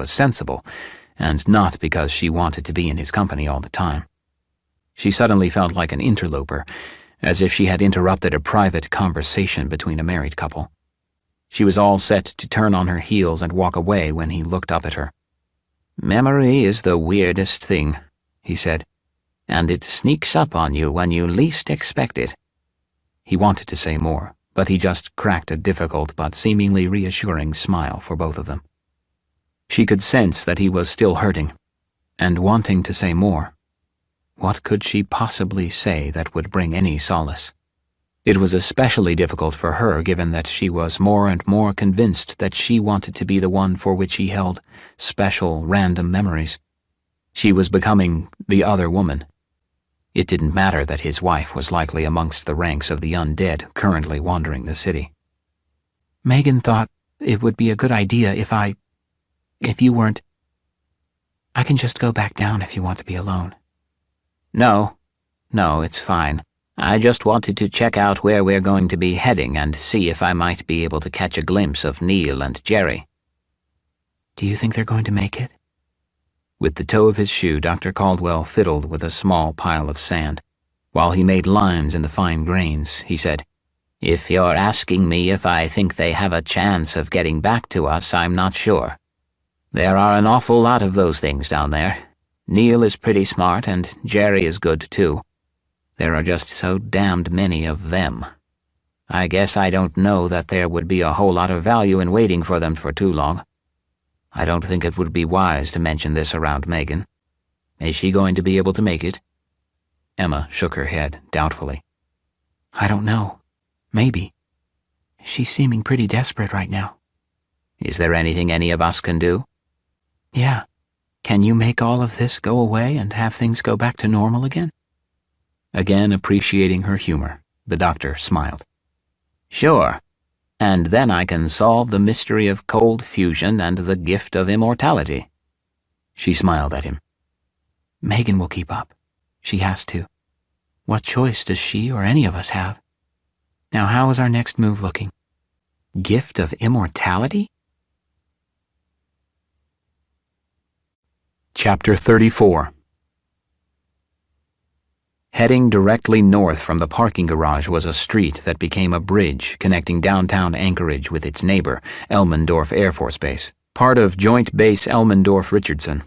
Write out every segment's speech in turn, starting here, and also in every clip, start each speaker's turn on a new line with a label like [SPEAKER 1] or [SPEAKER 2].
[SPEAKER 1] was sensible, and not because she wanted to be in his company all the time. She suddenly felt like an interloper, as if she had interrupted a private conversation between a married couple. She was all set to turn on her heels and walk away when he looked up at her. "Memory is the weirdest thing," he said, "and it sneaks up on you when you least expect it." He wanted to say more, but he just cracked a difficult but seemingly reassuring smile for both of them. She could sense that he was still hurting, and wanting to say more. What could she possibly say that would bring any solace? It was especially difficult for her, given that she was more and more convinced that she wanted to be the one for which he held special, random memories. She was becoming the other woman. It didn't matter that his wife was likely amongst the ranks of the undead currently wandering the city. "Megan thought it would be a good idea if you weren't. I can just go back down if you want to be alone." No, it's fine. I just wanted to check out where we're going to be heading and see if I might be able to catch a glimpse of Neil and Jerry." "Do you think they're going to make it?" With the toe of his shoe, Dr. Caldwell fiddled with a small pile of sand. While he made lines in the fine grains, he said, "If you're asking me if I think they have a chance of getting back to us, I'm not sure. There are an awful lot of those things down there. Neil is pretty smart, and Jerry is good too. There are just so damned many of them. I guess I don't know that there would be a whole lot of value in waiting for them for too long. I don't think it would be wise to mention this around Megan. Is she going to be able to make it?" Emma shook her head doubtfully. "I don't know. Maybe. She's seeming pretty desperate right now." "Is there anything any of us can do?" "Yeah. Can you make all of this go away and have things go back to normal again?" Again appreciating her humor, the doctor smiled. "Sure. And then I can solve the mystery of cold fusion and the gift of immortality." She smiled at him. "Megan will keep up. She has to. What choice does she or any of us have? Now, how is our next move looking? Gift of immortality?" Chapter 34. Heading directly north from the parking garage was a street that became a bridge connecting downtown Anchorage with its neighbor, Elmendorf Air Force Base, part of Joint Base Elmendorf-Richardson.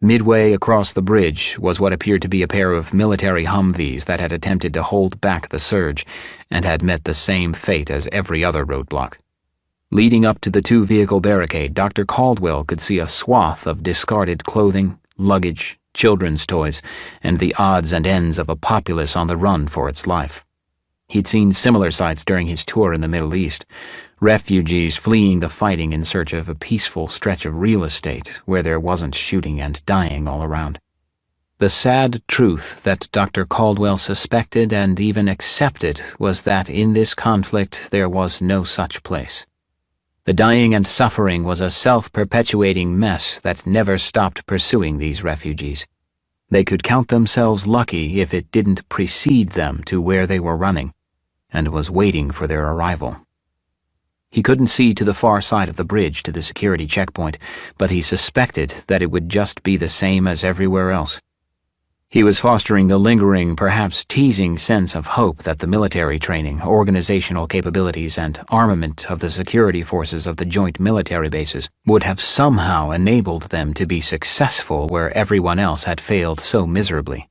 [SPEAKER 1] Midway across the bridge was what appeared to be a pair of military Humvees that had attempted to hold back the surge and had met the same fate as every other roadblock. Leading up to the two-vehicle barricade, Dr. Caldwell could see a swath of discarded clothing, luggage, children's toys, and the odds and ends of a populace on the run for its life. He'd seen similar sights during his tour in the Middle East, refugees fleeing the fighting in search of a peaceful stretch of real estate where there wasn't shooting and dying all around. The sad truth that Dr. Caldwell suspected and even accepted was that in this conflict there was no such place. The dying and suffering was a self-perpetuating mess that never stopped pursuing these refugees. They could count themselves lucky if it didn't precede them to where they were running, and was waiting for their arrival. He couldn't see to the far side of the bridge to the security checkpoint, but he suspected that it would just be the same as everywhere else. He was fostering the lingering, perhaps teasing sense of hope that the military training, organizational capabilities, and armament of the security forces of the joint military bases would have somehow enabled them to be successful where everyone else had failed so miserably.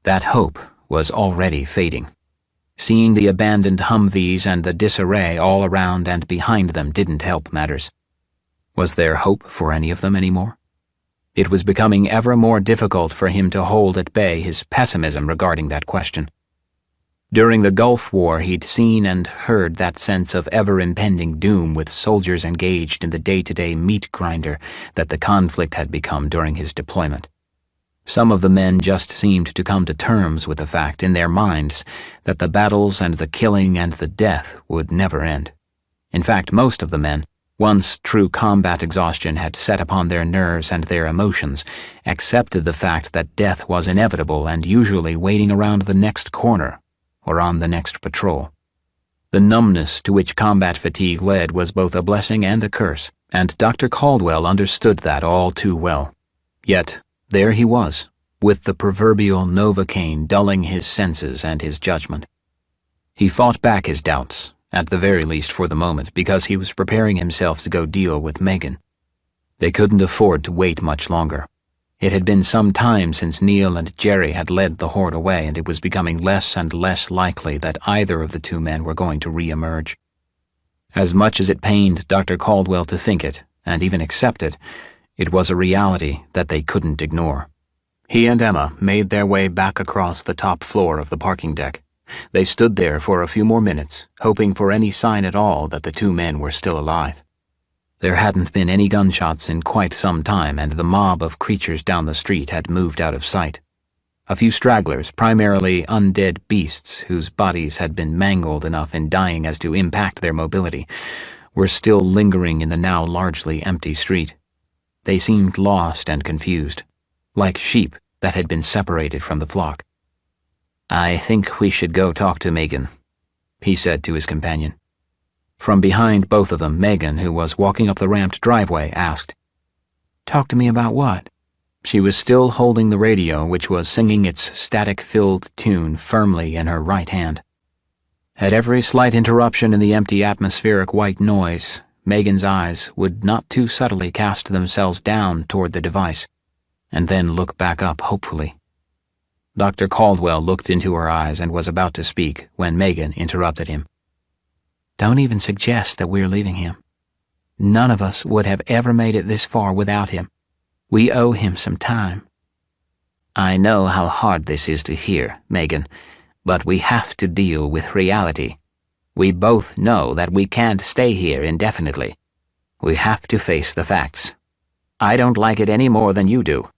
[SPEAKER 1] That hope was already fading. Seeing the abandoned Humvees and the disarray all around and behind them didn't help matters. Was there hope for any of them anymore? It was becoming ever more difficult for him to hold at bay his pessimism regarding that question. During the Gulf War, he'd seen and heard that sense of ever-impending doom with soldiers engaged in the day-to-day meat grinder that the conflict had become during his deployment. Some of the men just seemed to come to terms with the fact in their minds that the battles and the killing and the death would never end. In fact, most of the men, once true combat exhaustion had set upon their nerves and their emotions, accepted the fact that death was inevitable and usually waiting around the next corner or on the next patrol. The numbness to which combat fatigue led was both a blessing and a curse, and Dr. Caldwell understood that all too well. Yet, there he was, with the proverbial Novocaine dulling his senses and his judgment. He fought back his doubts, at the very least for the moment, because he was preparing himself to go deal with Megan. They couldn't afford to wait much longer. It had been some time since Neil and Jerry had led the horde away, and it was becoming less and less likely that either of the two men were going to re-emerge. As much as it pained Dr. Caldwell to think it, and even accept it, it was a reality that they couldn't ignore. He and Emma made their way back across the top floor of the parking deck. They stood there for a few more minutes, hoping for any sign at all that the two men were still alive. There hadn't been any gunshots in quite some time, and the mob of creatures down the street had moved out of sight. A few stragglers, primarily undead beasts whose bodies had been mangled enough in dying as to impact their mobility, were still lingering in the now largely empty street. They seemed lost and confused, like sheep that had been separated from the flock. "I think we should go talk to Megan," he said to his companion. From behind both of them, Megan, who was walking up the ramped driveway, asked, "Talk to me about what?" She was still holding the radio, which was singing its static-filled tune firmly in her right hand. At every slight interruption in the empty atmospheric white noise, Megan's eyes would not too subtly cast themselves down toward the device, and then look back up hopefully. Dr. Caldwell looked into her eyes and was about to speak when Megan interrupted him. "Don't even suggest that we're leaving him. None of us would have ever made it this far without him. We owe him some time." "I know how hard this is to hear, Megan, but we have to deal with reality. We both know that we can't stay here indefinitely. We have to face the facts. I don't like it any more than you do."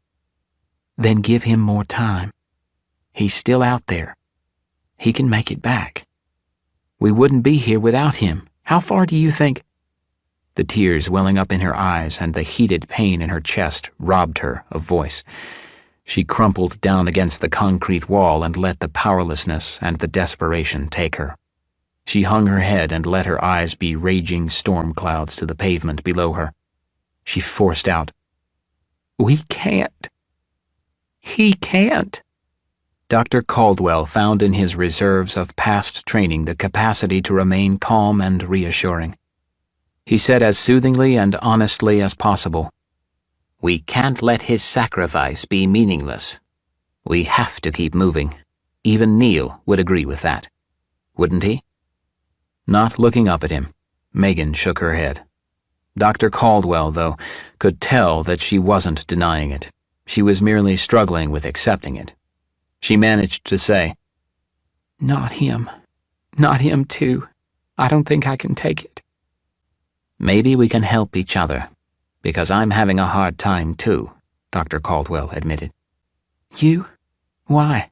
[SPEAKER 1] "Then give him more time. He's still out there. He can make it back. We wouldn't be here without him. How far do you think—" The tears welling up in her eyes and the heated pain in her chest robbed her of voice. She crumpled down against the concrete wall and let the powerlessness and the desperation take her. She hung her head and let her eyes be raging storm clouds to the pavement below her. She forced out, "We can't. He can't." Dr. Caldwell found in his reserves of past training the capacity to remain calm and reassuring. He said as soothingly and honestly as possible, "We can't let his sacrifice be meaningless. We have to keep moving. Even Neil would agree with that. Wouldn't he?" Not looking up at him, Megan shook her head. Dr. Caldwell, though, could tell that she wasn't denying it. She was merely struggling with accepting it. She managed to say, "Not him. Not him, too. I don't think I can take it." "Maybe we can help each other, because I'm having a hard time, too," Dr. Caldwell admitted. "You? Why?"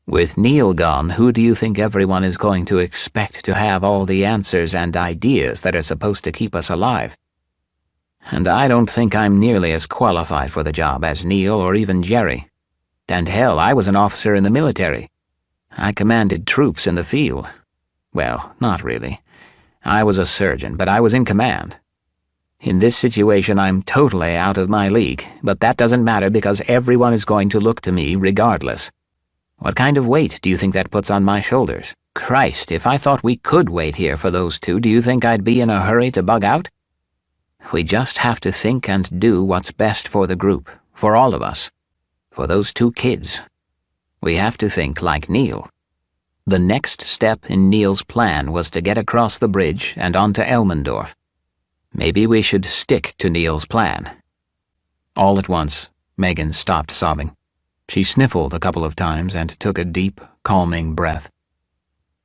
[SPEAKER 1] "With Neil gone, who do you think everyone is going to expect to have all the answers and ideas that are supposed to keep us alive? And I don't think I'm nearly as qualified for the job as Neil or even Jerry. And hell, I was an officer in the military. I commanded troops in the field. Well, not really. I was a surgeon, but I was in command. In this situation, I'm totally out of my league, but that doesn't matter because everyone is going to look to me regardless. What kind of weight do you think that puts on my shoulders? Christ, if I thought we could wait here for those two, do you think I'd be in a hurry to bug out? We just have to think and do what's best for the group, for all of us. For those two kids. We have to think like Neil. The next step in Neil's plan was to get across the bridge and onto Elmendorf. Maybe we should stick to Neil's plan." All at once, Megan stopped sobbing. She sniffled a couple of times and took a deep, calming breath.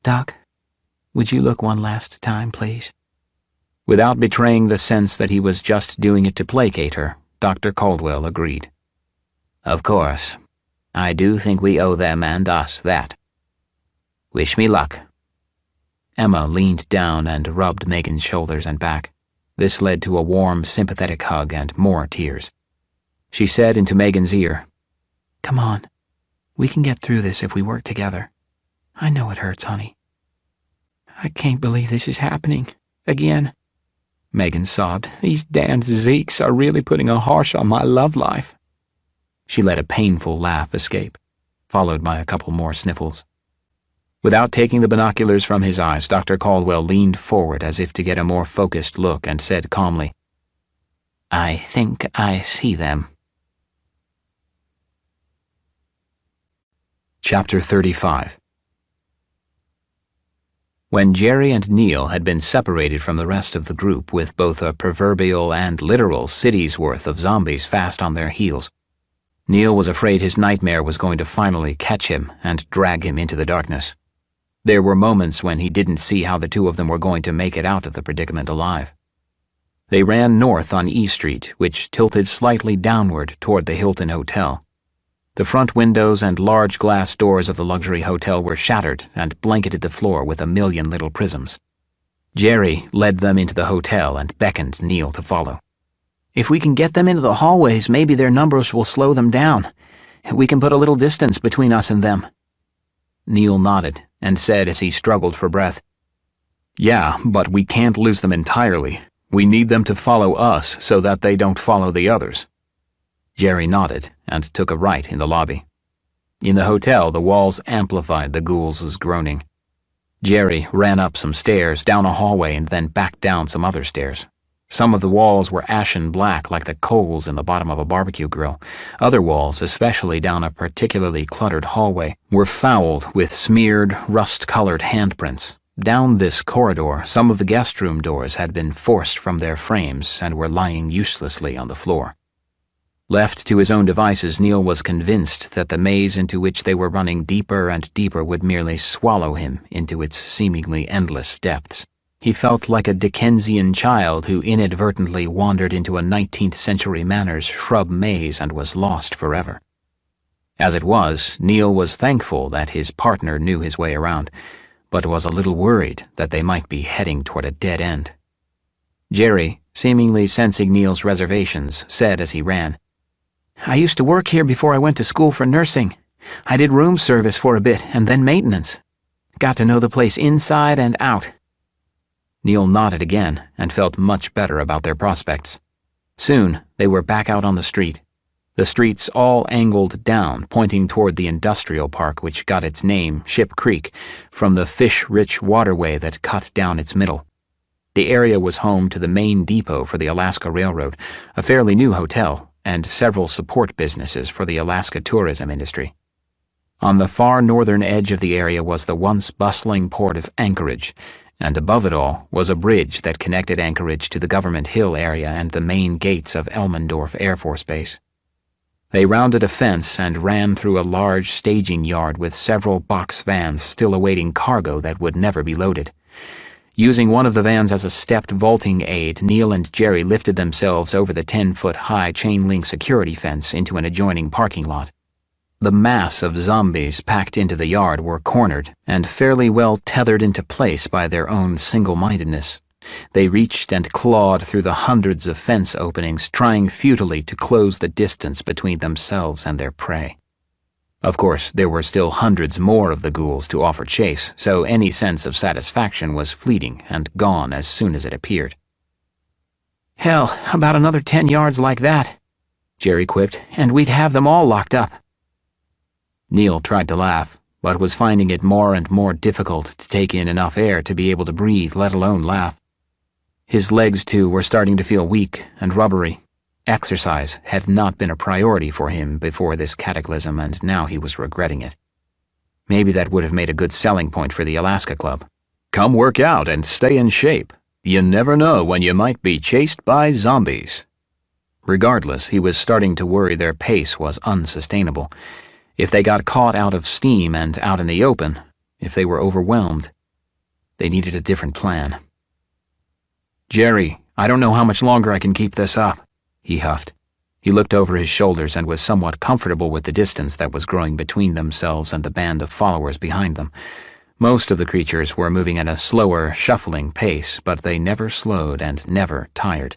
[SPEAKER 1] "Doc, would you look one last time, please?" Without betraying the sense that he was just doing it to placate her, Dr. Caldwell agreed. "Of course. I do think we owe them and us that. Wish me luck." Emma leaned down and rubbed Megan's shoulders and back. This led to a warm, sympathetic hug and more tears. She said into Megan's ear, "Come on. We can get through this if we work together. I know it hurts, honey."
[SPEAKER 2] I can't believe this is happening. Again. Megan sobbed. These damned Zeeks are really putting a harsh on my love life.
[SPEAKER 1] She let a painful laugh escape, followed by a couple more sniffles. Without taking the binoculars from his eyes, Dr. Caldwell leaned forward as if to get a more focused look and said calmly, I think I see them. Chapter 35. When Jerry and Neil had been separated from the rest of the group with both a proverbial and literal city's worth of zombies fast on their heels, Neil was afraid his nightmare was going to finally catch him and drag him into the darkness. There were moments when he didn't see how the two of them were going to make it out of the predicament alive. They ran north on E Street, which tilted slightly downward toward the Hilton Hotel. The front windows and large glass doors of the luxury hotel were shattered and blanketed the floor with a million little prisms. Jerry led them into the hotel and beckoned Neil to follow.
[SPEAKER 2] If we can get them into the hallways, maybe their numbers will slow them down. We can put a little distance between us and them.
[SPEAKER 1] Neil nodded and said as he struggled for breath, Yeah, but we can't lose them entirely. We need them to follow us so that they don't follow the others. Jerry nodded and took a right in the lobby. In the hotel, the walls amplified the ghouls' groaning. Jerry ran up some stairs, down a hallway, and then back down some other stairs. Some of the walls were ashen black like the coals in the bottom of a barbecue grill. Other walls, especially down a particularly cluttered hallway, were fouled with smeared, rust-colored handprints. Down this corridor, some of the guest room doors had been forced from their frames and were lying uselessly on the floor. Left to his own devices, Neil was convinced that the maze into which they were running deeper and deeper would merely swallow him into its seemingly endless depths. He felt like a Dickensian child who inadvertently wandered into a 19th century manners shrub maze and was lost forever. As it was, Neil was thankful that his partner knew his way around, but was a little worried that they might be heading toward a dead end. Jerry, seemingly sensing Neil's reservations, said as he ran,
[SPEAKER 2] I used to work here before I went to school for nursing. I did room service for a bit and then maintenance. Got to know the place inside and out.
[SPEAKER 1] Neil nodded again and felt much better about their prospects. Soon, they were back out on the street. The streets all angled down, pointing toward the industrial park which got its name, Ship Creek, from the fish-rich waterway that cut down its middle. The area was home to the main depot for the Alaska Railroad, a fairly new hotel, and several support businesses for the Alaska tourism industry. On the far northern edge of the area was the once bustling port of Anchorage, and above it all was a bridge that connected Anchorage to the Government Hill area and the main gates of Elmendorf Air Force Base. They rounded a fence and ran through a large staging yard with several box vans still awaiting cargo that would never be loaded. Using one of the vans as a stepped vaulting aid, Neil and Jerry lifted themselves over the 10-foot-high chain-link security fence into an adjoining parking lot. The mass of zombies packed into the yard were cornered and fairly well tethered into place by their own single-mindedness. They reached and clawed through the hundreds of fence openings, trying futilely to close the distance between themselves and their prey. Of course, there were still hundreds more of the ghouls to offer chase, so any sense of satisfaction was fleeting and gone as soon as it appeared.
[SPEAKER 2] Hell, about another 10 yards like that, Jerry quipped, and we'd have them all locked up.
[SPEAKER 1] Neil tried to laugh, but was finding it more and more difficult to take in enough air to be able to breathe, let alone laugh. His legs, too, were starting to feel weak and rubbery. Exercise had not been a priority for him before this cataclysm, and now he was regretting it. Maybe that would have made a good selling point for the Alaska Club. Come work out and stay in shape. You never know when you might be chased by zombies. Regardless, he was starting to worry their pace was unsustainable. If they got caught out of steam and out in the open, if they were overwhelmed, they needed a different plan. Jerry, I don't know how much longer I can keep this up, he huffed. He looked over his shoulders and was somewhat comfortable with the distance that was growing between themselves and the band of followers behind them. Most of the creatures were moving at a slower, shuffling pace, but they never slowed and never tired.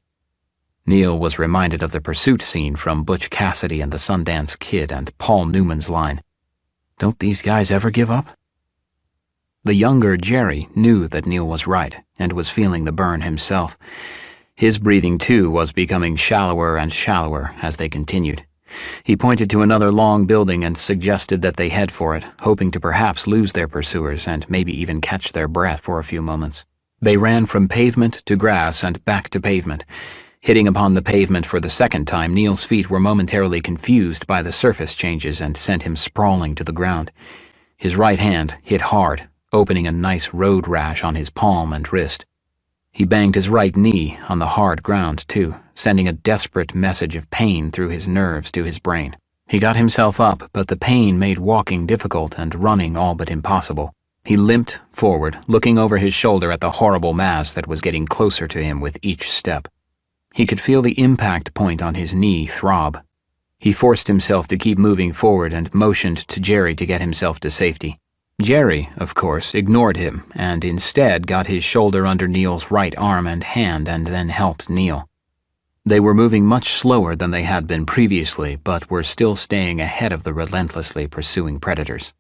[SPEAKER 1] Neil was reminded of the pursuit scene from Butch Cassidy and the Sundance Kid and Paul Newman's line, "Don't these guys ever give up?" The younger Jerry knew that Neil was right and was feeling the burn himself. His breathing, too, was becoming shallower and shallower as they continued. He pointed to another long building and suggested that they head for it, hoping to perhaps lose their pursuers and maybe even catch their breath for a few moments. They ran from pavement to grass and back to pavement. Hitting upon the pavement for the second time, Neil's feet were momentarily confused by the surface changes and sent him sprawling to the ground. His right hand hit hard, opening a nice road rash on his palm and wrist. He banged his right knee on the hard ground, too, sending a desperate message of pain through his nerves to his brain. He got himself up, but the pain made walking difficult and running all but impossible. He limped forward, looking over his shoulder at the horrible mass that was getting closer to him with each step. He could feel the impact point on his knee throb. He forced himself to keep moving forward and motioned to Jerry to get himself to safety. Jerry, of course, ignored him and instead got his shoulder under Neil's right arm and hand and then helped Neil. They were moving much slower than they had been previously, but were still staying ahead of the relentlessly pursuing predators.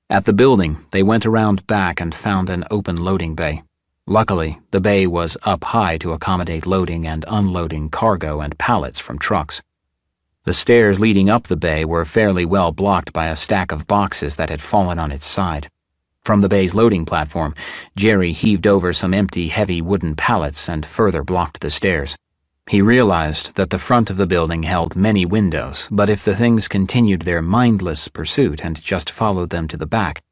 [SPEAKER 1] At the building, they went around back and found an open loading bay. Luckily, the bay was up high to accommodate loading and unloading cargo and pallets from trucks. The stairs leading up the bay were fairly well blocked by a stack of boxes that had fallen on its side. From the bay's loading platform, Jerry heaved over some empty, heavy wooden pallets and further blocked the stairs. He realized that the front of the building held many windows, but if the things continued their mindless pursuit and just followed them to the back,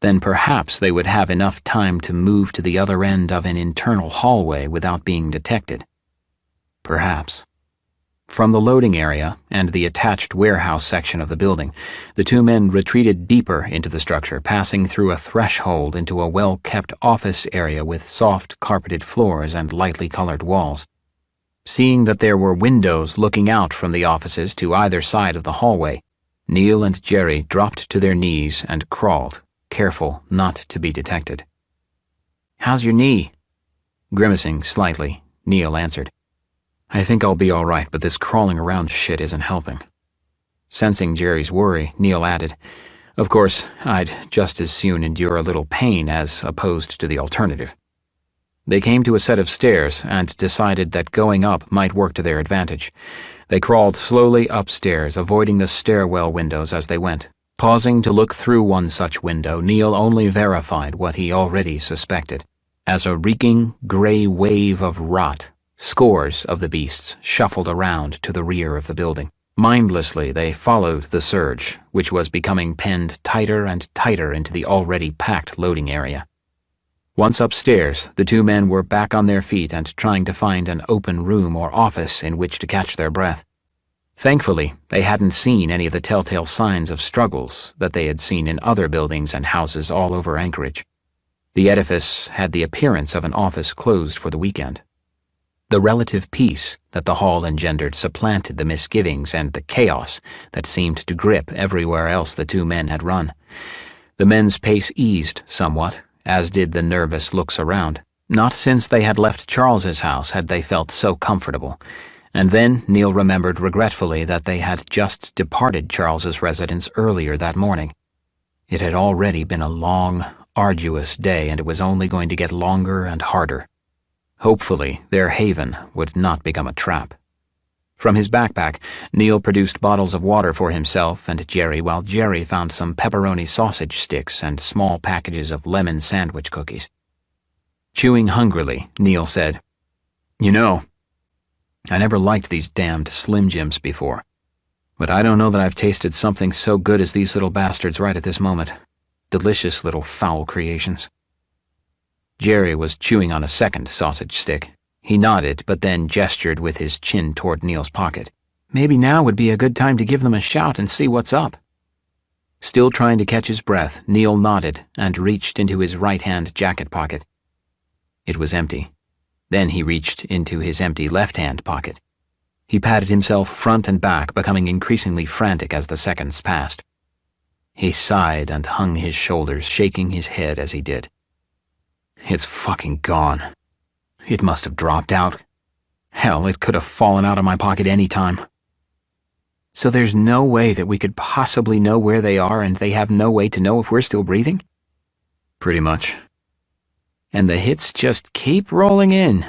[SPEAKER 1] then perhaps they would have enough time to move to the other end of an internal hallway without being detected. Perhaps. From the loading area and the attached warehouse section of the building, the two men retreated deeper into the structure, passing through a threshold into a well-kept office area with soft carpeted floors and lightly colored walls. Seeing that there were windows looking out from the offices to either side of the hallway, Neil and Jerry dropped to their knees and crawled, careful not to be detected.
[SPEAKER 2] "How's your knee?"
[SPEAKER 1] Grimacing slightly, Neil answered, "I think I'll be all right, but this crawling around shit isn't helping." Sensing Jerry's worry, Neil added, "Of course, I'd just as soon endure a little pain as opposed to the alternative." They came to a set of stairs and decided that going up might work to their advantage. They crawled slowly upstairs, avoiding the stairwell windows as they went. Pausing to look through one such window, Neil only verified what he already suspected. As a reeking, gray wave of rot, scores of the beasts shuffled around to the rear of the building. Mindlessly, they followed the surge, which was becoming penned tighter and tighter into the already packed loading area. Once upstairs, the two men were back on their feet and trying to find an open room or office in which to catch their breath. Thankfully, they hadn't seen any of the telltale signs of struggles that they had seen in other buildings and houses all over Anchorage. The edifice had the appearance of an office closed for the weekend. The relative peace that the hall engendered supplanted the misgivings and the chaos that seemed to grip everywhere else the two men had run. The men's pace eased somewhat, as did the nervous looks around. Not since they had left Charles's house had they felt so comfortable. And then Neil remembered regretfully that they had just departed Charles's residence earlier that morning. It had already been a long, arduous day, and it was only going to get longer and harder. Hopefully, their haven would not become a trap. From his backpack, Neil produced bottles of water for himself and Jerry, while Jerry found some pepperoni sausage sticks and small packages of lemon sandwich cookies. Chewing hungrily, Neil said, "You know, I never liked these damned Slim Jims before, but I don't know that I've tasted something so good as these little bastards right at this moment. Delicious little foul creations." Jerry was chewing on a second sausage stick. He nodded, but then gestured with his chin toward Neil's pocket.
[SPEAKER 2] "Maybe now would be a good time to give them a shout and see what's up."
[SPEAKER 1] Still trying to catch his breath, Neil nodded and reached into his right-hand jacket pocket. It was empty. Then he reached into his empty left-hand pocket. He patted himself front and back, becoming increasingly frantic as the seconds passed. He sighed and hung his shoulders, shaking his head as he did. "It's fucking gone. It must have dropped out. Hell, it could have fallen out of my pocket any time."
[SPEAKER 2] "So there's no way that we could possibly know where they are, and they have no way to know if we're still breathing?"
[SPEAKER 1] Pretty much.
[SPEAKER 2] And the hits just keep rolling in.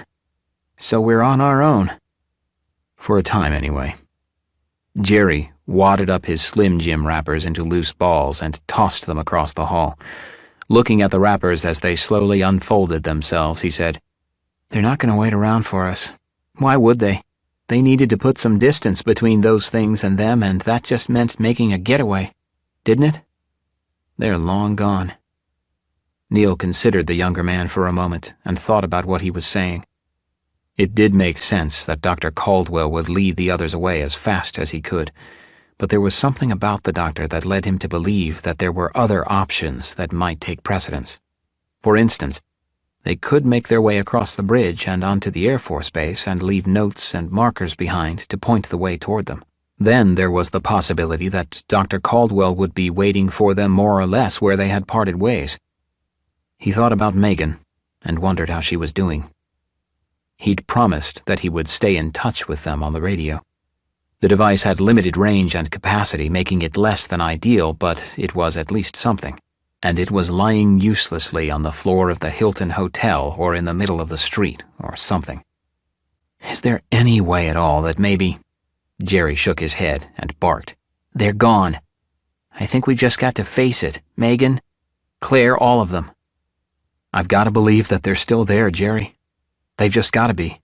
[SPEAKER 2] So we're on our own.
[SPEAKER 1] For a time, anyway. Jerry wadded up his Slim Jim wrappers into loose balls and tossed them across the hall. Looking at the wrappers as they slowly unfolded themselves, he said,
[SPEAKER 2] "They're not going to wait around for us. Why would they? They needed to put some distance between those things and them, and that just meant making a getaway. Didn't it? They're long gone."
[SPEAKER 1] Neil considered the younger man for a moment and thought about what he was saying. It did make sense that Dr. Caldwell would lead the others away as fast as he could, but there was something about the doctor that led him to believe that there were other options that might take precedence. For instance, they could make their way across the bridge and onto the Air Force Base and leave notes and markers behind to point the way toward them. Then there was the possibility that Dr. Caldwell would be waiting for them more or less where they had parted ways. He thought about Megan and wondered how she was doing. He'd promised that he would stay in touch with them on the radio. The device had limited range and capacity, making it less than ideal, but it was at least something. And it was lying uselessly on the floor of the Hilton Hotel or in the middle of the street or something. Is there any way at all that maybe... Jerry shook his head and barked.
[SPEAKER 2] "They're gone. I think we just got to face it. Megan, Claire, all of them."
[SPEAKER 1] "I've got to believe that they're still there, Jerry. They've just got to be."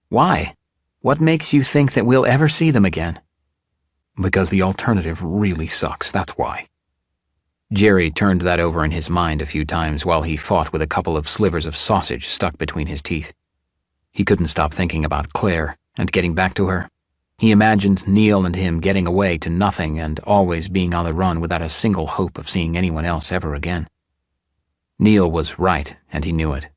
[SPEAKER 2] "Why? What makes you think that we'll ever see them again?"
[SPEAKER 1] "Because the alternative really sucks, that's why." Jerry turned that over in his mind a few times while he fought with a couple of slivers of sausage stuck between his teeth. He couldn't stop thinking about Claire and getting back to her. He imagined Neil and him getting away to nothing and always being on the run without a single hope of seeing anyone else ever again. Neil was right, and he knew it.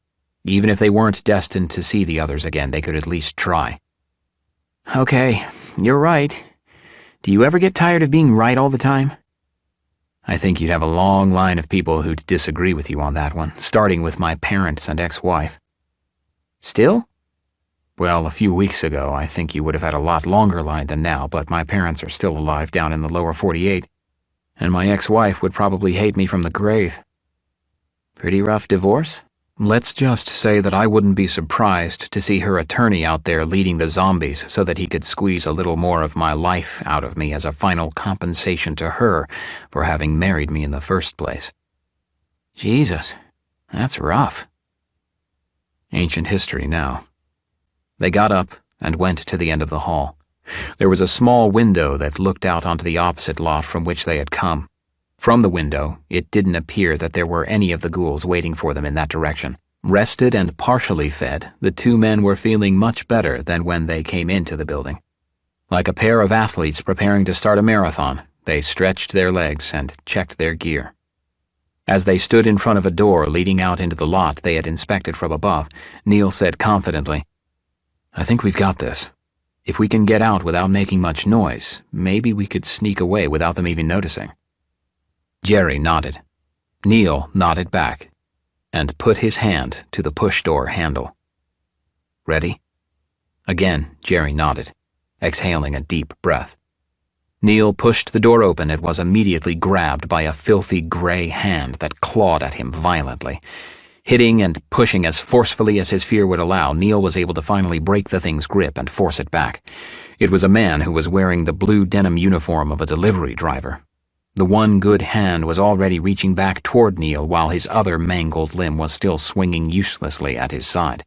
[SPEAKER 1] Even if they weren't destined to see the others again, they could at least try.
[SPEAKER 2] "Okay, you're right. Do you ever get tired of being right all the time?"
[SPEAKER 1] "I think you'd have a long line of people who'd disagree with you on that one, starting with my parents and ex-wife."
[SPEAKER 2] "Still?"
[SPEAKER 1] "Well, a few weeks ago, I think you would have had a lot longer line than now, but my parents are still alive down in the lower 48, and my ex-wife would probably hate me from the grave."
[SPEAKER 2] "Pretty rough divorce?"
[SPEAKER 1] "Let's just say that I wouldn't be surprised to see her attorney out there leading the zombies so that he could squeeze a little more of my life out of me as a final compensation to her for having married me in the first place."
[SPEAKER 2] "Jesus, that's rough."
[SPEAKER 1] Ancient history now. They got up and went to the end of the hall. There was a small window that looked out onto the opposite lot from which they had come. From the window, it didn't appear that there were any of the ghouls waiting for them in that direction. Rested and partially fed, the two men were feeling much better than when they came into the building. Like a pair of athletes preparing to start a marathon, they stretched their legs and checked their gear. As they stood in front of a door leading out into the lot they had inspected from above, Neil said confidently, "I think we've got this. If we can get out without making much noise, maybe we could sneak away without them even noticing." Jerry nodded. Neil nodded back and put his hand to the push door handle. "Ready?" Again, Jerry nodded, exhaling a deep breath. Neil pushed the door open and was immediately grabbed by a filthy gray hand that clawed at him violently. Hitting and pushing as forcefully as his fear would allow, Neil was able to finally break the thing's grip and force it back. It was a man who was wearing the blue denim uniform of a delivery driver. The one good hand was already reaching back toward Neil while his other mangled limb was still swinging uselessly at his side.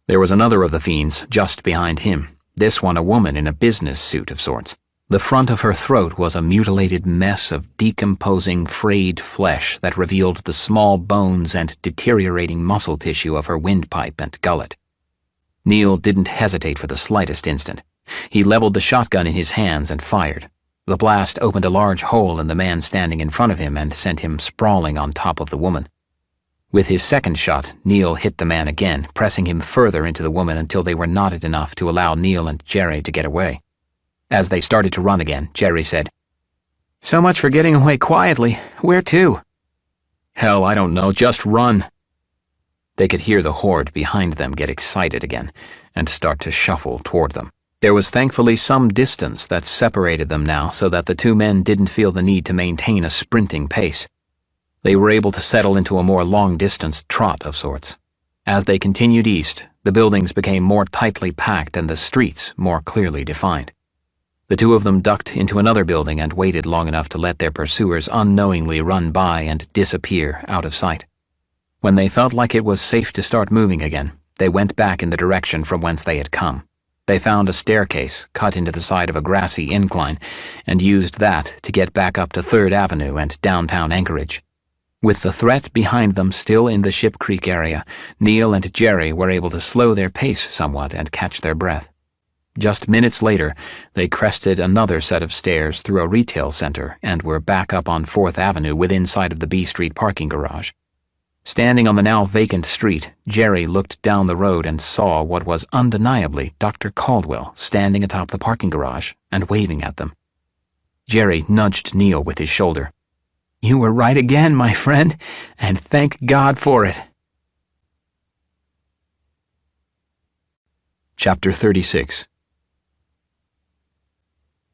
[SPEAKER 1] There was another of the fiends just behind him, this one a woman in a business suit of sorts. The front of her throat was a mutilated mess of decomposing, frayed flesh that revealed the small bones and deteriorating muscle tissue of her windpipe and gullet. Neil didn't hesitate for the slightest instant. He leveled the shotgun in his hands and fired. The blast opened a large hole in the man standing in front of him and sent him sprawling on top of the woman. With his second shot, Neil hit the man again, pressing him further into the woman until they were knotted enough to allow Neil and Jerry to get away. As they started to run again, Jerry said,
[SPEAKER 2] "So much for getting away quietly. Where to?"
[SPEAKER 1] "Hell, I don't know. Just run." They could hear the horde behind them get excited again and start to shuffle toward them. There was thankfully some distance that separated them now so that the two men didn't feel the need to maintain a sprinting pace. They were able to settle into a more long-distance trot of sorts. As they continued east, the buildings became more tightly packed and the streets more clearly defined. The two of them ducked into another building and waited long enough to let their pursuers unknowingly run by and disappear out of sight. When they felt like it was safe to start moving again, they went back in the direction from whence they had come. They found a staircase cut into the side of a grassy incline and used that to get back up to 3rd Avenue and downtown Anchorage. With the threat behind them still in the Ship Creek area, Neil and Jerry were able to slow their pace somewhat and catch their breath. Just minutes later, they crested another set of stairs through a retail center and were back up on 4th Avenue within sight of the B Street parking garage. Standing on the now vacant street, Jerry looked down the road and saw what was undeniably Dr. Caldwell standing atop the parking garage and waving at them. Jerry nudged Neil with his shoulder. "You were right again, my friend, and thank God for it." Chapter 36.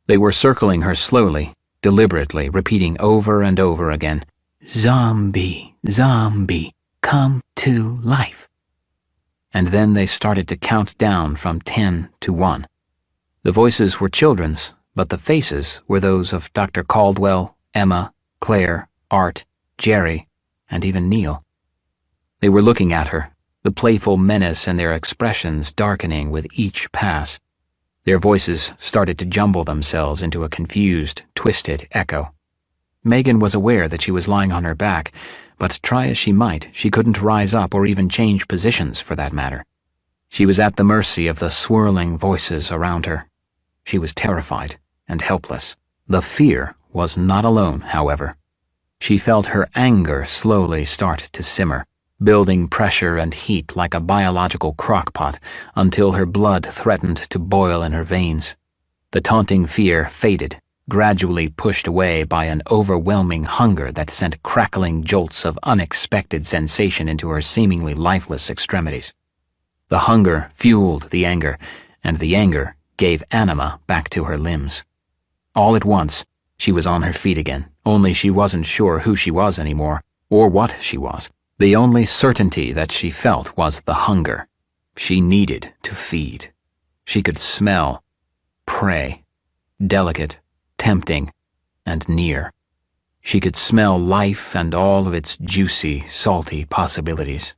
[SPEAKER 1] They were circling her slowly, deliberately, repeating over and over again, "Zombie, zombie, come to life." And then they started to count down from 10 to 1. The voices were children's, but the faces were those of Dr. Caldwell, Emma, Claire, Art, Jerry, and even Neil. They were looking at her, the playful menace in their expressions darkening with each pass. Their voices started to jumble themselves into a confused, twisted echo. Megan was aware that she was lying on her back, but try as she might, she couldn't rise up or even change positions for that matter. She was at the mercy of the swirling voices around her. She was terrified and helpless. The fear was not alone, however. She felt her anger slowly start to simmer, building pressure and heat like a biological crockpot until her blood threatened to boil in her veins. The taunting fear faded, gradually pushed away by an overwhelming hunger that sent crackling jolts of unexpected sensation into her seemingly lifeless extremities. The hunger fueled the anger, and the anger gave anima back to her limbs. All at once, she was on her feet again, only she wasn't sure who she was anymore, or what she was. The only certainty that she felt was the hunger. She needed to feed. She could smell prey, delicate, tempting, and near. She could smell life and all of its juicy, salty possibilities.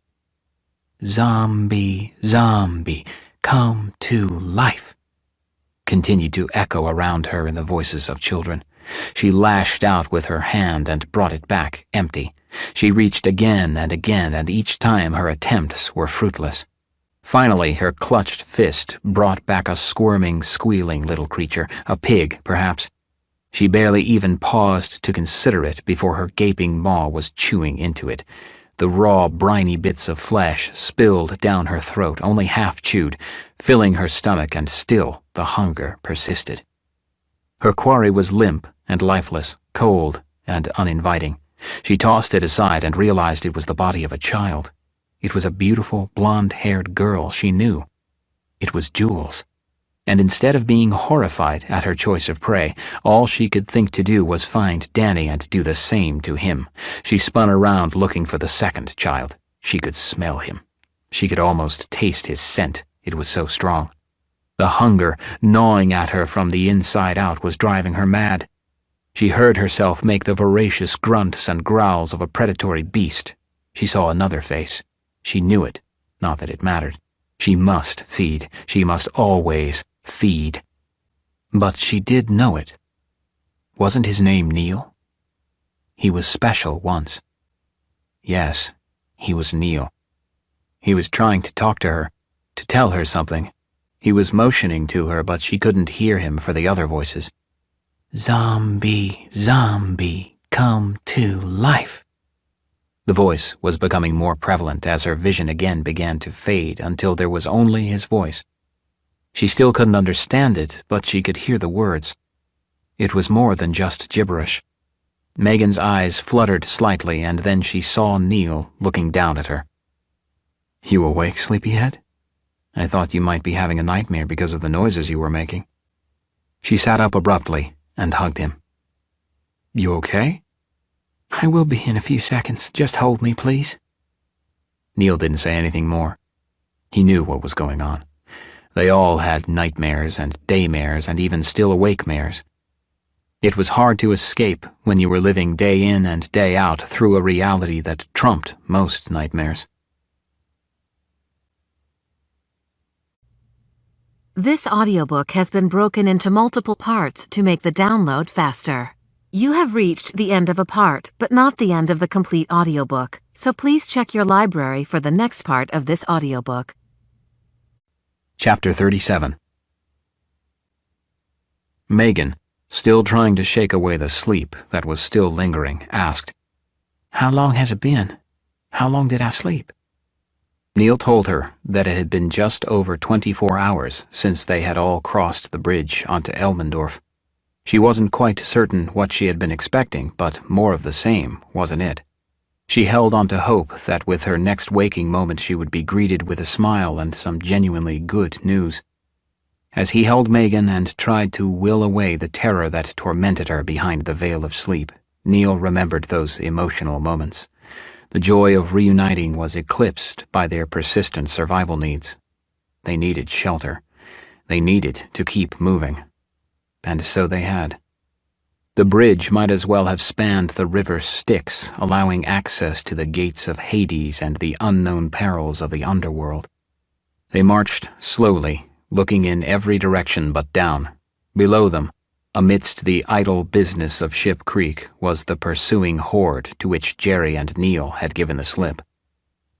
[SPEAKER 1] "Zombie, zombie, come to life," continued to echo around her in the voices of children. She lashed out with her hand and brought it back empty. She reached again, and each time her attempts were fruitless. Finally, her clutched fist brought back a squirming, squealing little creature, a pig, perhaps. She barely even paused to consider it before her gaping maw was chewing into it. The raw, briny bits of flesh spilled down her throat, only half chewed, filling her stomach, and still the hunger persisted. Her quarry was limp and lifeless, cold and uninviting. She tossed it aside and realized it was the body of a child. It was a beautiful, blonde-haired girl she knew. It was Jules. And instead of being horrified at her choice of prey, all she could think to do was find Danny and do the same to him. She spun around looking for the second child. She could smell him. She could almost taste his scent. It was so strong. The hunger gnawing at her from the inside out was driving her mad. She heard herself make the voracious grunts and growls of a predatory beast. She saw another face. She knew it, not that it mattered. She must feed. She must always feed. But she did know it. Wasn't his name Neil? He was special once. Yes, he was Neil. He was trying to talk to her, to tell her something. He was motioning to her, but she couldn't hear him for the other voices. "Zombie, zombie, come to life." The voice was becoming more prevalent as her vision again began to fade until there was only his voice. She still couldn't understand it, but she could hear the words. It was more than just gibberish. Megan's eyes fluttered slightly, and then she saw Neil looking down at her. "You awake, sleepyhead? I thought you might be having a nightmare because of the noises you were making." She sat up abruptly and hugged him. "You okay?"
[SPEAKER 2] I will be in a few seconds. Just hold me, please.
[SPEAKER 1] Neil didn't say anything more. He knew what was going on. They all had nightmares and daymares and even still-awake mares. It was hard to escape when you were living day in and day out through a reality that trumped most nightmares.
[SPEAKER 3] This audiobook has been broken into multiple parts to make the download faster. You have reached the end of a part, but not the end of the complete audiobook, so please check your library for the next part of this audiobook.
[SPEAKER 1] Chapter 37. Megan, still trying to shake away the sleep that was still lingering, asked,
[SPEAKER 2] How long has it been? How long did I sleep?
[SPEAKER 1] Neil told her that it had been just over 24 hours since they had all crossed the bridge onto Elmendorf. She wasn't quite certain what she had been expecting, but more of the same wasn't it. She held on to hope that with her next waking moment she would be greeted with a smile and some genuinely good news. As he held Megan and tried to will away the terror that tormented her behind the veil of sleep, Neil remembered those emotional moments. The joy of reuniting was eclipsed by their persistent survival needs. They needed shelter. They needed to keep moving. And so they had. The bridge might as well have spanned the river Styx, allowing access to the gates of Hades and the unknown perils of the underworld. They marched slowly, looking in every direction but down. Below them, amidst the idle business of Ship Creek, was the pursuing horde to which Jerry and Neil had given the slip.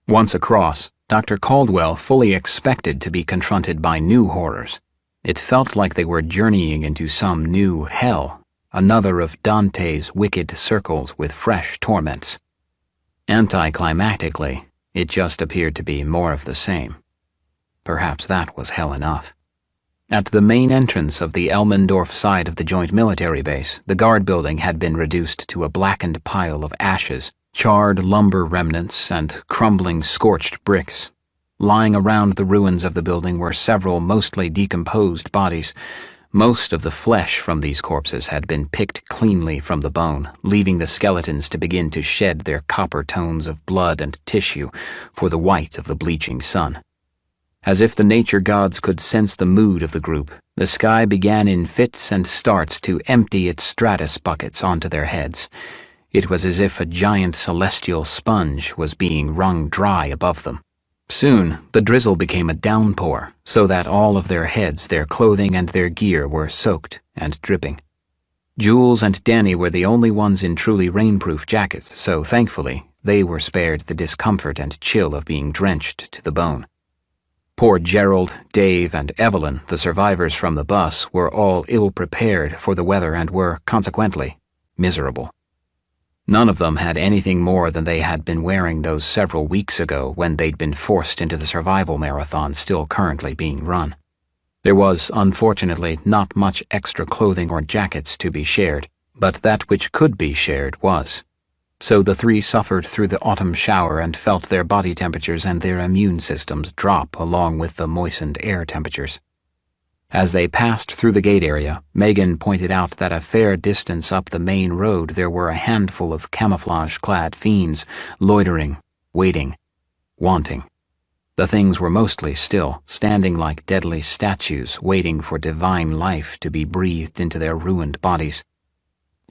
[SPEAKER 1] Once across, Dr. Caldwell fully expected to be confronted by new horrors. It felt like they were journeying into some new hell, another of Dante's wicked circles with fresh torments. Anticlimactically, it just appeared to be more of the same. Perhaps that was hell enough. At the main entrance of the Elmendorf side of the joint military base, the guard building had been reduced to a blackened pile of ashes, charred lumber remnants, and crumbling scorched bricks. Lying around the ruins of the building were several mostly decomposed bodies. Most of the flesh from these corpses had been picked cleanly from the bone, leaving the skeletons to begin to shed their copper tones of blood and tissue for the white of the bleaching sun. As if the nature gods could sense the mood of the group, the sky began in fits and starts to empty its stratus buckets onto their heads. It was as if a giant celestial sponge was being wrung dry above them. Soon, the drizzle became a downpour, so that all of their heads, their clothing, and their gear were soaked and dripping. Jules and Danny were the only ones in truly rainproof jackets, so thankfully, they were spared the discomfort and chill of being drenched to the bone. Poor Gerald, Dave, and Evelyn, the survivors from the bus, were all ill-prepared for the weather and were, consequently, miserable. None of them had anything more than they had been wearing those several weeks ago when they'd been forced into the survival marathon still currently being run. There was, unfortunately, not much extra clothing or jackets to be shared, but that which could be shared was. So the three suffered through the autumn shower and felt their body temperatures and their immune systems drop along with the moistened air temperatures. As they passed through the gate area, Megan pointed out that a fair distance up the main road there were a handful of camouflage-clad fiends, loitering, waiting, wanting. The things were mostly still, standing like deadly statues, waiting for divine life to be breathed into their ruined bodies.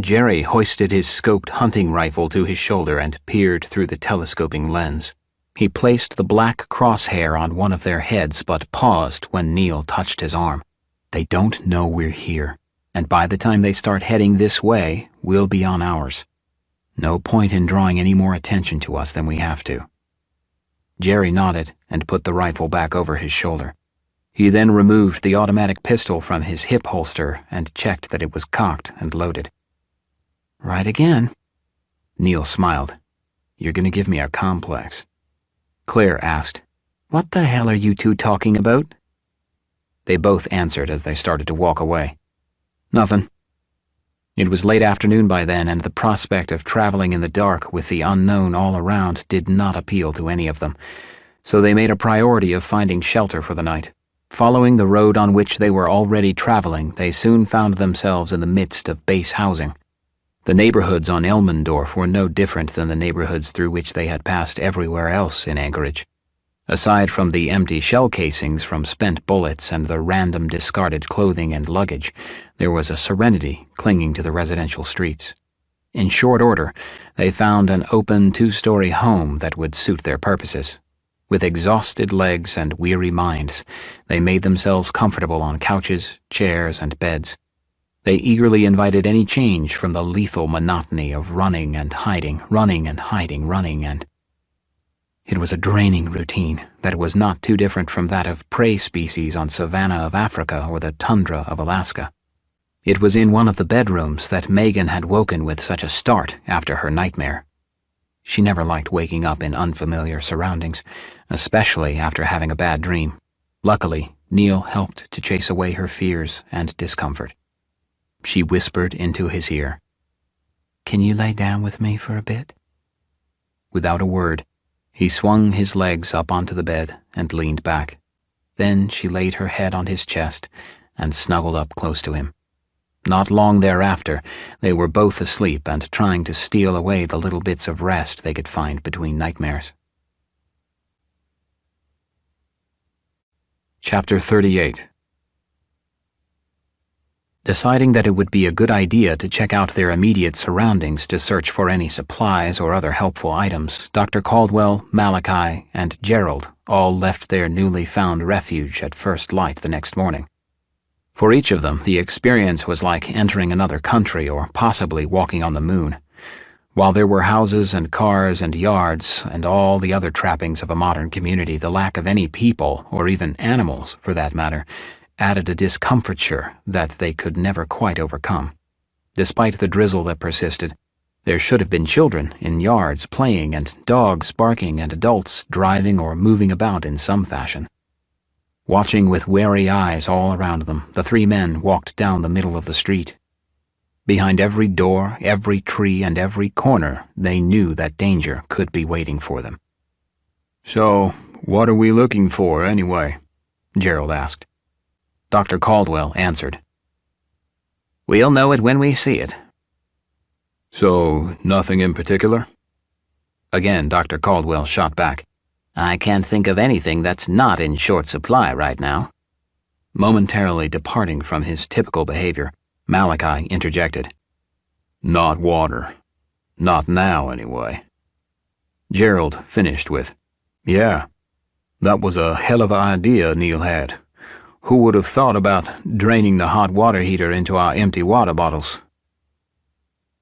[SPEAKER 1] Jerry hoisted his scoped hunting rifle to his shoulder and peered through the telescoping lens. He placed the black crosshair on one of their heads but paused when Neil touched his arm. They don't know we're here, and by the time they start heading this way, we'll be on ours. No point in drawing any more attention to us than we have to. Jerry nodded and put the rifle back over his shoulder. He then removed the automatic pistol from his hip holster and checked that it was cocked and loaded.
[SPEAKER 2] Right again.
[SPEAKER 1] Neil smiled. You're going to give me a complex. Claire asked,
[SPEAKER 2] What the hell are you two talking about?
[SPEAKER 1] They both answered as they started to walk away. Nothing. It was late afternoon by then, and the prospect of traveling in the dark with the unknown all around did not appeal to any of them, so they made a priority of finding shelter for the night. Following the road on which they were already traveling, they soon found themselves in the midst of base housing. The neighborhoods on Elmendorf were no different than the neighborhoods through which they had passed everywhere else in Anchorage. Aside from the empty shell casings from spent bullets and the random discarded clothing and luggage, there was a serenity clinging to the residential streets. In short order, they found an open 2-story home that would suit their purposes. With exhausted legs and weary minds, they made themselves comfortable on couches, chairs, and beds. They eagerly invited any change from the lethal monotony of running and hiding, running and hiding, running and... It was a draining routine that was not too different from that of prey species on savanna of Africa or the tundra of Alaska. It was in one of the bedrooms that Megan had woken with such a start after her nightmare. She never liked waking up in unfamiliar surroundings, especially after having a bad dream. Luckily, Neil helped to chase away her fears and discomfort. She whispered into his ear,
[SPEAKER 2] "Can you lay down with me for a bit?"
[SPEAKER 1] Without a word, he swung his legs up onto the bed and leaned back. Then she laid her head on his chest and snuggled up close to him. Not long thereafter, they were both asleep and trying to steal away the little bits of rest they could find between nightmares. Chapter 38. Deciding that it would be a good idea to check out their immediate surroundings to search for any supplies or other helpful items, Dr. Caldwell, Malachi, and Gerald all left their newly found refuge at first light the next morning. For each of them, the experience was like entering another country or possibly walking on the moon. While there were houses and cars and yards and all the other trappings of a modern community, the lack of any people, or even animals for that matter, added a discomfiture that they could never quite overcome. Despite the drizzle that persisted, there should have been children in yards playing and dogs barking and adults driving or moving about in some fashion. Watching with wary eyes all around them, the 3 men walked down the middle of the street. Behind every door, every tree, and every corner, they knew that danger could be waiting for them. "So, what are we looking for, anyway?" Gerald asked. Dr. Caldwell answered, "We'll know it when we see it." "So, nothing in particular?" Again, Dr. Caldwell shot back, "I can't think of anything that's not in short supply right now." Momentarily departing from his typical behavior, Malachi interjected, "Not water. Not now, anyway." Gerald finished with, "Yeah, that was a hell of an idea Neil had. Who would have thought about draining the hot water heater into our empty water bottles?"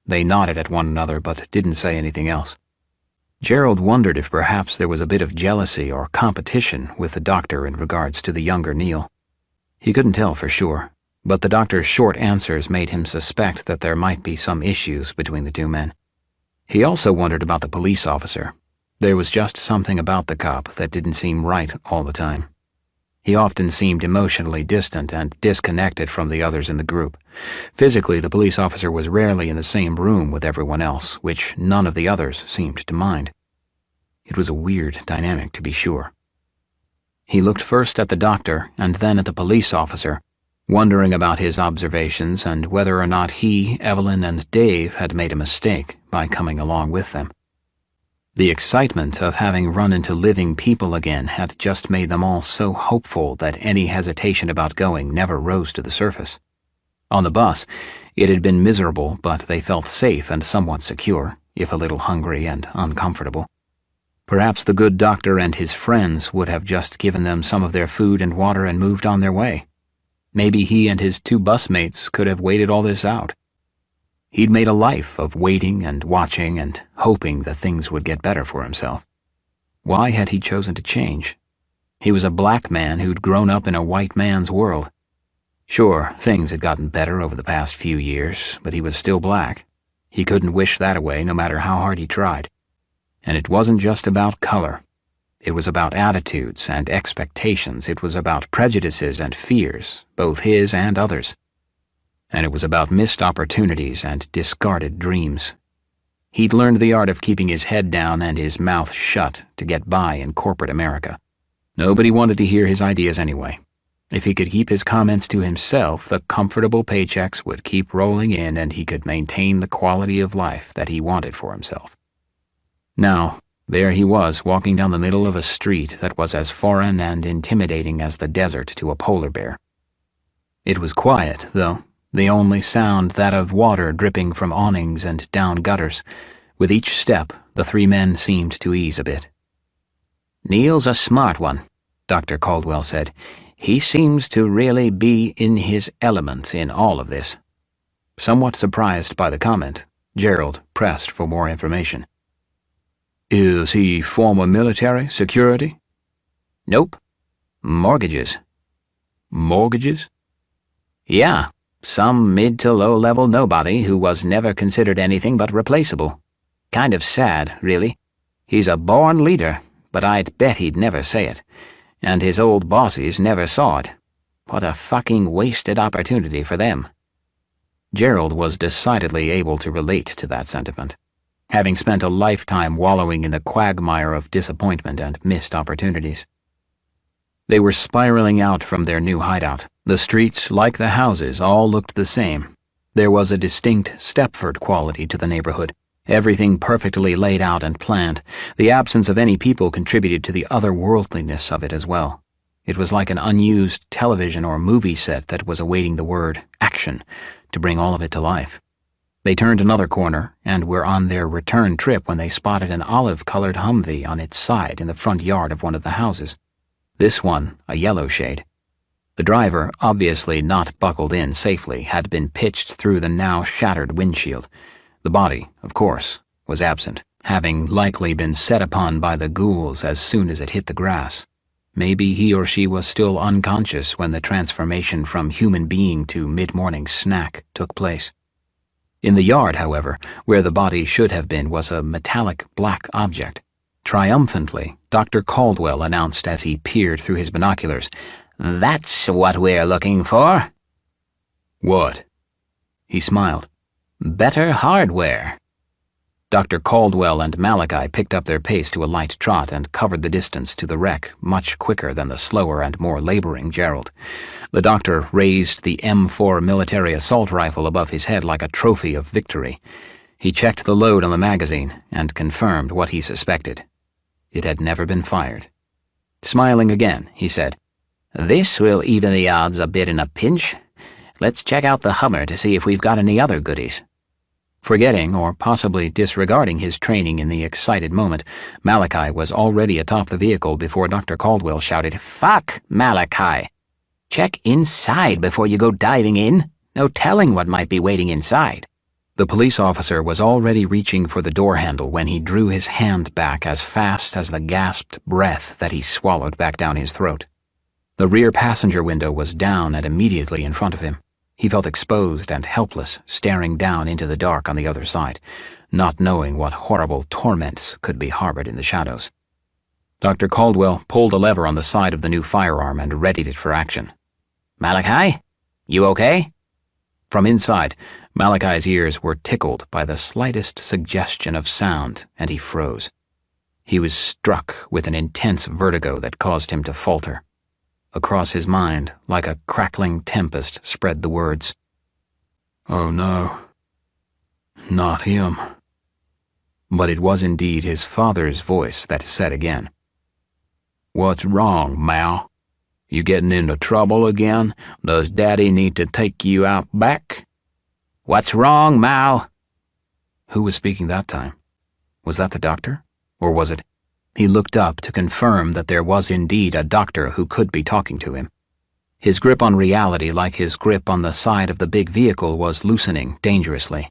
[SPEAKER 1] They nodded at one another but didn't say anything else. Gerald wondered if perhaps there was a bit of jealousy or competition with the doctor in regards to the younger Neil. He couldn't tell for sure, but the doctor's short answers made him suspect that there might be some issues between the 2 men. He also wondered about the police officer. There was just something about the cop that didn't seem right all the time. He often seemed emotionally distant and disconnected from the others in the group. Physically, the police officer was rarely in the same room with everyone else, which none of the others seemed to mind. It was a weird dynamic, to be sure. He looked first at the doctor and then at the police officer, wondering about his observations and whether or not he, Evelyn, and Dave had made a mistake by coming along with them. The excitement of having run into living people again had just made them all so hopeful that any hesitation about going never rose to the surface. On the bus, it had been miserable, but they felt safe and somewhat secure, if a little hungry and uncomfortable. Perhaps the good doctor and his friends would have just given them some of their food and water and moved on their way. Maybe he and his 2 busmates could have waited all this out. He'd made a life of waiting and watching and hoping that things would get better for himself. Why had he chosen to change? He was a black man who'd grown up in a white man's world. Sure, things had gotten better over the past few years, but he was still black. He couldn't wish that away no matter how hard he tried. And it wasn't just about color. It was about attitudes and expectations. It was about prejudices and fears, both his and others. And it was about missed opportunities and discarded dreams. He'd learned the art of keeping his head down and his mouth shut to get by in corporate America. Nobody wanted to hear his ideas anyway. If he could keep his comments to himself, the comfortable paychecks would keep rolling in and he could maintain the quality of life that he wanted for himself. Now, there he was walking down the middle of a street that was as foreign and intimidating as the desert to a polar bear. It was quiet, though, the only sound that of water dripping from awnings and down gutters. With each step, the three men seemed to ease a bit.
[SPEAKER 2] "Neil's a smart one," Dr. Caldwell said. "He seems to really be in his element in all of this."
[SPEAKER 1] Somewhat surprised by the comment, Gerald pressed for more information. "Is he former military, security?"
[SPEAKER 2] "Nope. Mortgages."
[SPEAKER 1] "Mortgages?"
[SPEAKER 2] "Yeah, some mid to low-level nobody who was never considered anything but replaceable. Kind of sad, really. He's a born leader, but I'd bet he'd never say it. And his old bosses never saw it. What a fucking wasted opportunity for them."
[SPEAKER 1] Gerald was decidedly able to relate to that sentiment, having spent a lifetime wallowing in the quagmire of disappointment and missed opportunities. They were spiraling out from their new hideout. The streets, like the houses, all looked the same. There was a distinct Stepford quality to the neighborhood. Everything perfectly laid out and planned. The absence of any people contributed to the otherworldliness of it as well. It was like an unused television or movie set that was awaiting the word action to bring all of it to life. They turned another corner and were on their return trip when they spotted an olive-colored Humvee on its side in the front yard of one of the houses. This one, a yellow shade. The driver, obviously not buckled in safely, had been pitched through the now shattered windshield. The body, of course, was absent, having likely been set upon by the ghouls as soon as it hit the grass. Maybe he or she was still unconscious when the transformation from human being to mid-morning snack took place. In the yard, however, where the body should have been was a metallic black object. Triumphantly, Dr. Caldwell announced as he peered through his binoculars,
[SPEAKER 2] "That's what we're looking for."
[SPEAKER 1] "What?" He smiled.
[SPEAKER 2] "Better hardware."
[SPEAKER 1] Dr. Caldwell and Malachi picked up their pace to a light trot and covered the distance to the wreck much quicker than the slower and more laboring Gerald. The doctor raised the M4 military assault rifle above his head like a trophy of victory. He checked the load on the magazine and confirmed what he suspected. It had never been fired. Smiling again, he said,
[SPEAKER 2] "This will even the odds a bit in a pinch. Let's check out the Hummer to see if we've got any other goodies."
[SPEAKER 1] Forgetting or possibly disregarding his training in the excited moment, Malachi was already atop the vehicle before Dr. Caldwell shouted,
[SPEAKER 2] "Fuck, Malachi! Check inside before you go diving in. No telling what might be waiting inside."
[SPEAKER 1] The police officer was already reaching for the door handle when he drew his hand back as fast as the gasped breath that he swallowed back down his throat. The rear passenger window was down and immediately in front of him. He felt exposed and helpless, staring down into the dark on the other side, not knowing what horrible torments could be harbored in the shadows. Dr. Caldwell pulled a lever on the side of the new firearm and readied it for action.
[SPEAKER 2] "Malachi, you okay?"
[SPEAKER 1] From inside, Malachi's ears were tickled by the slightest suggestion of sound, and he froze. He was struck with an intense vertigo that caused him to falter. Across his mind, like a crackling tempest, spread the words, "Oh no, not him." But it was indeed his father's voice that said again, "What's wrong, Mal? You getting into trouble again? Does Daddy need to take you out back?"
[SPEAKER 2] "What's wrong, Mal?"
[SPEAKER 1] Who was speaking that time? Was that the doctor? Or was it? He looked up to confirm that there was indeed a doctor who could be talking to him. His grip on reality, like his grip on the side of the big vehicle, was loosening dangerously.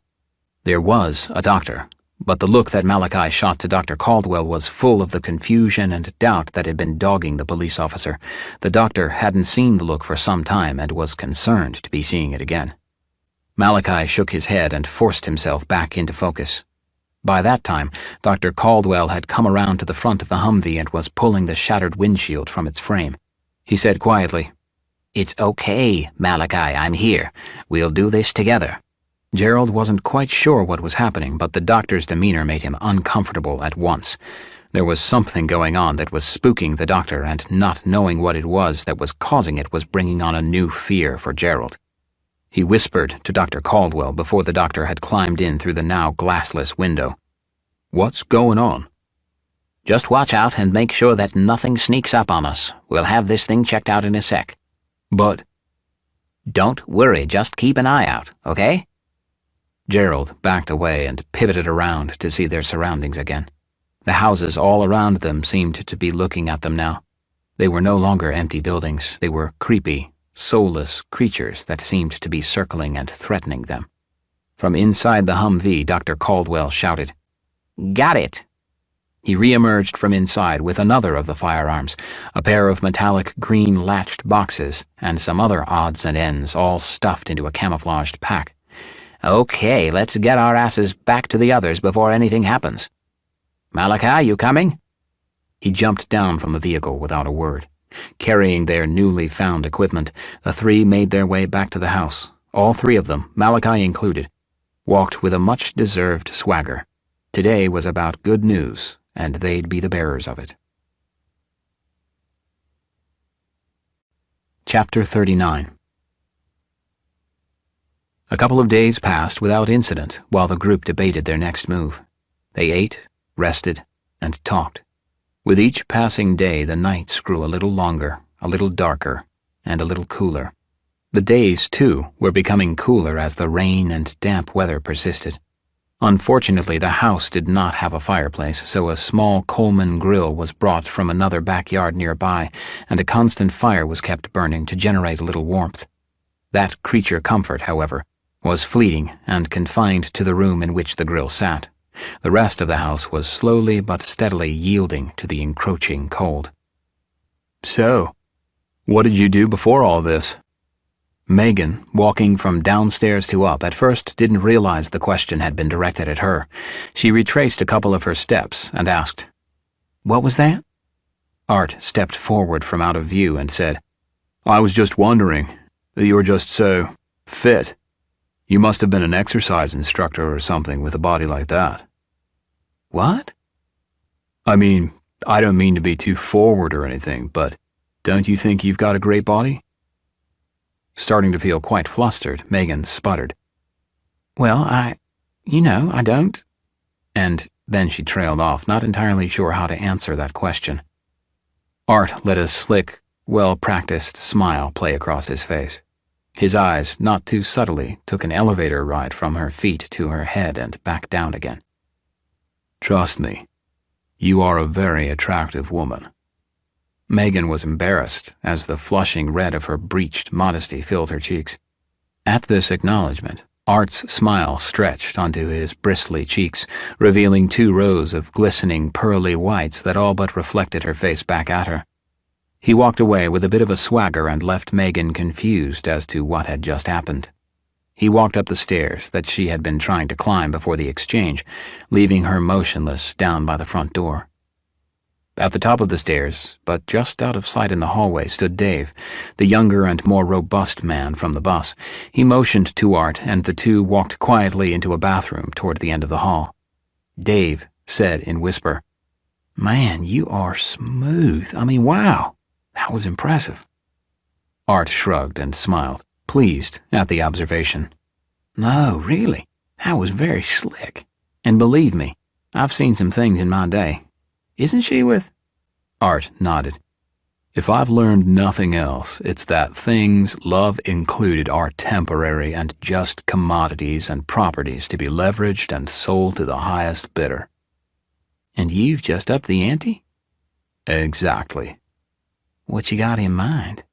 [SPEAKER 1] There was a doctor, but the look that Malachi shot to Dr. Caldwell was full of the confusion and doubt that had been dogging the police officer. The doctor hadn't seen the look for some time and was concerned to be seeing it again. Malachi shook his head and forced himself back into focus. By that time, Dr. Caldwell had come around to the front of the Humvee and was pulling the shattered windshield from its frame. He said quietly,
[SPEAKER 2] "It's okay, Malachi, I'm here. We'll do this together."
[SPEAKER 1] Gerald wasn't quite sure what was happening, but the doctor's demeanor made him uncomfortable at once. There was something going on that was spooking the doctor, and not knowing what it was that was causing it was bringing on a new fear for Gerald. He whispered to Dr. Caldwell before the doctor had climbed in through the now glassless window. "What's going on?"
[SPEAKER 2] "Just watch out and make sure that nothing sneaks up on us. We'll have this thing checked out in a sec."
[SPEAKER 1] "But—"
[SPEAKER 2] "Don't worry, just keep an eye out, okay?"
[SPEAKER 1] Gerald backed away and pivoted around to see their surroundings again. The houses all around them seemed to be looking at them now. They were no longer empty buildings. They were creepy, soulless creatures that seemed to be circling and threatening them. From inside the Humvee, Dr. Caldwell shouted,
[SPEAKER 2] "Got it!"
[SPEAKER 1] He re-emerged from inside with another of the firearms, a pair of metallic green latched boxes, and some other odds and ends all stuffed into a camouflaged pack.
[SPEAKER 2] "Okay, let's get our asses back to the others before anything happens. Malachi, you coming?"
[SPEAKER 1] He jumped down from the vehicle without a word. Carrying their newly found equipment, the three made their way back to the house. All three of them, Malachi included, walked with a much-deserved swagger. Today was about good news, and they'd be the bearers of it. Chapter 39. A couple of days passed without incident while the group debated their next move. They ate, rested, and talked. With each passing day, the nights grew a little longer, a little darker, and a little cooler. The days, too, were becoming cooler as the rain and damp weather persisted. Unfortunately, the house did not have a fireplace, so a small Coleman grill was brought from another backyard nearby, and a constant fire was kept burning to generate a little warmth. That creature comfort, however, was fleeting and confined to the room in which the grill sat. The rest of the house was slowly but steadily yielding to the encroaching cold. "So, what did you do before all this?" Megan, walking from downstairs to up, at first didn't realize the question had been directed at her. She retraced a couple of her steps and asked,
[SPEAKER 2] "What was that?"
[SPEAKER 1] Art stepped forward from out of view and said, "I was just wondering. You're just so fit. You must have been an exercise instructor or something with a body like that."
[SPEAKER 2] "What?"
[SPEAKER 1] "I mean, I don't mean to be too forward or anything, but don't you think you've got a great body?" Starting to feel quite flustered, Megan sputtered,
[SPEAKER 2] "Well, I don't."
[SPEAKER 1] And then she trailed off, not entirely sure how to answer that question. Art let a slick, well-practiced smile play across his face. His eyes, not too subtly, took an elevator ride from her feet to her head and back down again. "Trust me, you are a very attractive woman." Megan was embarrassed as the flushing red of her breached modesty filled her cheeks. At this acknowledgement, Art's smile stretched onto his bristly cheeks, revealing 2 rows of glistening pearly whites that all but reflected her face back at her. He walked away with a bit of a swagger and left Megan confused as to what had just happened. He walked up the stairs that she had been trying to climb before the exchange, leaving her motionless down by the front door. At the top of the stairs, but just out of sight in the hallway, stood Dave, the younger and more robust man from the bus. He motioned to Art, and the two walked quietly into a bathroom toward the end of the hall. Dave said in whisper,
[SPEAKER 2] "Man, you are smooth. I mean, wow. That was impressive."
[SPEAKER 1] Art shrugged and smiled, pleased at the observation.
[SPEAKER 2] "No, really. That was very slick. And believe me, I've seen some things in my day. Isn't she with—"
[SPEAKER 1] Art nodded. "If I've learned nothing else, it's that things, love included, are temporary and just commodities and properties to be leveraged and sold to the highest bidder."
[SPEAKER 2] "And you've just upped the ante?"
[SPEAKER 1] "Exactly."
[SPEAKER 2] "What you got in mind?"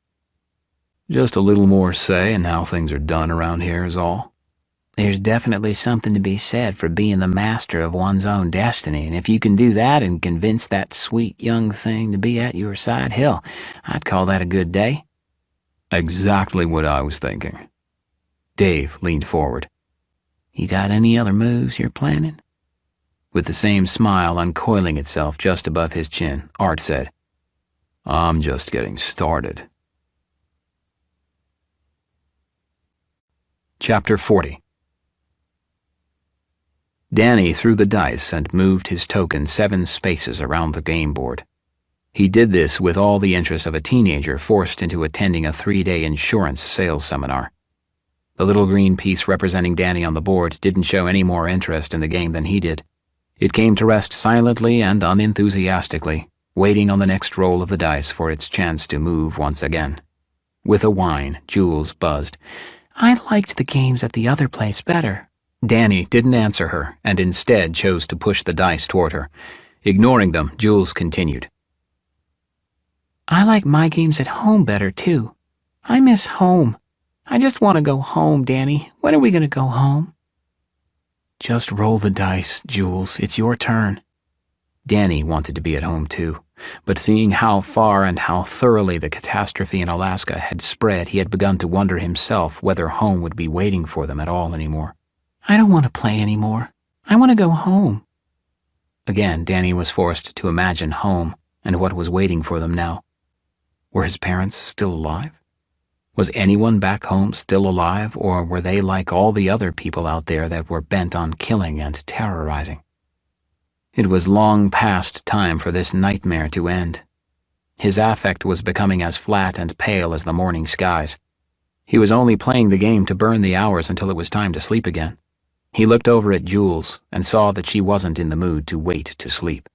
[SPEAKER 1] "Just a little more say in how things are done around here is all."
[SPEAKER 2] "There's definitely something to be said for being the master of one's own destiny, and if you can do that and convince that sweet young thing to be at your side, hell, I'd call that a good day."
[SPEAKER 1] "Exactly what I was thinking." Dave leaned forward.
[SPEAKER 2] "You got any other moves you're planning?"
[SPEAKER 1] With the same smile uncoiling itself just above his chin, Art said, "I'm just getting started." Chapter 40. Danny threw the dice and moved his token 7 spaces around the game board. He did this with all the interest of a teenager forced into attending a 3-day insurance sales seminar. The little green piece representing Danny on the board didn't show any more interest in the game than he did. It came to rest silently and unenthusiastically, waiting on the next roll of the dice for its chance to move once again. With a whine, Jules buzzed.
[SPEAKER 2] I liked the games at the other place better.
[SPEAKER 1] Danny didn't answer her and instead chose to push the dice toward her. Ignoring them, Jules continued.
[SPEAKER 2] I like my games at home better, too. I miss home. I just want to go home, Danny. When are we going to go home?
[SPEAKER 1] Just roll the dice, Jules. It's your turn. Danny wanted to be at home, too, but seeing how far and how thoroughly the catastrophe in Alaska had spread, he had begun to wonder himself whether home would be waiting for them at all anymore.
[SPEAKER 2] I don't want to play anymore. I want to go home.
[SPEAKER 1] Again, Danny was forced to imagine home and what was waiting for them now. Were his parents still alive? Was anyone back home still alive, or were they like all the other people out there that were bent on killing and terrorizing? It was long past time for this nightmare to end. His affect was becoming as flat and pale as the morning skies. He was only playing the game to burn the hours until it was time to sleep again. He looked over at Jules and saw that she wasn't in the mood to wait to sleep.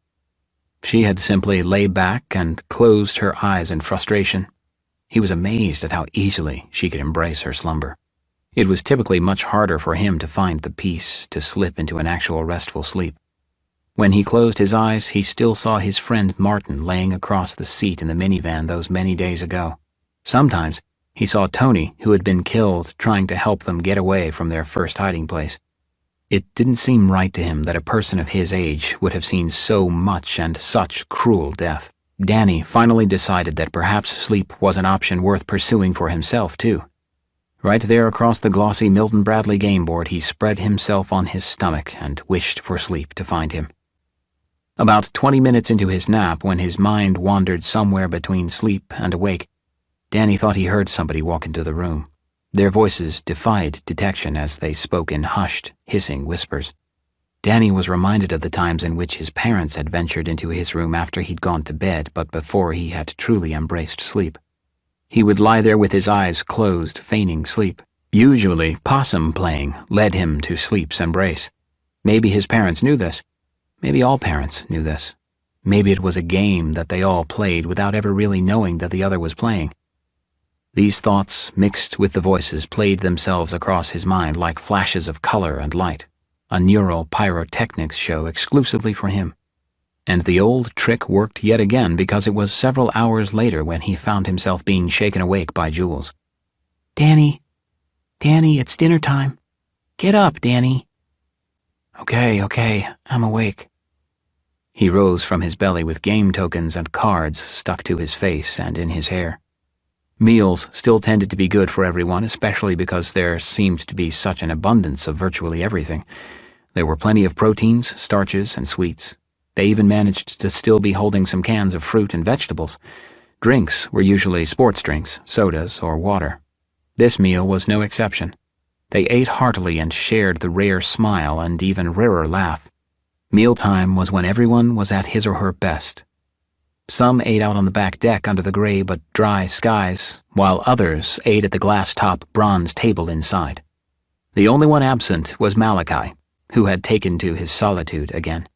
[SPEAKER 1] She had simply lay back and closed her eyes in frustration. He was amazed at how easily she could embrace her slumber. It was typically much harder for him to find the peace to slip into an actual restful sleep. When he closed his eyes, he still saw his friend Martin laying across the seat in the minivan those many days ago. Sometimes he saw Tony, who had been killed, trying to help them get away from their first hiding place. It didn't seem right to him that a person of his age would have seen so much and such cruel death. Danny finally decided that perhaps sleep was an option worth pursuing for himself, too. Right there across the glossy Milton Bradley game board, he spread himself on his stomach and wished for sleep to find him. About 20 minutes into his nap, when his mind wandered somewhere between sleep and awake, Danny thought he heard somebody walk into the room. Their voices defied detection as they spoke in hushed, hissing whispers. Danny was reminded of the times in which his parents had ventured into his room after he'd gone to bed, but before he had truly embraced sleep. He would lie there with his eyes closed, feigning sleep. Usually, possum playing led him to sleep's embrace. Maybe his parents knew this. Maybe all parents knew this. Maybe it was a game that they all played without ever really knowing that the other was playing. These thoughts, mixed with the voices, played themselves across his mind like flashes of color and light, a neural pyrotechnics show exclusively for him. And the old trick worked yet again, because it was several hours later when he found himself being shaken awake by Jules.
[SPEAKER 2] Danny, it's dinner time. Get up, Danny.
[SPEAKER 1] Okay, I'm awake. He rose from his belly with game tokens and cards stuck to his face and in his hair. Meals still tended to be good for everyone, especially because there seemed to be such an abundance of virtually everything. There were plenty of proteins, starches, and sweets. They even managed to still be holding some cans of fruit and vegetables. Drinks were usually sports drinks, sodas, or water. This meal was no exception. They ate heartily and shared the rare smile and even rarer laugh. Mealtime was when everyone was at his or her best. Some ate out on the back deck under the gray but dry skies, while others ate at the glass-top bronze table inside. The only one absent was Malachi, who had taken to his solitude again.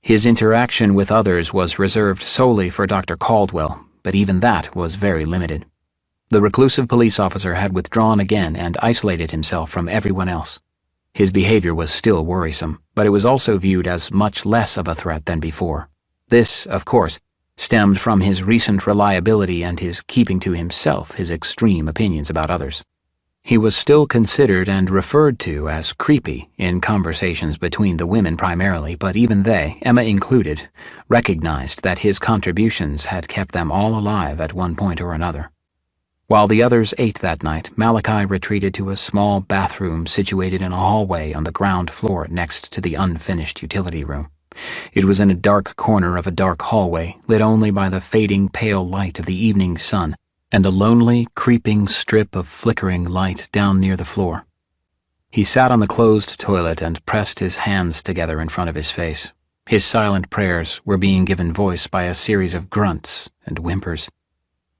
[SPEAKER 1] His interaction with others was reserved solely for Dr. Caldwell, but even that was very limited. The reclusive police officer had withdrawn again and isolated himself from everyone else. His behavior was still worrisome, but it was also viewed as much less of a threat than before. This, of course, stemmed from his recent reliability and his keeping to himself his extreme opinions about others. He was still considered and referred to as creepy in conversations between the women primarily, but even they, Emma included, recognized that his contributions had kept them all alive at one point or another. While the others ate that night, Malachi retreated to a small bathroom situated in a hallway on the ground floor next to the unfinished utility room. It was in a dark corner of a dark hallway, lit only by the fading pale light of the evening sun and a lonely, creeping strip of flickering light down near the floor. He sat on the closed toilet and pressed his hands together in front of his face. His silent prayers were being given voice by a series of grunts and whimpers.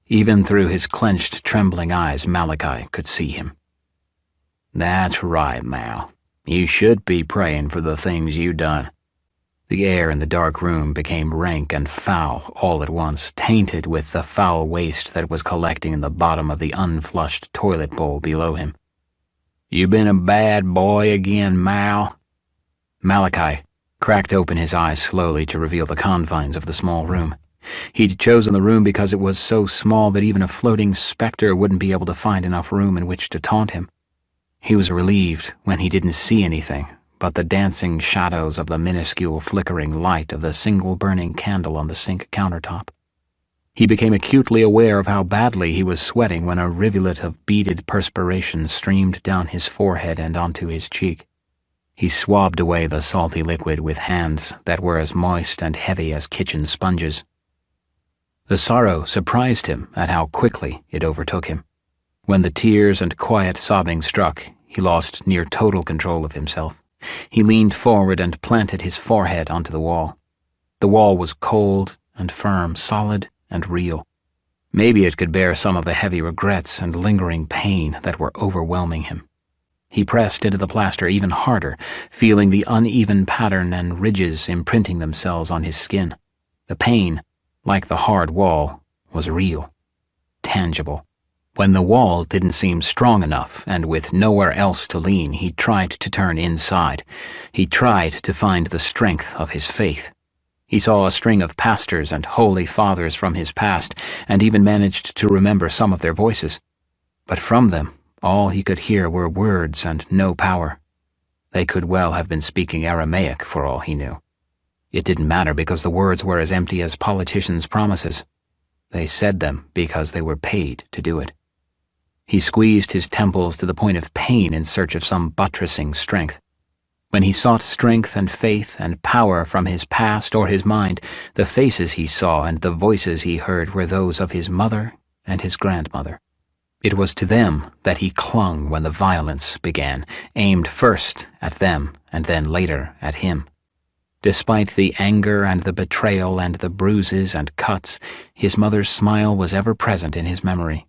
[SPEAKER 1] Even through his clenched, trembling eyes, Malachi could see him. "That's right, Mal. You should be praying for the things you done." The air in the dark room became rank and foul all at once, tainted with the foul waste that was collecting in the bottom of the unflushed toilet bowl below him. "You been a bad boy again, Mal?" Malachi cracked open his eyes slowly to reveal the confines of the small room. He'd chosen the room because it was so small that even a floating specter wouldn't be able to find enough room in which to taunt him. He was relieved when he didn't see anything but the dancing shadows of the minuscule flickering light of the single burning candle on the sink countertop. He became acutely aware of how badly he was sweating when a rivulet of beaded perspiration streamed down his forehead and onto his cheek. He swabbed away the salty liquid with hands that were as moist and heavy as kitchen sponges. The sorrow surprised him at how quickly it overtook him. When the tears and quiet sobbing struck, he lost near total control of himself. He leaned forward and planted his forehead onto the wall. The wall was cold and firm, solid and real. Maybe it could bear some of the heavy regrets and lingering pain that were overwhelming him. He pressed into the plaster even harder, feeling the uneven pattern and ridges imprinting themselves on his skin. The pain, like the hard wall, was real, tangible. When the wall didn't seem strong enough, and with nowhere else to lean, he tried to turn inside. He tried to find the strength of his faith. He saw a string of pastors and holy fathers from his past, and even managed to remember some of their voices. But from them, all he could hear were words and no power. They could well have been speaking Aramaic for all he knew. It didn't matter because the words were as empty as politicians' promises. They said them because they were paid to do it. He squeezed his temples to the point of pain in search of some buttressing strength. When he sought strength and faith and power from his past or his mind, the faces he saw and the voices he heard were those of his mother and his grandmother. It was to them that he clung when the violence began, aimed first at them and then later at him. Despite the anger and the betrayal and the bruises and cuts, his mother's smile was ever present in his memory.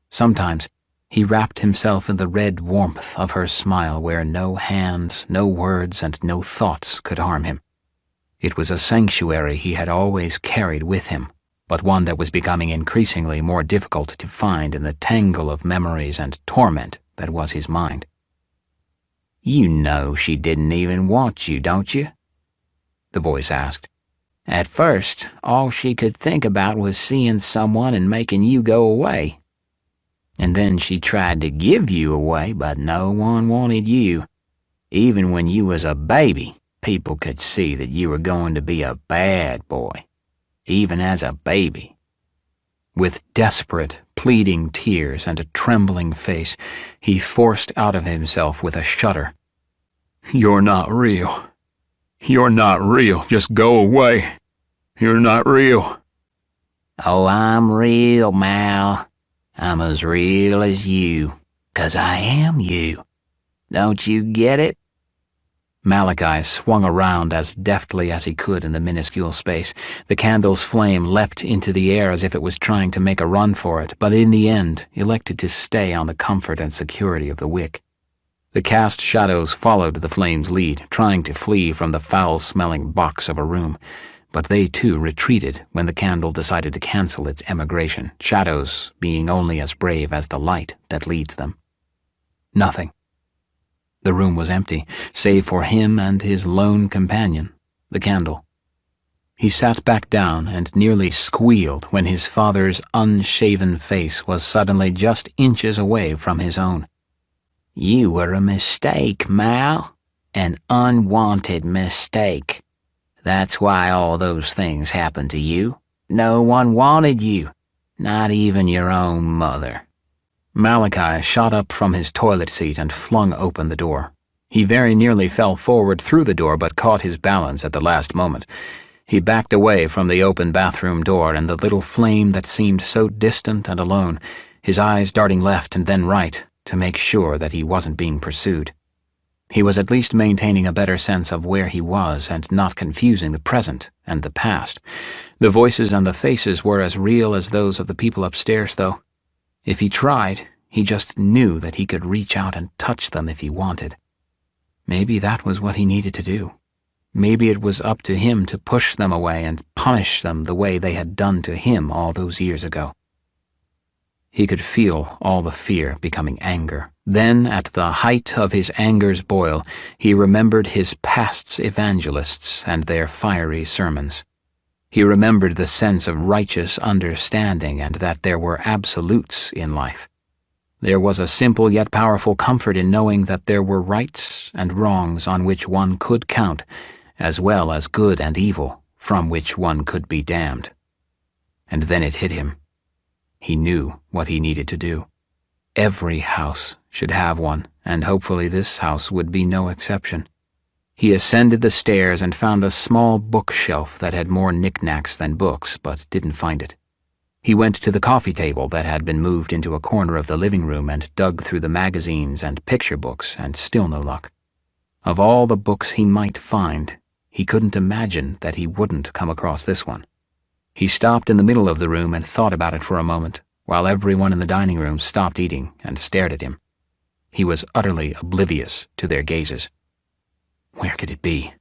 [SPEAKER 1] Sometimes he wrapped himself in the red warmth of her smile where no hands, no words, and no thoughts could harm him. It was a sanctuary he had always carried with him, but one that was becoming increasingly more difficult to find in the tangle of memories and torment that was his mind. "You know she didn't even want you, don't you?" the voice asked. "At first, all she could think about was seeing someone and making you go away. And then she tried to give you away, but no one wanted you. Even when you was a baby, people could see that you were going to be a bad boy, even as a baby." With desperate, pleading tears and a trembling face, he forced out of himself with a shudder, "You're not real. You're not real. Just go away. You're not real."
[SPEAKER 2] "Oh, I'm real, Mal. I'm as real as you, 'cause I am you. Don't you get it?"
[SPEAKER 1] Malachi swung around as deftly as he could in the minuscule space. The candle's flame leapt into the air as if it was trying to make a run for it, but in the end elected to stay on the comfort and security of the wick. The cast shadows followed the flame's lead, trying to flee from the foul-smelling box of a room, but they too retreated when the candle decided to cancel its emigration, shadows being only as brave as the light that leads them. Nothing. The room was empty, save for him and his lone companion, the candle. He sat back down and nearly squealed when his father's unshaven face was suddenly just inches away from his own.
[SPEAKER 2] "You were a mistake, Mal. An unwanted mistake. That's why all those things happened to you. No one wanted you, not even your own mother."
[SPEAKER 1] Malachi shot up from his toilet seat and flung open the door. He very nearly fell forward through the door but caught his balance at the last moment. He backed away from the open bathroom door and the little flame that seemed so distant and alone, his eyes darting left and then right to make sure that he wasn't being pursued. He was at least maintaining a better sense of where he was and not confusing the present and the past. The voices and the faces were as real as those of the people upstairs, though. If he tried, he just knew that he could reach out and touch them if he wanted. Maybe that was what he needed to do. Maybe it was up to him to push them away and punish them the way they had done to him all those years ago. He could feel all the fear becoming anger. Then, at the height of his anger's boil, he remembered his past's evangelists and their fiery sermons. He remembered the sense of righteous understanding and that there were absolutes in life. There was a simple yet powerful comfort in knowing that there were rights and wrongs on which one could count, as well as good and evil from which one could be damned. And then it hit him. He knew what he needed to do. Every house should have one, and hopefully this house would be no exception. He ascended the stairs and found a small bookshelf that had more knickknacks than books, but didn't find it. He went to the coffee table that had been moved into a corner of the living room and dug through the magazines and picture books, and still no luck. Of all the books he might find, he couldn't imagine that he wouldn't come across this one. He stopped in the middle of the room and thought about it for a moment, while everyone in the dining room stopped eating and stared at him. He was utterly oblivious to their gazes. Where could it be?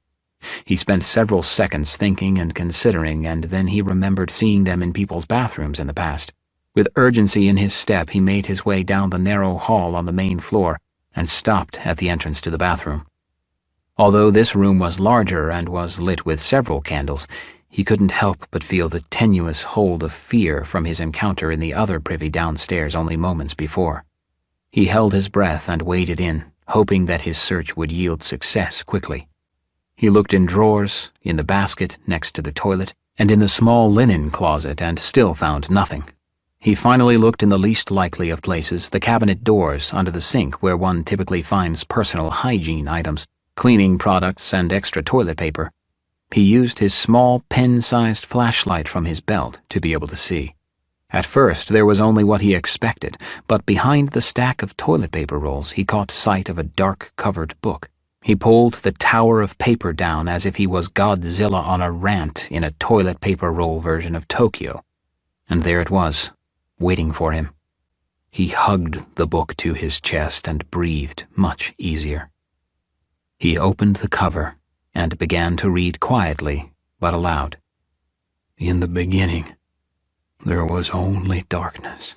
[SPEAKER 1] He spent several seconds thinking and considering, and then he remembered seeing them in people's bathrooms in the past. With urgency in his step, he made his way down the narrow hall on the main floor and stopped at the entrance to the bathroom. Although this room was larger and was lit with several candles, he couldn't help but feel the tenuous hold of fear from his encounter in the other privy downstairs only moments before. He held his breath and waded in, hoping that his search would yield success quickly. He looked in drawers, in the basket next to the toilet, and in the small linen closet, and still found nothing. He finally looked in the least likely of places, the cabinet doors under the sink where one typically finds personal hygiene items, cleaning products, and extra toilet paper. He used his small pen-sized flashlight from his belt to be able to see. At first, there was only what he expected, but behind the stack of toilet paper rolls, he caught sight of a dark-covered book. He pulled the tower of paper down as if he was Godzilla on a rant in a toilet paper roll version of Tokyo. And there it was, waiting for him. He hugged the book to his chest and breathed much easier. He opened the cover and began to read quietly, but aloud. In the beginning, there was only darkness.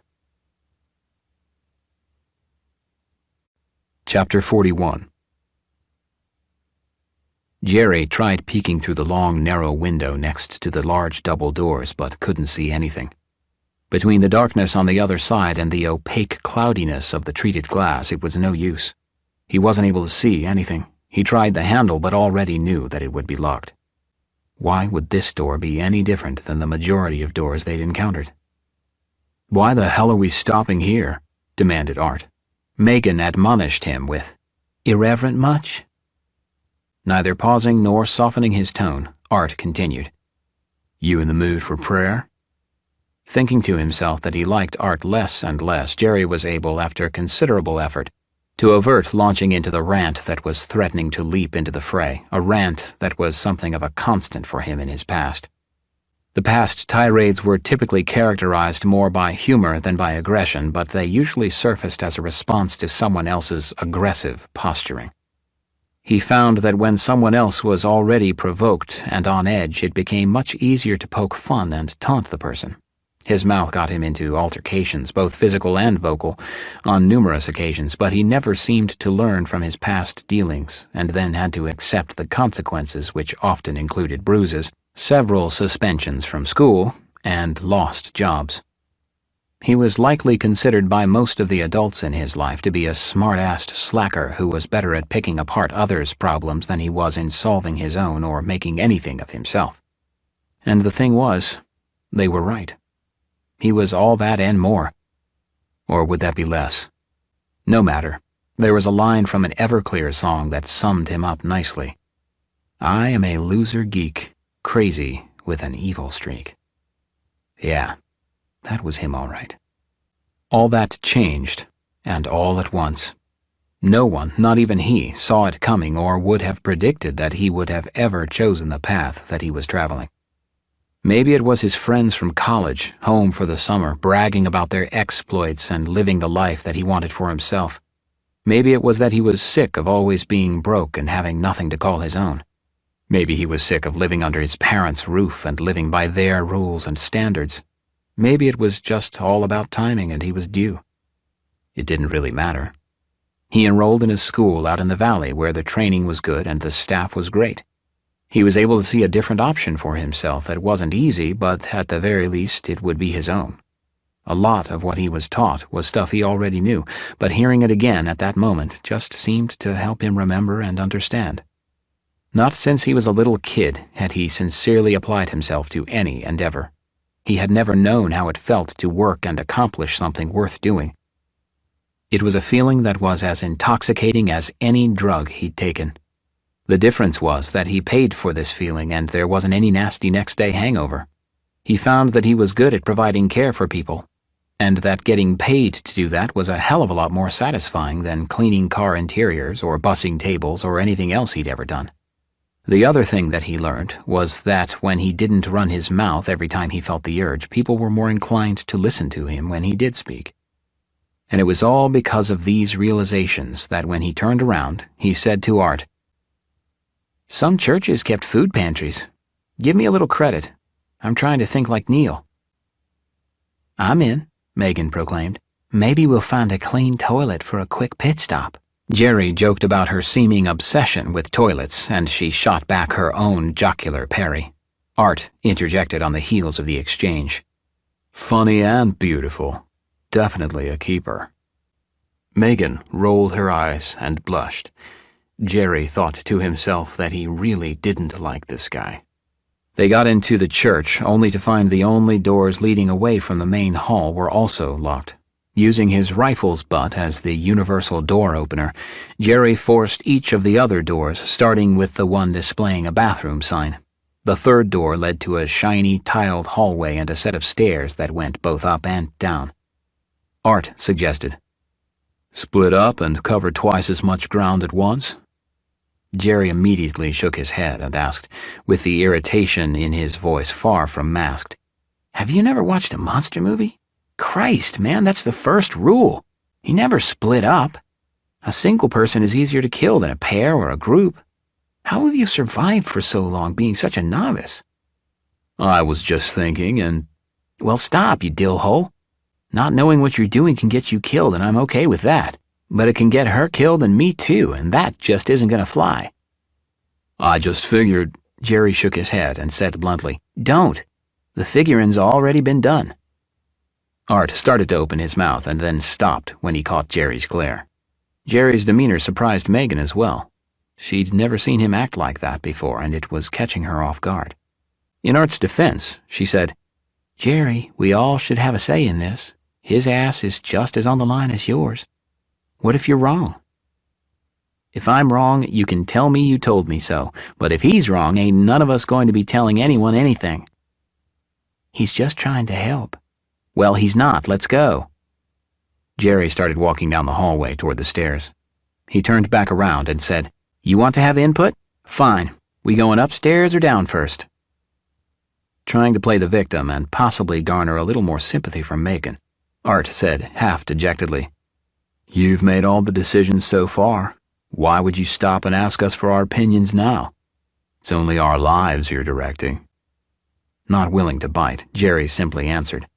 [SPEAKER 1] Chapter 41. Jerry tried peeking through the long, narrow window next to the large double doors, but couldn't see anything. Between the darkness on the other side and the opaque cloudiness of the treated glass, it was no use. He wasn't able to see anything. He tried the handle, but already knew that it would be locked. Why would this door be any different than the majority of doors they'd encountered? "Why the hell are we stopping here?" demanded Art. Megan admonished him with, "Irreverent much?" Neither pausing nor softening his tone, Art continued, "You in the mood for prayer?" Thinking to himself that he liked Art less and less, Jerry was able, after considerable effort, to avert launching into the rant that was threatening to leap into the fray, a rant that was something of a constant for him in his past. The past tirades were typically characterized more by humor than by aggression, but they usually surfaced as a response to someone else's aggressive posturing. He found that when someone else was already provoked and on edge, it became much easier to poke fun and taunt the person. His mouth got him into altercations, both physical and vocal, on numerous occasions, but he never seemed to learn from his past dealings, and then had to accept the consequences, which often included bruises, several suspensions from school, and lost jobs. He was likely considered by most of the adults in his life to be a smart-assed slacker who was better at picking apart others' problems than he was in solving his own or making anything of himself. And the thing was, they were right. He was all that and more. Or would that be less? No matter. There was a line from an Everclear song that summed him up nicely. I am a loser geek, crazy with an evil streak. Yeah, that was him all right. All that changed, and all at once. No one, not even he, saw it coming or would have predicted that he would have ever chosen the path that he was traveling. Maybe it was his friends from college, home for the summer, bragging about their exploits and living the life that he wanted for himself. Maybe it was that he was sick of always being broke and having nothing to call his own. Maybe he was sick of living under his parents' roof and living by their rules and standards. Maybe it was just all about timing and he was due. It didn't really matter. He enrolled in a school out in the valley where the training was good and the staff was great. He was able to see a different option for himself that wasn't easy, but at the very least it would be his own. A lot of what he was taught was stuff he already knew, but hearing it again at that moment just seemed to help him remember and understand. Not since he was a little kid had he sincerely applied himself to any endeavor. He had never known how it felt to work and accomplish something worth doing. It was a feeling that was as intoxicating as any drug he'd taken. The difference was that he paid for this feeling and there wasn't any nasty next-day hangover. He found that he was good at providing care for people, and that getting paid to do that was a hell of a lot more satisfying than cleaning car interiors or bussing tables or anything else he'd ever done. The other thing that he learned was that when he didn't run his mouth every time he felt the urge, people were more inclined to listen to him when he did speak. And it was all because of these realizations that when he turned around, he said to Art, "Some churches kept food pantries. Give me a little credit. I'm trying to think like Neil." "I'm in," Megan proclaimed. "Maybe we'll find a clean toilet for a quick pit stop." Jerry joked about her seeming obsession with toilets, and she shot back her own jocular parry. Art interjected on the heels of the exchange. "Funny and beautiful. Definitely a keeper." Megan rolled her eyes and blushed. Jerry thought to himself that he really didn't like this guy. They got into the church only to find the only doors leading away from the main hall were also locked. Using his rifle's butt as the universal door opener, Jerry forced each of the other doors, starting with the one displaying a bathroom sign. The third door led to a shiny, tiled hallway and a set of stairs that went both up and down. Art suggested, "Split up and cover twice as much ground at once?" Jerry immediately shook his head and asked, with the irritation in his voice far from masked, "Have you never watched a monster movie? Christ, man, that's the first rule. You never split up. A single person is easier to kill than a pair or a group. How have you survived for so long being such a novice?" "I was just thinking and—" "Well, stop, you dillhole. Not knowing what you're doing can get you killed, and I'm okay with that. But it can get her killed and me too, and that just isn't gonna fly." "I just figured—" Jerry shook his head and said bluntly, "Don't. The figuring's already been done." Art started to open his mouth and then stopped when he caught Jerry's glare. Jerry's demeanor surprised Megan as well. She'd never seen him act like that before, and it was catching her off guard. In Art's defense, she said, "Jerry, we all should have a say in this. His ass is just as on the line as yours. What if you're wrong?" "If I'm wrong, you can tell me you told me so, but if he's wrong, ain't none of us going to be telling anyone anything." "He's just trying to help." "Well, he's not. Let's go." Jerry started walking down the hallway toward the stairs. He turned back around and said, "You want to have input? Fine. We going upstairs or down first?" Trying to play the victim and possibly garner a little more sympathy from Megan, Art said half dejectedly, "You've made all the decisions so far. Why would you stop and ask us for our opinions now? It's only our lives you're directing." Not willing to bite, Jerry simply answered,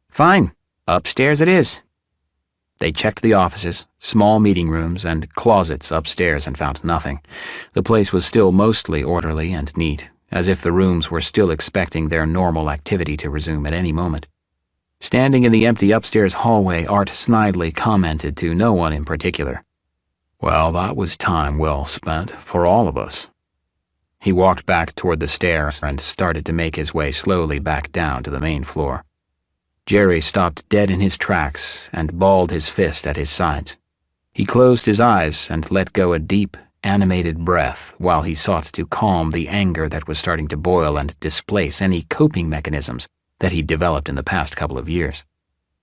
[SPEAKER 1] "Fine, upstairs it is." They checked the offices, small meeting rooms, and closets upstairs and found nothing. The place was still mostly orderly and neat, as if the rooms were still expecting their normal activity to resume at any moment. Standing in the empty upstairs hallway, Art snidely commented to no one in particular, "Well, that was time well spent for all of us." He walked back toward the stairs and started to make his way slowly back down to the main floor. Jerry stopped dead in his tracks and balled his fist at his sides. He closed his eyes and let go a deep, animated breath while he sought to calm the anger that was starting to boil and displace any coping mechanisms that he'd developed in the past couple of years.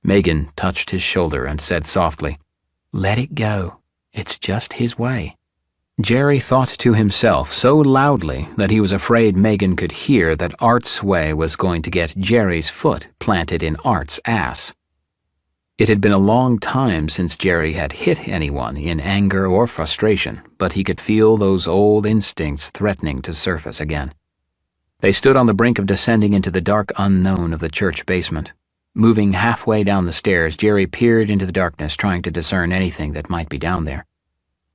[SPEAKER 1] Megan touched his shoulder and said softly, "Let it go.
[SPEAKER 2] It's just his way. Jerry thought to himself so loudly that he was afraid Megan could hear that Art's way was going to get Jerry's foot planted in Art's ass. It had been a long time since Jerry had hit anyone in anger or frustration, but he could feel those old instincts threatening to surface again. They stood on the brink of descending into the dark unknown of the church basement. Moving halfway down the stairs, Jerry peered into the darkness, trying to discern anything that might be down there.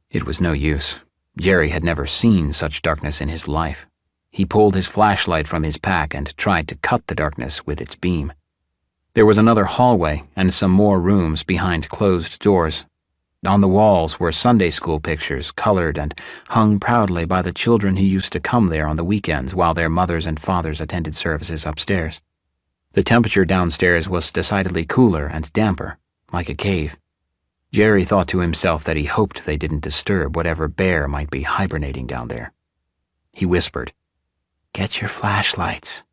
[SPEAKER 2] It was no use. Jerry had never seen such darkness in his life. He pulled his flashlight from his pack and tried to cut the darkness with its beam. There was another hallway and some more rooms behind closed doors. On the walls were Sunday school pictures, colored and hung proudly by the children who used to come there on the weekends while their mothers and fathers attended services upstairs. The temperature downstairs was decidedly cooler and damper, like a cave. Jerry thought to himself that he hoped they didn't disturb whatever bear might be hibernating down there. He whispered, "Get your flashlights."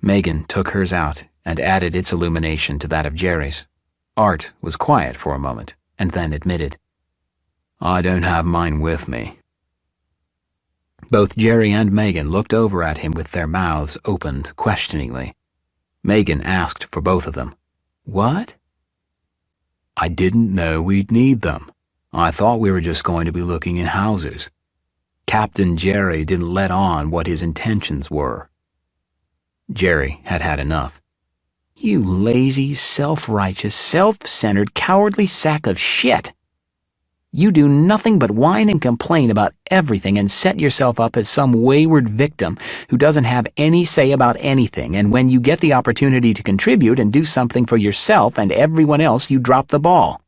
[SPEAKER 2] Megan took hers out and added its illumination to that of Jerry's. Art was quiet for a moment, and then admitted, "I don't have mine with me." Both Jerry and Megan looked over at him with their mouths opened questioningly. Megan asked for both of them. "What?" "I didn't know we'd need them. I thought we were just going to be looking in houses. Captain Jerry didn't let on what his intentions were." Jerry had had enough. "You lazy, self-righteous, self-centered, cowardly sack of shit. You do nothing but whine and complain about everything and set yourself up as some wayward victim who doesn't have any say about anything, and when you get the opportunity to contribute and do something for yourself and everyone else, you drop the ball."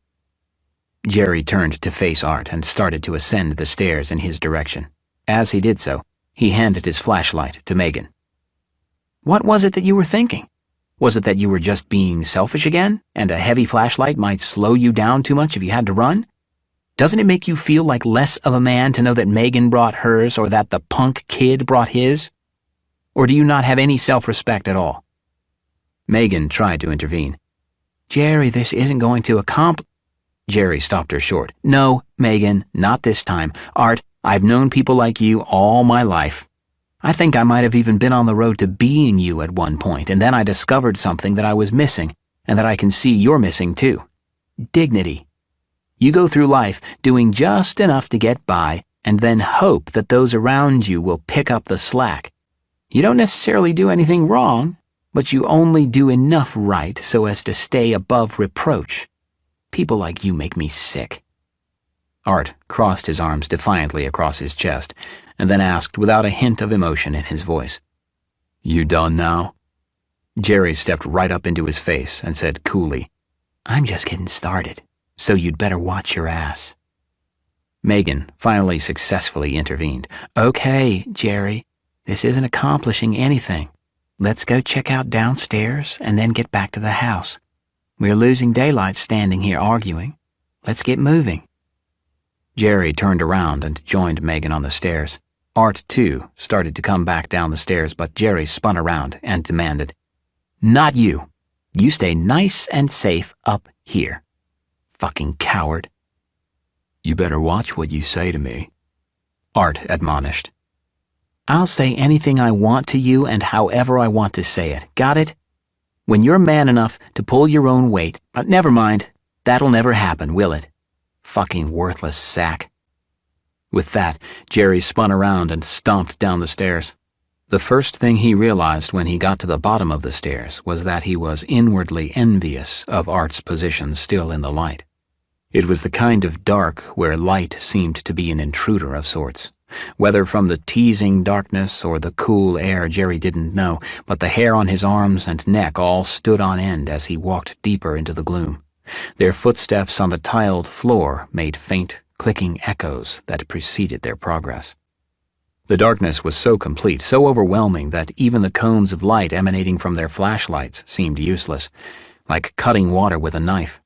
[SPEAKER 2] Jerry turned to face Art and started to ascend the stairs in his direction. As he did so, he handed his flashlight to Megan. "What was it that you were thinking? Was it that you were just being selfish again, and a heavy flashlight might slow you down too much if you had to run? Doesn't it make you feel like less of a man to know that Megan brought hers or that the punk kid brought his? Or do you not have any self-respect at all?" Megan tried to intervene. "Jerry, this isn't going to accomplish—" Jerry stopped her short. "No, Megan, not this time. Art, I've known people like you all my life. I think I might have even been on the road to being you at one point, and then I discovered something that I was missing, and that I can see you're missing too. Dignity. You go through life doing just enough to get by, and then hope that those around you will pick up the slack. You don't necessarily do anything wrong, but you only do enough right so as to stay above reproach. People like you make me sick." Art crossed his arms defiantly across his chest, and then asked without a hint of emotion in his voice, "You done now?" Jerry stepped right up into his face and said coolly, "I'm just getting started, so you'd better watch your ass." Megan finally successfully intervened. "Okay, Jerry, this isn't accomplishing anything. Let's go check out downstairs and then get back to the house. We're losing daylight standing here arguing. Let's get moving." Jerry turned around and joined Megan on the stairs. Art, too, started to come back down the stairs, but Jerry spun around and demanded, "Not you. You stay nice and safe up here. Fucking coward." "You better watch what you say to me," Art admonished. "I'll say anything I want to you and however I want to say it. Got it? When you're man enough to pull your own weight, never mind, that'll never happen, will it? Fucking worthless sack." With that, Jerry spun around and stomped down the stairs. The first thing he realized when he got to the bottom of the stairs was that he was inwardly envious of Art's position still in the light. It was the kind of dark where light seemed to be an intruder of sorts. Whether from the teasing darkness or the cool air, Jerry didn't know, but the hair on his arms and neck all stood on end as he walked deeper into the gloom. Their footsteps on the tiled floor made faint, clicking echoes that preceded their progress. The darkness was so complete, so overwhelming, that even the cones of light emanating from their flashlights seemed useless, like cutting water with a knife.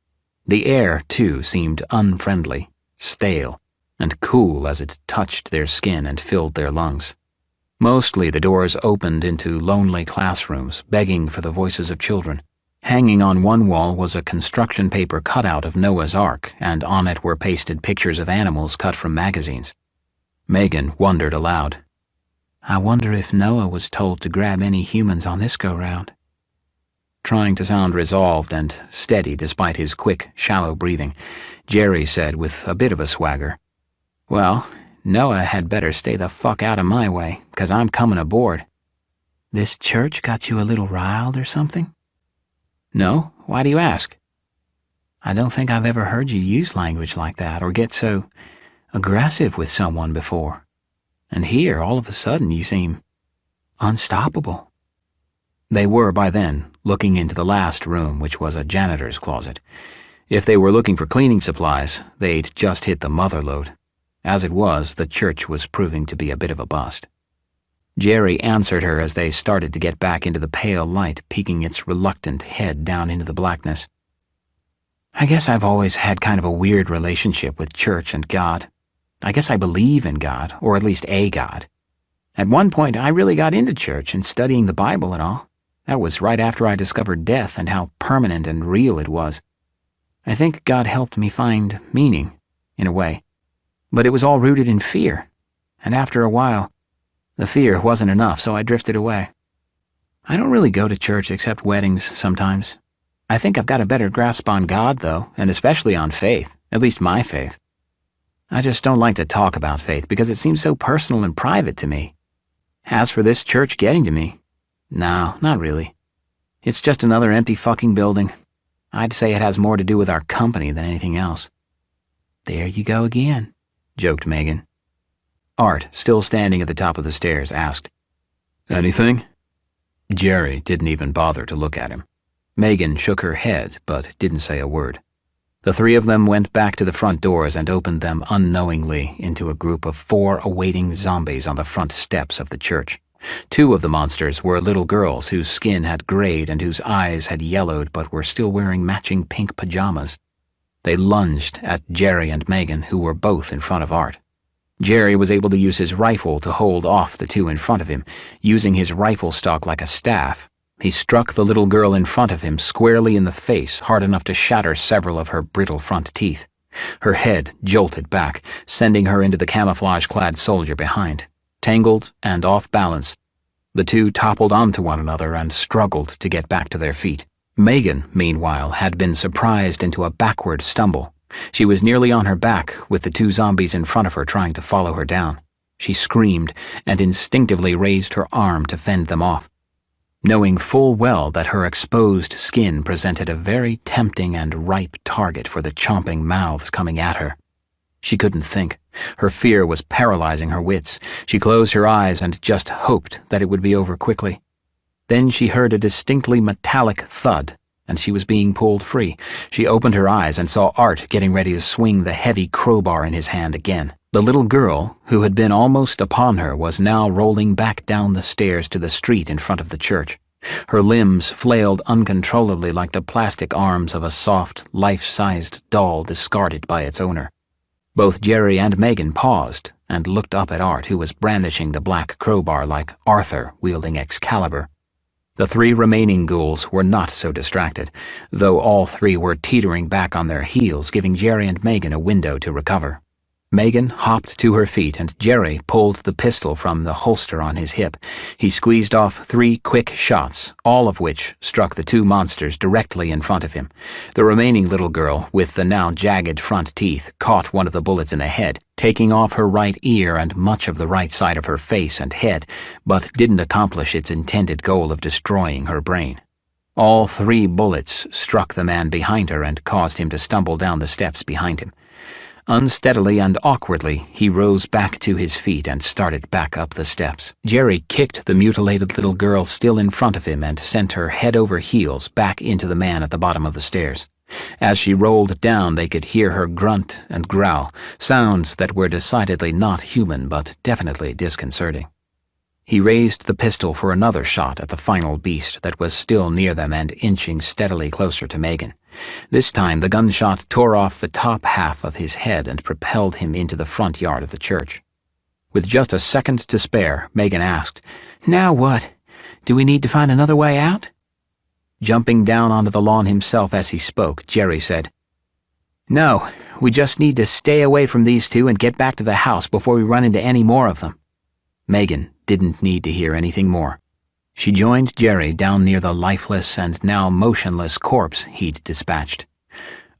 [SPEAKER 2] The air, too, seemed unfriendly, stale, and cool as it touched their skin and filled their lungs. Mostly the doors opened into lonely classrooms, begging for the voices of children,
[SPEAKER 1] Hanging on one wall was a construction paper cutout of Noah's Ark, and on it were pasted pictures of animals cut from magazines. Megan wondered aloud.
[SPEAKER 2] I wonder if Noah was told to grab any humans on this go-round.
[SPEAKER 1] Trying to sound resolved and steady despite his quick, shallow breathing, Jerry said with a bit of a swagger,
[SPEAKER 2] Well, Noah had better stay the fuck out of my way, 'cause I'm coming aboard. This church got you a little riled or something?
[SPEAKER 1] No, why do you ask?
[SPEAKER 2] I don't think I've ever heard you use language like that or get so aggressive with someone before. And here, all of a sudden, you seem unstoppable.
[SPEAKER 1] They were, by then, looking into the last room, which was a janitor's closet. If they were looking for cleaning supplies, they'd just hit the mother lode. As it was, the church was proving to be a bit of a bust. Jerry answered her as they started to get back into the pale light, peeking its reluctant head down into the blackness.
[SPEAKER 2] I guess I've always had kind of a weird relationship with church and God. I guess I believe in God, or at least a God. At one point, I really got into church and studying the Bible and all. That was right after I discovered death and how permanent and real it was. I think God helped me find meaning, in a way. But it was all rooted in fear, and after a while, the fear wasn't enough, so I drifted away. I don't really go to church except weddings sometimes. I think I've got a better grasp on God, though, and especially on faith, at least my faith. I just don't like to talk about faith because it seems so personal and private to me. As for this church getting to me, no, not really. It's just another empty fucking building. I'd say it has more to do with our company than anything else. There you go again, joked Megan.
[SPEAKER 1] Art, still standing at the top of the stairs, asked, Anything? Jerry didn't even bother to look at him. Megan shook her head, but didn't say a word. The three of them went back to the front doors and opened them unknowingly into a group of 4 awaiting zombies on the front steps of the church. 2 of the monsters were little girls whose skin had grayed and whose eyes had yellowed but were still wearing matching pink pajamas. They lunged at Jerry and Megan, who were both in front of Art. Jerry was able to use his rifle to hold off the 2 in front of him, using his rifle stock like a staff. He struck the little girl in front of him squarely in the face, hard enough to shatter several of her brittle front teeth. Her head jolted back, sending her into the camouflage-clad soldier behind. Tangled and off balance, the 2 toppled onto one another and struggled to get back to their feet. Megan, meanwhile, had been surprised into a backward stumble. She was nearly on her back, with the 2 zombies in front of her trying to follow her down. She screamed and instinctively raised her arm to fend them off, knowing full well that her exposed skin presented a very tempting and ripe target for the chomping mouths coming at her. She couldn't think. Her fear was paralyzing her wits. She closed her eyes and just hoped that it would be over quickly. Then she heard a distinctly metallic thud, and she was being pulled free. She opened her eyes and saw Art getting ready to swing the heavy crowbar in his hand again. The little girl, who had been almost upon her, was now rolling back down the stairs to the street in front of the church. Her limbs flailed uncontrollably like the plastic arms of a soft, life-sized doll discarded by its owner. Both Jerry and Megan paused and looked up at Art, who was brandishing the black crowbar like Arthur wielding Excalibur. The 3 remaining ghouls were not so distracted, though all 3 were teetering back on their heels, giving Jerry and Megan a window to recover. Megan hopped to her feet and Jerry pulled the pistol from the holster on his hip. He squeezed off 3 quick shots, all of which struck the 2 monsters directly in front of him. The remaining little girl, with the now jagged front teeth, caught one of the bullets in the head, taking off her right ear and much of the right side of her face and head, but didn't accomplish its intended goal of destroying her brain. All 3 bullets struck the man behind her and caused him to stumble down the steps behind him. Unsteadily and awkwardly, he rose back to his feet and started back up the steps. Jerry kicked the mutilated little girl still in front of him and sent her head over heels back into the man at the bottom of the stairs. As she rolled down, they could hear her grunt and growl, sounds that were decidedly not human but definitely disconcerting. He raised the pistol for another shot at the final beast that was still near them and inching steadily closer to Megan. This time the gunshot tore off the top half of his head and propelled him into the front yard of the church. With just a second to spare, Megan asked, "Now what? Do we need to find another way out?" Jumping down onto the lawn himself as he spoke, Jerry said, "No, we just need to stay away from these two and get back to the house before we run into any more of them." Megan didn't need to hear anything more. She joined Jerry down near the lifeless and now motionless corpse he'd dispatched.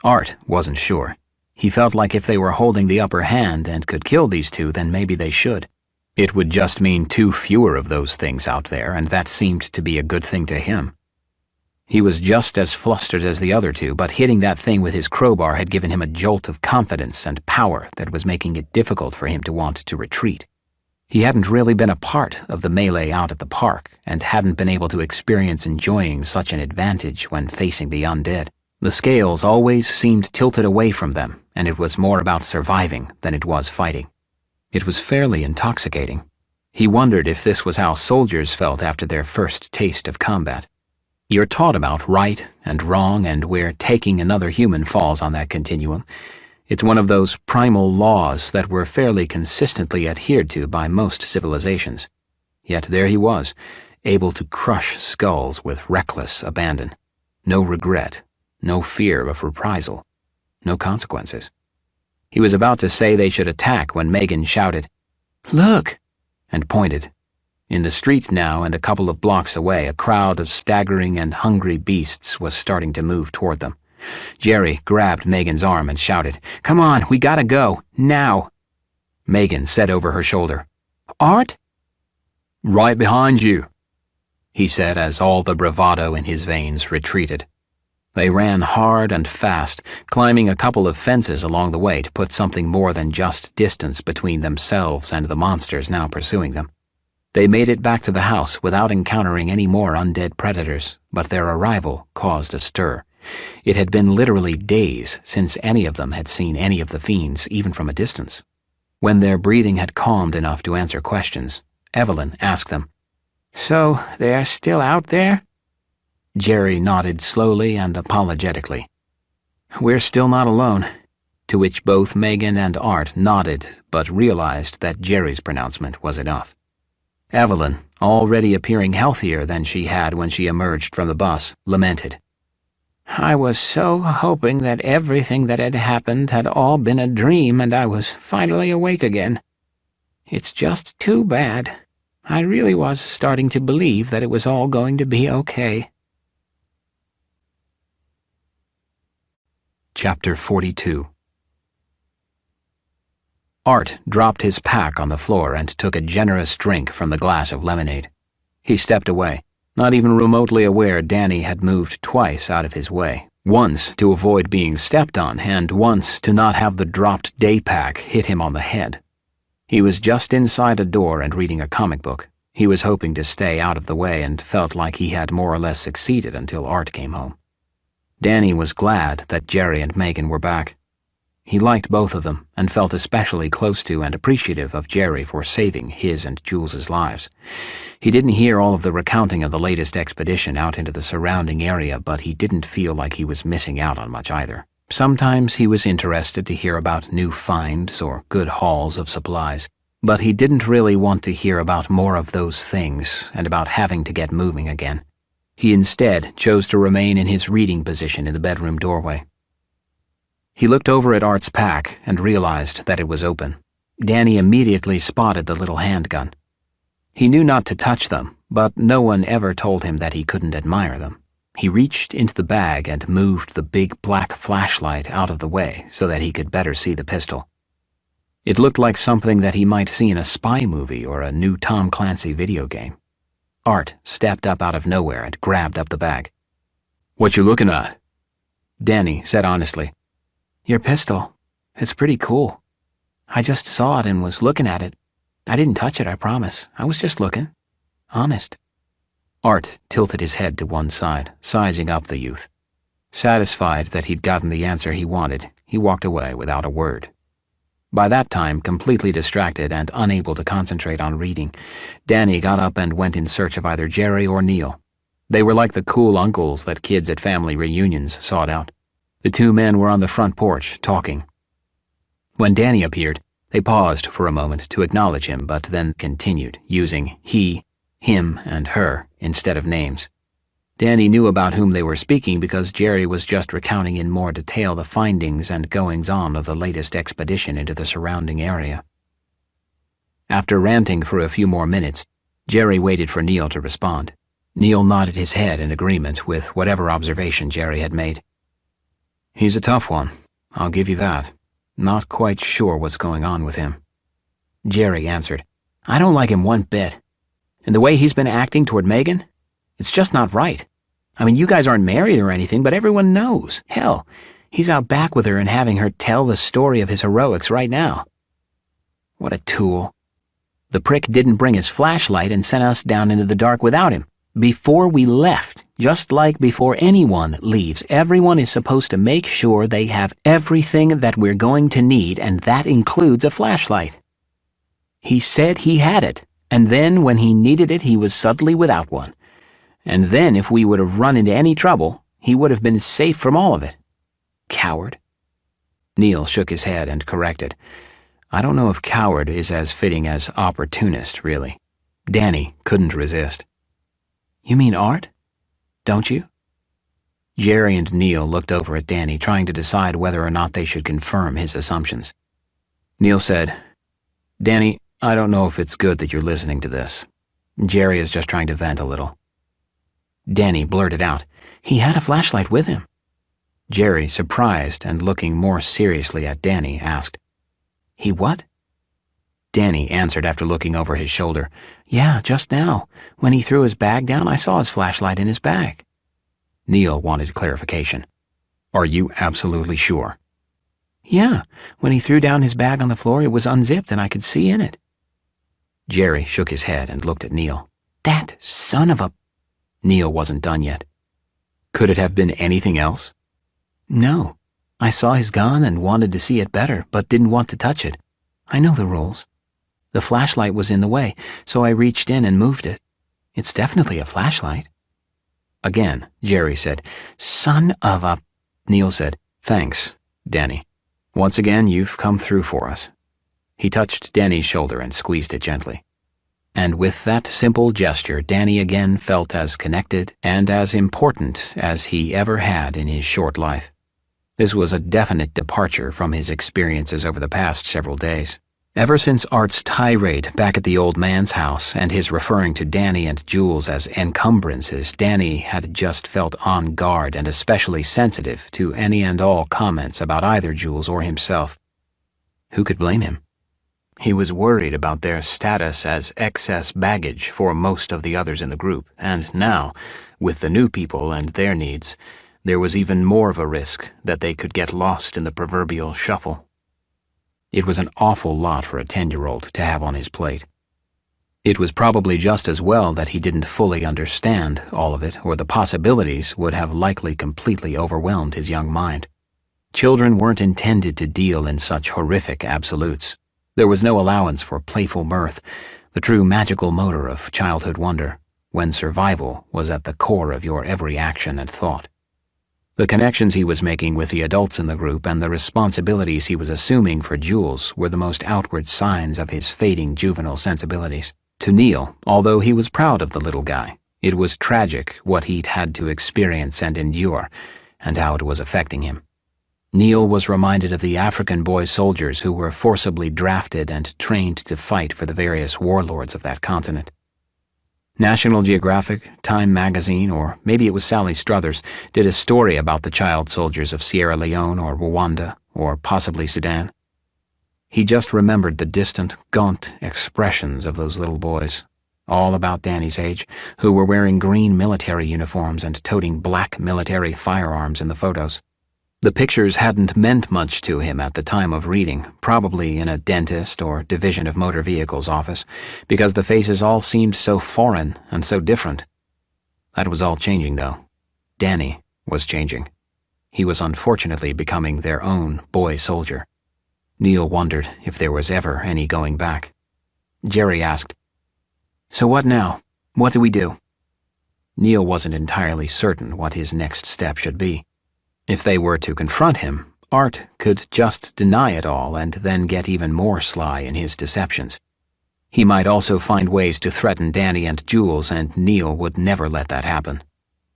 [SPEAKER 1] Art wasn't sure. He felt like if they were holding the upper hand and could kill these two, then maybe they should. It would just mean 2 fewer of those things out there, and that seemed to be a good thing to him. He was just as flustered as the other two, but hitting that thing with his crowbar had given him a jolt of confidence and power that was making it difficult for him to want to retreat. He hadn't really been a part of the melee out at the park, and hadn't been able to experience enjoying such an advantage when facing the undead. The scales always seemed tilted away from them, and it was more about surviving than it was fighting. It was fairly intoxicating. He wondered if this was how soldiers felt after their first taste of combat. You're taught about right and wrong and where taking another human falls on that continuum. It's one of those primal laws that were fairly consistently adhered to by most civilizations. Yet there he was, able to crush skulls with reckless abandon. No regret, no fear of reprisal, no consequences. He was about to say they should attack when Megan shouted, "Look!" and pointed. In the street now and a couple of blocks away, a crowd of staggering and hungry beasts was starting to move toward them. Jerry grabbed Megan's arm and shouted, "Come on, we gotta go, now!" Megan said over her shoulder, "Art?" "Right behind you," he said as all the bravado in his veins retreated. They ran hard and fast, climbing a couple of fences along the way to put something more than just distance between themselves and the monsters now pursuing them. They made it back to the house without encountering any more undead predators, but their arrival caused a stir. It had been literally days since any of them had seen any of the fiends, even from a distance. When their breathing had calmed enough to answer questions, Evelyn asked them, "So they're still out there?" Jerry nodded slowly and apologetically. "We're still not alone," to which both Megan and Art nodded but realized that Jerry's pronouncement was enough. Evelyn, already appearing healthier than she had when she emerged from the bus, lamented, "I was so hoping that everything that had happened had all been a dream and I was finally awake again. It's just too bad. I really was starting to believe that it was all going to be okay." Chapter 42. Art dropped his pack on the floor and took a generous drink from the glass of lemonade. He stepped away, not even remotely aware Danny had moved twice out of his way, once to avoid being stepped on and once to not have the dropped day pack hit him on the head. He was just inside a door and reading a comic book. He was hoping to stay out of the way and felt like he had more or less succeeded until Art came home. Danny was glad that Jerry and Megan were back. He liked both of them and felt especially close to and appreciative of Jerry for saving his and Jules's lives. He didn't hear all of the recounting of the latest expedition out into the surrounding area, but he didn't feel like he was missing out on much either. Sometimes he was interested to hear about new finds or good hauls of supplies, but he didn't really want to hear about more of those things and about having to get moving again. He instead chose to remain in his reading position in the bedroom doorway. He looked over at Art's pack and realized that it was open. Danny immediately spotted the little handgun. He knew not to touch them, but no one ever told him that he couldn't admire them. He reached into the bag and moved the big black flashlight out of the way so that he could better see the pistol. It looked like something that he might see in a spy movie or a new Tom Clancy video game. Art stepped up out of nowhere and grabbed up the bag. "What you looking at?" Danny said honestly, "Your pistol. It's pretty cool. I just saw it and was looking at it. I didn't touch it, I promise. I was just looking. Honest." Art tilted his head to one side, sizing up the youth. Satisfied that he'd gotten the answer he wanted, he walked away without a word. By that time, completely distracted and unable to concentrate on reading, Danny got up and went in search of either Jerry or Neil. They were like the cool uncles that kids at family reunions sought out. The two men were on the front porch, talking. When Danny appeared, they paused for a moment to acknowledge him, but then continued, using he, him, and her instead of names. Danny knew about whom they were speaking because Jerry was just recounting in more detail the findings and goings-on of the latest expedition into the surrounding area. After ranting for a few more minutes, Jerry waited for Neil to respond. Neil nodded his head in agreement with whatever observation Jerry had made. "He's a tough one, I'll give you that. Not quite sure what's going on with him." Jerry answered, "I don't like him one bit. And the way he's been acting toward Megan, it's just not right. I mean, you guys aren't married or anything, but everyone knows. Hell, he's out back with her and having her tell the story of his heroics right now. What a tool. The prick didn't bring his flashlight and sent us down into the dark without him. Before we left, just like before anyone leaves, everyone is supposed to make sure they have everything that we're going to need, and that includes a flashlight. He said he had it, and then when he needed it, he was suddenly without one. And then if we would have run into any trouble, he would have been safe from all of it. Coward." Neil shook his head and corrected, "I don't know if coward is as fitting as opportunist, really." Danny couldn't resist. "You mean Art? Don't you?" Jerry and Neil looked over at Danny, trying to decide whether or not they should confirm his assumptions. Neil said, "Danny, I don't know if it's good that you're listening to this. Jerry is just trying to vent a little." Danny blurted out, "He had a flashlight with him." Jerry, surprised and looking more seriously at Danny, asked, "He what?" Danny answered after looking over his shoulder, "Yeah, just now. When he threw his bag down, I saw his flashlight in his bag." Neil wanted clarification. "Are you absolutely sure?" "Yeah, when he threw down his bag on the floor, it was unzipped and I could see in it." Jerry shook his head and looked at Neil. "That son of a—" Neil wasn't done yet. "Could it have been anything else?" "No. I saw his gun and wanted to see it better, but didn't want to touch it. I know the rules. The flashlight was in the way, so I reached in and moved it. It's definitely a flashlight." Again, Jerry said, "Son of a—" Neil said, "Thanks, Danny. Once again, you've come through for us." He touched Danny's shoulder and squeezed it gently. And with that simple gesture, Danny again felt as connected and as important as he ever had in his short life. This was a definite departure from his experiences over the past several days. Ever since Art's tirade back at the old man's house and his referring to Danny and Jules as encumbrances, Danny had just felt on guard and especially sensitive to any and all comments about either Jules or himself. Who could blame him? He was worried about their status as excess baggage for most of the others in the group, and now, with the new people and their needs, there was even more of a risk that they could get lost in the proverbial shuffle. It was an awful lot for a 10-year-old to have on his plate. It was probably just as well that he didn't fully understand all of it, or the possibilities would have likely completely overwhelmed his young mind. Children weren't intended to deal in such horrific absolutes. There was no allowance for playful mirth, the true magical motor of childhood wonder, when survival was at the core of your every action and thought. The connections he was making with the adults in the group and the responsibilities he was assuming for Jules were the most outward signs of his fading juvenile sensibilities. To Neil, although he was proud of the little guy, it was tragic what he'd had to experience and endure, and how it was affecting him. Neil was reminded of the African boy soldiers who were forcibly drafted and trained to fight for the various warlords of that continent. National Geographic, Time magazine, or maybe it was Sally Struthers, did a story about the child soldiers of Sierra Leone or Rwanda, or possibly Sudan. He just remembered the distant, gaunt expressions of those little boys, all about Danny's age, who were wearing green military uniforms and toting black military firearms in the photos. The pictures hadn't meant much to him at the time of reading, probably in a dentist or Division of Motor Vehicles office, because the faces all seemed so foreign and so different. That was all changing, though. Danny was changing. He was unfortunately becoming their own boy soldier. Neil wondered if there was ever any going back. Jerry asked, "So what now? What do we do?" Neil wasn't entirely certain what his next step should be. If they were to confront him, Art could just deny it all and then get even more sly in his deceptions. He might also find ways to threaten Danny and Jules, and Neil would never let that happen.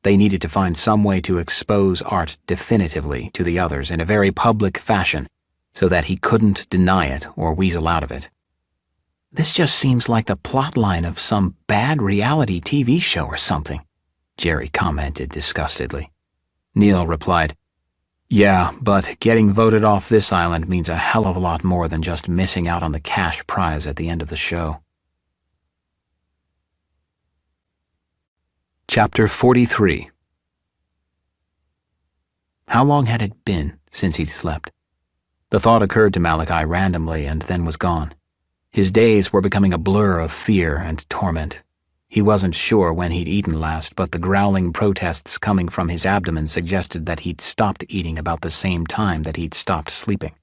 [SPEAKER 1] They needed to find some way to expose Art definitively to the others in a very public fashion, so that he couldn't deny it or weasel out of it.
[SPEAKER 2] This just seems like the plotline of some bad reality TV show or something, Jerry commented disgustedly.
[SPEAKER 1] Neil replied, "Yeah, but getting voted off this island means a hell of a lot more than just missing out on the cash prize at the end of the show." Chapter 43. How long had it been since he'd slept? The thought occurred to Malachi randomly and then was gone. His days were becoming a blur of fear and torment. He wasn't sure when he'd eaten last, but the growling protests coming from his abdomen suggested that he'd stopped eating about the same time that he'd stopped sleeping.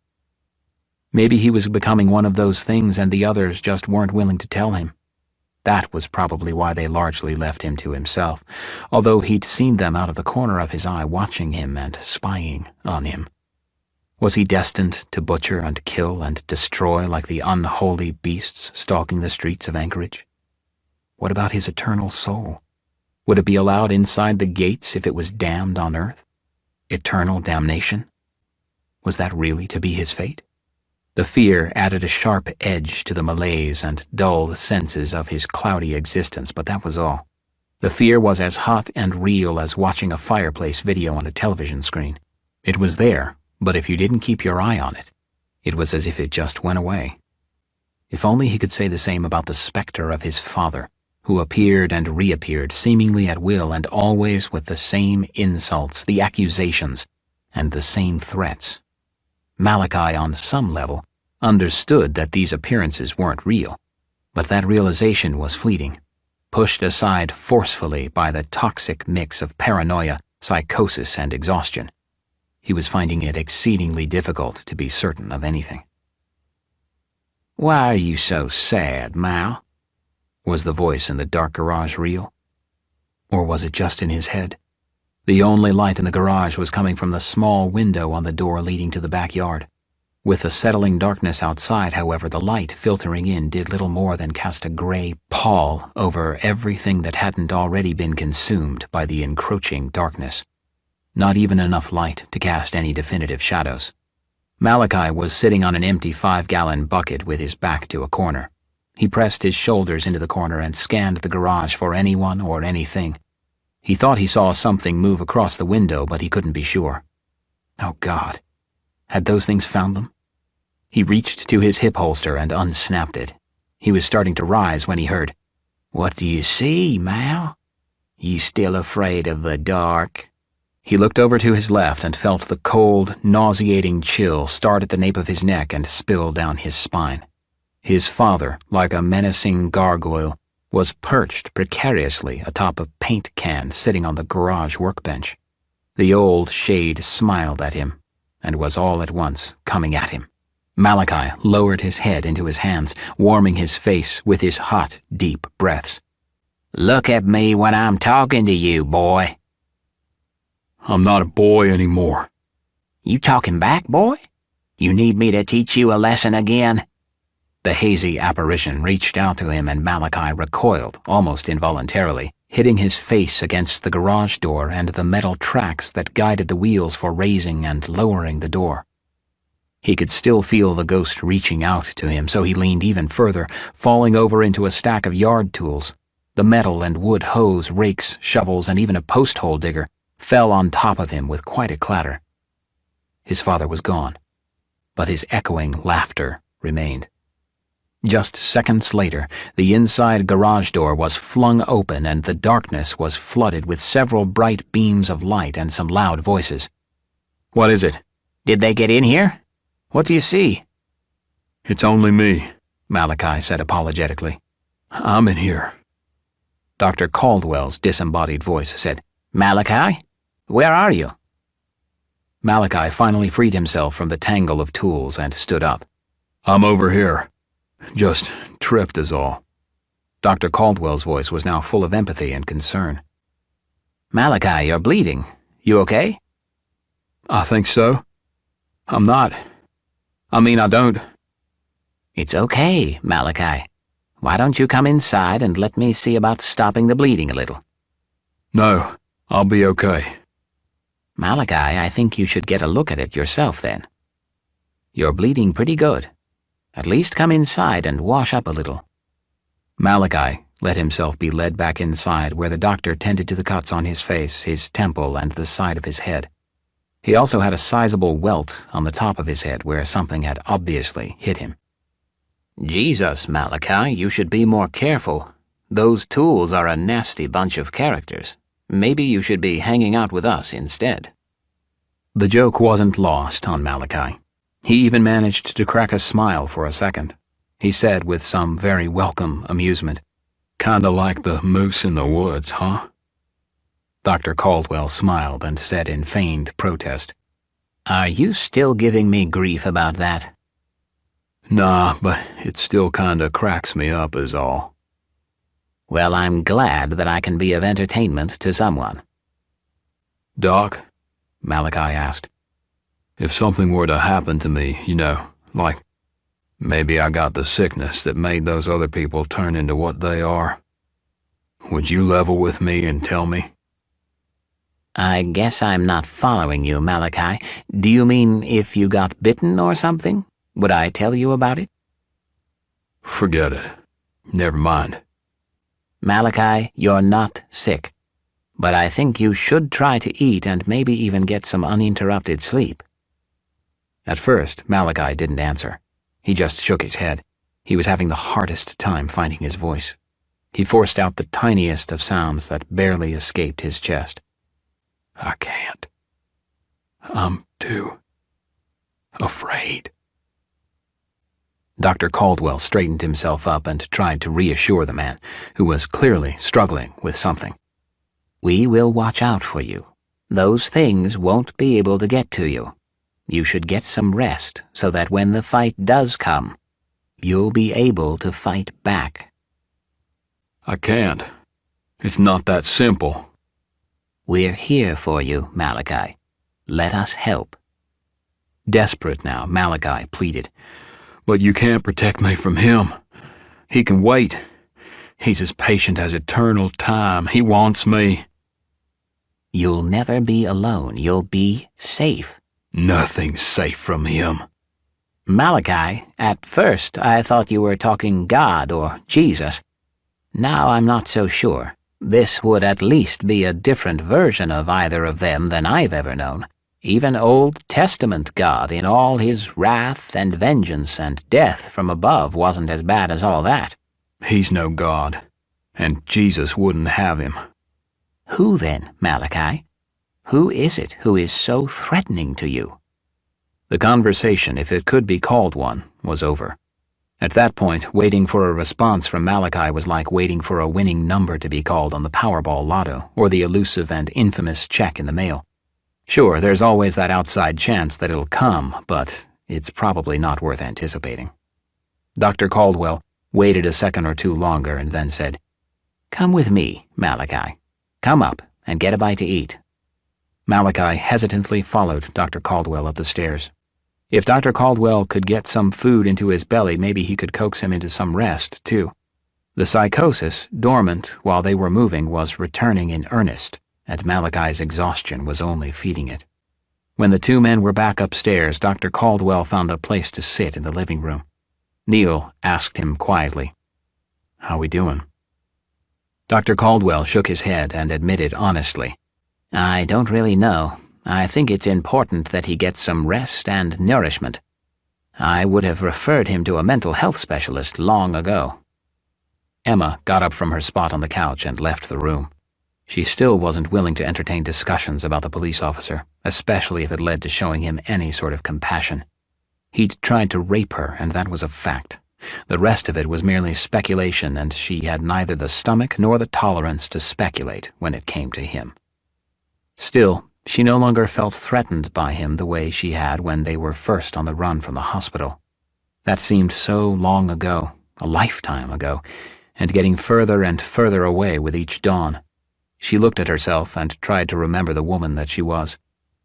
[SPEAKER 1] Maybe he was becoming one of those things and the others just weren't willing to tell him. That was probably why they largely left him to himself, although he'd seen them out of the corner of his eye watching him and spying on him. Was he destined to butcher and kill and destroy like the unholy beasts stalking the streets of Anchorage? What about his eternal soul? Would it be allowed inside the gates if it was damned on earth? Eternal damnation? Was that really to be his fate? The fear added a sharp edge to the malaise and dulled senses of his cloudy existence, but that was all. The fear was as hot and real as watching a fireplace video on a television screen. It was there, but if you didn't keep your eye on it, it was as if it just went away. If only he could say the same about the specter of his father, who appeared and reappeared seemingly at will and always with the same insults, the accusations, and the same threats. Malachi, on some level, understood that these appearances weren't real, but that realization was fleeting, pushed aside forcefully by the toxic mix of paranoia, psychosis, and exhaustion. He was finding it exceedingly difficult to be certain of anything.
[SPEAKER 2] "Why are you so sad, Mal?"
[SPEAKER 1] Was the voice in the dark garage real? Or was it just in his head? The only light in the garage was coming from the small window on the door leading to the backyard. With the settling darkness outside, however, the light filtering in did little more than cast a gray pall over everything that hadn't already been consumed by the encroaching darkness. Not even enough light to cast any definitive shadows. Malachi was sitting on an empty 5-gallon bucket with his back to a corner. He pressed his shoulders into the corner and scanned the garage for anyone or anything. He thought he saw something move across the window, but he couldn't be sure. Oh God, had those things found them? He reached to his hip holster and unsnapped it. He was starting to rise when he heard,
[SPEAKER 2] "What do you see, Mal? You still afraid of the dark?"
[SPEAKER 1] He looked over to his left and felt the cold, nauseating chill start at the nape of his neck and spill down his spine. His father, like a menacing gargoyle, was perched precariously atop a paint can sitting on the garage workbench. The old shade smiled at him and was all at once coming at him. Malachi lowered his head into his hands, warming his face with his hot, deep breaths.
[SPEAKER 2] "Look at me when I'm talking to you, boy."
[SPEAKER 1] "I'm not a boy anymore."
[SPEAKER 2] "You talking back, boy? You need me to teach you a lesson again?"
[SPEAKER 1] The hazy apparition reached out to him and Malachi recoiled, almost involuntarily, hitting his face against the garage door and the metal tracks that guided the wheels for raising and lowering the door. He could still feel the ghost reaching out to him, so he leaned even further, falling over into a stack of yard tools. The metal and wood hose, rakes, shovels, and even a post hole digger fell on top of him with quite a clatter. His father was gone, but his echoing laughter remained. Just seconds later, the inside garage door was flung open and the darkness was flooded with several bright beams of light and some loud voices. "What is it?"
[SPEAKER 2] "Did they get in here? What do you see?"
[SPEAKER 1] "It's only me," Malachi said apologetically. "I'm in here." Dr. Caldwell's disembodied voice said,
[SPEAKER 2] "Malachi, where are you?"
[SPEAKER 1] Malachi finally freed himself from the tangle of tools and stood up. "I'm over here. Just tripped is all." Dr. Caldwell's voice was now full of empathy and concern.
[SPEAKER 2] "Malachi, you're bleeding. You okay?"
[SPEAKER 1] "I think so. I'm not. I don't."
[SPEAKER 2] "It's okay, Malachi. Why don't you come inside and let me see about stopping the bleeding a little?"
[SPEAKER 1] "No,
[SPEAKER 2] I'll be okay.
[SPEAKER 1] Malachi, I think you should get a look at it yourself then. You're bleeding pretty good. At least come inside and wash up a little. Malachi let himself be led back inside where the doctor tended to the cuts on his face, his temple, and the side of his head. He also had a sizable welt on the top of his head where something had obviously hit him. Jesus, Malachi, you should be more careful. Those tools are a nasty bunch of characters. Maybe you should be hanging out with us instead. The joke wasn't lost on Malachi. He even managed to crack a smile for a second. He said with some very welcome amusement, "Kinda like the moose in the woods, huh?" Dr. Caldwell smiled and said in feigned protest, "Are you still giving me grief about that?" "Nah, but it still kinda cracks me up is all." "Well, I'm glad that I can be of entertainment to someone." "Doc," Malachi asked, "if something were to happen to me, like maybe I got the sickness that made those other people turn into what they are, would you level with me and tell me?" "I guess I'm not following you, Malachi. Do you mean if you got bitten or something? Would I tell you about it?" "Forget it. Never mind." "Malachi, you're not sick. But I think you should try to eat and maybe even get some uninterrupted sleep." At first, Malachi didn't answer. He just shook his head. He was having the hardest time finding his voice. He forced out the tiniest of sounds that barely escaped his chest. "I can't. I'm too afraid." Dr. Caldwell straightened himself up and tried to reassure the man, who was clearly struggling with something. "We will watch out for you. Those things won't be able to get to you. You should get some rest so that when the fight does come, you'll be able to fight back." "I can't. It's not that simple." "We're here for you, Malachi. Let us help." Desperate now, Malachi pleaded. "But you can't protect me from him. He can wait. He's as patient as eternal time. He wants me." "You'll never be alone. You'll be safe." "Nothing's safe from him." "Malachi, at first I thought you were talking God or Jesus. Now I'm not so sure. This would at least be a different version of either of them than I've ever known. Even Old Testament God in all his wrath and vengeance and death from above wasn't as bad as all that." "He's no God, and Jesus wouldn't have him." "Who then, Malachi? Who is it who is so threatening to you?" The conversation, if it could be called one, was over. At that point, waiting for a response from Malachi was like waiting for a winning number to be called on the Powerball lotto or the elusive and infamous check in the mail. Sure, there's always that outside chance that it'll come, but it's probably not worth anticipating. Dr. Caldwell waited a second or two longer and then said, "Come with me, Malachi. Come up and get a bite to eat." Malachi hesitantly followed Dr. Caldwell up the stairs. If Dr. Caldwell could get some food into his belly, maybe he could coax him into some rest, too. The psychosis, dormant while they were moving, was returning in earnest, and Malachi's exhaustion was only feeding it. When the two men were back upstairs, Dr. Caldwell found a place to sit in the living room. Neil asked him quietly, "How we doing?" Dr. Caldwell shook his head and admitted honestly, "I don't really know. I think it's important that he gets some rest and nourishment. I would have referred him to a mental health specialist long ago." Emma got up from her spot on the couch and left the room. She still wasn't willing to entertain discussions about the police officer, especially if it led to showing him any sort of compassion. He'd tried to rape her, and that was a fact. The rest of it was merely speculation, and she had neither the stomach nor the tolerance to speculate when it came to him. Still, she no longer felt threatened by him the way she had when they were first on the run from the hospital. That seemed so long ago, a lifetime ago, and getting further and further away with each dawn. She looked at herself and tried to remember the woman that she was.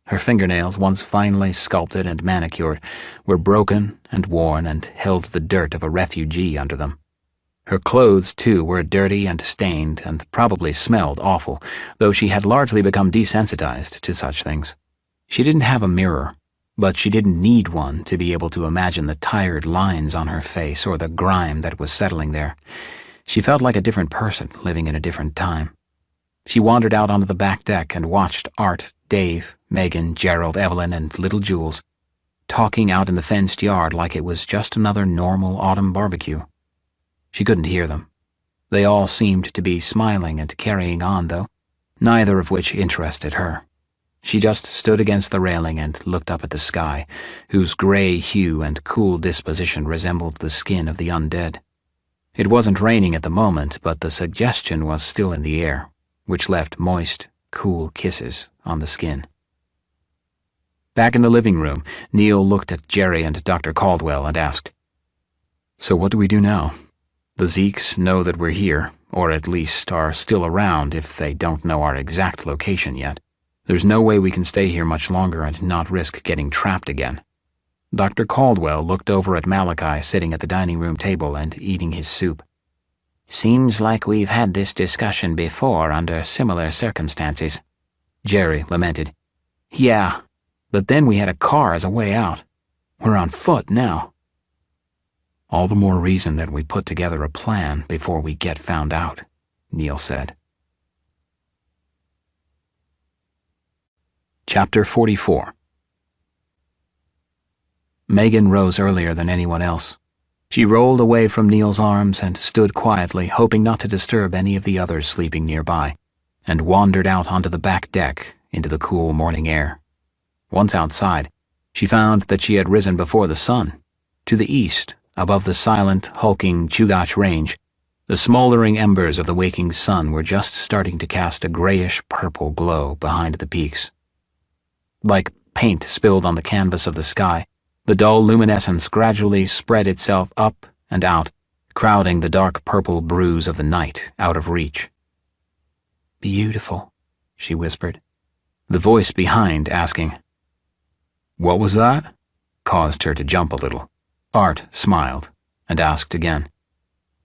[SPEAKER 1] Her fingernails, once finely sculpted and manicured, were broken and worn and held the dirt of a refugee under them. Her clothes, too, were dirty and stained and probably smelled awful, though she had largely become desensitized to such things. She didn't have a mirror, but she didn't need one to be able to imagine the tired lines on her face or the grime that was settling there. She felt like a different person living in a different time. She wandered out onto the back deck and watched Art, Dave, Megan, Gerald, Evelyn, and little Jules talking out in the fenced yard like it was just another normal autumn barbecue. She couldn't hear them. They all seemed to be smiling and carrying on, though, neither of which interested her. She just stood against the railing and looked up at the sky, whose gray hue and cool disposition resembled the skin of the undead. It wasn't raining at the moment, but the suggestion was still in the air, which left moist, cool kisses on the skin. Back in the living room, Neil looked at Jerry and Dr. Caldwell and asked, "So what do we do now? The Zeeks know that we're here, or at least are still around if they don't know our exact location yet. There's no way we can stay here much longer and not risk getting trapped again." Dr. Caldwell looked over at Malachi sitting at the dining room table and eating his soup.
[SPEAKER 2] "Seems like we've had this discussion before under similar circumstances,"
[SPEAKER 1] Jerry lamented.
[SPEAKER 2] "Yeah, but then we had a car as a way out. We're on foot now."
[SPEAKER 1] "All the more reason that we put together a plan before we get found out," Neil said. Chapter 44. Megan rose earlier than anyone else. She rolled away from Neil's arms and stood quietly, hoping not to disturb any of the others sleeping nearby, and wandered out onto the back deck into the cool morning air. Once outside, she found that she had risen before the sun. To the east, above the silent, hulking Chugach Range, the smoldering embers of the waking sun were just starting to cast a grayish-purple glow behind the peaks. Like paint spilled on the canvas of the sky, the dull luminescence gradually spread itself up and out, crowding the dark purple bruise of the night out of reach.
[SPEAKER 2] "Beautiful," she whispered.
[SPEAKER 1] The voice behind asking, "What was that?" caused her to jump a little. Art smiled and asked again,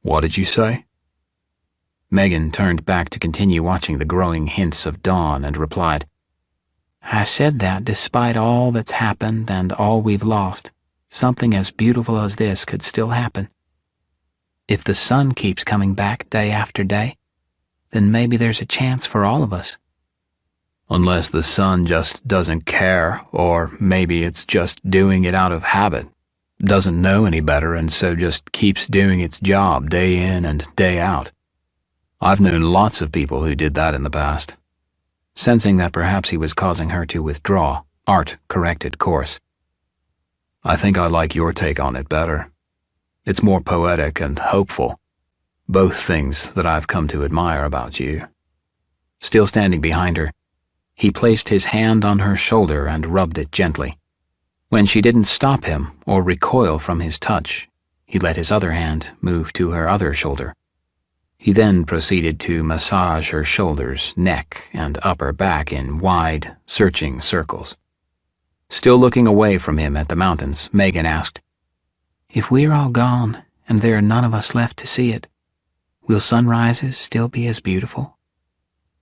[SPEAKER 1] "What did you say?" Megan turned back to continue watching the growing hints of dawn and replied,
[SPEAKER 2] "I said that despite all that's happened and all we've lost, something as beautiful as this could still happen. If the sun keeps coming back day after day, then maybe there's a chance for all of us."
[SPEAKER 1] "Unless the sun just doesn't care, or maybe it's just doing it out of habit. Doesn't know any better and so just keeps doing its job day in and day out. I've known lots of people who did that in the past." Sensing that perhaps he was causing her to withdraw, Art corrected course. "I think I like your take on it better. It's more poetic and hopeful, both things that I've come to admire about you." Still standing behind her, he placed his hand on her shoulder and rubbed it gently. When she didn't stop him or recoil from his touch, he let his other hand move to her other shoulder. He then proceeded to massage her shoulders, neck, and upper back in wide, searching circles. Still looking away from him at the mountains, Megan asked,
[SPEAKER 2] "If we're all gone and there are none of us left to see it, will sunrises still be as beautiful?"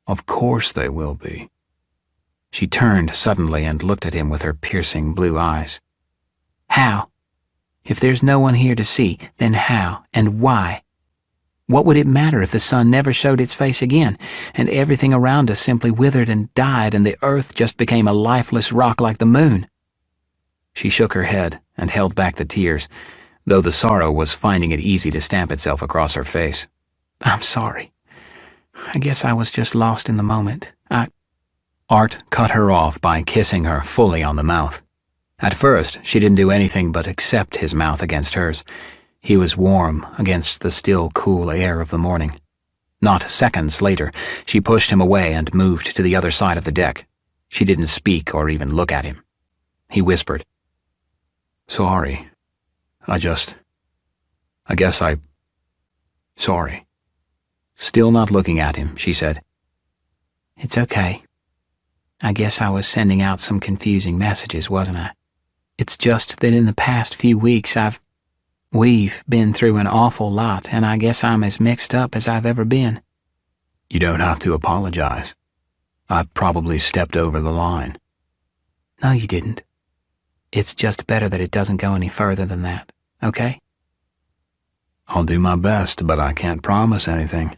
[SPEAKER 1] "Of course they will be." She turned suddenly and looked at him with her piercing blue eyes.
[SPEAKER 2] "How? If there's no one here to see, then how and why? What would it matter if the sun never showed its face again, and everything around us simply withered and died, and the earth just became a lifeless rock like the moon?"
[SPEAKER 1] She shook her head and held back the tears, though the sorrow was finding it easy to stamp itself across her face.
[SPEAKER 2] "I'm sorry. I guess I was just lost in the moment.
[SPEAKER 1] Art cut her off by kissing her fully on the mouth. At first, she didn't do anything but accept his mouth against hers. He was warm against the still cool air of the morning. Not seconds later, she pushed him away and moved to the other side of the deck. She didn't speak or even look at him. He whispered, "Sorry. Sorry." Still not looking at him, she said,
[SPEAKER 2] "It's okay. I guess I was sending out some confusing messages, wasn't I? It's just that in the past few weeks We've been through an awful lot, and I guess I'm as mixed up as I've ever been.
[SPEAKER 1] You don't have to apologize. I probably stepped over the line.
[SPEAKER 2] No, you didn't. It's just better that it doesn't go any further than that, okay?
[SPEAKER 1] I'll do my best, but I can't promise anything.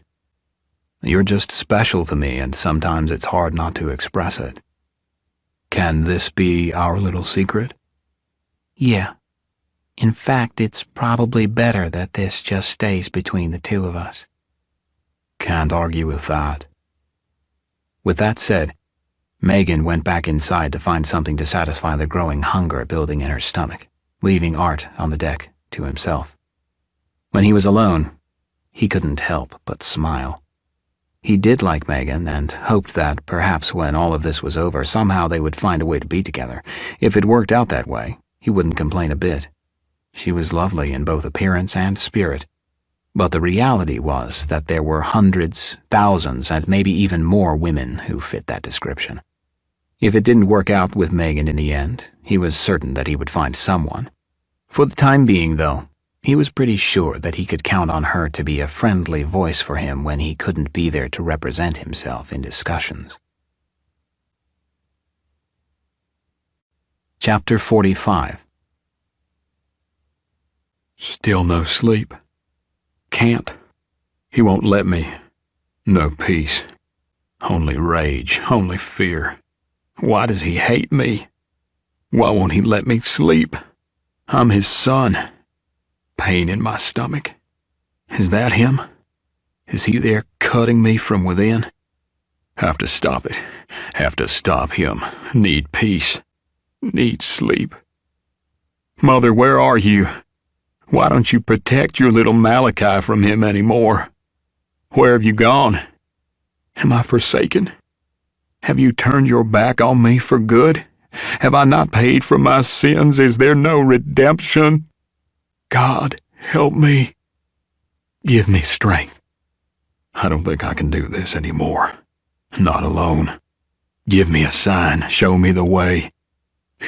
[SPEAKER 1] You're just special to me, and sometimes it's hard not to express it. Can this be our little secret?
[SPEAKER 2] Yeah. In fact, it's probably better that this just stays between the two of us.
[SPEAKER 1] Can't argue with that. With that said, Megan went back inside to find something to satisfy the growing hunger building in her stomach, leaving Art on the deck to himself. When he was alone, he couldn't help but smile. He did like Megan and hoped that perhaps when all of this was over, somehow they would find a way to be together. If it worked out that way, he wouldn't complain a bit. She was lovely in both appearance and spirit. But the reality was that there were hundreds, thousands, and maybe even more women who fit that description. If it didn't work out with Megan in the end, he was certain that he would find someone. For the time being, though, he was pretty sure that he could count on her to be a friendly voice for him when he couldn't be there to represent himself in discussions. Chapter 45.
[SPEAKER 4] Still no sleep. Can't. He won't let me. No peace. Only rage, only fear. Why does he hate me? Why won't he let me sleep? I'm his son. Pain in my stomach. Is that him? Is he there cutting me from within? Have to stop it. Have to stop him. Need peace. Need sleep. Mother, where are you? Why don't you protect your little Malachi from him anymore? Where have you gone? Am I forsaken? Have you turned your back on me for good? Have I not paid for my sins? Is there no redemption? God, help me. Give me strength. I don't think I can do this anymore. Not alone. Give me a sign. Show me the way.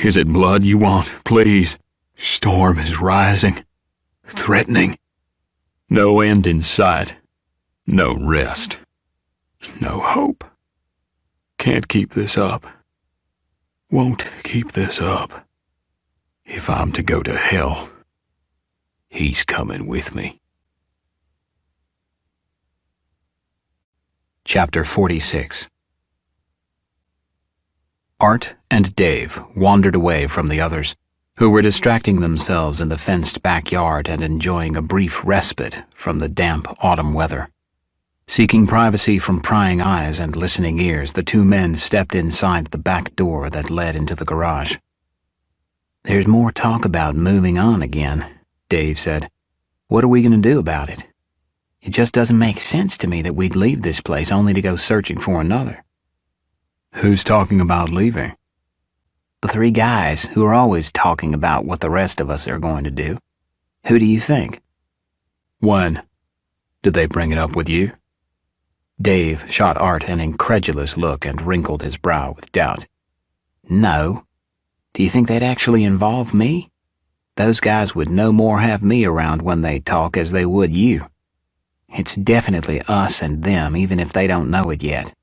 [SPEAKER 4] Is it blood you want? Please. Storm is rising. Threatening. No end in sight. No rest. No hope. Can't keep this up. Won't keep this up. If I'm to go to hell, he's coming with me.
[SPEAKER 1] Chapter 46. Art and Dave wandered away from the others, who were distracting themselves in the fenced backyard and enjoying a brief respite from the damp autumn weather. Seeking privacy from prying eyes and listening ears, the two men stepped inside the back door that led into the garage.
[SPEAKER 2] There's more talk about moving on again, Dave said. What are we going to do about it? It just doesn't make sense to me that we'd leave this place only to go searching for another.
[SPEAKER 4] Who's talking about leaving?
[SPEAKER 2] The three guys who are always talking about what the rest of us are going to do. Who do you think?
[SPEAKER 4] When? Did they bring it up with you?
[SPEAKER 1] Dave shot Art an incredulous look and wrinkled his brow with doubt.
[SPEAKER 2] No. Do you think they'd actually involve me? Those guys would no more have me around when they talk as they would you. It's definitely us and them, even if they don't know it yet.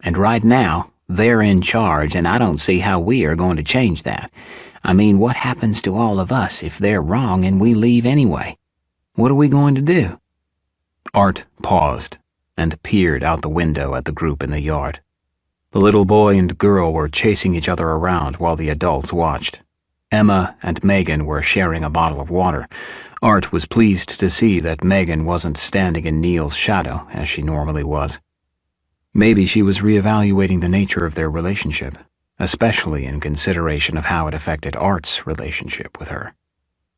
[SPEAKER 2] And right now, they're in charge, and I don't see how we are going to change that. I mean, what happens to all of us if they're wrong and we leave anyway? What are we going to do?
[SPEAKER 1] Art paused and peered out the window at the group in the yard. The little boy and girl were chasing each other around while the adults watched. Emma and Megan were sharing a bottle of water. Art was pleased to see that Megan wasn't standing in Neil's shadow as she normally was. Maybe she was reevaluating the nature of their relationship, especially in consideration of how it affected Art's relationship with her.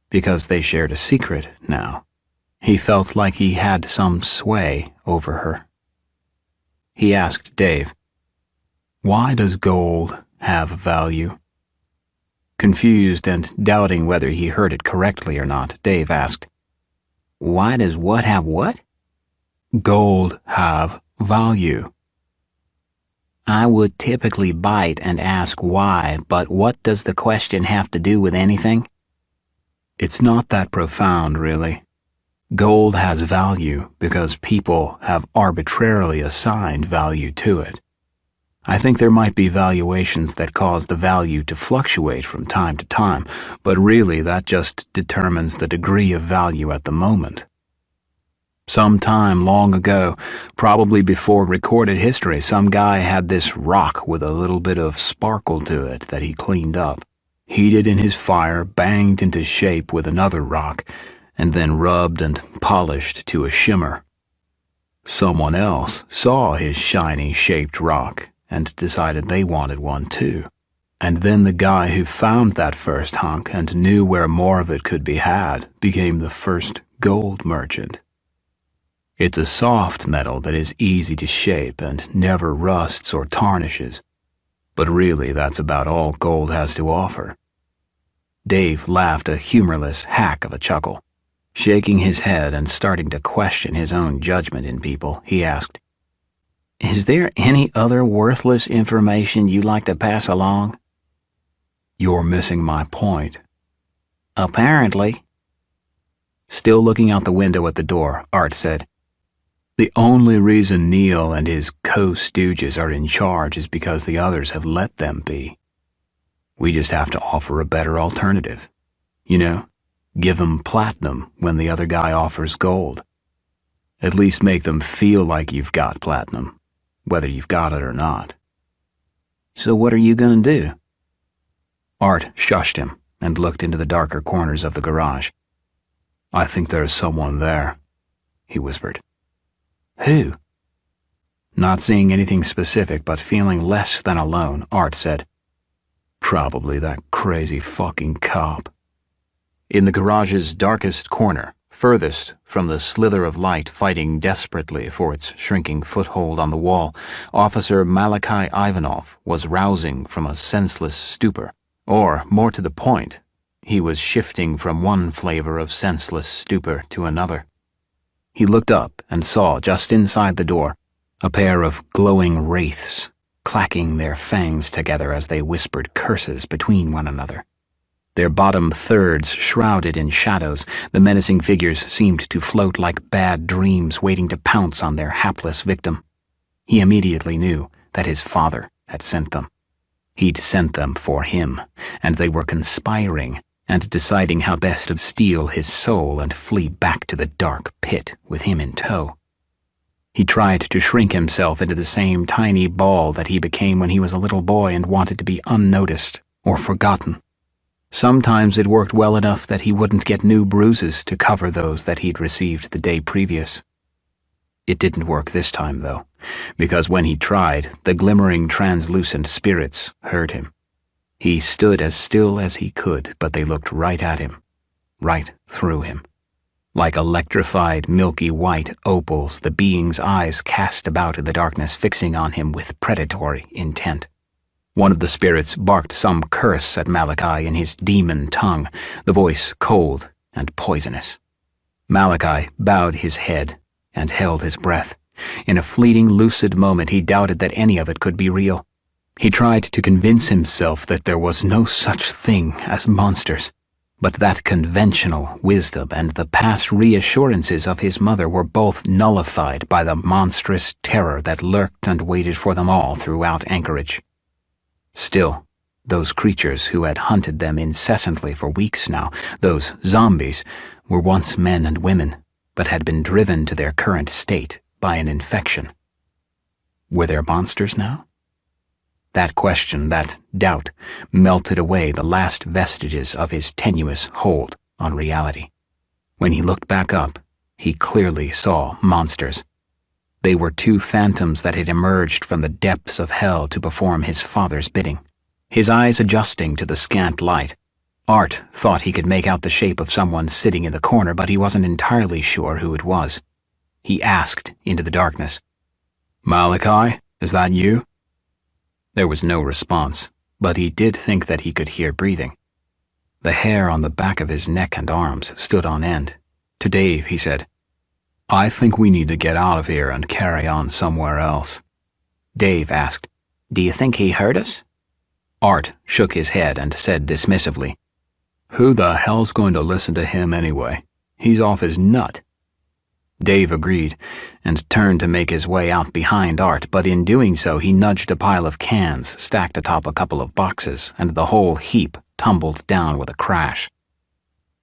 [SPEAKER 1] Because they shared a secret now, he felt like he had some sway over her. He asked Dave, "Why does gold have value?" Confused and doubting whether he heard it correctly or not, Dave asked,
[SPEAKER 2] "Why does what have what?"
[SPEAKER 1] "Gold have value."
[SPEAKER 2] I would typically bite and ask why, but what does the question have to do with anything?
[SPEAKER 4] It's not that profound, really. Gold has value because people have arbitrarily assigned value to it. I think there might be valuations that cause the value to fluctuate from time to time, but really that just determines the degree of value at the moment. Some time long ago, probably before recorded history, some guy had this rock with a little bit of sparkle to it that he cleaned up, heated in his fire, banged into shape with another rock, and then rubbed and polished to a shimmer. Someone else saw his shiny shaped rock and decided they wanted one too. And then the guy who found that first hunk and knew where more of it could be had became the first gold merchant. It's a soft metal that is easy to shape and never rusts or tarnishes, but really that's about all gold has to offer. Dave laughed a humorless hack of a chuckle. Shaking his head and starting to question his own judgment in people, he asked, "Is there any other worthless information you'd like to pass along?" "You're missing my point." "Apparently." Still looking out the window at the door, Art said, "The only reason Neil and his co-stooges are in charge is because the others have let them be. We just have to offer a better alternative. You know? Give them platinum when the other guy offers gold. At least make them feel like you've got platinum, whether you've got it or not." "So what are you going to do?" Art shushed him and looked into the darker corners of the garage. "I think there's someone there," he whispered. "Who?" Not seeing anything specific but feeling less than alone, Art said, "Probably that crazy fucking cop." In the garage's darkest corner, furthest from the slither of light fighting desperately for its shrinking foothold on the wall, Officer Malachi Ivanov was rousing from a senseless stupor, or, more to the point, he was shifting from one flavor of senseless stupor to another. He looked up and saw, just inside the door, a pair of glowing wraiths, clacking their fangs together as they whispered curses between one another. Their bottom thirds shrouded in shadows, the menacing figures seemed to float like bad dreams waiting to pounce on their hapless victim. He immediately knew that his father had sent them. He'd sent them for him, and they were conspiring and deciding how best to steal his soul and flee back to the dark pit with him in tow. He tried to shrink himself into the same tiny ball that he became when he was a little boy and wanted to be unnoticed or forgotten. Sometimes it worked well enough that he wouldn't get new bruises to cover those that he'd received the day previous. It didn't work this time, though, because when he tried, the glimmering translucent spirits heard him. He stood as still as he could, but they looked right at him, right through him. Like electrified, milky white opals, the being's eyes cast about in the darkness, fixing on him with predatory intent. One of the spirits barked some curse at Malachi in his demon tongue, the voice cold and poisonous. Malachi bowed his head and held his breath. In a fleeting, lucid moment, he doubted that any of it could be real. He tried to convince himself that there was no such thing as monsters, but that conventional wisdom and the past reassurances of his mother were both nullified by the monstrous terror that lurked and waited for them all throughout Anchorage. Still, those creatures who had hunted them incessantly for weeks now, those zombies, were once men and women, but had been driven to their current state by an infection. Were there monsters now? That question, that doubt, melted away the last vestiges of his tenuous hold on reality. When he looked back up, he clearly saw monsters. They were two phantoms that had emerged from the depths of hell to perform his father's bidding. His eyes adjusting to the scant light, Art thought he could make out the shape of someone sitting in the corner, but he wasn't entirely sure who it was. He asked into the darkness, "Malachi, is that you?" There was no response, but he did think that he could hear breathing. The hair on the back of his neck and arms stood on end. To Dave, he said, "I think we need to get out of here and carry on somewhere else." Dave asked, "Do you think he heard us?" Art shook his head and said dismissively, Who the hell's going to listen to him anyway? He's off his nut.
[SPEAKER 1] Dave agreed, and turned to make his way out behind Art, but in doing so he nudged a pile of cans stacked atop a couple of boxes, and the whole heap tumbled down with a crash.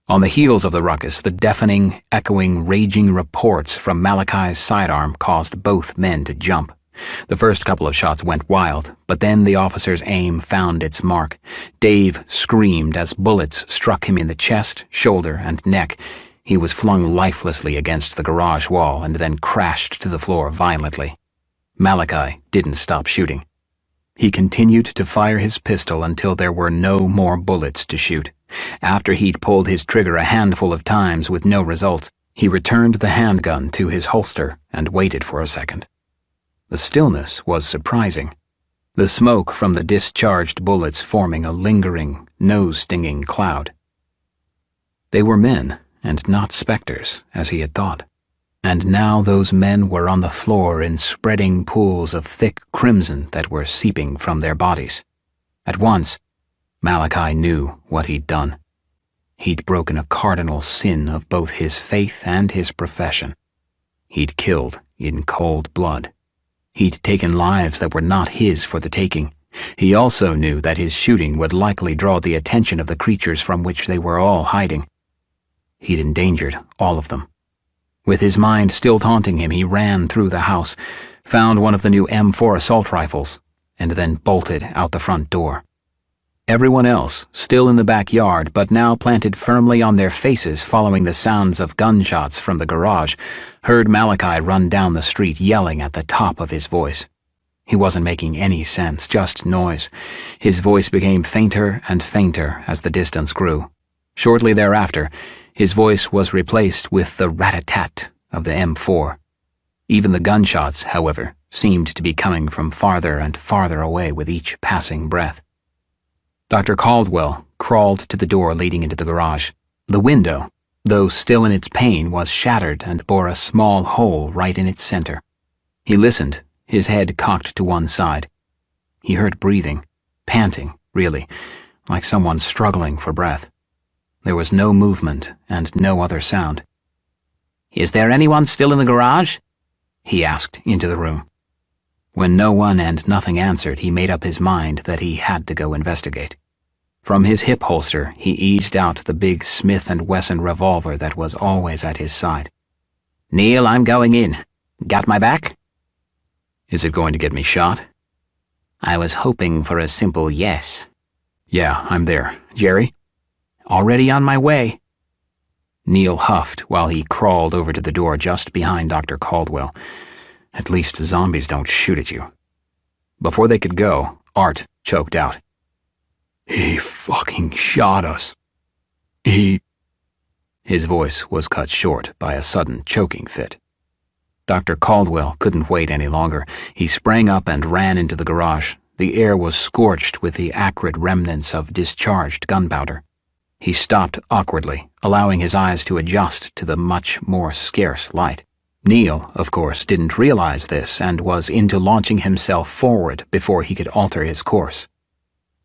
[SPEAKER 1] On the heels of the ruckus, the deafening, echoing, raging reports from Malachi's sidearm caused both men to jump. The first couple of shots went wild, but then the officer's aim found its mark. Dave screamed as bullets struck him in the chest, shoulder, and neck. He was flung lifelessly against the garage wall and then crashed to the floor violently. Malachi didn't stop shooting. He continued to fire his pistol until there were no more bullets to shoot. After he'd pulled his trigger a handful of times with no results, he returned the handgun to his holster and waited for a second. The stillness was surprising, the smoke from the discharged bullets forming a lingering, nose-stinging cloud. They were men, and not specters, as he had thought. And now those men were on the floor in spreading pools of thick crimson that were seeping from their bodies. At once, Malachi knew what he'd done. He'd broken a cardinal sin of both his faith and his profession. He'd killed in cold blood. He'd taken lives that were not his for the taking. He also knew that his shooting would likely draw the attention of the creatures from which they were all hiding. He'd endangered all of them. With his mind still taunting him, he ran through the house, found one of the new M4 assault rifles, and then bolted out the front door. Everyone else, still in the backyard but now planted firmly on their faces following the sounds of gunshots from the garage, heard Malachi run down the street yelling at the top of his voice. He wasn't making any sense, just noise. His voice became fainter and fainter as the distance grew. Shortly thereafter, his voice was replaced with the rat-a-tat of the M4. Even the gunshots, however, seemed to be coming from farther and farther away with each passing breath. Dr. Caldwell crawled to the door leading into the garage. The window, though still in its pane, was shattered and bore a small hole right in its center. He listened, his head cocked to one side. He heard breathing, panting, really, like someone struggling for breath. There was no movement and no other sound. "Is there anyone still in the garage?" he asked into the room. When no one and nothing answered, he made up his mind that he had to go investigate. From his hip holster, he eased out the big Smith & Wesson revolver that was always at his side. "Neil, I'm going in. Got my back?" "Is it going to get me shot?"
[SPEAKER 2] "I was hoping for a simple yes."
[SPEAKER 1] "Yeah, I'm there. Jerry?"
[SPEAKER 2] "Already on my way."
[SPEAKER 1] Neil huffed while he crawled over to the door just behind Dr. Caldwell. At least zombies don't shoot at you. Before they could go, Art choked out.
[SPEAKER 4] "He fucking shot us.
[SPEAKER 1] His voice was cut short by a sudden choking fit. Dr. Caldwell couldn't wait any longer. He sprang up and ran into the garage. The air was scorched with the acrid remnants of discharged gunpowder. He stopped awkwardly, allowing his eyes to adjust to the much more scarce light. Neil, of course, didn't realize this and was into launching himself forward before he could alter his course.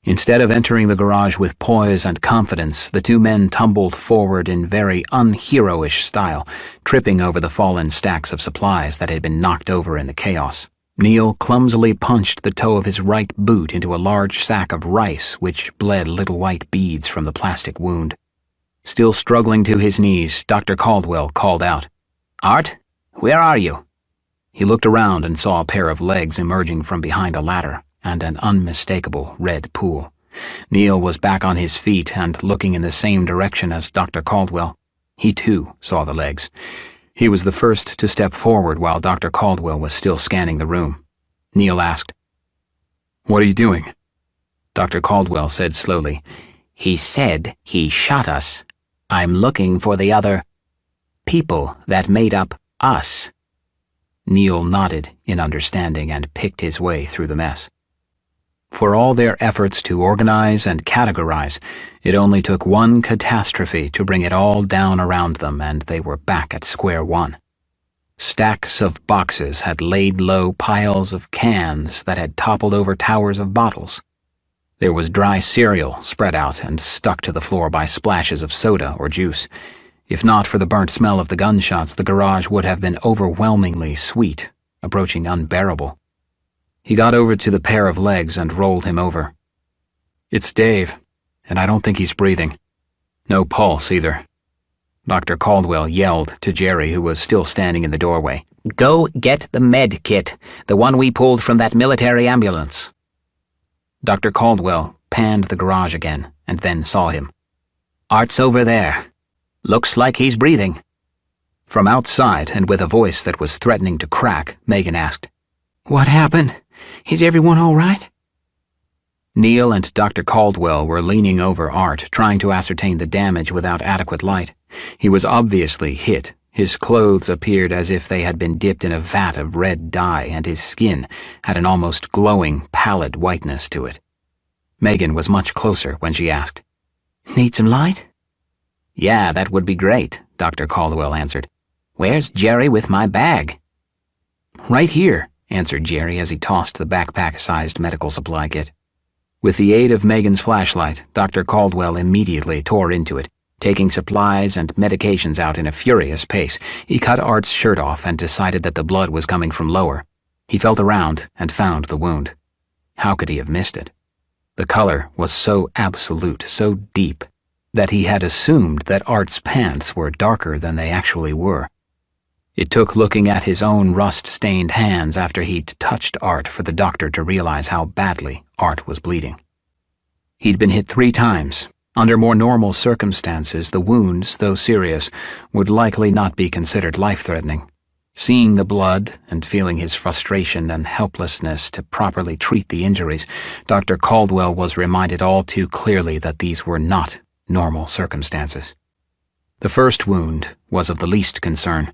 [SPEAKER 1] Instead of entering the garage with poise and confidence, the two men tumbled forward in very unheroish style, tripping over the fallen stacks of supplies that had been knocked over in the chaos. Neil clumsily punched the toe of his right boot into a large sack of rice, which bled little white beads from the plastic wound. Still struggling to his knees, Dr. Caldwell called out, "Art, where are you?" He looked around and saw a pair of legs emerging from behind a ladder and an unmistakable red pool. Neil was back on his feet and looking in the same direction as Dr. Caldwell. He too saw the legs. He was the first to step forward while Dr. Caldwell was still scanning the room. Neil asked,
[SPEAKER 4] "What are you doing?"
[SPEAKER 1] Dr. Caldwell said slowly,
[SPEAKER 2] "He said he shot us. I'm looking for the other people that made up us."
[SPEAKER 1] Neil nodded in understanding and picked his way through the mess. For all their efforts to organize and categorize, it only took one catastrophe to bring it all down around them, and they were back at square one. Stacks of boxes had laid low piles of cans that had toppled over towers of bottles. There was dry cereal spread out and stuck to the floor by splashes of soda or juice. If not for the burnt smell of the gunshots, the garage would have been overwhelmingly sweet, approaching unbearable. He got over to the pair of legs and rolled him over. "It's Dave, and I don't think he's breathing. No pulse, either." Dr. Caldwell yelled to Jerry, who was still standing in the doorway. "Go get the med kit, the one we pulled from that military ambulance." Dr. Caldwell panned the garage again and then saw him. "Art's over there. Looks like he's breathing." From outside, and with a voice that was threatening to crack, Megan asked,
[SPEAKER 2] "What happened? Is everyone all right?"
[SPEAKER 1] Neil and Dr. Caldwell were leaning over Art, trying to ascertain the damage without adequate light. He was obviously hit. His clothes appeared as if they had been dipped in a vat of red dye, and his skin had an almost glowing, pallid whiteness to it. Megan was much closer when she asked,
[SPEAKER 2] "Need some light?"
[SPEAKER 1] "Yeah, that would be great," Dr. Caldwell answered. "Where's Jerry with my bag?"
[SPEAKER 2] "Right here,"
[SPEAKER 1] answered Jerry as he tossed the backpack-sized medical supply kit. With the aid of Megan's flashlight, Dr. Caldwell immediately tore into it. Taking supplies and medications out in a furious pace, he cut Art's shirt off and decided that the blood was coming from lower. He felt around and found the wound. How could he have missed it? The color was so absolute, so deep, that he had assumed that Art's pants were darker than they actually were. It took looking at his own rust-stained hands after he'd touched Art for the doctor to realize how badly Art was bleeding. He'd been hit 3 times. Under more normal circumstances, the wounds, though serious, would likely not be considered life-threatening. Seeing the blood and feeling his frustration and helplessness to properly treat the injuries, Dr. Caldwell was reminded all too clearly that these were not normal circumstances. The first wound was of the least concern.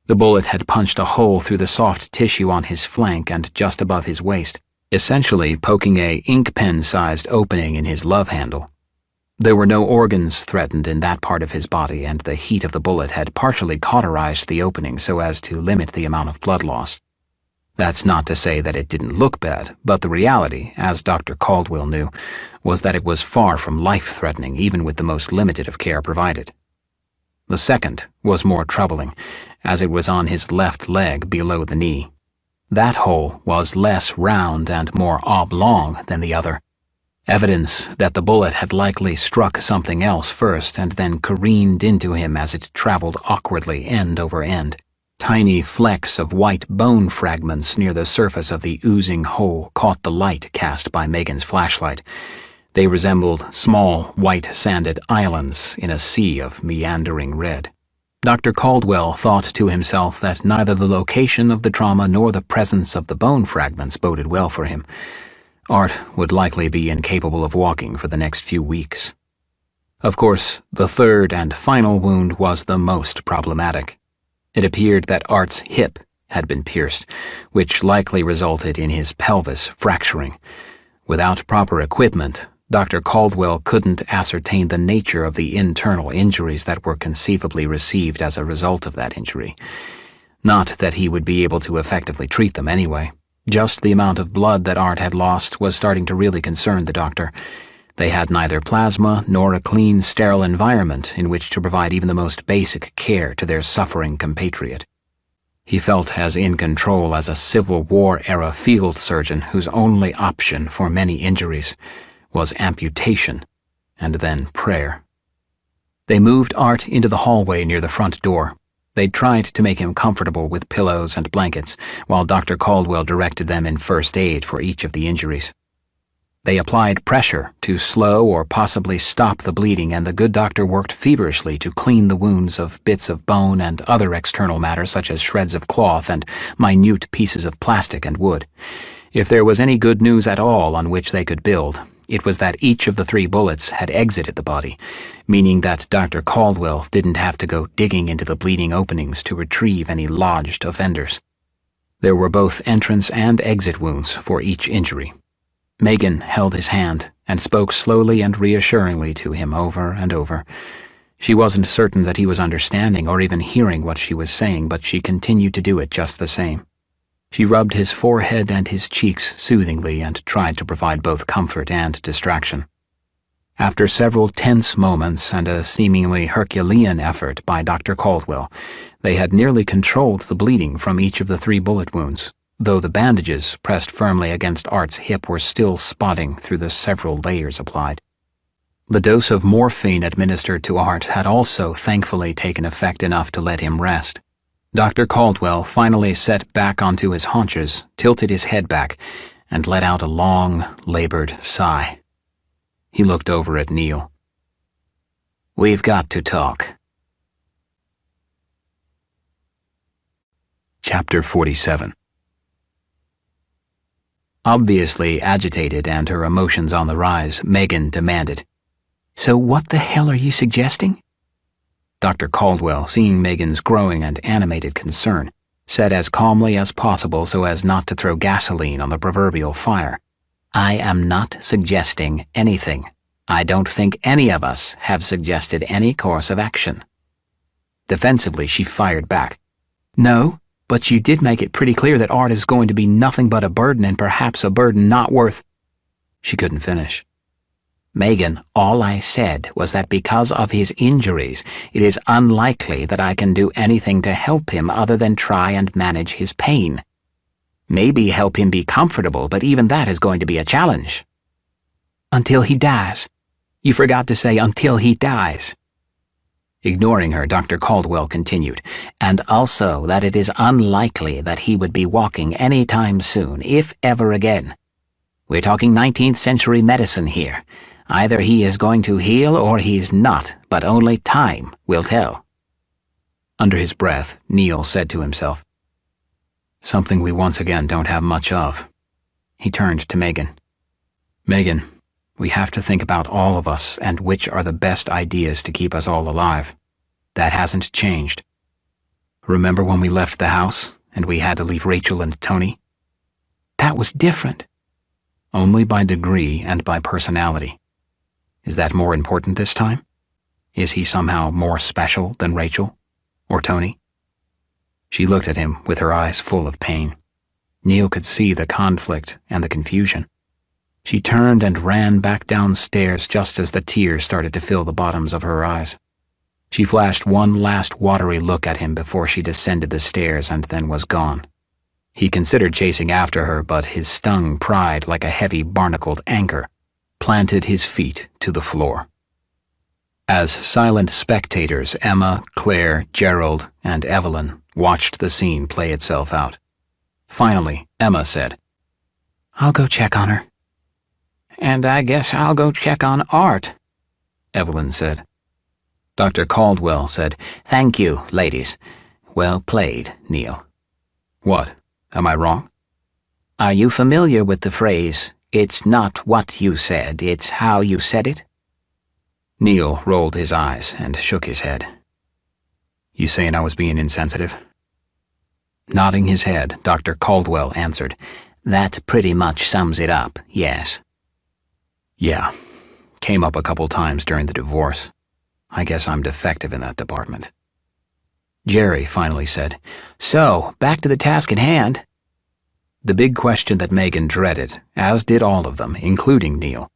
[SPEAKER 1] The bullet had punched a hole through the soft tissue on his flank and just above his waist, essentially poking a ink pen-sized opening in his love handle. There were no organs threatened in that part of his body, and the heat of the bullet had partially cauterized the opening so as to limit the amount of blood loss. That's not to say that it didn't look bad, but the reality, as Dr. Caldwell knew, was that it was far from life-threatening even with the most limited of care provided. The second was more troubling, as it was on his left leg below the knee. That hole was less round and more oblong than the other, evidence that the bullet had likely struck something else first and then careened into him as it traveled awkwardly end over end. Tiny flecks of white bone fragments near the surface of the oozing hole caught the light cast by Megan's flashlight. They resembled small, white-sanded islands in a sea of meandering red. Dr. Caldwell thought to himself that neither the location of the trauma nor the presence of the bone fragments boded well for him. Art would likely be incapable of walking for the next few weeks. Of course, the third and final wound was the most problematic. It appeared that Art's hip had been pierced, which likely resulted in his pelvis fracturing. Without proper equipment, Dr. Caldwell couldn't ascertain the nature of the internal injuries that were conceivably received as a result of that injury. Not that he would be able to effectively treat them anyway. Just the amount of blood that Art had lost was starting to really concern the doctor. They had neither plasma nor a clean, sterile environment in which to provide even the most basic care to their suffering compatriot. He felt as in control as a Civil War-era field surgeon whose only option for many injuries was amputation, and then prayer. They moved Art into the hallway near the front door. They tried to make him comfortable with pillows and blankets, while Dr. Caldwell directed them in first aid for each of the injuries. They applied pressure to slow or possibly stop the bleeding, and the good doctor worked feverishly to clean the wounds of bits of bone and other external matter such as shreds of cloth and minute pieces of plastic and wood. If there was any good news at all on which they could build, it was that each of the 3 bullets had exited the body, meaning that Dr. Caldwell didn't have to go digging into the bleeding openings to retrieve any lodged offenders. There were both entrance and exit wounds for each injury. Megan held his hand and spoke slowly and reassuringly to him over and over. She wasn't certain that he was understanding or even hearing what she was saying, but she continued to do it just the same. She rubbed his forehead and his cheeks soothingly and tried to provide both comfort and distraction. After several tense moments and a seemingly Herculean effort by Dr. Caldwell, they had nearly controlled the bleeding from each of the 3 bullet wounds, though the bandages pressed firmly against Art's hip were still spotting through the several layers applied. The dose of morphine administered to Art had also thankfully taken effect enough to let him rest. Dr. Caldwell finally sat back onto his haunches, tilted his head back, and let out a long, labored sigh. He looked over at Neil. "We've got to talk." Chapter 47. Obviously agitated and her emotions on the rise, Megan demanded, "So what the hell are you suggesting?" Dr. Caldwell, seeing Megan's growing and animated concern, said as calmly as possible so as not to throw gasoline on the proverbial fire, "I am not suggesting anything. I don't think any of us have suggested any course of action." Defensively, she fired back, "No, but you did make it pretty clear that Art is going to be nothing but a burden and perhaps a burden not worth—" She couldn't finish. "Megan, all I said was that because of his injuries, it is unlikely that I can do anything to help him other than try and manage his pain. Maybe help him be comfortable, but even that is going to be a challenge." "Until he dies. You forgot to say until he dies." Ignoring her, Dr. Caldwell continued, "And also that it is unlikely that he would be walking any time soon, if ever again. We're talking 19th century medicine here. Either he is going to heal or he's not, but only time will tell." Under his breath, Neil said to himself, "Something we once again don't have much of." He turned to Megan. "Megan, we have to think about all of us and which are the best ideas to keep us all alive. That hasn't changed. Remember when we left the house and we had to leave Rachel and Tony? That was different." "Only by degree and by personality. Is that more important this time? Is he somehow more special than Rachel? Or Tony?" She looked at him with her eyes full of pain. Neil could see the conflict and the confusion. She turned and ran back downstairs just as the tears started to fill the bottoms of her eyes. She flashed one last watery look at him before she descended the stairs and then was gone. He considered chasing after her, but his stung pride, like a heavy barnacled anchor, planted his feet to the floor. As silent spectators, Emma, Claire, Gerald, and Evelyn watched the scene play itself out. Finally, Emma said, "I'll go check on her." "And I guess I'll go check on Art," Evelyn said. Dr. Caldwell said, "Thank you, ladies. Well played, Neil." "What? Am I wrong?" "Are you familiar with the phrase, 'It's not what you said, it's how you said it'?" Neil rolled his eyes and shook his head. "You saying I was being insensitive?" Nodding his head, Dr. Caldwell answered, "That pretty much sums it up, yes." "Yeah, came up a couple times during the divorce. I guess I'm defective in that department." Jerry finally said, "So, back to the task at hand." The big question that Megan dreaded, as did all of them, including Neil,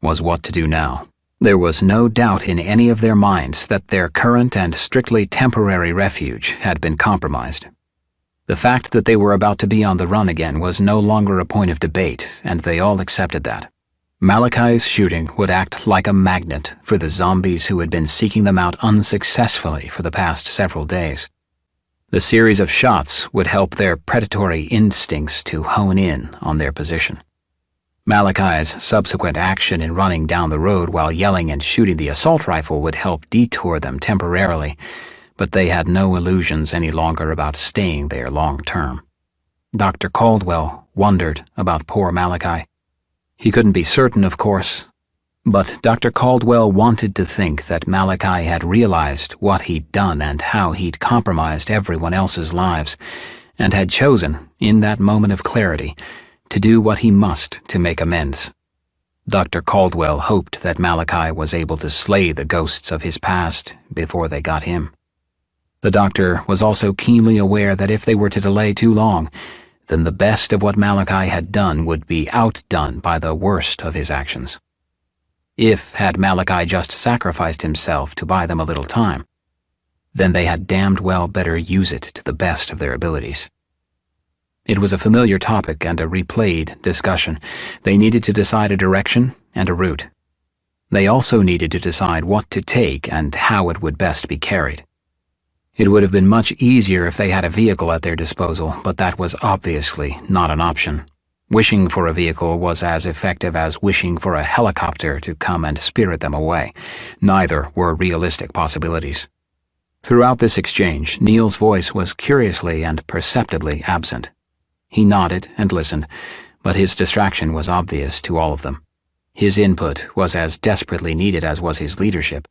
[SPEAKER 1] was what to do now. There was no doubt in any of their minds that their current and strictly temporary refuge had been compromised. The fact that they were about to be on the run again was no longer a point of debate, and they all accepted that. Malachi's shooting would act like a magnet for the zombies who had been seeking them out unsuccessfully for the past several days. The series of shots would help their predatory instincts to hone in on their position. Malachi's subsequent action in running down the road while yelling and shooting the assault rifle would help detour them temporarily, but they had no illusions any longer about staying there long term. Dr. Caldwell wondered about poor Malachi. He couldn't be certain, of course, but Dr. Caldwell wanted to think that Malachi had realized what he'd done and how he'd compromised everyone else's lives, and had chosen, in that moment of clarity, to do what he must to make amends. Dr. Caldwell hoped that Malachi was able to slay the ghosts of his past before they got him. The doctor was also keenly aware that if they were to delay too long, then the best of what Malachi had done would be outdone by the worst of his actions. If had Malachi just sacrificed himself to buy them a little time, then they had damned well better use it to the best of their abilities. It was a familiar topic and a replayed discussion. They needed to decide a direction and a route. They also needed to decide what to take and how it would best be carried. It would have been much easier if they had a vehicle at their disposal, but that was obviously not an option. Wishing for a vehicle was as effective as wishing for a helicopter to come and spirit them away. Neither were realistic possibilities. Throughout this exchange, Neil's voice was curiously and perceptibly absent. He nodded and listened, but his distraction was obvious to all of them. His input was as desperately needed as was his leadership,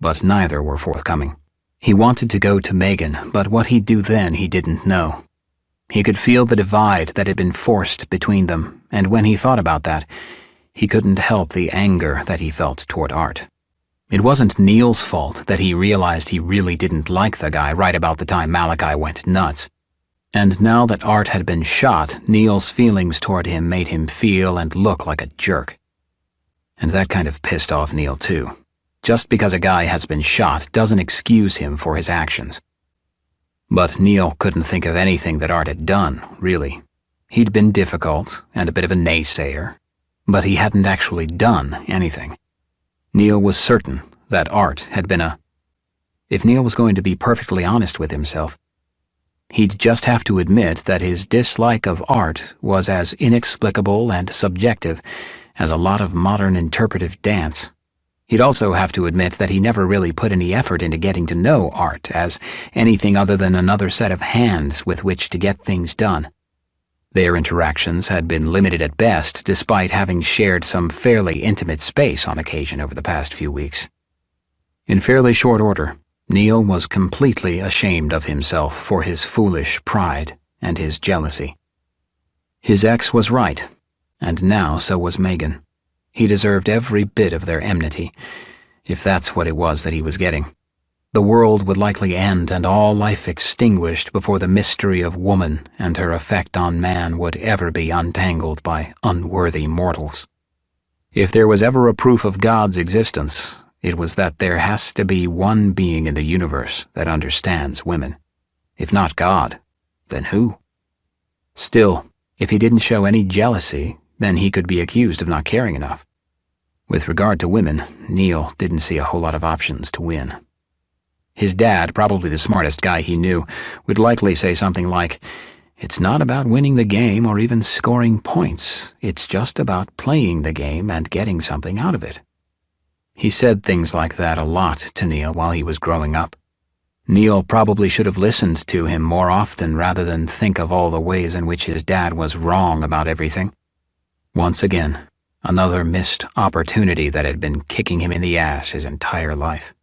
[SPEAKER 1] but neither were forthcoming. He wanted to go to Megan, but what he'd do then he didn't know. He could feel the divide that had been forced between them, and when he thought about that, he couldn't help the anger that he felt toward Art. It wasn't Neil's fault that he realized he really didn't like the guy right about the time Malachi went nuts. And now that Art had been shot, Neil's feelings toward him made him feel and look like a jerk. And that kind of pissed off Neil too. Just because a guy has been shot doesn't excuse him for his actions. But Neil couldn't think of anything that Art had done, really. He'd been difficult and a bit of a naysayer, but he hadn't actually done anything. Neil was certain that Art had been If Neil was going to be perfectly honest with himself, he'd just have to admit that his dislike of Art was as inexplicable and subjective as a lot of modern interpretive dance. He'd also have to admit that he never really put any effort into getting to know Art as anything other than another set of hands with which to get things done. Their interactions had been limited at best, despite having shared some fairly intimate space on occasion over the past few weeks. In fairly short order, Neil was completely ashamed of himself for his foolish pride and his jealousy. His ex was right, and now so was Megan. He deserved every bit of their enmity, if that's what it was that he was getting. The world would likely end and all life extinguished before the mystery of woman and her effect on man would ever be untangled by unworthy mortals. If there was ever a proof of God's existence, it was that there has to be one being in the universe that understands women. If not God, then who? Still, if he didn't show any jealousy, then he could be accused of not caring enough. With regard to women, Neil didn't see a whole lot of options to win. His dad, probably the smartest guy he knew, would likely say something like, "It's not about winning the game or even scoring points. It's just about playing the game and getting something out of it." He said things like that a lot to Neil while he was growing up. Neil probably should have listened to him more often rather than think of all the ways in which his dad was wrong about everything. Once again, another missed opportunity that had been kicking him in the ass his entire life.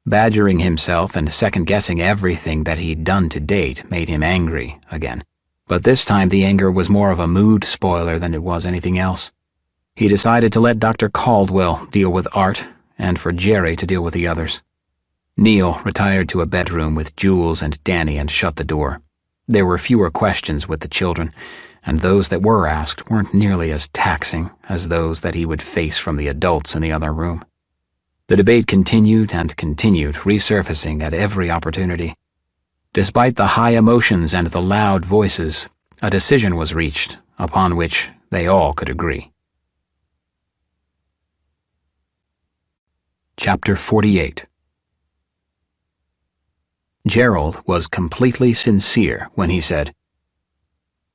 [SPEAKER 1] Badgering himself and second-guessing everything that he'd done to date made him angry again. But this time the anger was more of a mood spoiler than it was anything else. He decided to let Dr. Caldwell deal with Art, and for Jerry to deal with the others. Neil retired to a bedroom with Jules and Danny and shut the door. There were fewer questions with the children, and those that were asked weren't nearly as taxing as those that he would face from the adults in the other room. The debate continued and continued, resurfacing at every opportunity. Despite the high emotions and the loud voices, a decision was reached upon which they all could agree. Chapter 48. Gerald was completely sincere when he said,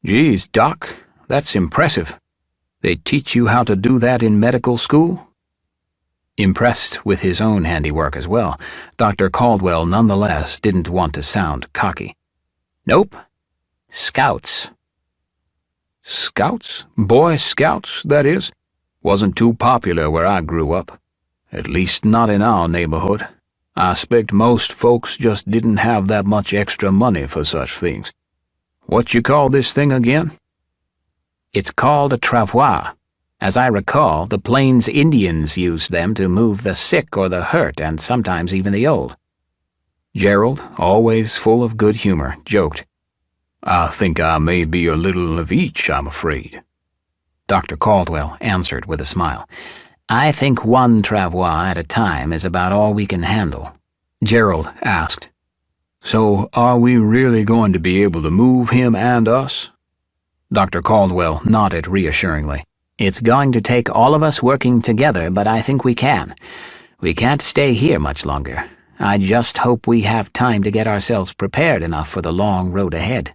[SPEAKER 1] "Geez, Doc, that's impressive. They teach you how to do that in medical school?" Impressed with his own handiwork as well, Dr. Caldwell nonetheless didn't want to sound cocky. "Nope. Scouts." "Scouts? Boy Scouts, that is? Wasn't too popular where I grew up. At least not in our neighborhood. I expect most folks just didn't have that much extra money for such things. What you call this thing again?" "It's called a travois. As I recall, the Plains Indians used them to move the sick or the hurt and sometimes even the old." Gerald, always full of good humor, joked,
[SPEAKER 4] I think I may be a little of each, I'm afraid.
[SPEAKER 1] Dr. Caldwell answered with a smile. I think one travois at a time is about all we can handle.
[SPEAKER 4] Gerald asked, So are we really going to be able to move him and us?
[SPEAKER 1] Dr. Caldwell nodded reassuringly. It's going to take all of us working together, but I think we can. We can't stay here much longer. I just hope we have time to get ourselves prepared enough for the long road ahead.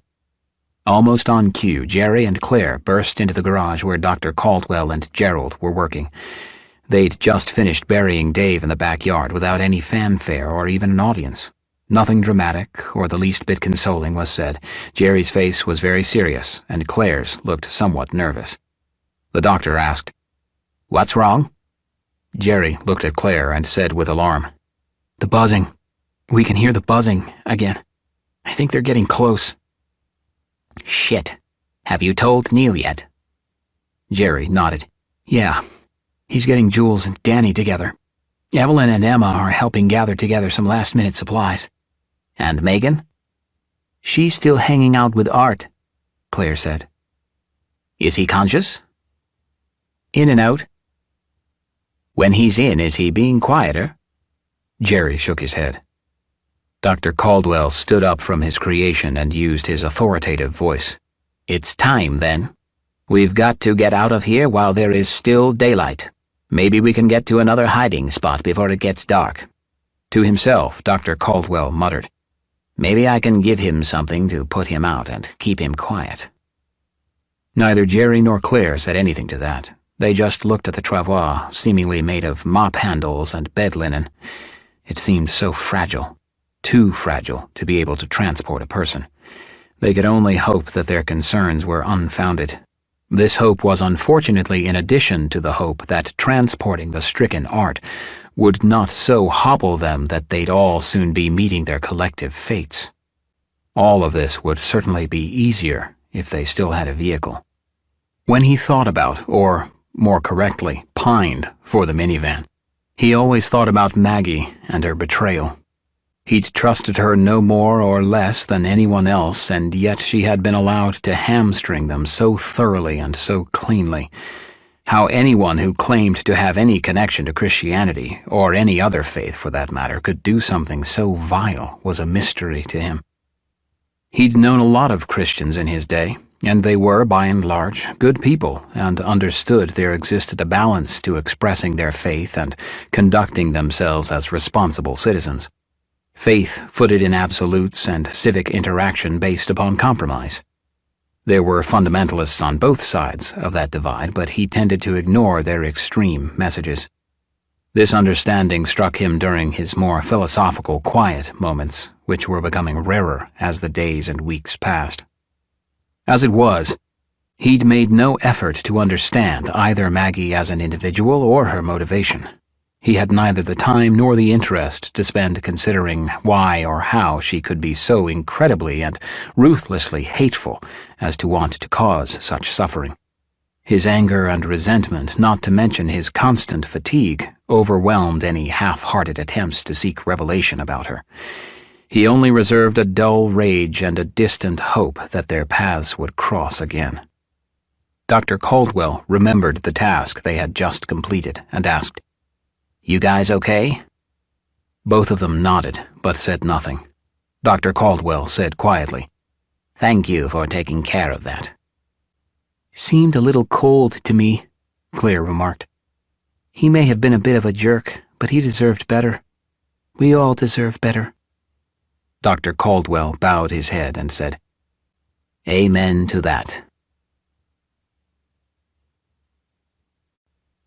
[SPEAKER 1] Almost on cue, Jerry and Claire burst into the garage where Dr. Caldwell and Gerald were working. They'd just finished burying Dave in the backyard without any fanfare or even an audience. Nothing dramatic or the least bit consoling was said. Jerry's face was very serious, and Claire's looked somewhat nervous. The doctor asked, What's wrong? Jerry looked at Claire and said with alarm,
[SPEAKER 2] The buzzing. We can hear the buzzing again. I think they're getting close.
[SPEAKER 1] Shit. Have you told Neil yet?
[SPEAKER 2] Jerry nodded. Yeah. He's getting Jules and Danny together. Evelyn and Emma are helping gather together some last-minute supplies.
[SPEAKER 1] And Megan?
[SPEAKER 2] She's still hanging out with Art, Claire said.
[SPEAKER 1] Is he conscious?
[SPEAKER 2] In and out.
[SPEAKER 1] When he's in, is he being quieter?
[SPEAKER 2] Jerry shook his head.
[SPEAKER 1] Dr. Caldwell stood up from his creation and used his authoritative voice. It's time, then. We've got to get out of here while there is still daylight. Maybe we can get to another hiding spot before it gets dark. To himself, Dr. Caldwell muttered, Maybe I can give him something to put him out and keep him quiet. Neither Jerry nor Claire said anything to that. They just looked at the travois, seemingly made of mop handles and bed linen. It seemed so fragile, too fragile to be able to transport a person. They could only hope that their concerns were unfounded. This hope was unfortunately in addition to the hope that transporting the stricken Art would not so hobble them that they'd all soon be meeting their collective fates. All of this would certainly be easier if they still had a vehicle. When he thought about, or more correctly, pined for the minivan, he always thought about Maggie and her betrayal. He'd trusted her no more or less than anyone else, and yet she had been allowed to hamstring them so thoroughly and so cleanly. How anyone who claimed to have any connection to Christianity, or any other faith for that matter, could do something so vile was a mystery to him. He'd known a lot of Christians in his day, and they were, by and large, good people, and understood there existed a balance to expressing their faith and conducting themselves as responsible citizens. Faith footed in absolutes and civic interaction based upon compromise. There were fundamentalists on both sides of that divide, but he tended to ignore their extreme messages. This understanding struck him during his more philosophical, quiet moments, which were becoming rarer as the days and weeks passed. As it was, he'd made no effort to understand either Maggie as an individual or her motivation. He had neither the time nor the interest to spend considering why or how she could be so incredibly and ruthlessly hateful as to want to cause such suffering. His anger and resentment, not to mention his constant fatigue, overwhelmed any half-hearted attempts to seek revelation about her. He only reserved a dull rage and a distant hope that their paths would cross again. Dr. Caldwell remembered the task they had just completed and asked, You guys okay? Both of them nodded, but said nothing. Dr. Caldwell said quietly, Thank you for taking care of that.
[SPEAKER 2] Seemed a little cold to me, Claire remarked. He may have been a bit of a jerk, but he deserved better. We all deserve better.
[SPEAKER 1] Dr. Caldwell bowed his head and said, Amen to that.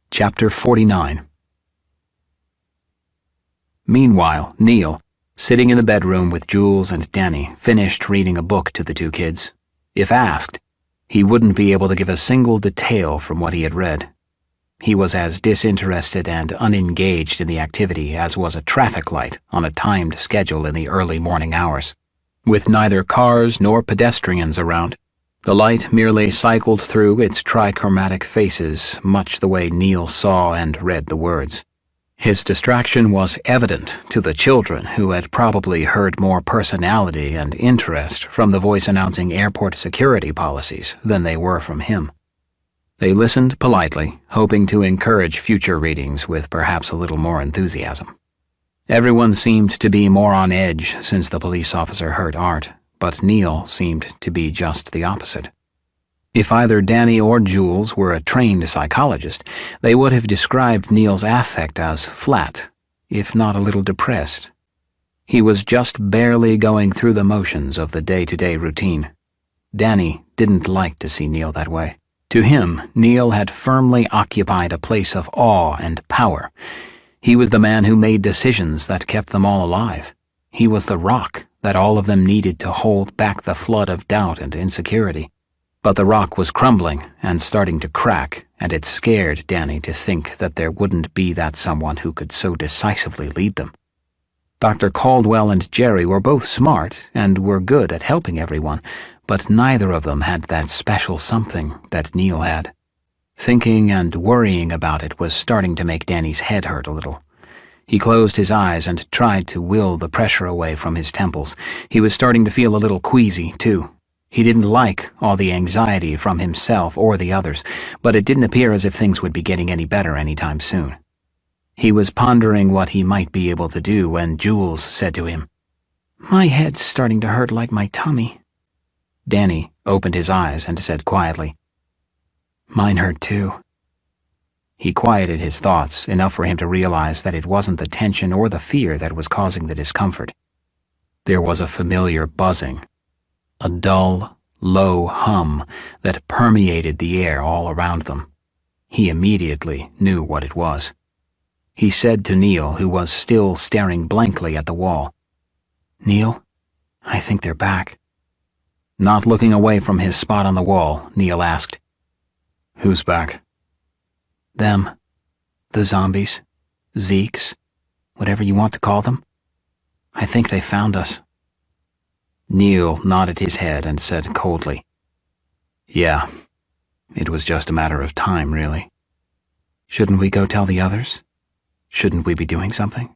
[SPEAKER 1] Chapter 49. Meanwhile, Neil, sitting in the bedroom with Jules and Danny, finished reading a book to the two kids. If asked, he wouldn't be able to give a single detail from what he had read. He was as disinterested and unengaged in the activity as was a traffic light on a timed schedule in the early morning hours. With neither cars nor pedestrians around, the light merely cycled through its trichromatic faces, much the way Neil saw and read the words. His distraction was evident to the children, who had probably heard more personality and interest from the voice announcing airport security policies than they were from him. They listened politely, hoping to encourage future readings with perhaps a little more enthusiasm. Everyone seemed to be more on edge since the police officer hurt Art, but Neil seemed to be just the opposite. If either Danny or Jules were a trained psychologist, they would have described Neil's affect as flat, if not a little depressed. He was just barely going through the motions of the day-to-day routine. Danny didn't like to see Neil that way. To him, Neil had firmly occupied a place of awe and power. He was the man who made decisions that kept them all alive. He was the rock that all of them needed to hold back the flood of doubt and insecurity. But the rock was crumbling and starting to crack, and it scared Danny to think that there wouldn't be that someone who could so decisively lead them. Dr. Caldwell and Jerry were both smart and were good at helping everyone, but neither of them had that special something that Neil had. Thinking and worrying about it was starting to make Danny's head hurt a little. He closed his eyes and tried to will the pressure away from his temples. He was starting to feel a little queasy, too. He didn't like all the anxiety from himself or the others, but it didn't appear as if things would be getting any better anytime soon. He was pondering what he might be able to do when Jules said to him, "My head's starting to hurt like my tummy." Danny opened his eyes and said quietly, "Mine hurt too." He quieted his thoughts enough for him to realize that it wasn't the tension or the fear that was causing the discomfort. There was a familiar buzzing, a dull, low hum that permeated the air all around them. He immediately knew what it was. He said to Neil, who was still staring blankly at the wall, "Neil, I think they're back." Not looking away from his spot on the wall, Neil asked, "Who's back?" "Them. The zombies. Zeeks. Whatever you want to call them. I think they found us." Neil nodded his head and said coldly, "Yeah, it was just a matter of time, really." "Shouldn't we go tell the others? Shouldn't we be doing something?"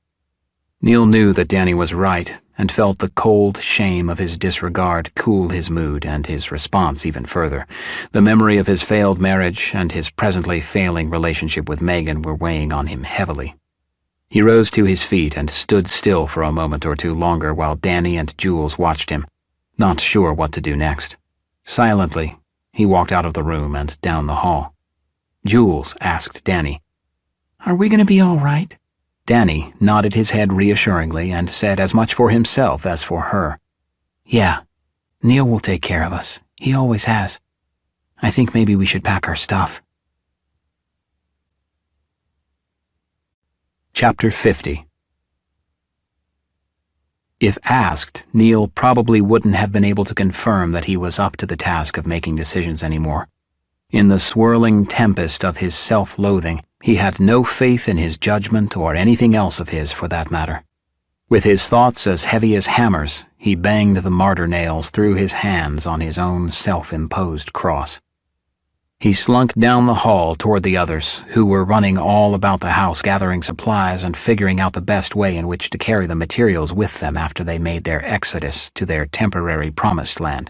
[SPEAKER 1] Neil knew that Danny was right and felt the cold shame of his disregard cool his mood and his response even further. The memory of his failed marriage and his presently failing relationship with Megan were weighing on him heavily. He rose to his feet and stood still for a moment or two longer while Danny and Jules watched him, not sure what to do next. Silently, he walked out of the room and down the hall. Jules asked Danny, "Are we going to be all right?" Danny nodded his head reassuringly and said as much for himself as for her. "Yeah, Neil will take care of us. He always has. I think maybe we should pack our stuff." Chapter 50. If asked, Neil probably wouldn't have been able to confirm that he was up to the task of making decisions anymore. In the swirling tempest of his self-loathing, he had no faith in his judgment or anything else of his for that matter. With his thoughts as heavy as hammers, he banged the martyr nails through his hands on his own self-imposed cross. He slunk down the hall toward the others, who were running all about the house gathering supplies and figuring out the best way in which to carry the materials with them after they made their exodus to their temporary promised land.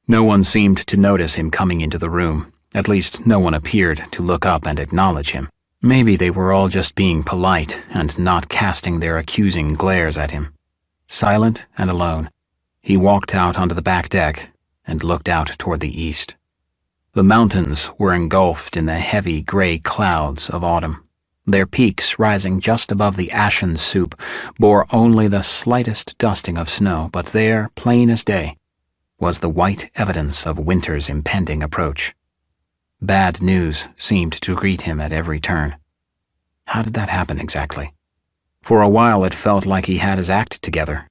[SPEAKER 1] No one seemed to notice him coming into the room. At least no one appeared to look up and acknowledge him. Maybe they were all just being polite and not casting their accusing glares at him. Silent and alone, he walked out onto the back deck and looked out toward the east. The mountains were engulfed in the heavy gray clouds of autumn. Their peaks, rising just above the ashen soup, bore only the slightest dusting of snow, but there, plain as day, was the white evidence of winter's impending approach. Bad news seemed to greet him at every turn. How did that happen exactly? For a while it felt like he had his act together.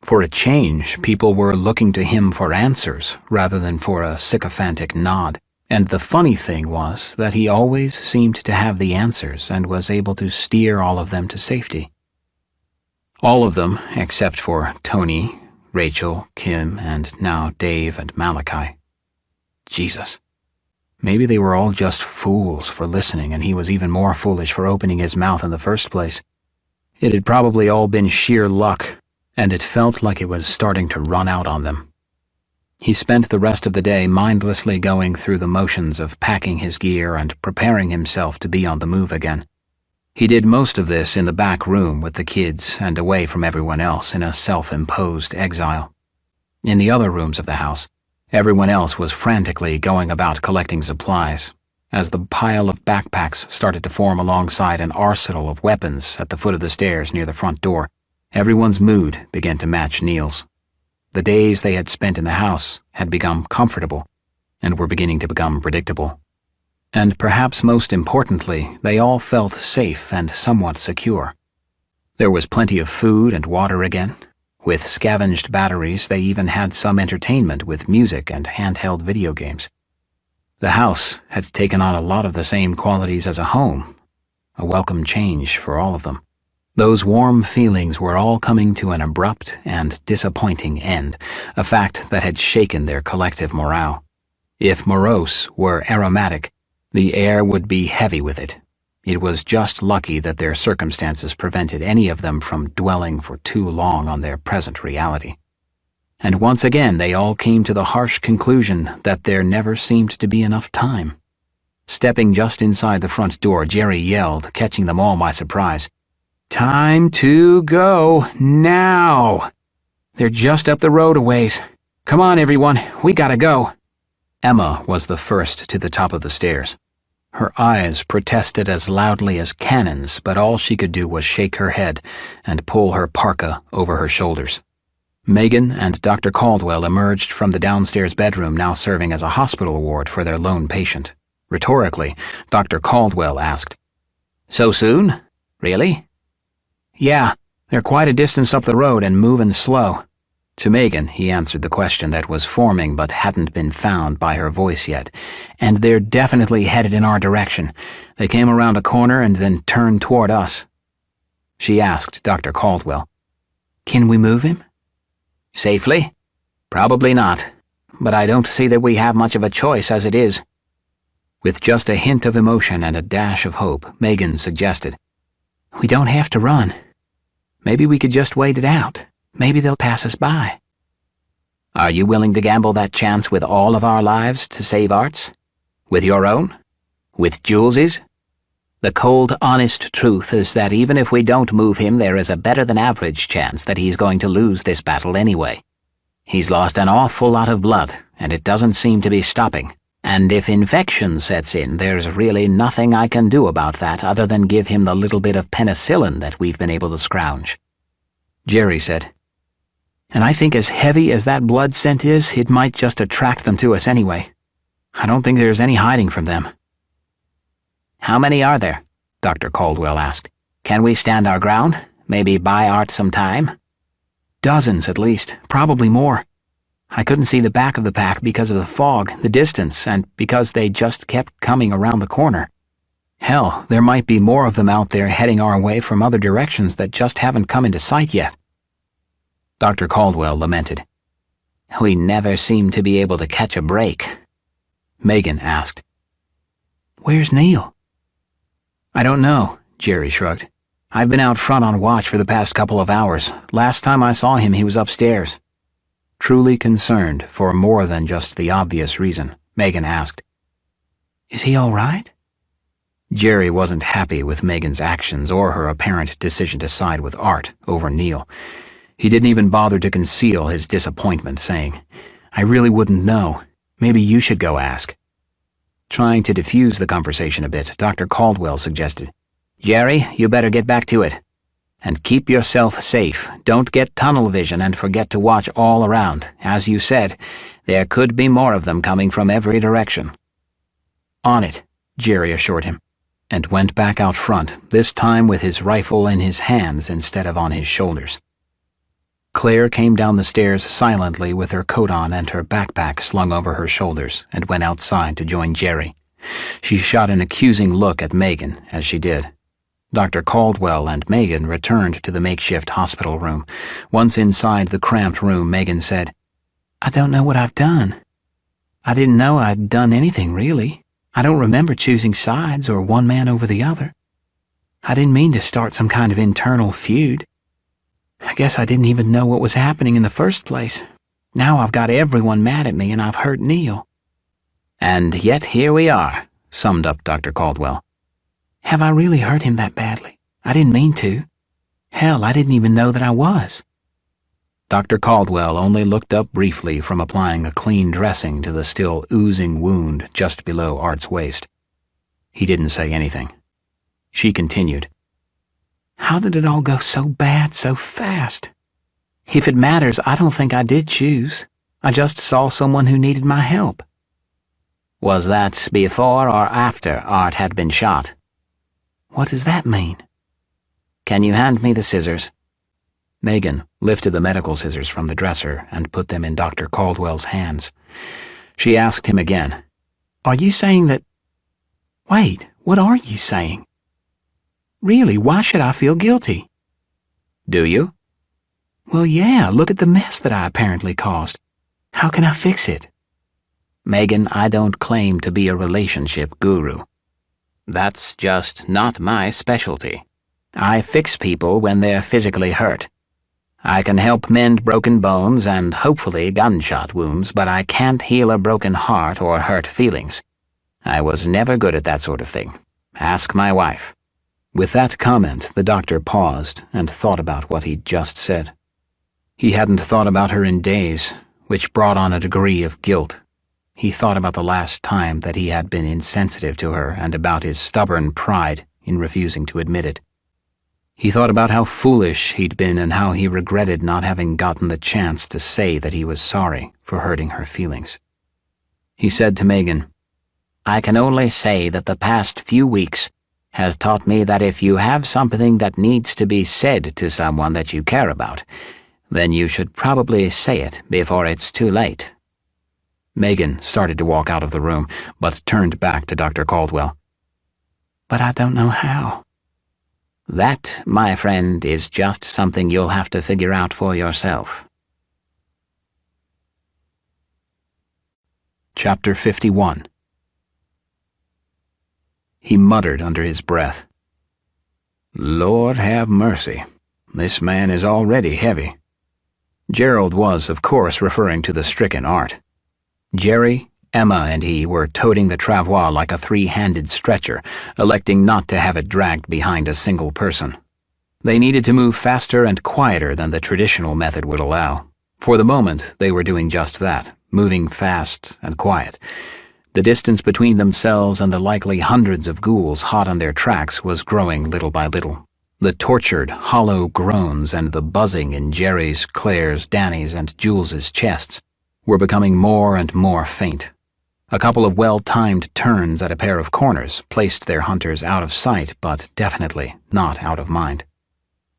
[SPEAKER 1] For a change, people were looking to him for answers rather than for a sycophantic nod. And the funny thing was that he always seemed to have the answers and was able to steer all of them to safety. All of them, except for Tony, Rachel, Kim, and now Dave and Malachi. Jesus.
[SPEAKER 2] Maybe they were all just fools for listening, and he was even more foolish for opening his mouth in the first place. It had probably all been sheer luck, and it felt like it was starting to run out on them. He spent the rest of the day mindlessly going through the motions of packing his gear and preparing himself to be on the move again. He did most of this in the back room with the kids and away from everyone else in a self-imposed exile. In the other rooms of the house, everyone else was frantically going about collecting supplies, as the pile of backpacks started to form alongside an arsenal of weapons at the foot of the stairs near the front door. Everyone's mood began to match Neil's. The days they had spent in the house had become comfortable and were beginning to become predictable. And perhaps most importantly, they all felt safe and somewhat secure. There was plenty of food and water again. With scavenged batteries, they even had some entertainment with music and handheld video games. The house had taken on a lot of the same qualities as a home, a welcome change for all of them. Those warm feelings were all coming to an abrupt and disappointing end, a fact that had shaken their collective morale. If morose were aromatic, the air would be heavy with it. It was just lucky that their circumstances prevented any of them from dwelling for too long on their present reality. And once again they all came to the harsh conclusion that there never seemed to be enough time. Stepping just inside the front door, Jerry yelled, catching them all by surprise, "Time to go, now! They're just up the road a ways. Come on, everyone, we gotta go." Emma was the first to the top of the stairs. Her eyes protested as loudly as cannons, but all she could do was shake her head and pull her parka over her shoulders. Megan and Dr. Caldwell emerged from the downstairs bedroom now serving as a hospital ward for their lone patient. Rhetorically, Dr. Caldwell asked, "So soon? Really?" "Yeah, they're quite a distance up the road and moving slow." To Megan, he answered the question that was forming but hadn't been found by her voice yet. "And they're definitely headed in our direction. They came around a corner and then turned toward us." She asked Dr. Caldwell, "Can we move him?" "Safely? Probably not, but I don't see that we have much of a choice as it is." With just a hint of emotion and a dash of hope, Megan suggested, "We don't have to run. Maybe we could just wait it out. Maybe they'll pass us by." "Are you willing to gamble that chance with all of our lives to save Art's? With your own? With Jules's? The cold, honest truth is that even if we don't move him, there is a better-than-average chance that he's going to lose this battle anyway. He's lost an awful lot of blood, and it doesn't seem to be stopping. And if infection sets in, there's really nothing I can do about that other than give him the little bit of penicillin that we've been able to scrounge." Jerry said, "And I think as heavy as that blood scent is, it might just attract them to us anyway. I don't think there's any hiding from them." "How many are there?" Dr. Caldwell asked. "Can we stand our ground? Maybe buy Art some time?" "Dozens at least, probably more. I couldn't see the back of the pack because of the fog, the distance, and because they just kept coming around the corner. Hell, there might be more of them out there heading our way from other directions that just haven't come into sight yet." Dr. Caldwell lamented. "We never seem to be able to catch a break." Megan asked, "Where's Neil?" "I don't know," Jerry shrugged. "I've been out front on watch for the past couple of hours. Last time I saw him, he was upstairs." Truly concerned for more than just the obvious reason, Megan asked, "Is he all right?" Jerry wasn't happy with Megan's actions or her apparent decision to side with Art over Neil. He didn't even bother to conceal his disappointment, saying, "I really wouldn't know. Maybe you should go ask." Trying to diffuse the conversation a bit, Dr. Caldwell suggested, "Jerry, you better get back to it. And keep yourself safe. Don't get tunnel vision and forget to watch all around. As you said, there could be more of them coming from every direction." "On it," Jerry assured him, and went back out front, this time with his rifle in his hands instead of on his shoulders. Claire came down the stairs silently with her coat on and her backpack slung over her shoulders and went outside to join Jerry. She shot an accusing look at Megan as she did. Dr. Caldwell and Megan returned to the makeshift hospital room. Once inside the cramped room, Megan said, "I don't know what I've done. I didn't know I'd done anything, really. I don't remember choosing sides or one man over the other. I didn't mean to start some kind of internal feud. I guess I didn't even know what was happening in the first place. Now I've got everyone mad at me and I've hurt Neil."
[SPEAKER 1] "And yet here we are," summed up Dr. Caldwell.
[SPEAKER 2] "Have I really hurt him that badly? I didn't mean to. Hell, I didn't even know that I was."
[SPEAKER 1] Dr. Caldwell only looked up briefly from applying a clean dressing to the still oozing wound just below Art's waist. He didn't say anything. She continued.
[SPEAKER 2] "How did it all go so bad so fast? If it matters, I don't think I did choose. I just saw someone who needed my help."
[SPEAKER 1] "Was that before or after Art had been shot?"
[SPEAKER 2] "What does that mean?"
[SPEAKER 1] "Can you hand me the scissors?" Megan lifted the medical scissors from the dresser and put them in Dr. Caldwell's hands. She asked him again.
[SPEAKER 2] "Are you saying that—" "Wait, what are you saying? Really, why should I feel guilty?"
[SPEAKER 1] "Do you?"
[SPEAKER 2] "Well, yeah, look at the mess that I apparently caused. How can I fix it?"
[SPEAKER 1] "Megan, I don't claim to be a relationship guru. That's just not my specialty. I fix people when they're physically hurt. I can help mend broken bones and hopefully gunshot wounds, but I can't heal a broken heart or hurt feelings. I was never good at that sort of thing. Ask my wife." With that comment, the doctor paused and thought about what he'd just said. He hadn't thought about her in days, which brought on a degree of guilt. He thought about the last time that he had been insensitive to her and about his stubborn pride in refusing to admit it. He thought about how foolish he'd been and how he regretted not having gotten the chance to say that he was sorry for hurting her feelings. He said to Megan, "I can only say that the past few weeks has taught me that if you have something that needs to be said to someone that you care about, then you should probably say it before it's too late." Megan started to walk out of the room, but turned back to Dr. Caldwell.
[SPEAKER 2] "But I don't know how."
[SPEAKER 1] "That, my friend, is just something you'll have to figure out for yourself." Chapter 51. He muttered under his breath. "Lord have mercy. This man is already heavy." Gerald was, of course, referring to the stricken Art. Jerry, Emma, and he were toting the travois like a three-handed stretcher, electing not to have it dragged behind a single person. They needed to move faster and quieter than the traditional method would allow. For the moment, they were doing just that, moving fast and quiet. The distance between themselves and the likely hundreds of ghouls hot on their tracks was growing little by little. The tortured, hollow groans and the buzzing in Jerry's, Claire's, Danny's, and Jules's chests were becoming more and more faint. A couple of well-timed turns at a pair of corners placed their hunters out of sight, but definitely not out of mind.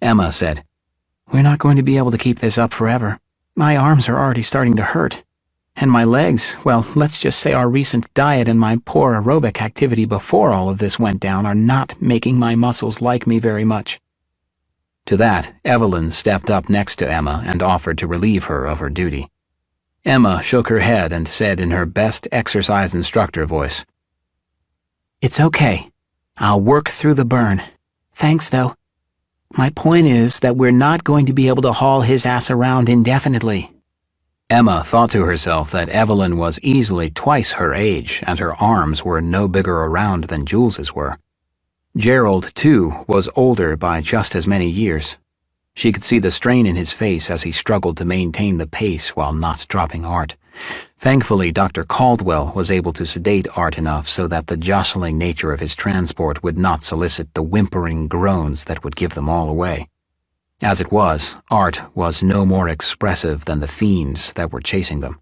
[SPEAKER 1] Emma said,
[SPEAKER 2] "We're not going to be able to keep this up forever. My arms are already starting to hurt. And my legs, well, let's just say our recent diet and my poor aerobic activity before all of this went down are not making my muscles like me very much."
[SPEAKER 1] To that, Evelyn stepped up next to Emma and offered to relieve her of her duty. Emma shook her head and said in her best exercise instructor voice,
[SPEAKER 2] "It's okay. I'll work through the burn. Thanks, though. My point is that we're not going to be able to haul his ass around indefinitely."
[SPEAKER 1] Emma thought to herself that Evelyn was easily twice her age, and her arms were no bigger around than Jules's were. Gerald, too, was older by just as many years. She could see the strain in his face as he struggled to maintain the pace while not dropping Art. Thankfully, Dr. Caldwell was able to sedate Art enough so that the jostling nature of his transport would not solicit the whimpering groans that would give them all away. As it was, Art was no more expressive than the fiends that were chasing them.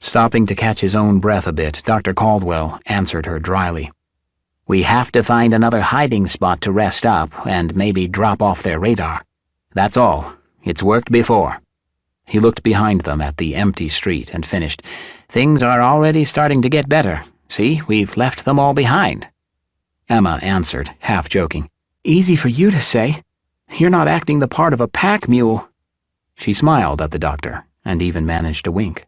[SPEAKER 1] Stopping to catch his own breath a bit, Dr. Caldwell answered her dryly. "We have to find another hiding spot to rest up and maybe drop off their radar. That's all. It's worked before." He looked behind them at the empty street and finished, "Things are already starting to get better. See, we've left them all behind." Emma answered, half joking,
[SPEAKER 2] "Easy for you to say. You're not acting the part of a pack mule."
[SPEAKER 1] She smiled at the doctor and even managed a wink.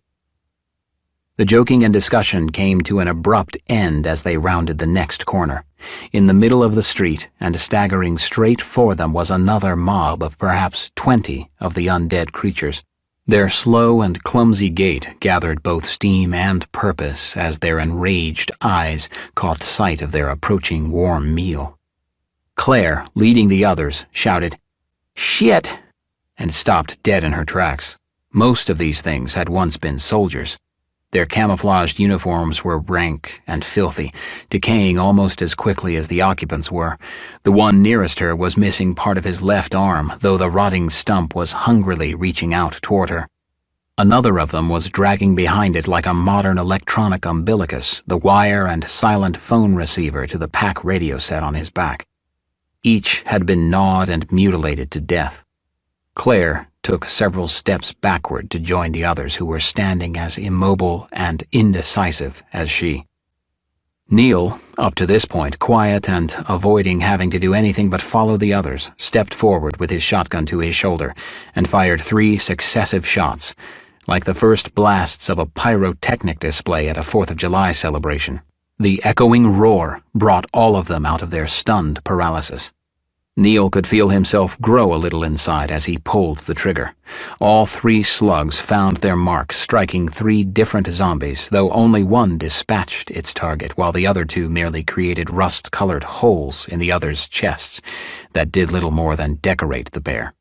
[SPEAKER 1] The joking and discussion came to an abrupt end as they rounded the next corner. In the middle of the street, and staggering straight for them, was another mob of perhaps 20 of the undead creatures. Their slow and clumsy gait gathered both steam and purpose as their enraged eyes caught sight of their approaching warm meal. Claire, leading the others, shouted, "Shit!" and stopped dead in her tracks. Most of these things had once been soldiers. Their camouflaged uniforms were rank and filthy, decaying almost as quickly as the occupants were. The one nearest her was missing part of his left arm, though the rotting stump was hungrily reaching out toward her. Another of them was dragging behind it like a modern electronic umbilicus, the wire and silent phone receiver to the pack radio set on his back. Each had been gnawed and mutilated to death. Claire took several steps backward to join the others who were standing as immobile and indecisive as she. Neil, up to this point quiet and avoiding having to do anything but follow the others, stepped forward with his shotgun to his shoulder and fired 3 successive shots, like the first blasts of a pyrotechnic display at a 4th of July celebration. The echoing roar brought all of them out of their stunned paralysis. Neil could feel himself grow a little inside as he pulled the trigger. All 3 slugs found their mark, striking 3 different zombies, though only one dispatched its target, while the other 2 merely created rust-colored holes in the others' chests that did little more than decorate the bear.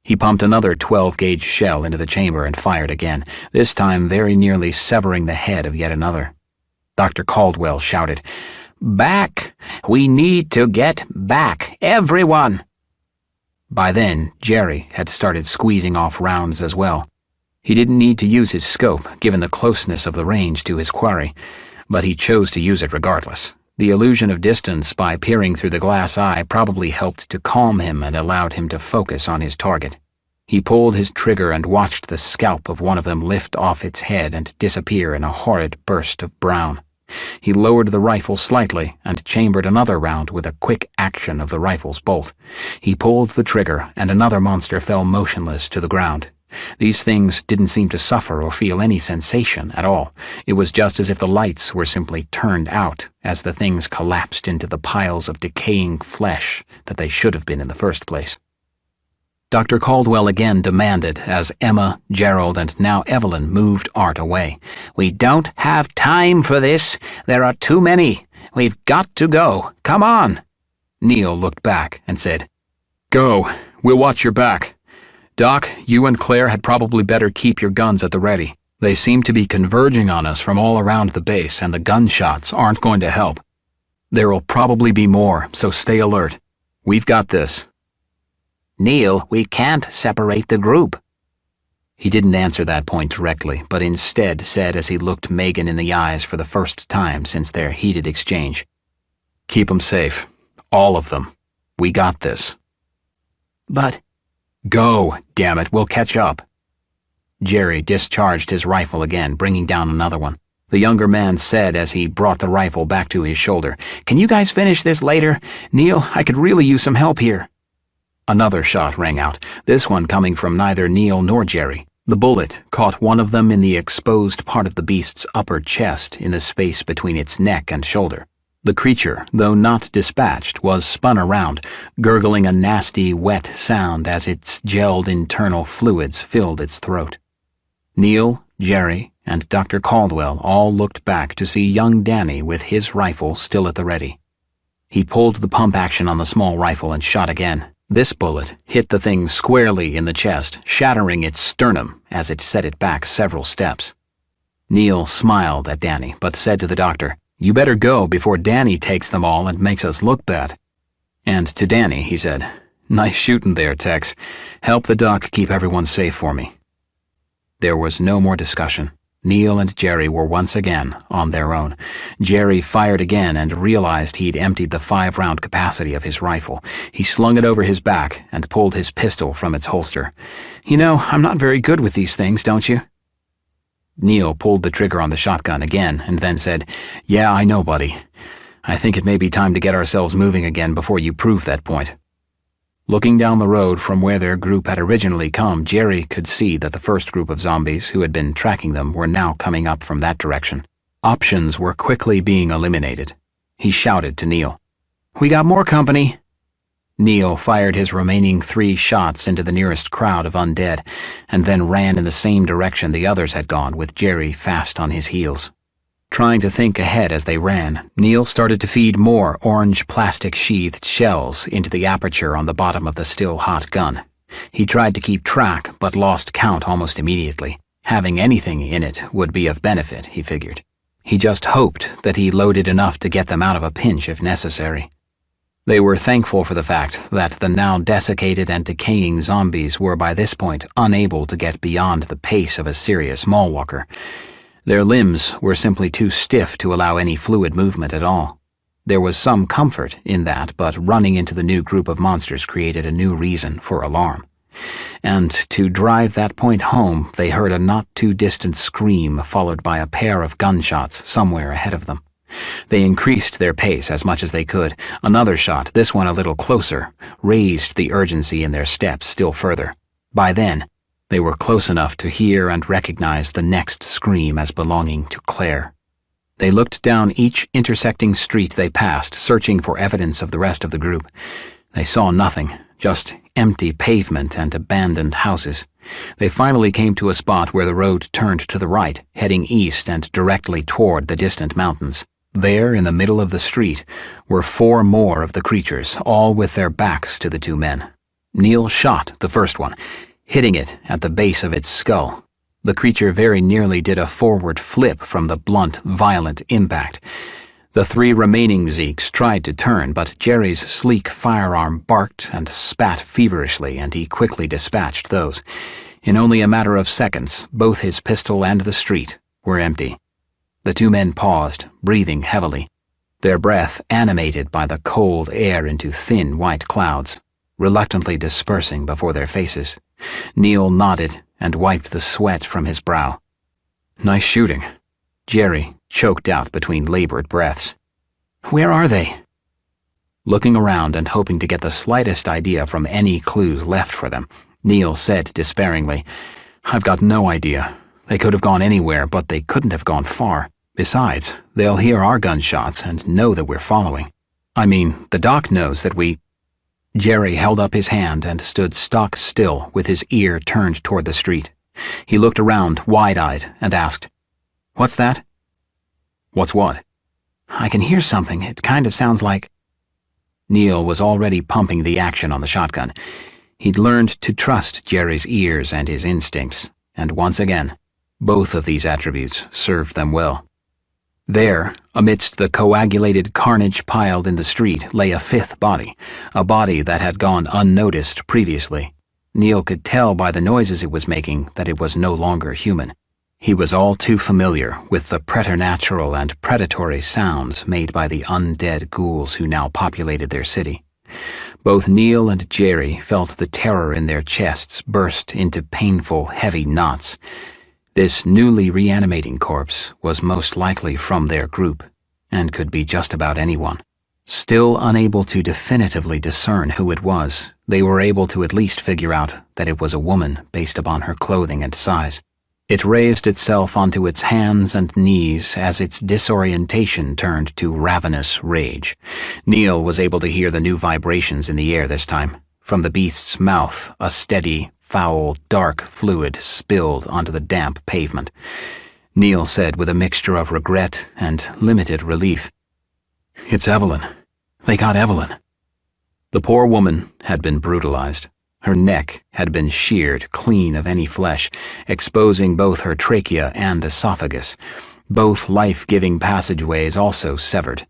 [SPEAKER 1] He pumped another 12-gauge shell into the chamber and fired again, this time very nearly severing the head of yet another. Dr. Caldwell shouted, "Back! We need to get back, everyone!" By then, Jerry had started squeezing off rounds as well. He didn't need to use his scope, given the closeness of the range to his quarry, but he chose to use it regardless. The illusion of distance by peering through the glass eye probably helped to calm him and allowed him to focus on his target. He pulled his trigger and watched the scalp of one of them lift off its head and disappear in a horrid burst of brown. He lowered the rifle slightly and chambered another round with a quick action of the rifle's bolt. He pulled the trigger, and another monster fell motionless to the ground. These things didn't seem to suffer or feel any sensation at all. It was just as if the lights were simply turned out as the things collapsed into the piles of decaying flesh that they should have been in the first place. Dr. Caldwell again demanded as Emma, Gerald, and now Evelyn moved Art away. "We don't have time for this. There are too many. We've got to go. Come on." Neil looked back and said,
[SPEAKER 4] "Go. We'll watch your back. Doc, you and Claire had probably better keep your guns at the ready. They seem to be converging on us from all around the base, and the gunshots aren't going to help. There'll probably be more, so stay alert. We've got this."
[SPEAKER 1] "Neil, we can't separate the group." He didn't answer that point directly, but instead said as he looked Megan in the eyes for the first time since their heated exchange,
[SPEAKER 4] "Keep them safe. All of them. We got this."
[SPEAKER 1] "But—"
[SPEAKER 4] "Go, damn it, we'll catch up."
[SPEAKER 1] Jerry discharged his rifle again, bringing down another one. The younger man said as he brought the rifle back to his shoulder, "Can you guys finish this later? Neil, I could really use some help here." Another shot rang out, this one coming from neither Neil nor Jerry. The bullet caught one of them in the exposed part of the beast's upper chest in the space between its neck and shoulder. The creature, though not dispatched, was spun around, gurgling a nasty, wet sound as its gelled internal fluids filled its throat. Neil, Jerry, and Dr. Caldwell all looked back to see young Danny with his rifle still at the ready. He pulled the pump action on the small rifle and shot again. This bullet hit the thing squarely in the chest, shattering its sternum as it set it back several steps. Neil smiled at Danny, but said to the doctor, "You better go before Danny takes them all and makes us look bad." And to Danny, he said, "Nice shooting there, Tex. Help the doc keep everyone safe for me." There was no more discussion. Neil and Jerry were once again on their own. Jerry fired again and realized he'd emptied the 5-round capacity of his rifle. He slung it over his back and pulled his pistol from its holster. "You know, I'm not very good with these things, don't you?" Neil pulled the trigger on the shotgun again and then said, "Yeah, I know, buddy. I think it may be time to get ourselves moving again before you prove that point." Looking down the road from where their group had originally come, Jerry could see that the first group of zombies who had been tracking them were now coming up from that direction. Options were quickly being eliminated. He shouted to Neil, "We got more company." Neil fired his remaining 3 shots into the nearest crowd of undead, and then ran in the same direction the others had gone, with Jerry fast on his heels. Trying to think ahead as they ran, Neil started to feed more orange plastic-sheathed shells into the aperture on the bottom of the still-hot gun. He tried to keep track, but lost count almost immediately. Having anything in it would be of benefit, he figured. He just hoped that he loaded enough to get them out of a pinch if necessary. They were thankful for the fact that the now desiccated and decaying zombies were by this point unable to get beyond the pace of a serious mallwalker. Their limbs were simply too stiff to allow any fluid movement at all. There was some comfort in that, but running into the new group of monsters created a new reason for alarm. And to drive that point home, they heard a not-too-distant scream followed by a pair of gunshots somewhere ahead of them. They increased their pace as much as they could. Another shot, this one a little closer, raised the urgency in their steps still further. By then, they were close enough to hear and recognize the next scream as belonging to Claire. They looked down each intersecting street they passed, searching for evidence of the rest of the group. They saw nothing, just empty pavement and abandoned houses. They finally came to a spot where the road turned to the right, heading east and directly toward the distant mountains. There, in the middle of the street, were 4 more of the creatures, all with their backs to the 2 men. Neil shot the first one, hitting it at the base of its skull. The creature very nearly did a forward flip from the blunt, violent impact. The 3 remaining Zeeks tried to turn, but Jerry's sleek firearm barked and spat feverishly, and he quickly dispatched those. In only a matter of seconds, both his pistol and the street were empty. The 2 men paused, breathing heavily, their breath animated by the cold air into thin white clouds, reluctantly dispersing before their faces. Neil nodded and wiped the sweat from his brow. "Nice shooting," Jerry choked out between labored breaths. "Where are they?" Looking around and hoping to get the slightest idea from any clues left for them, Neil said despairingly, "I've got no idea. They could have gone anywhere, but they couldn't have gone far. Besides, they'll hear our gunshots and know that we're following. I mean, the doc knows that we—" Jerry held up his hand and stood stock still with his ear turned toward the street. He looked around, wide-eyed, and asked, "What's that?" "What's what?" "I can hear something. It kind of sounds like—" Neil was already pumping the action on the shotgun. He'd learned to trust Jerry's ears and his instincts, and once again, both of these attributes served them well. There, amidst the coagulated carnage piled in the street, lay a 5th body, a body that had gone unnoticed previously. Neil could tell by the noises it was making that it was no longer human. He was all too familiar with the preternatural and predatory sounds made by the undead ghouls who now populated their city. Both Neil and Jerry felt the terror in their chests burst into painful, heavy knots. This newly reanimating corpse was most likely from their group, and could be just about anyone. Still unable to definitively discern who it was, they were able to at least figure out that it was a woman based upon her clothing and size. It raised itself onto its hands and knees as its disorientation turned to ravenous rage. Neil was able to hear the new vibrations in the air this time. From the beast's mouth, a steady, foul, dark fluid spilled onto the damp pavement. Neil said with a mixture of regret and limited relief, "It's Evelyn. They got Evelyn." The poor woman had been brutalized. Her neck had been sheared clean of any flesh, exposing both her trachea and esophagus, both life-giving passageways also severed.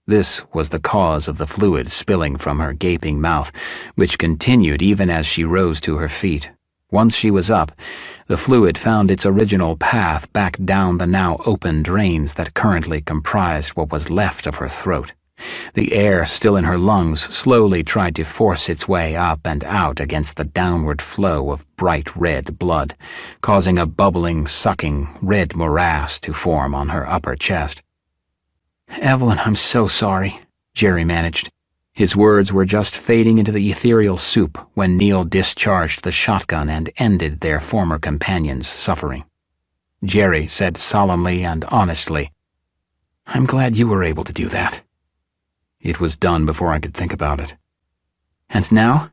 [SPEAKER 1] This was the cause of the fluid spilling from her gaping mouth, which continued even as she rose to her feet. Once she was up, the fluid found its original path back down the now open drains that currently comprised what was left of her throat. The air still in her lungs slowly tried to force its way up and out against the downward flow of bright red blood, causing a bubbling, sucking, red morass to form on her upper chest. "Evelyn, I'm so sorry," Jerry managed. His words were just fading into the ethereal soup when Neil discharged the shotgun and ended their former companion's suffering. Jerry said solemnly and honestly, "I'm glad you were able to do that." It was done before I could think about it. "And now?"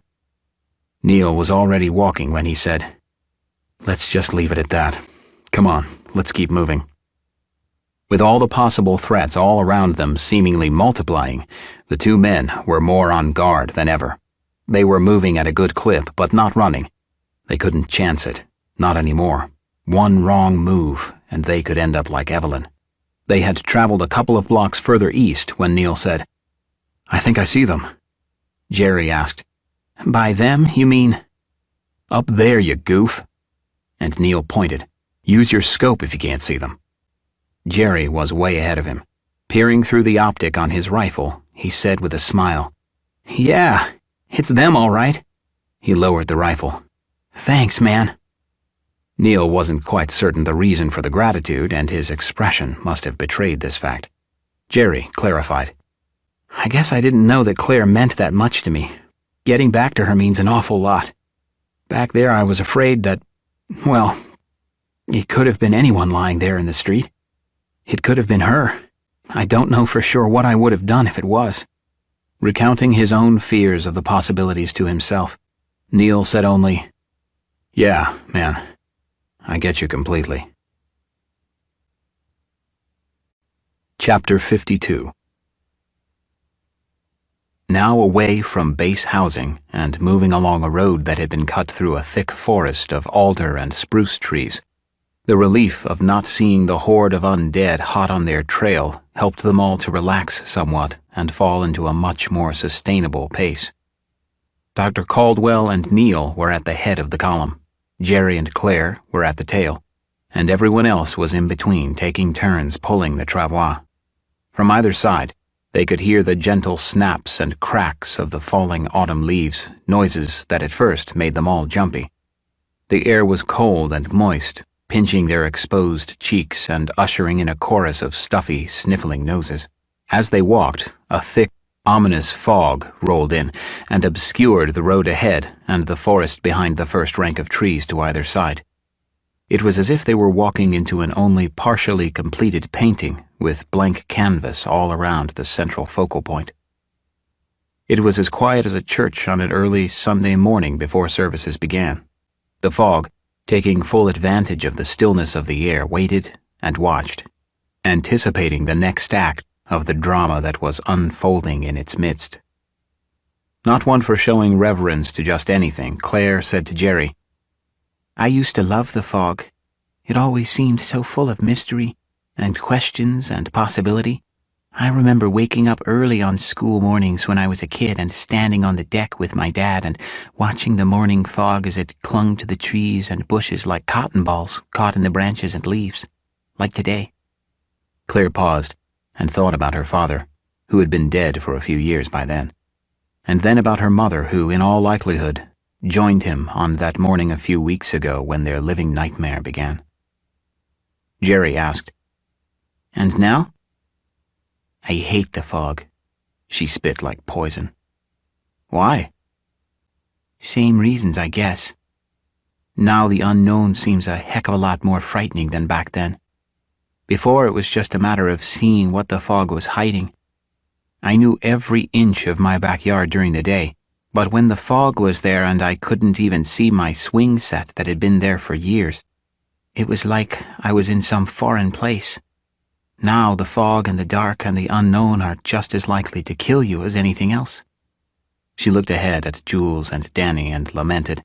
[SPEAKER 1] Neil was already walking when he said, "Let's just leave it at that. Come on, let's keep moving." With all the possible threats all around them seemingly multiplying, the two men were more on guard than ever. They were moving at a good clip, but not running. They couldn't chance it, not anymore. One wrong move, and they could end up like Evelyn. They had traveled a couple of blocks further east when Neil said, "I think I see them." Jerry asked, "By them, you mean?" "Up there, you goof." And Neil pointed, "Use your scope if you can't see them." Jerry was way ahead of him. Peering through the optic on his rifle, he said with a smile, "Yeah, it's them all right." He lowered the rifle. "Thanks, man." Neil wasn't quite certain the reason for the gratitude, and his expression must have betrayed this fact. Jerry clarified, "I guess I didn't know that Claire meant that much to me. Getting back to her means an awful lot. Back there I was afraid that, well, it could have been anyone lying there in the street. It could have been her. I don't know for sure what I would have done if it was." Recounting his own fears of the possibilities to himself, Neil said only, "Yeah, man, I get you completely." Chapter 52. Now away from base housing and moving along a road that had been cut through a thick forest of alder and spruce trees, the relief of not seeing the horde of undead hot on their trail helped them all to relax somewhat and fall into a much more sustainable pace. Dr. Caldwell and Neil were at the head of the column. Jerry and Claire were at the tail, and everyone else was in between, taking turns pulling the travois. From either side, they could hear the gentle snaps and cracks of the falling autumn leaves, noises that at first made them all jumpy. The air was cold and moist, pinching their exposed cheeks and ushering in a chorus of stuffy, sniffling noses. As they walked, a thick, ominous fog rolled in and obscured the road ahead and the forest behind the first rank of trees to either side. It was as if they were walking into an only partially completed painting with blank canvas all around the central focal point. It was as quiet as a church on an early Sunday morning before services began. The fog, taking full advantage of the stillness of the air, waited and watched, anticipating the next act of the drama that was unfolding in its midst. Not one for showing reverence to just anything, Claire said to Jerry, "I used to love the fog. It always seemed so full of mystery and questions and possibility. I remember waking up early on school mornings when I was a kid and standing on the deck with my dad and watching the morning fog as it clung to the trees and bushes like cotton balls caught in the branches and leaves, like today." Claire paused and thought about her father, who had been dead for a few years by then, and then about her mother who, in all likelihood, joined him on that morning a few weeks ago when their living nightmare began. Jerry asked, "And now?" "I hate the fog." She spit like poison. "Why?" "Same reasons, I guess. Now the unknown seems a heck of a lot more frightening than back then. Before it was just a matter of seeing what the fog was hiding. I knew every inch of my backyard during the day, but when the fog was there and I couldn't even see my swing set that had been there for years, it was like I was in some foreign place. Now the fog and the dark and the unknown are just as likely to kill you as anything else." She looked ahead at Jules and Danny and lamented,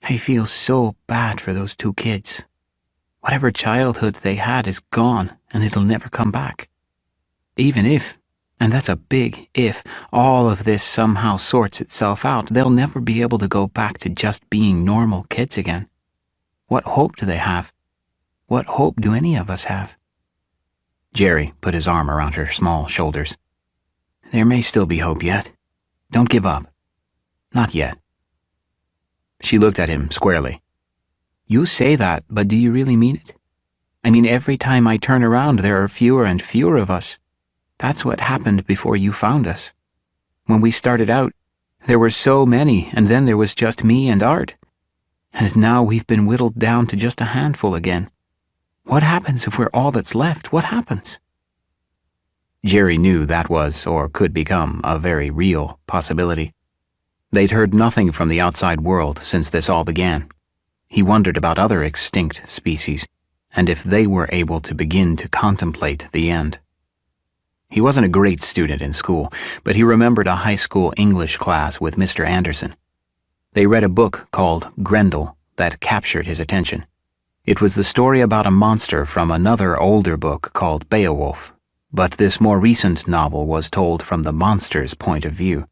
[SPEAKER 1] "I feel so bad for those two kids. Whatever childhood they had is gone and it'll never come back. Even if, and that's a big if, all of this somehow sorts itself out, they'll never be able to go back to just being normal kids again. What hope do they have? What hope do any of us have?" Jerry put his arm around her small shoulders. "There may still be hope yet. Don't give up. Not yet." She looked at him squarely. "You say that, but do you really mean it? I mean, every time I turn around there are fewer and fewer of us. That's what happened before you found us.
[SPEAKER 2] When we started out, there were so many, and then there was just me and Art. And now we've been whittled down to just a handful again. What happens if we're all that's left? What happens?"
[SPEAKER 1] Jerry knew that was, or could become, a very real possibility. They'd heard nothing from the outside world since this all began. He wondered about other extinct species, and if they were able to begin to contemplate the end. He wasn't a great student in school, but he remembered a high school English class with Mr. Anderson. They read a book called Grendel that captured his attention. It was the story about a monster from another older book called Beowulf, but this more recent novel was told from the monster's point of view.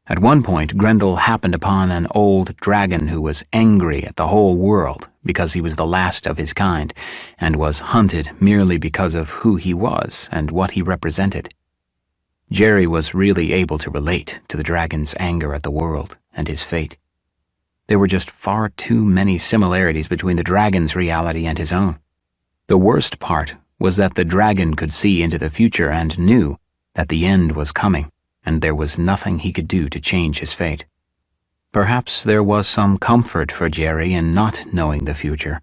[SPEAKER 1] At one point, Grendel happened upon an old dragon who was angry at the whole world because he was the last of his kind and was hunted merely because of who he was and what he represented. Jerry was really able to relate to the dragon's anger at the world and his fate. There were just far too many similarities between the dragon's reality and his own. The worst part was that the dragon could see into the future and knew that the end was coming, and there was nothing he could do to change his fate. Perhaps there was some comfort for Jerry in not knowing the future.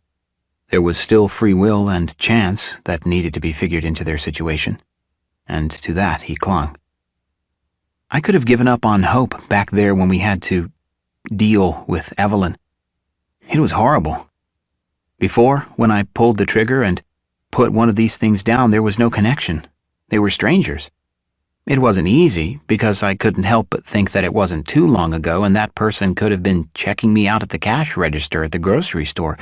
[SPEAKER 1] There was still free will and chance that needed to be figured into their situation, and to that he clung. I could have given up on hope back there when we had to deal with Evelyn. It was horrible. Before, when I pulled the trigger and put one of these things down, there was no connection. They were strangers. It wasn't easy, because I couldn't help but think that it wasn't too long ago and that person could have been checking me out at the cash register at the grocery store,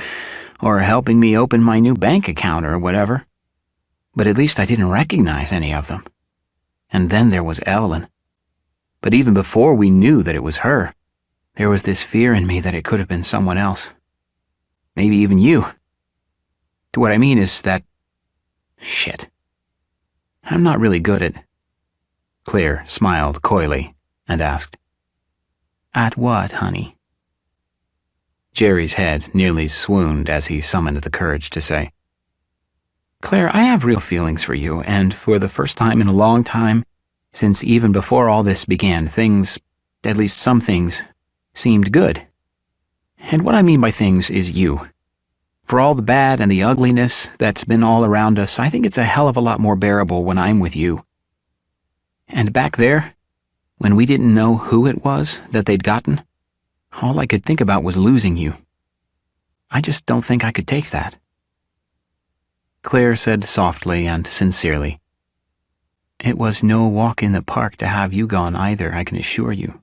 [SPEAKER 1] or helping me open my new bank account or whatever. But at least I didn't recognize any of them. And then there was Evelyn. But even before we knew that it was her, there was this fear in me that it could have been someone else. Maybe even you. What I mean is that... Shit. I'm not really good at... Claire smiled coyly and asked, "At what, honey?" Jerry's head nearly swooned as he summoned the courage to say, "Claire, I have real feelings for you, and for the first time in a long time, since even before all this began, things, at least some things, seemed good. And what I mean by things is you. For all the bad and the ugliness that's been all around us, I think it's a hell of a lot more bearable when I'm with you. And back there, when we didn't know who it was that they'd gotten, all I could think about was losing you. I just don't think I could take that." Claire said softly and sincerely, "It was no walk in the park to have you gone either, I can assure you."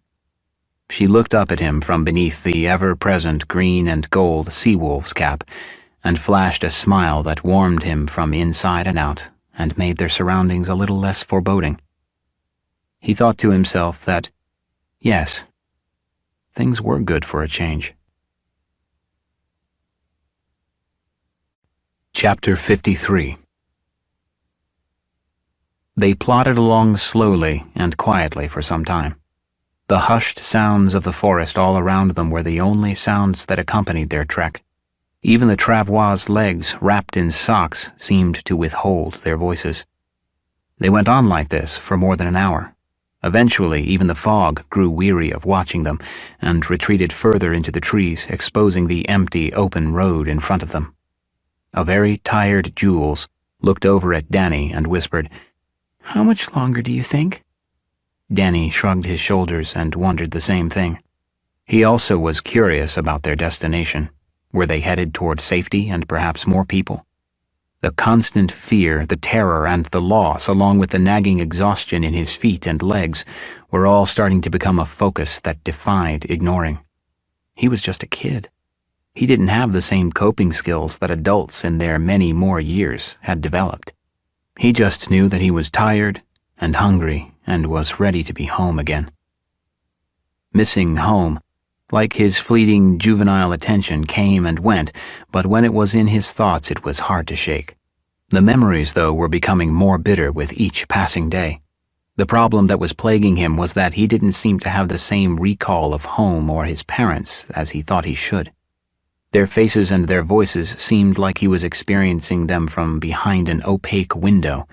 [SPEAKER 1] She looked up at him from beneath the ever-present green and gold sea-wolf's cap and flashed a smile that warmed him from inside and out and made their surroundings a little less foreboding. He thought to himself that, yes, things were good for a change. Chapter 53. They plodded along slowly and quietly for some time. The hushed sounds of the forest all around them were the only sounds that accompanied their trek. Even the travois' legs, wrapped in socks, seemed to withhold their voices. They went on like this for more than an hour. Eventually, even the fog grew weary of watching them and retreated further into the trees, exposing the empty, open road in front of them. A very tired Jules looked over at Danny and whispered, "How much longer do you think?" Danny shrugged his shoulders and wondered the same thing. He also was curious about their destination. Were they headed toward safety and perhaps more people? The constant fear, the terror, and the loss, along with the nagging exhaustion in his feet and legs, were all starting to become a focus that defied ignoring. He was just a kid. He didn't have the same coping skills that adults in their many more years had developed. He just knew that he was tired and hungry and was ready to be home again. Missing home, like his fleeting juvenile attention, came and went, but when it was in his thoughts it was hard to shake. The memories, though, were becoming more bitter with each passing day. The problem that was plaguing him was that he didn't seem to have the same recall of home or his parents as he thought he should. Their faces and their voices seemed like he was experiencing them from behind an opaque window.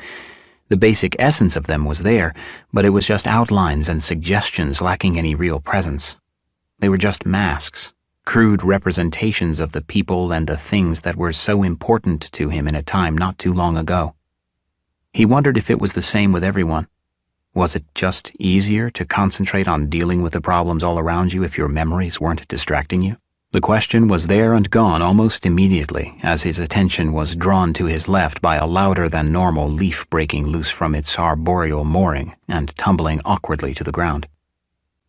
[SPEAKER 1] The basic essence of them was there, but it was just outlines and suggestions lacking any real presence. They were just masks, crude representations of the people and the things that were so important to him in a time not too long ago. He wondered if it was the same with everyone. Was it just easier to concentrate on dealing with the problems all around you if your memories weren't distracting you? The question was there and gone almost immediately as his attention was drawn to his left by a louder-than-normal leaf breaking loose from its arboreal mooring and tumbling awkwardly to the ground.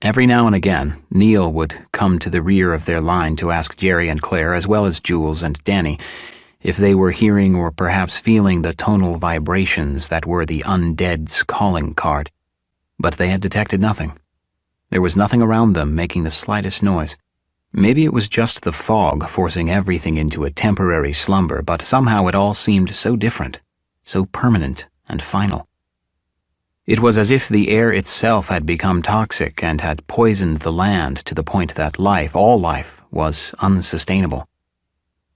[SPEAKER 1] Every now and again, Neil would come to the rear of their line to ask Jerry and Claire, as well as Jules and Danny, if they were hearing or perhaps feeling the tonal vibrations that were the undead's calling card. But they had detected nothing. There was nothing around them making the slightest noise. Maybe it was just the fog forcing everything into a temporary slumber, but somehow it all seemed so different, so permanent and final. It was as if the air itself had become toxic and had poisoned the land to the point that life, all life, was unsustainable.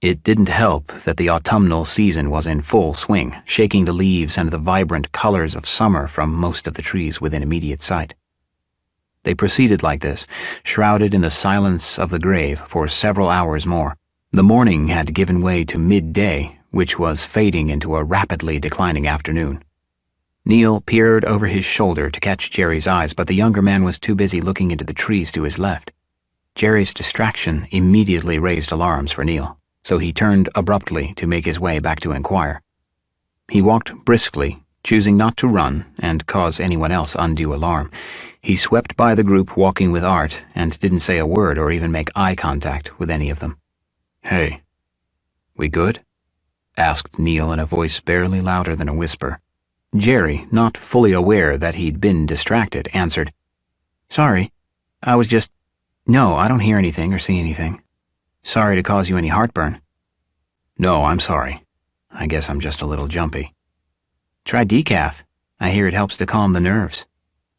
[SPEAKER 1] It didn't help that the autumnal season was in full swing, shaking the leaves and the vibrant colors of summer from most of the trees within immediate sight. They proceeded like this, shrouded in the silence of the grave, for several hours more. The morning had given way to midday, which was fading into a rapidly declining afternoon. Neil peered over his shoulder to catch Jerry's eyes, but the younger man was too busy looking into the trees to his left. Jerry's distraction immediately raised alarms for Neil, so he turned abruptly to make his way back to inquire. He walked briskly, choosing not to run and cause anyone else undue alarm. He swept by the group walking with Art and didn't say a word or even make eye contact with any of them.
[SPEAKER 4] Hey,
[SPEAKER 1] "We good?" asked Neil in a voice barely louder than a whisper. Jerry, not fully aware that he'd been distracted, answered, "Sorry, I was just... No, I don't hear anything or see anything. Sorry to cause you any heartburn."
[SPEAKER 4] no, I'm sorry. I guess I'm just a little jumpy.
[SPEAKER 1] "Try decaf. I hear it helps to calm the nerves,"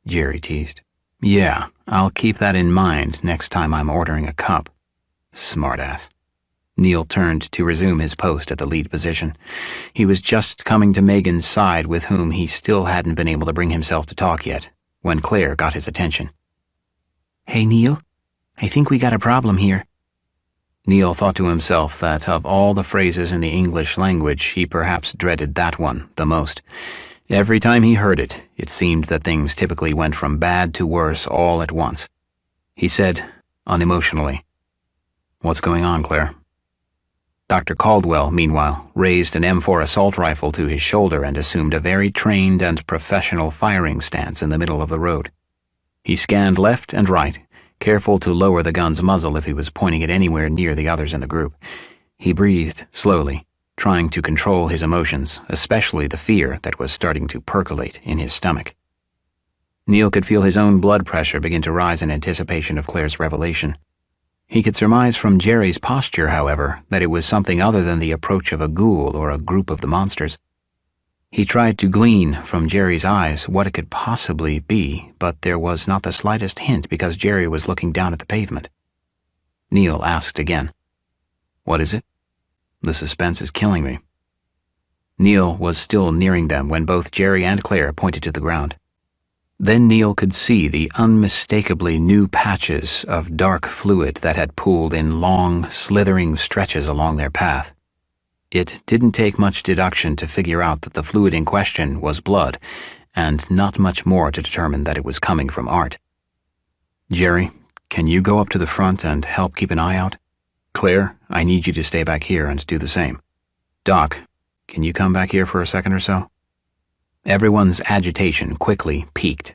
[SPEAKER 1] Jerry teased.
[SPEAKER 4] Yeah, I'll keep that in mind next time I'm ordering a cup. Smartass.
[SPEAKER 1] Neil turned to resume his post at the lead position. He was just coming to Megan's side, with whom he still hadn't been able to bring himself to talk yet, when Claire got his attention. "Hey, Neil, I think we got a problem here." Neil thought to himself that of all the phrases in the English language, he perhaps dreaded that one the most. Every time he heard it, it seemed that things typically went from bad to worse all at once. He said, unemotionally, "What's going on, Claire?" Dr. Caldwell, meanwhile, raised an M4 assault rifle to his shoulder and assumed a very trained and professional firing stance in the middle of the road. He scanned left and right, careful to lower the gun's muzzle if he was pointing it anywhere near the others in the group. He breathed slowly, trying to control his emotions, especially the fear that was starting to percolate in his stomach. Neil could feel his own blood pressure begin to rise in anticipation of Claire's revelation. He could surmise from Jerry's posture, however, that it was something other than the approach of a ghoul or a group of the monsters. He tried to glean from Jerry's eyes what it could possibly be, but there was not the slightest hint because Jerry was looking down at the pavement. Neil asked again, "What is it? The suspense is killing me." Neil was still nearing them when both Jerry and Claire pointed to the ground. Then Neil could see the unmistakably new patches of dark fluid that had pooled in long, slithering stretches along their path. It didn't take much deduction to figure out that the fluid in question was blood, and not much more to determine that it was coming from Art.
[SPEAKER 4] Jerry, can you go up to the front and help keep an eye out? Claire, I need you to stay back here and do the same. Doc, can you come back here for a second or so?
[SPEAKER 1] Everyone's agitation quickly peaked.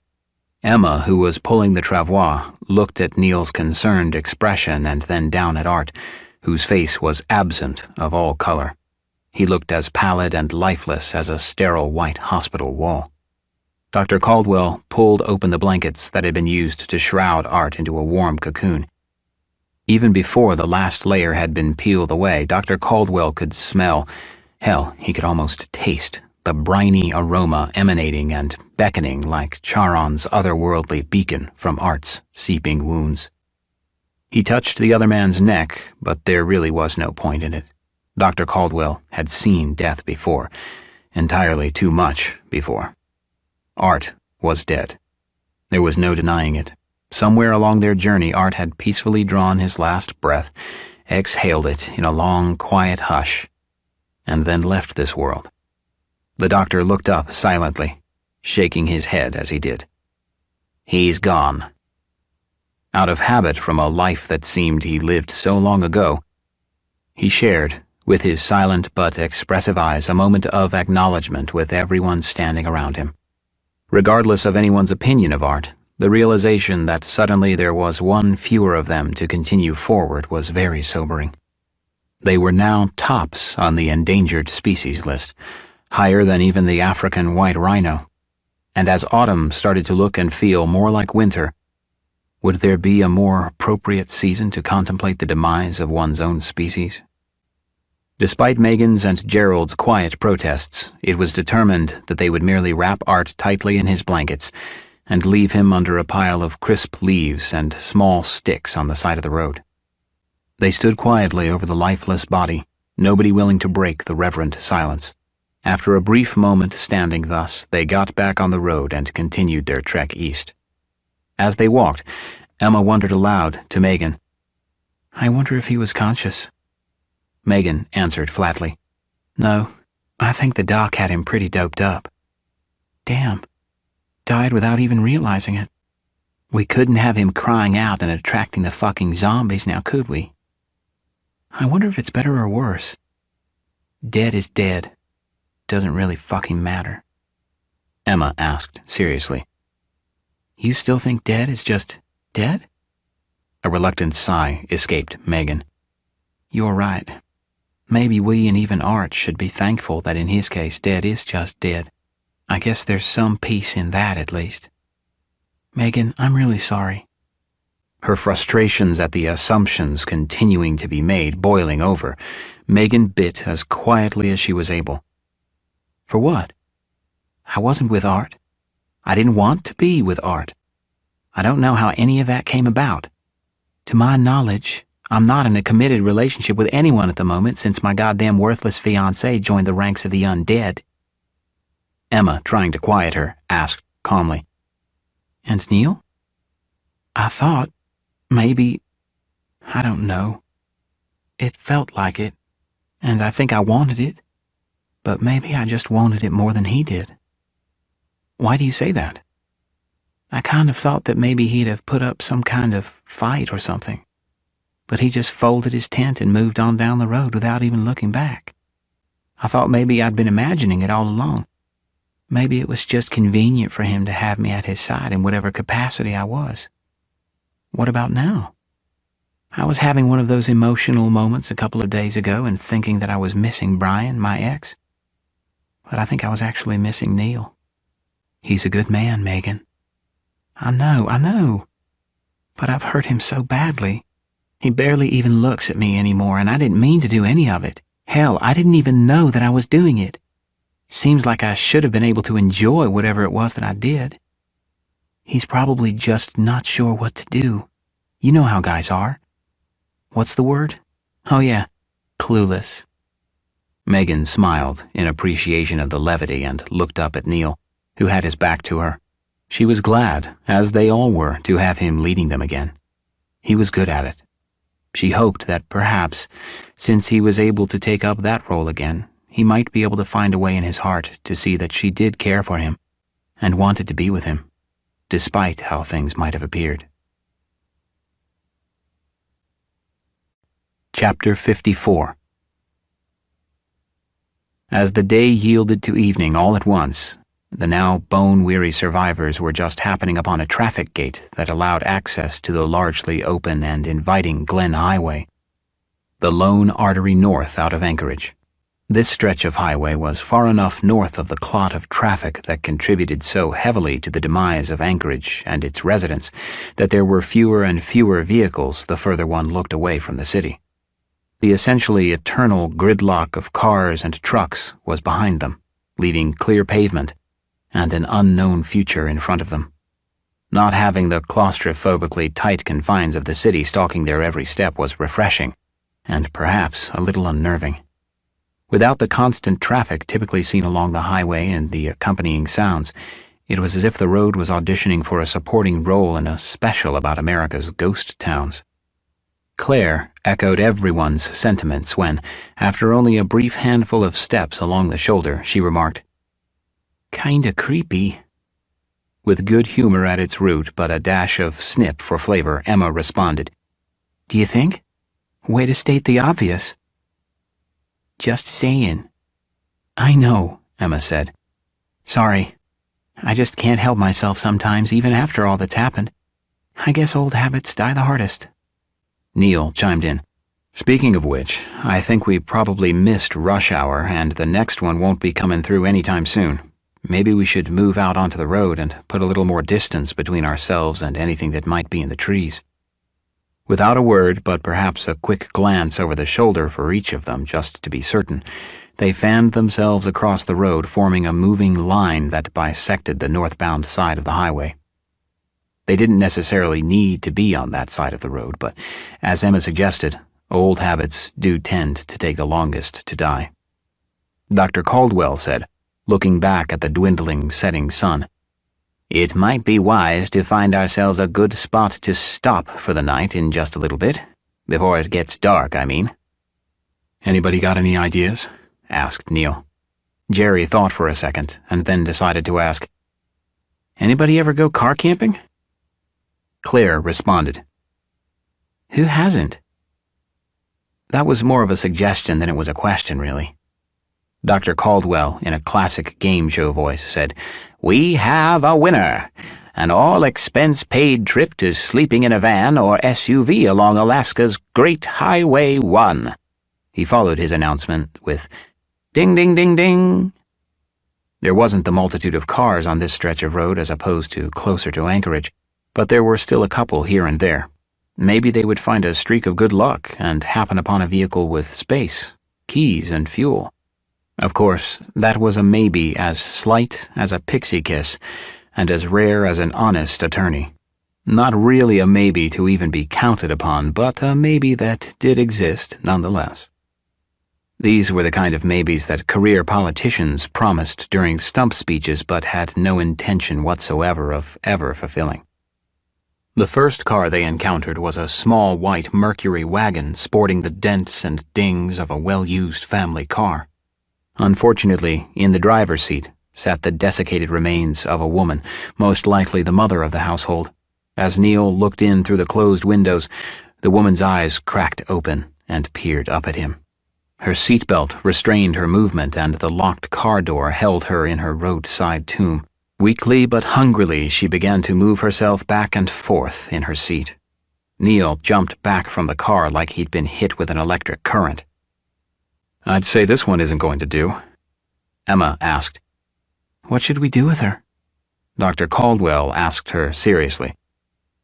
[SPEAKER 1] Emma, who was pulling the travois, looked at Neil's concerned expression and then down at Art, whose face was absent of all color. He looked as pallid and lifeless as a sterile white hospital wall. Dr. Caldwell pulled open the blankets that had been used to shroud Art into a warm cocoon. Even before the last layer had been peeled away, Dr. Caldwell could smell, hell, he could almost taste, the briny aroma emanating and beckoning like Charon's otherworldly beacon from Art's seeping wounds. He touched the other man's neck, but there really was no point in it. Dr. Caldwell had seen death before, entirely too much before. Art was dead. There was no denying it. Somewhere along their journey, Art had peacefully drawn his last breath, exhaled it in a long, quiet hush, and then left this world. The doctor looked up silently, shaking his head as he did. He's gone. Out of habit from a life that seemed he lived so long ago, he shared, with his silent but expressive eyes, a moment of acknowledgement with everyone standing around him. Regardless of anyone's opinion of Art, the realization that suddenly there was one fewer of them to continue forward was very sobering. They were now tops on the endangered species list, higher than even the African white rhino. And as autumn started to look and feel more like winter, would there be a more appropriate season to contemplate the demise of one's own species? Despite Megan's and Gerald's quiet protests, it was determined that they would merely wrap Art tightly in his blankets and leave him under a pile of crisp leaves and small sticks on the side of the road. They stood quietly over the lifeless body, nobody willing to break the reverent silence. After a brief moment standing thus, they got back on the road and continued their trek east. As they walked, Emma wondered aloud to Megan, "I wonder if he was conscious." Megan answered flatly, "No, I think the doc had him pretty doped up." "Damn. Died without even realizing it. We couldn't have him crying out and attracting the fucking zombies now, could we? I wonder if it's better or worse. Dead is dead. Doesn't really fucking matter." Emma asked seriously, "You still think dead is just dead?" A reluctant sigh escaped Megan. "You're right. Maybe we and even Art should be thankful that in his case dead is just dead. I guess there's some peace in that at least. Megan, I'm really sorry." Her frustrations at the assumptions continuing to be made boiling over, Megan bit as quietly as she was able. "For what? I wasn't with Art. I didn't want to be with Art. I don't know how any of that came about. To my knowledge, I'm not in a committed relationship with anyone at the moment since my goddamn worthless fiancé joined the ranks of the undead." Emma, trying to quiet her, asked calmly, "And Neil? I thought, maybe, I don't know. It felt like it, and I think I wanted it, but maybe I just wanted it more than he did." "Why do you say that?" "I kind of thought that maybe he'd have put up some kind of fight or something, but he just folded his tent and moved on down the road without even looking back. I thought maybe I'd been imagining it all along. Maybe it was just convenient for him to have me at his side in whatever capacity I was. What about now? I was having one of those emotional moments a couple of days ago and thinking that I was missing Brian, my ex. But I think I was actually missing Neil. He's a good man, Megan. I know. But I've hurt him so badly. He barely even looks at me anymore, and I didn't mean to do any of it. Hell, I didn't even know that I was doing it. Seems like I should have been able to enjoy whatever it was that I did. He's probably just not sure what to do. You know how guys are. What's the word? Oh yeah, clueless." Megan smiled in appreciation of the levity and looked up at Neil, who had his back to her. She was glad, as they all were, to have him leading them again. He was good at it. She hoped that perhaps, since he was able to take up that role again, he might be able to find a way in his heart to see that she did care for him and wanted to be with him, despite how things might have appeared. Chapter 54. As the day yielded to evening all at once, the now bone-weary survivors were just happening upon a traffic gate that allowed access to the largely open and inviting Glen Highway, the lone artery north out of Anchorage. This stretch of highway was far enough north of the clot of traffic that contributed so heavily to the demise of Anchorage and its residents that there were fewer and fewer vehicles the further one looked away from the city. The essentially eternal gridlock of cars and trucks was behind them, leaving clear pavement and an unknown future in front of them. Not having the claustrophobically tight confines of the city stalking their every step was refreshing, and perhaps a little unnerving. Without the constant traffic typically seen along the highway and the accompanying sounds, It was as if the road was auditioning for a supporting role in a special about America's ghost towns. Claire echoed everyone's sentiments when, after only a brief handful of steps along the shoulder, she remarked, "Kinda creepy." With good humor at its root but a dash of snip for flavor, Emma responded, "Do you think? Way to state the obvious." "Just saying." "I know," Emma said. "Sorry. I just can't help myself sometimes, even after all that's happened. I guess old habits die the hardest." Neil chimed in. "Speaking of which, I think we probably missed rush hour, and the next one won't be coming through anytime soon. Maybe we should move out onto the road and put a little more distance between ourselves and anything that might be in the trees." Without a word, but perhaps a quick glance over the shoulder for each of them, just to be certain, they fanned themselves across the road, forming a moving line that bisected the northbound side of the highway. They didn't necessarily need to be on that side of the road, but as Emma suggested, old habits do tend to take the longest to die. Dr. Caldwell said, looking back at the dwindling setting sun, "It might be wise to find ourselves a good spot to stop for the night in just a little bit. Before it gets dark, I mean."
[SPEAKER 4] "Anybody got any ideas?"
[SPEAKER 1] asked Neil. Jerry thought for a second and then decided to ask, "Anybody ever go car camping?" Claire responded, "Who hasn't?" That was more of a suggestion than it was a question, really. Dr. Caldwell, in a classic game show voice, said, "We have a winner. An all-expense-paid trip to sleeping in a van or SUV along Alaska's Great Highway 1. He followed his announcement with, "Ding, ding, ding, ding." There wasn't the multitude of cars on this stretch of road as opposed to closer to Anchorage, but there were still a couple here and there. Maybe they would find a streak of good luck and happen upon a vehicle with space, keys, and fuel. Of course, that was a maybe as slight as a pixie kiss and as rare as an honest attorney. Not really a maybe to even be counted upon, but a maybe that did exist nonetheless. These were the kind of maybes that career politicians promised during stump speeches but had no intention whatsoever of ever fulfilling. The first car they encountered was a small white Mercury wagon sporting the dents and dings of a well-used family car. Unfortunately, in the driver's seat sat the desiccated remains of a woman, most likely the mother of the household. As Neil looked in through the closed windows, the woman's eyes cracked open and peered up at him. Her seatbelt restrained her movement, and the locked car door held her in her roadside tomb. Weakly but hungrily, she began to move herself back and forth in her seat. Neil jumped back from the car like he'd been hit with an electric current.
[SPEAKER 4] "I'd say this one isn't going to do,"
[SPEAKER 1] Emma asked.
[SPEAKER 2] "What should we do with her?"
[SPEAKER 1] Dr. Caldwell asked her seriously.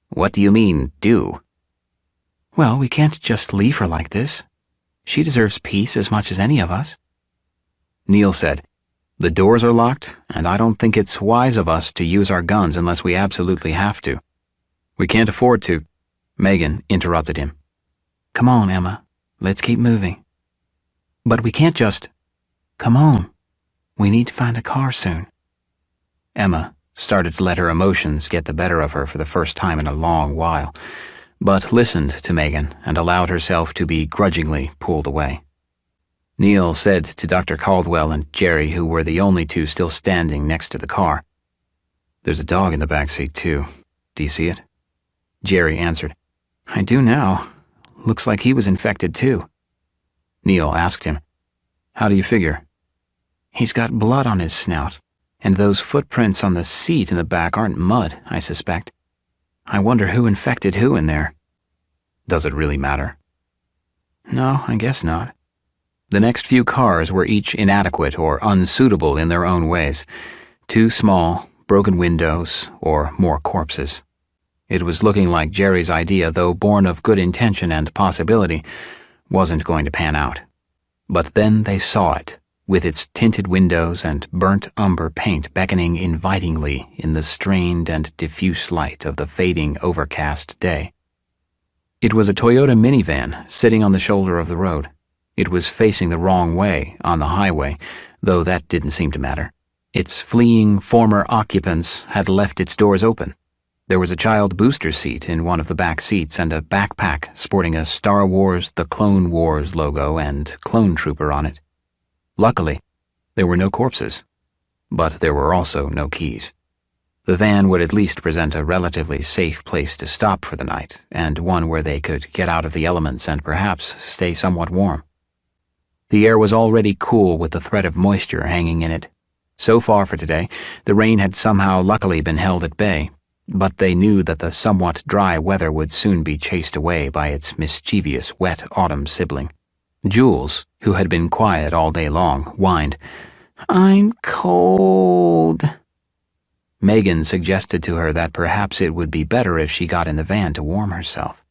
[SPEAKER 1] "What do you mean, do?"
[SPEAKER 2] "Well, we can't just leave her like this. She deserves peace as much as any of us."
[SPEAKER 1] Neil said, "The doors are locked, and I don't think it's wise of us to use our guns unless we absolutely have to."
[SPEAKER 4] "We can't afford to,"
[SPEAKER 1] Megan interrupted him.
[SPEAKER 2] "Come on, Emma. Let's keep moving." "But we can't just—" "Come on. We need to find a car soon."
[SPEAKER 1] Emma started to let her emotions get the better of her for the first time in a long while, but listened to Megan and allowed herself to be grudgingly pulled away. Neil said to Dr. Caldwell and Jerry, who were the only two still standing next to the car, "There's a dog in the back seat, too. Do you see it?" Jerry answered,
[SPEAKER 2] "I do now. Looks like he was infected, too."
[SPEAKER 1] Neil asked him, "How do you figure?"
[SPEAKER 2] "He's got blood on his snout, and those footprints on the seat in the back aren't mud, I suspect. I wonder who infected who in there."
[SPEAKER 1] "Does it really matter?"
[SPEAKER 2] "No, I guess not."
[SPEAKER 1] The next few cars were each inadequate or unsuitable in their own ways. Too small, broken windows, or more corpses. It was looking like Jerry's idea, though born of good intention and possibility, wasn't going to pan out. But then they saw it, with its tinted windows and burnt umber paint beckoning invitingly in the strained and diffuse light of the fading, overcast day. It was a Toyota minivan sitting on the shoulder of the road. It was facing the wrong way on the highway, though that didn't seem to matter. Its fleeing former occupants had left its doors open. There was a child booster seat in one of the back seats and a backpack sporting a Star Wars The Clone Wars logo and Clone Trooper on it. Luckily, there were no corpses, but there were also no keys. The van would at least present a relatively safe place to stop for the night, and one where they could get out of the elements and perhaps stay somewhat warm. The air was already cool with the threat of moisture hanging in it. So far for today, the rain had somehow luckily been held at bay, but they knew that the somewhat dry weather would soon be chased away by its mischievous wet autumn sibling. Jules, who had been quiet all day long, whined, "I'm cold." Megan suggested to her that perhaps it would be better if she got in the van to warm herself.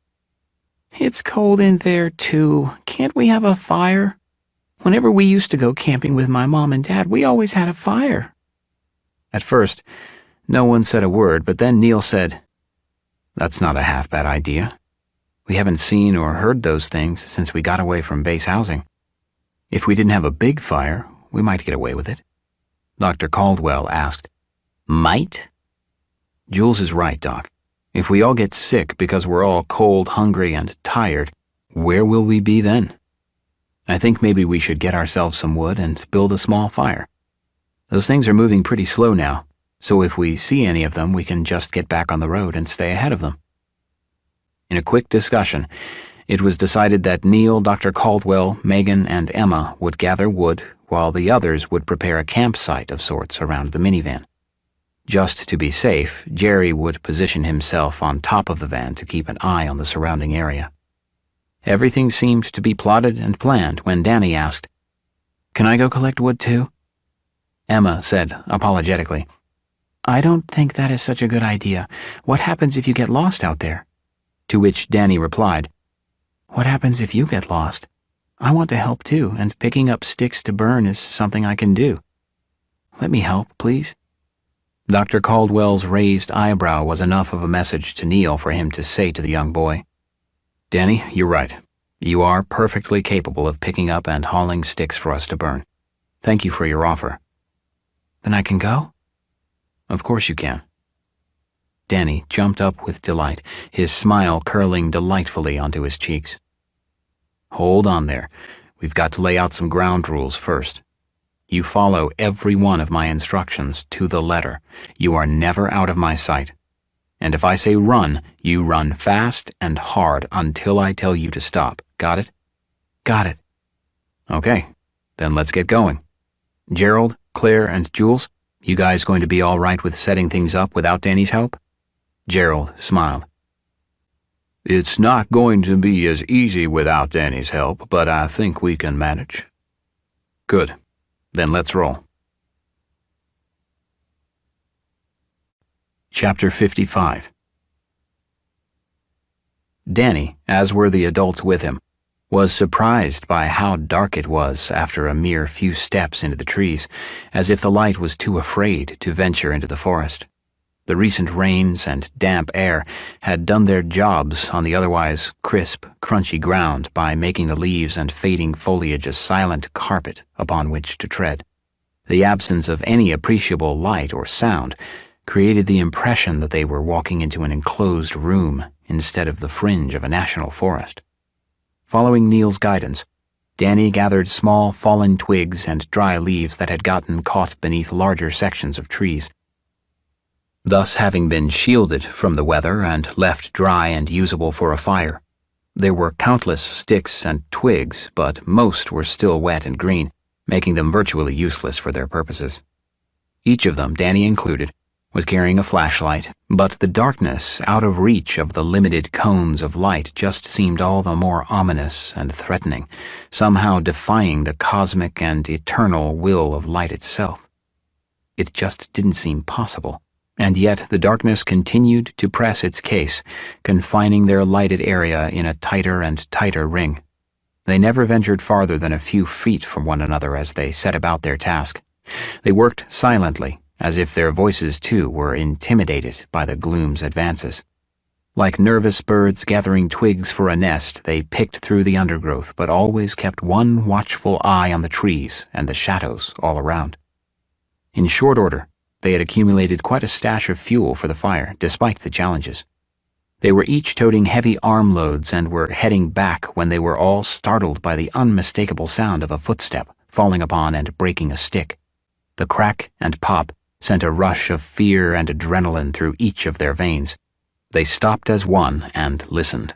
[SPEAKER 2] "It's cold in there, too. Can't we have a fire? Whenever we used to go camping with my mom and dad, we always had a fire."
[SPEAKER 1] At first, no one said a word, but then Neil said, "That's not a half-bad idea. We haven't seen or heard those things since we got away from base housing. If we didn't have a big fire, we might get away with it." Dr. Caldwell asked, "Might?" "Jules is right, Doc. If we all get sick because we're all cold, hungry, and tired, where will we be then? I think maybe we should get ourselves some wood and build a small fire. Those things are moving pretty slow now, so if we see any of them, we can just get back on the road and stay ahead of them." In a quick discussion, it was decided that Neil, Dr. Caldwell, Megan, and Emma would gather wood while the others would prepare a campsite of sorts around the minivan. Just to be safe, Jerry would position himself on top of the van to keep an eye on the surrounding area. Everything seemed to be plotted and planned when Danny asked, "Can I go collect wood too?" Emma said apologetically,
[SPEAKER 2] "I don't think that is such a good idea. What happens if you get lost out there?"
[SPEAKER 1] To which Danny replied,
[SPEAKER 2] "What happens if you get lost? I want to help too, and picking up sticks to burn is something I can do. Let me help, please."
[SPEAKER 1] Dr. Caldwell's raised eyebrow was enough of a message to Neil for him to say to the young boy, "Danny, you're right. You are perfectly capable of picking up and hauling sticks for us to burn. Thank you for your offer."
[SPEAKER 2] "Then I can go?"
[SPEAKER 1] "Of course you can." Danny jumped up with delight, his smile curling delightfully onto his cheeks. "Hold on there. We've got to lay out some ground rules first. You follow every one of my instructions to the letter. You are never out of my sight. And if I say run, you run fast and hard until I tell you to stop. Got it?"
[SPEAKER 2] "Got it."
[SPEAKER 1] "Okay, then let's get going. Gerald, Claire, and Jules, you guys going to be all right with setting things up without Danny's help?" Gerald smiled. "It's not going to be as easy without Danny's help, but I think we can manage." "Good. Then let's roll." Chapter 55. Danny, as were the adults with him, was surprised by how dark it was after a mere few steps into the trees, as if the light was too afraid to venture into the forest. The recent rains and damp air had done their jobs on the otherwise crisp, crunchy ground by making the leaves and fading foliage a silent carpet upon which to tread. The absence of any appreciable light or sound created the impression that they were walking into an enclosed room instead of the fringe of a national forest. Following Neil's guidance, Danny gathered small fallen twigs and dry leaves that had gotten caught beneath larger sections of trees. Thus having been shielded from the weather and left dry and usable for a fire. There were countless sticks and twigs, but most were still wet and green, making them virtually useless for their purposes. Each of them, Danny included, was carrying a flashlight, but the darkness out of reach of the limited cones of light just seemed all the more ominous and threatening, somehow defying the cosmic and eternal will of light itself. It just didn't seem possible. And yet the darkness continued to press its case, confining their lighted area in a tighter and tighter ring. They never ventured farther than a few feet from one another as they set about their task. They worked silently, as if their voices too were intimidated by the gloom's advances. Like nervous birds gathering twigs for a nest, they picked through the undergrowth, but always kept one watchful eye on the trees and the shadows all around. In short order, they had accumulated quite a stash of fuel for the fire, despite the challenges. They were each toting heavy armloads and were heading back when they were all startled by the unmistakable sound of a footstep falling upon and breaking a stick. The crack and pop sent a rush of fear and adrenaline through each of their veins. They stopped as one and listened.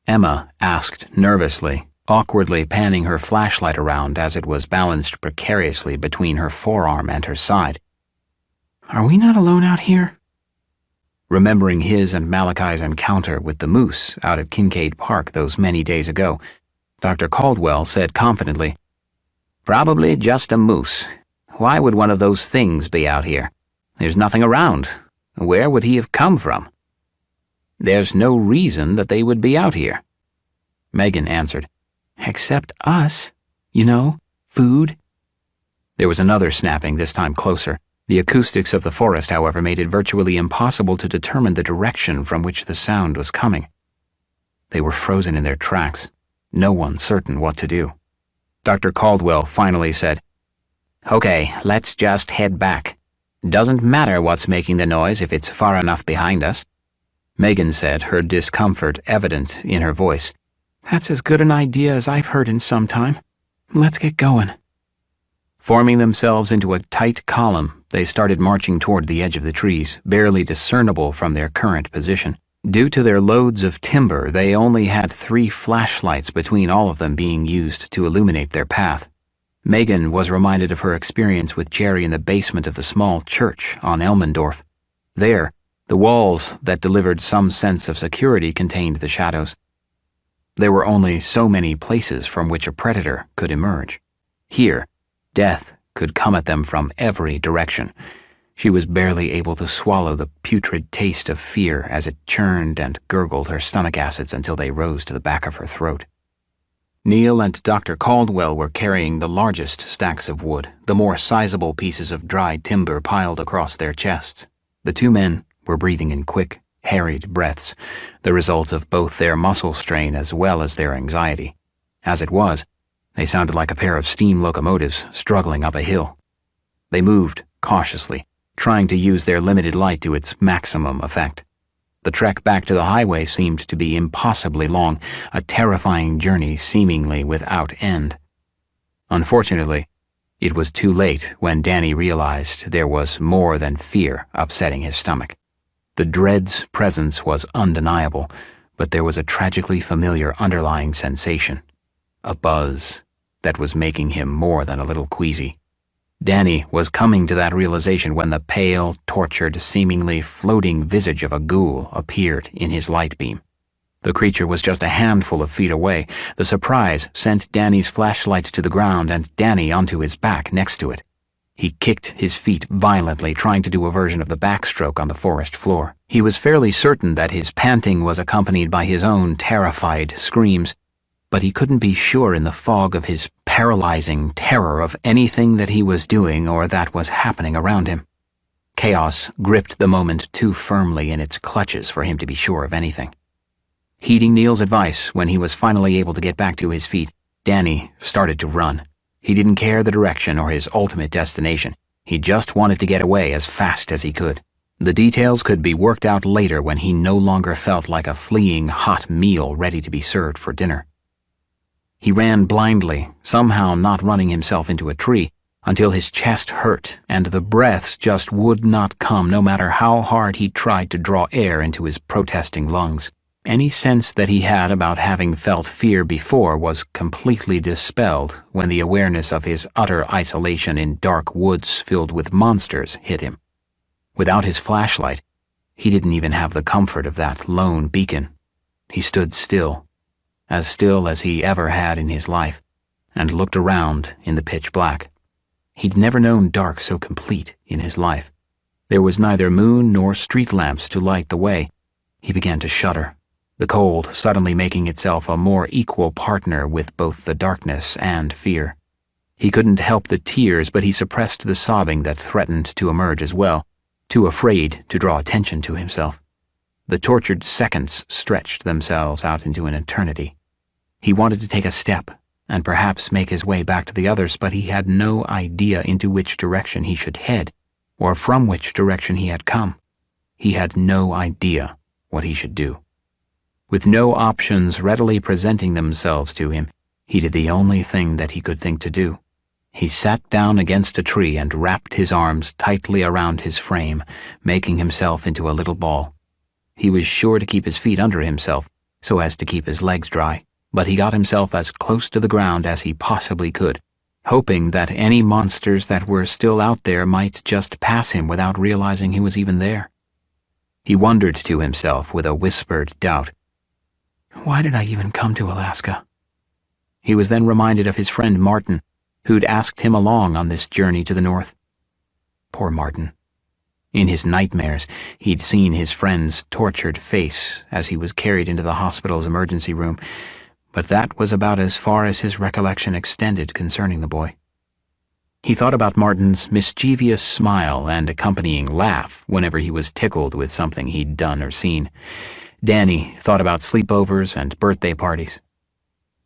[SPEAKER 1] Emma asked nervously, awkwardly panning her flashlight around as it was balanced precariously between her forearm and her side.
[SPEAKER 2] "Are we not alone out here?"
[SPEAKER 1] Remembering his and Malachi's encounter with the moose out at Kincaid Park those many days ago, Dr. Caldwell said confidently, "Probably just a moose. Why would one of those things be out here? There's nothing around. Where would he have come from?" "There's no reason that they would be out here," Megan answered.
[SPEAKER 2] "Except us. You know, food."
[SPEAKER 1] There was another snapping, this time closer. The acoustics of the forest, however, made it virtually impossible to determine the direction from which the sound was coming. They were frozen in their tracks, no one certain what to do. Dr. Caldwell finally said, "Okay, let's just head back. Doesn't matter what's making the noise if it's far enough behind us." Megan said, her discomfort evident in her voice.
[SPEAKER 2] "That's as good an idea as I've heard in some time. Let's get going."
[SPEAKER 1] Forming themselves into a tight column, they started marching toward the edge of the trees, barely discernible from their current position. Due to their loads of timber, they only had 3 flashlights between all of them being used to illuminate their path. Megan was reminded of her experience with Jerry in the basement of the small church on Elmendorf. There, the walls that delivered some sense of security contained the shadows. There were only so many places from which a predator could emerge. Here, death could come at them from every direction. She was barely able to swallow the putrid taste of fear as it churned and gurgled her stomach acids until they rose to the back of her throat. Neil and Dr. Caldwell were carrying the largest stacks of wood, the more sizable pieces of dry timber piled across their chests. The 2 men were breathing in quick, harried breaths, the result of both their muscle strain as well as their anxiety. As it was, they sounded like a pair of steam locomotives struggling up a hill. They moved cautiously, trying to use their limited light to its maximum effect. The trek back to the highway seemed to be impossibly long, a terrifying journey seemingly without end. Unfortunately, it was too late when Danny realized there was more than fear upsetting his stomach. The dread's presence was undeniable, but there was a tragically familiar underlying sensation, a buzz that was making him more than a little queasy. Danny was coming to that realization when the pale, tortured, seemingly floating visage of a ghoul appeared in his light beam. The creature was just a handful of feet away. The surprise sent Danny's flashlight to the ground and Danny onto his back next to it. He kicked his feet violently, trying to do a version of the backstroke on the forest floor. He was fairly certain that his panting was accompanied by his own terrified screams, but he couldn't be sure in the fog of his paralyzing terror of anything that he was doing or that was happening around him. Chaos gripped the moment too firmly in its clutches for him to be sure of anything. Heeding Neil's advice, when he was finally able to get back to his feet, Danny started to run. He didn't care the direction or his ultimate destination. He just wanted to get away as fast as he could. The details could be worked out later when he no longer felt like a fleeing hot meal ready to be served for dinner. He ran blindly, somehow not running himself into a tree, until his chest hurt and the breaths just would not come no matter how hard he tried to draw air into his protesting lungs. Any sense that he had about having felt fear before was completely dispelled when the awareness of his utter isolation in dark woods filled with monsters hit him. Without his flashlight, he didn't even have the comfort of that lone beacon. He stood still as he ever had in his life, and looked around in the pitch black. He'd never known dark so complete in his life. There was neither moon nor street lamps to light the way. He began to shudder, the cold suddenly making itself a more equal partner with both the darkness and fear. He couldn't help the tears, but he suppressed the sobbing that threatened to emerge as well, too afraid to draw attention to himself. The tortured seconds stretched themselves out into an eternity. He wanted to take a step and perhaps make his way back to the others, but he had no idea into which direction he should head or from which direction he had come. He had no idea what he should do. With no options readily presenting themselves to him, he did the only thing that he could think to do. He sat down against a tree and wrapped his arms tightly around his frame, making himself into a little ball. He was sure to keep his feet under himself, so as to keep his legs dry, but he got himself as close to the ground as he possibly could, hoping that any monsters that were still out there might just pass him without realizing he was even there. He wondered to himself with a whispered doubt, "Why did I even come to Alaska?" He was then reminded of his friend Martin, who'd asked him along on this journey to the north. Poor Martin. In his nightmares, he'd seen his friend's tortured face as he was carried into the hospital's emergency room, but that was about as far as his recollection extended concerning the boy. He thought about Martin's mischievous smile and accompanying laugh whenever he was tickled with something he'd done or seen. Danny thought about sleepovers and birthday parties.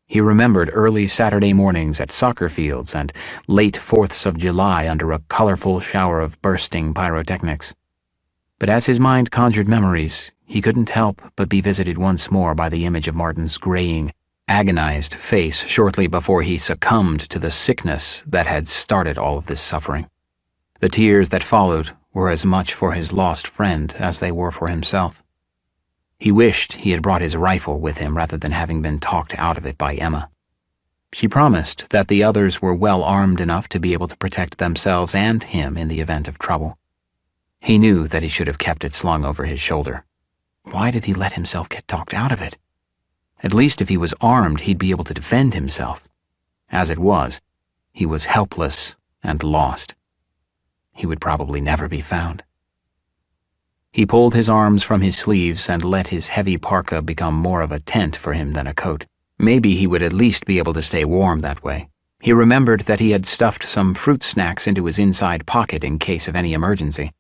[SPEAKER 1] He remembered early Saturday mornings at soccer fields and late 4ths of July under a colorful shower of bursting pyrotechnics. But as his mind conjured memories, he couldn't help but be visited once more by the image of Martin's graying, agonized face shortly before he succumbed to the sickness that had started all of this suffering. The tears that followed were as much for his lost friend as they were for himself. He wished he had brought his rifle with him rather than having been talked out of it by Emma. She promised that the others were well armed enough to be able to protect themselves and him in the event of trouble. He knew that he should have kept it slung over his shoulder. Why did he let himself get talked out of it? At least if he was armed, he'd be able to defend himself. As it was, he was helpless and lost. He would probably never be found. He pulled his arms from his sleeves and let his heavy parka become more of a tent for him than a coat. Maybe he would at least be able to stay warm that way. He remembered that he had stuffed some fruit snacks into his inside pocket in case of any emergency.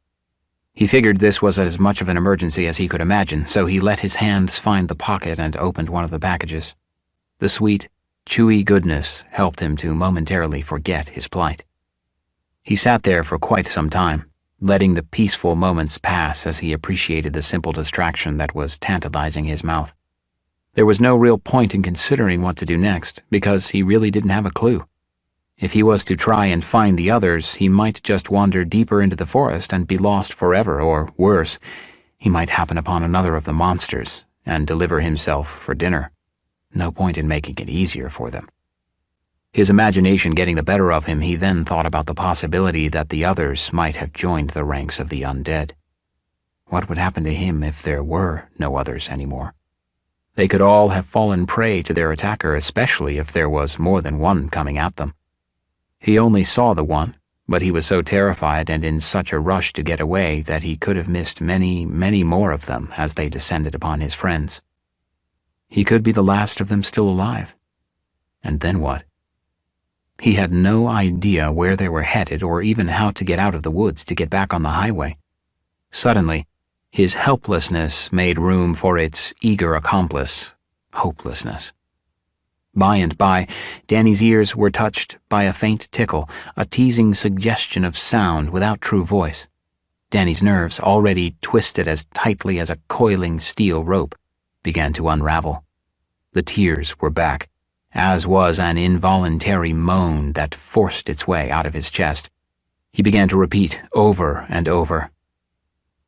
[SPEAKER 1] He figured this was as much of an emergency as he could imagine, so he let his hands find the pocket and opened one of the packages. The sweet, chewy goodness helped him to momentarily forget his plight. He sat there for quite some time, letting the peaceful moments pass as he appreciated the simple distraction that was tantalizing his mouth. There was no real point in considering what to do next, because he really didn't have a clue. If he was to try and find the others, he might just wander deeper into the forest and be lost forever, or worse, he might happen upon another of the monsters and deliver himself for dinner. No point in making it easier for them. His imagination getting the better of him, he then thought about the possibility that the others might have joined the ranks of the undead. What would happen to him if there were no others anymore? They could all have fallen prey to their attacker, especially if there was more than one coming at them. He only saw the one, but he was so terrified and in such a rush to get away that he could have missed many, many more of them as they descended upon his friends. He could be the last of them still alive. And then what? He had no idea where they were headed or even how to get out of the woods to get back on the highway. Suddenly, his helplessness made room for its eager accomplice, hopelessness. By and by, Danny's ears were touched by a faint tickle, a teasing suggestion of sound without true voice. Danny's nerves, already twisted as tightly as a coiling steel rope, began to unravel. The tears were back, as was an involuntary moan that forced its way out of his chest. He began to repeat over and over,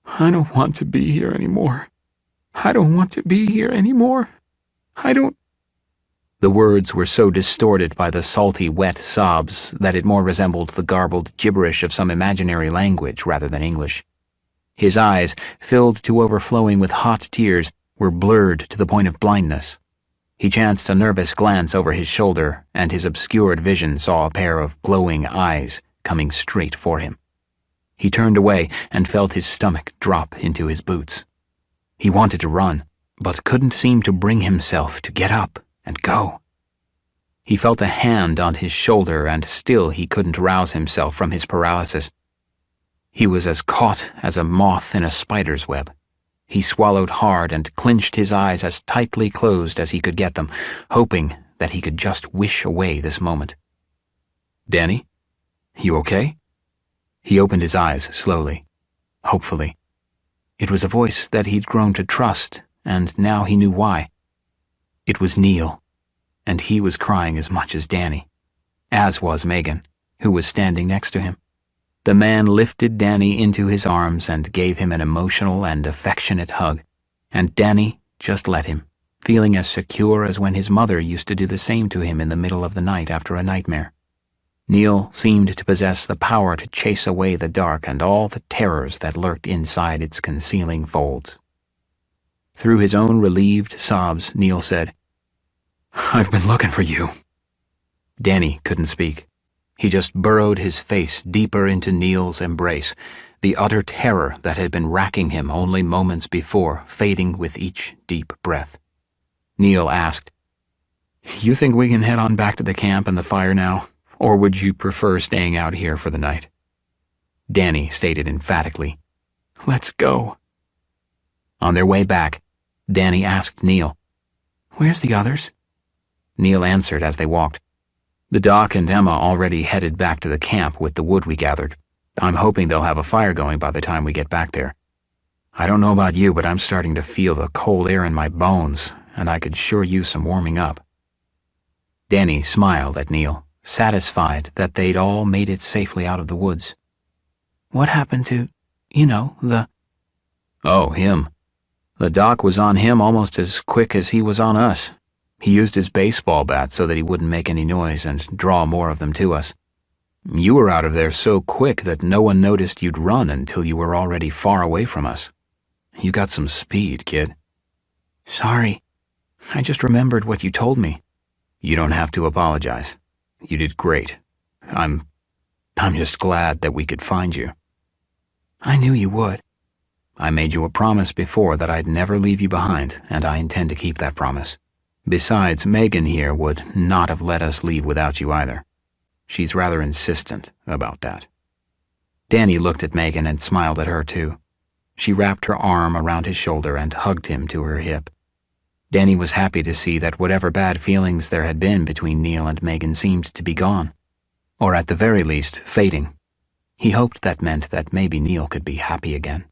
[SPEAKER 1] "I don't want to be here anymore. I don't want to be here anymore. I don't..." The words were so distorted by the salty, wet sobs that it more resembled the garbled gibberish of some imaginary language rather than English. His eyes, filled to overflowing with hot tears, were blurred to the point of blindness. He chanced a nervous glance over his shoulder, and his obscured vision saw a pair of glowing eyes coming straight for him. He turned away and felt his stomach drop into his boots. He wanted to run, but couldn't seem to bring himself to get up and go. He felt a hand on his shoulder, and still he couldn't rouse himself from his paralysis. He was as caught as a moth in a spider's web. He swallowed hard and clinched his eyes as tightly closed as he could get them, hoping that he could just wish away this moment. "Danny? You okay?" He opened his eyes slowly, hopefully. It was a voice that he'd grown to trust, and now he knew why. It was Neil, and he was crying as much as Danny, as was Megan, who was standing next to him. The man lifted Danny into his arms and gave him an emotional and affectionate hug, and Danny just let him, feeling as secure as when his mother used to do the same to him in the middle of the night after a nightmare. Neil seemed to possess the power to chase away the dark and all the terrors that lurked inside its concealing folds. Through his own relieved sobs, Neil said,
[SPEAKER 4] "I've been looking for you."
[SPEAKER 1] Danny couldn't speak. He just burrowed his face deeper into Neil's embrace, the utter terror that had been racking him only moments before fading with each deep breath. Neil asked,
[SPEAKER 2] "You think we can head on back to the camp and the fire now, or would you prefer staying out here for the night?"
[SPEAKER 1] Danny stated emphatically,
[SPEAKER 2] "Let's go."
[SPEAKER 1] On their way back, Danny asked Neil,
[SPEAKER 2] "Where's the others?"
[SPEAKER 1] Neil answered as they walked, "The Doc and Emma already headed back to the camp with the wood we gathered. I'm hoping they'll have a fire going by the time we get back there. I don't know about you, but I'm starting to feel the cold air in my bones, and I could sure use some warming up." Danny smiled at Neil, satisfied that they'd all made it safely out of the woods.
[SPEAKER 2] "What happened to, the—"
[SPEAKER 1] "Oh, him. The Doc was on him almost as quick as he was on us. He used his baseball bat so that he wouldn't make any noise and draw more of them to us. You were out of there so quick that no one noticed you'd run until you were already far away from us. You got some speed, kid."
[SPEAKER 2] "Sorry. I just remembered what you told me."
[SPEAKER 1] "You don't have to apologize. You did great. I'm just glad that we could find you."
[SPEAKER 2] "I knew you would."
[SPEAKER 1] "I made you a promise before that I'd never leave you behind, and I intend to keep that promise. Besides, Megan here would not have let us leave without you either. She's rather insistent about that." Danny looked at Megan and smiled at her too. She wrapped her arm around his shoulder and hugged him to her hip. Danny was happy to see that whatever bad feelings there had been between Neil and Megan seemed to be gone, or at the very least, fading. He hoped that meant that maybe Neil could be happy again.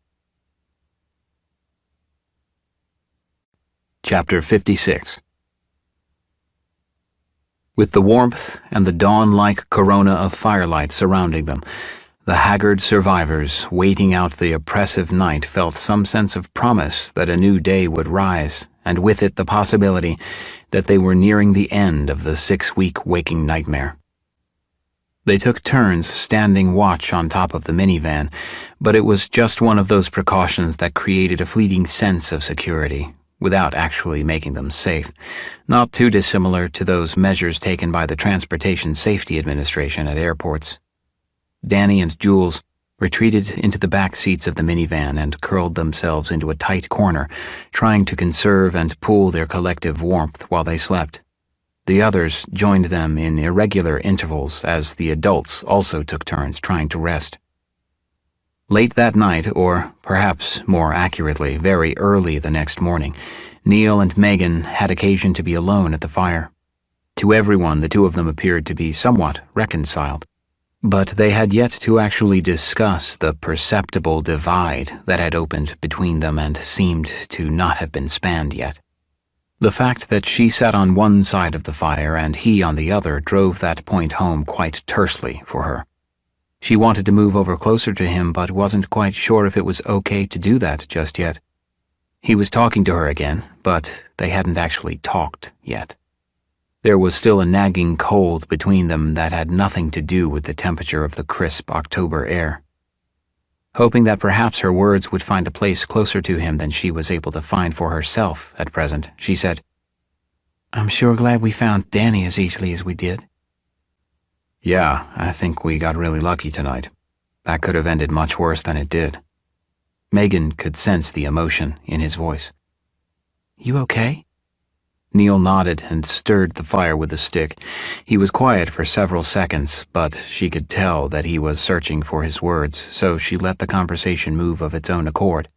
[SPEAKER 1] Chapter 56. With the warmth and the dawn-like corona of firelight surrounding them, the haggard survivors waiting out the oppressive night felt some sense of promise that a new day would rise, and with it the possibility that they were nearing the end of the 6-week waking nightmare. They took turns standing watch on top of the minivan, but it was just one of those precautions that created a fleeting sense of security, without actually making them safe, not too dissimilar to those measures taken by the Transportation Safety Administration at airports. Danny and Jules retreated into the back seats of the minivan and curled themselves into a tight corner, trying to conserve and pool their collective warmth while they slept. The others joined them in irregular intervals as the adults also took turns trying to rest. Late that night, or perhaps more accurately, very early the next morning, Neil and Megan had occasion to be alone at the fire. To everyone, the two of them appeared to be somewhat reconciled, but they had yet to actually discuss the perceptible divide that had opened between them and seemed to not have been spanned yet. The fact that she sat on one side of the fire and he on the other drove that point home quite tersely for her. She wanted to move over closer to him, but wasn't quite sure if it was okay to do that just yet. He was talking to her again, but they hadn't actually talked yet. There was still a nagging cold between them that had nothing to do with the temperature of the crisp October air. Hoping that perhaps her words would find a place closer to him than she was able to find for herself at present, she said,
[SPEAKER 2] "I'm sure glad we found Danny as easily as we did."
[SPEAKER 1] "Yeah, I think we got really lucky tonight. That could have ended much worse than it did." Megan could sense the emotion in his voice.
[SPEAKER 2] "You okay?"
[SPEAKER 1] Neil nodded and stirred the fire with a stick. He was quiet for several seconds, but she could tell that he was searching for his words, so she let the conversation move of its own accord.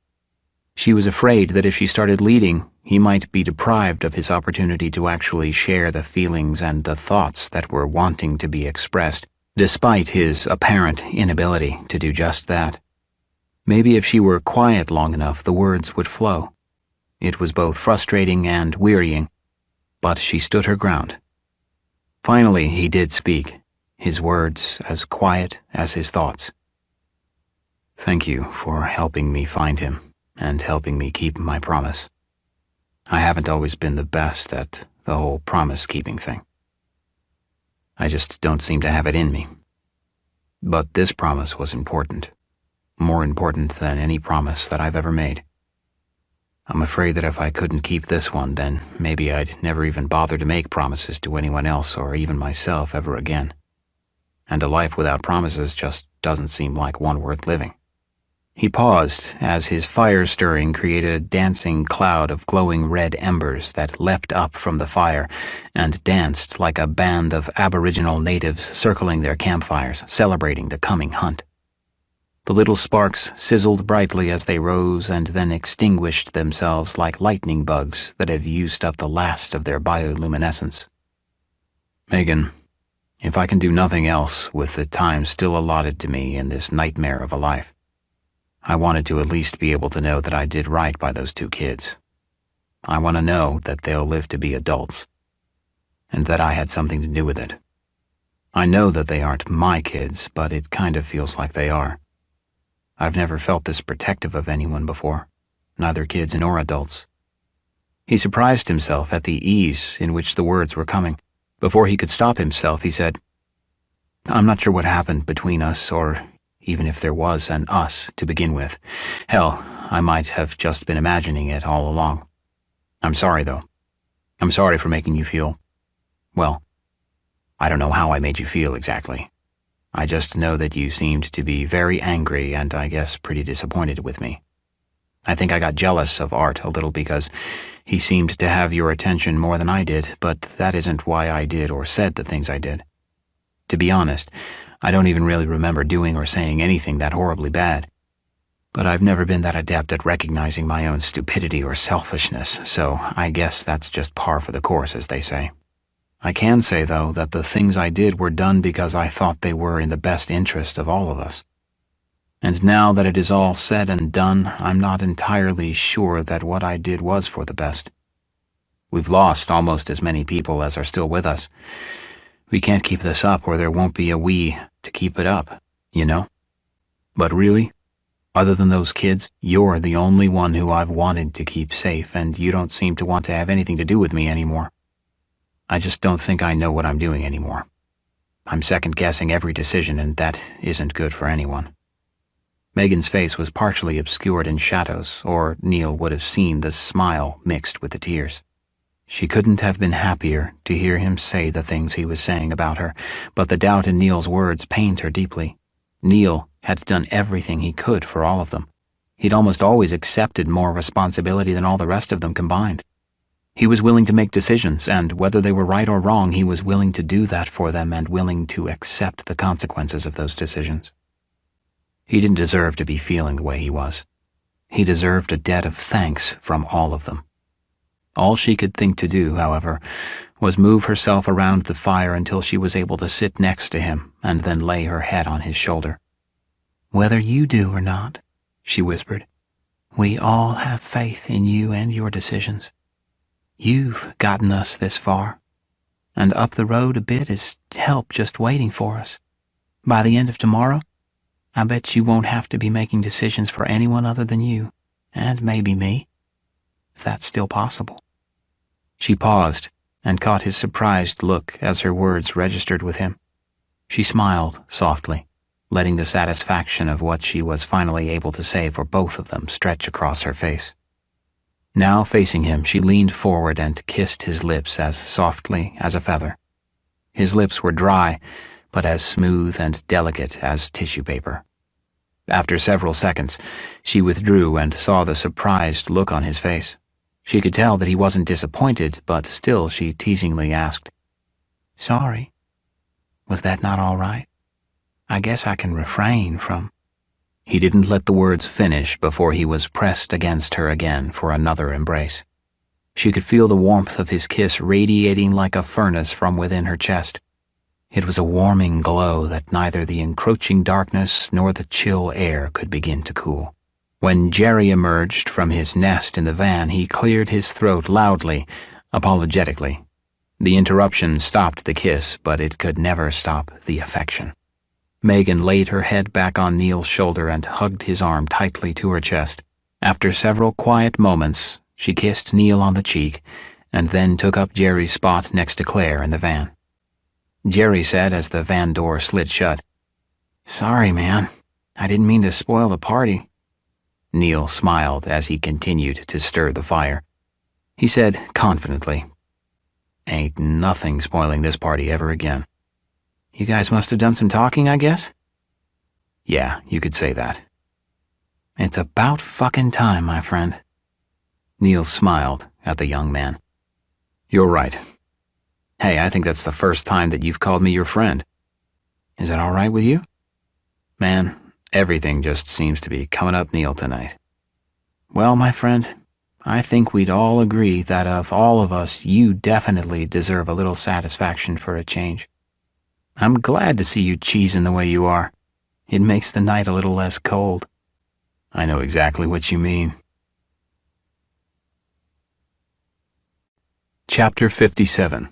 [SPEAKER 1] She was afraid that if she started leading, he might be deprived of his opportunity to actually share the feelings and the thoughts that were wanting to be expressed, despite his apparent inability to do just that. Maybe if she were quiet long enough, the words would flow. It was both frustrating and wearying, but she stood her ground. Finally, he did speak, his words as quiet as his thoughts. "Thank you for helping me find him and helping me keep my promise. I haven't always been the best at the whole promise-keeping thing. I just don't seem to have it in me. But this promise was important, more important than any promise that I've ever made. I'm afraid that if I couldn't keep this one, then maybe I'd never even bother to make promises to anyone else or even myself ever again. And a life without promises just doesn't seem like one worth living." He paused as his fire stirring created a dancing cloud of glowing red embers that leapt up from the fire and danced like a band of Aboriginal natives circling their campfires, celebrating the coming hunt. The little sparks sizzled brightly as they rose and then extinguished themselves like lightning bugs that have used up the last of their bioluminescence. "Megan, if I can do nothing else with the time still allotted to me in this nightmare of a life, I wanted to at least be able to know that I did right by those 2 kids. I want to know that they'll live to be adults, and that I had something to do with it. I know that they aren't my kids, but it kind of feels like they are. I've never felt this protective of anyone before, neither kids nor adults." He surprised himself at the ease in which the words were coming. Before he could stop himself, he said, "I'm not sure what happened between us, or even if there was an us to begin with. Hell, I might have just been imagining it all along. I'm sorry, though. I'm sorry for making you feel, well, I don't know how I made you feel exactly. I just know that you seemed to be very angry and I guess pretty disappointed with me. I think I got jealous of Art a little because he seemed to have your attention more than I did, but that isn't why I did or said the things I did. To be honest, I don't even really remember doing or saying anything that horribly bad. But I've never been that adept at recognizing my own stupidity or selfishness, so I guess that's just par for the course, as they say. I can say, though, that the things I did were done because I thought they were in the best interest of all of us. And now that it is all said and done, I'm not entirely sure that what I did was for the best. We've lost almost as many people as are still with us. We can't keep this up or there won't be a we to keep it up, you know? But really, other than those kids, you're the only one who I've wanted to keep safe, and you don't seem to want to have anything to do with me anymore. I just don't think I know what I'm doing anymore. I'm second-guessing every decision, and that isn't good for anyone." Megan's face was partially obscured in shadows, or Neil would have seen the smile mixed with the tears. She couldn't have been happier to hear him say the things he was saying about her, but the doubt in Neil's words pained her deeply. Neil had done everything he could for all of them. He'd almost always accepted more responsibility than all the rest of them combined. He was willing to make decisions, and whether they were right or wrong, he was willing to do that for them and willing to accept the consequences of those decisions. He didn't deserve to be feeling the way he was. He deserved a debt of thanks from all of them. All she could think to do, however, was move herself around the fire until she was able to sit next to him and then lay her head on his shoulder. "Whether you do or not," she whispered, "we all have faith in you and your decisions. You've gotten us this far, and up the road a bit is help just waiting for us. By the end of tomorrow, I bet you won't have to be making decisions for anyone other than you, and maybe me, if that's still possible." She paused and caught his surprised look as her words registered with him. She smiled softly, letting the satisfaction of what she was finally able to say for both of them stretch across her face. Now facing him, she leaned forward and kissed his lips as softly as a feather. His lips were dry, but as smooth and delicate as tissue paper. After several seconds, she withdrew and saw the surprised look on his face. She could tell that he wasn't disappointed, but still she teasingly asked, "Sorry. Was that not all right? I guess I can refrain from—" He didn't let the words finish before he was pressed against her again for another embrace. She could feel the warmth of his kiss radiating like a furnace from within her chest. It was a warming glow that neither the encroaching darkness nor the chill air could begin to cool. When Jerry emerged from his nest in the van, he cleared his throat loudly, apologetically. The interruption stopped the kiss, but it could never stop the affection. Megan laid her head back on Neil's shoulder and hugged his arm tightly to her chest. After several quiet moments, she kissed Neil on the cheek and then took up Jerry's spot next to Claire in the van. Jerry said as the van door slid shut, "Sorry, man. I didn't mean to spoil the party." Neil smiled as he continued to stir the fire. He said confidently, "Ain't nothing spoiling this party ever again."
[SPEAKER 2] You guys must have done some talking, I guess?
[SPEAKER 1] Yeah, you could say that.
[SPEAKER 2] It's about fucking time, my friend.
[SPEAKER 1] Neil smiled at the young man. You're right. Hey, I think that's the first time that you've called me your friend.
[SPEAKER 2] Is that all right with you?
[SPEAKER 1] Man, everything just seems to be coming up Neil tonight.
[SPEAKER 2] Well, my friend, I think we'd all agree that of all of us, you definitely deserve a little satisfaction for a change. I'm glad to see you cheesing the way you are. It makes the night a little less cold.
[SPEAKER 1] I know exactly what you mean. Chapter 57.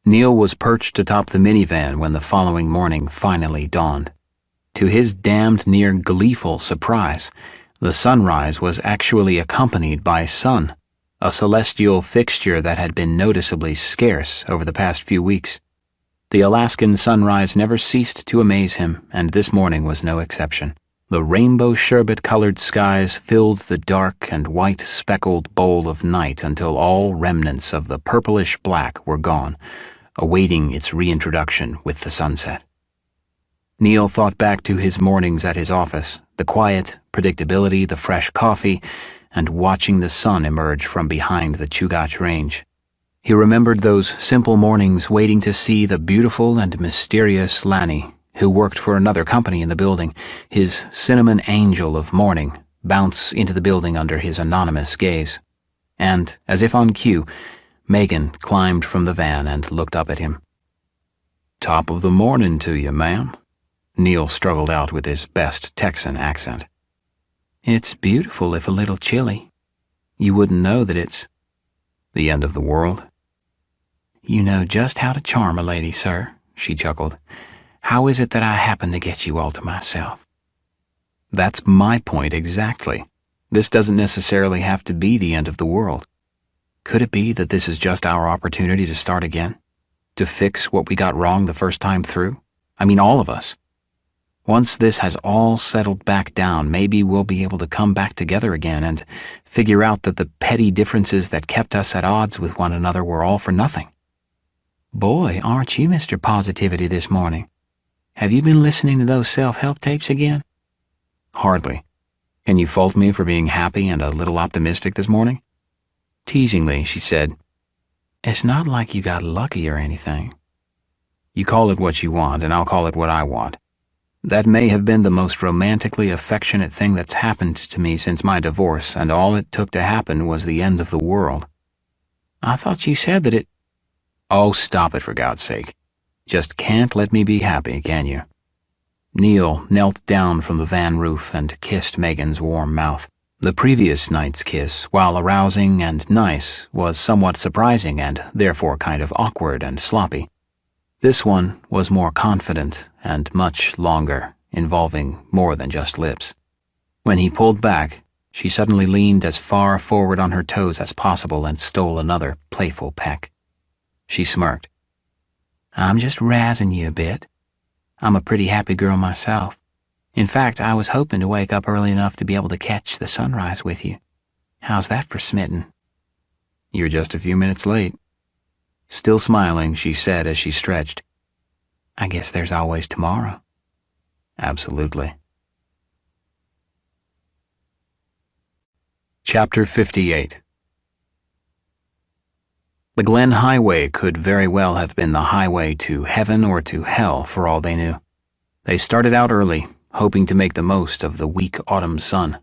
[SPEAKER 1] Neil was perched atop the minivan when the following morning finally dawned. To his damned near gleeful surprise, the sunrise was actually accompanied by sun, a celestial fixture that had been noticeably scarce over the past few weeks. The Alaskan sunrise never ceased to amaze him, and this morning was no exception. The rainbow sherbet-colored skies filled the dark and white speckled bowl of night until all remnants of the purplish black were gone, awaiting its reintroduction with the sunset. Neil thought back to his mornings at his office, the quiet, predictability, the fresh coffee, and watching the sun emerge from behind the Chugach Range. He remembered those simple mornings waiting to see the beautiful and mysterious Lanny, who worked for another company in the building, his cinnamon angel of morning, bounce into the building under his anonymous gaze. And, as if on cue, Megan climbed from the van and looked up at him. "Top of the morning to you, ma'am," Neil struggled out with his best Texan accent.
[SPEAKER 2] It's beautiful if a little chilly. You wouldn't know that it's
[SPEAKER 1] the end of the world.
[SPEAKER 2] You know just how to charm a lady, sir, she chuckled. How is it that I happen to get you all to myself?
[SPEAKER 1] That's my point exactly. This doesn't necessarily have to be the end of the world. Could it be that this is just our opportunity to start again? To fix what we got wrong the first time through? I mean, all of us. Once this has all settled back down, maybe we'll be able to come back together again and figure out that the petty differences that kept us at odds with one another were all for nothing.
[SPEAKER 2] Boy, aren't you Mr. Positivity this morning? Have you been listening to those self-help tapes again?
[SPEAKER 1] Hardly. Can you fault me for being happy and a little optimistic this morning? Teasingly, she said,
[SPEAKER 2] It's not like you got lucky or anything.
[SPEAKER 1] You call it what you want, and I'll call it what I want. That may have been the most romantically affectionate thing that's happened to me since my divorce, and all it took to happen was the end of the world.
[SPEAKER 2] I thought you said that it...
[SPEAKER 1] Oh, stop it, for God's sake. Just can't let me be happy, can you? Neil knelt down from the van roof and kissed Megan's warm mouth. The previous night's kiss, while arousing and nice, was somewhat surprising and therefore kind of awkward and sloppy. This one was more confident and much longer, involving more than just lips. When he pulled back, she suddenly leaned as far forward on her toes as possible and stole another playful peck. She smirked.
[SPEAKER 2] I'm just razzing you a bit. I'm a pretty happy girl myself. In fact, I was hoping to wake up early enough to be able to catch the sunrise with you. How's that for smitten?
[SPEAKER 1] You're just a few minutes late. Still smiling, she said as she stretched,
[SPEAKER 2] I guess there's always tomorrow.
[SPEAKER 1] Absolutely. Chapter 58. The Glen Highway could very well have been the highway to heaven or to hell for all they knew. They started out early, hoping to make the most of the weak autumn sun.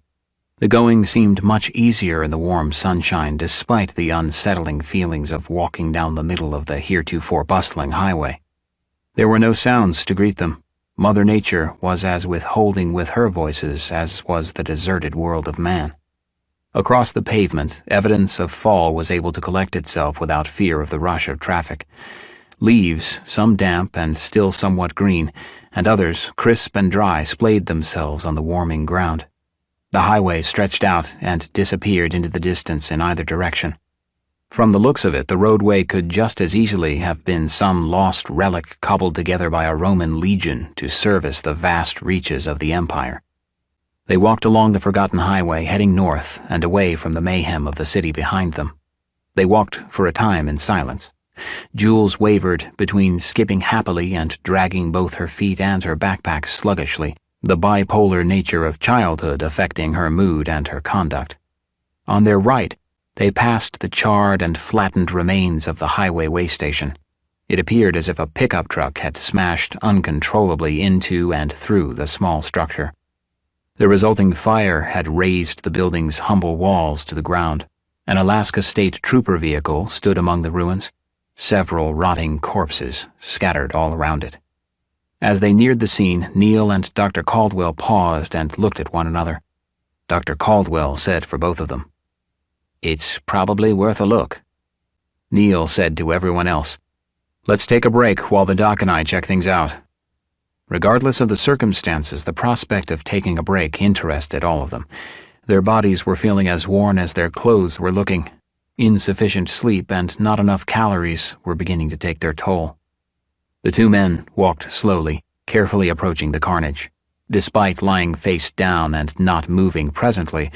[SPEAKER 1] The going seemed much easier in the warm sunshine despite the unsettling feelings of walking down the middle of the heretofore bustling highway. There were no sounds to greet them. Mother Nature was as withholding with her voices as was the deserted world of man. Across the pavement, evidence of fall was able to collect itself without fear of the rush of traffic. Leaves, some damp and still somewhat green, and others, crisp and dry, splayed themselves on the warming ground. The highway stretched out and disappeared into the distance in either direction. From the looks of it, the roadway could just as easily have been some lost relic cobbled together by a Roman legion to service the vast reaches of the empire. They walked along the forgotten highway, heading north and away from the mayhem of the city behind them. They walked for a time in silence. Jules wavered between skipping happily and dragging both her feet and her backpack sluggishly, the bipolar nature of childhood affecting her mood and her conduct. On their right, they passed the charred and flattened remains of the highway way station. It appeared as if a pickup truck had smashed uncontrollably into and through the small structure. The resulting fire had razed the building's humble walls to the ground. An Alaska State Trooper vehicle stood among the ruins, several rotting corpses scattered all around it. As they neared the scene, Neil and Dr. Caldwell paused and looked at one another. Dr. Caldwell said for both of them, "It's probably worth a look." Neil said to everyone else, "Let's take a break while the doc and I check things out." Regardless of the circumstances, the prospect of taking a break interested all of them. Their bodies were feeling as worn as their clothes were looking. Insufficient sleep and not enough calories were beginning to take their toll. The two men walked slowly, carefully approaching the carnage. Despite lying face down and not moving presently,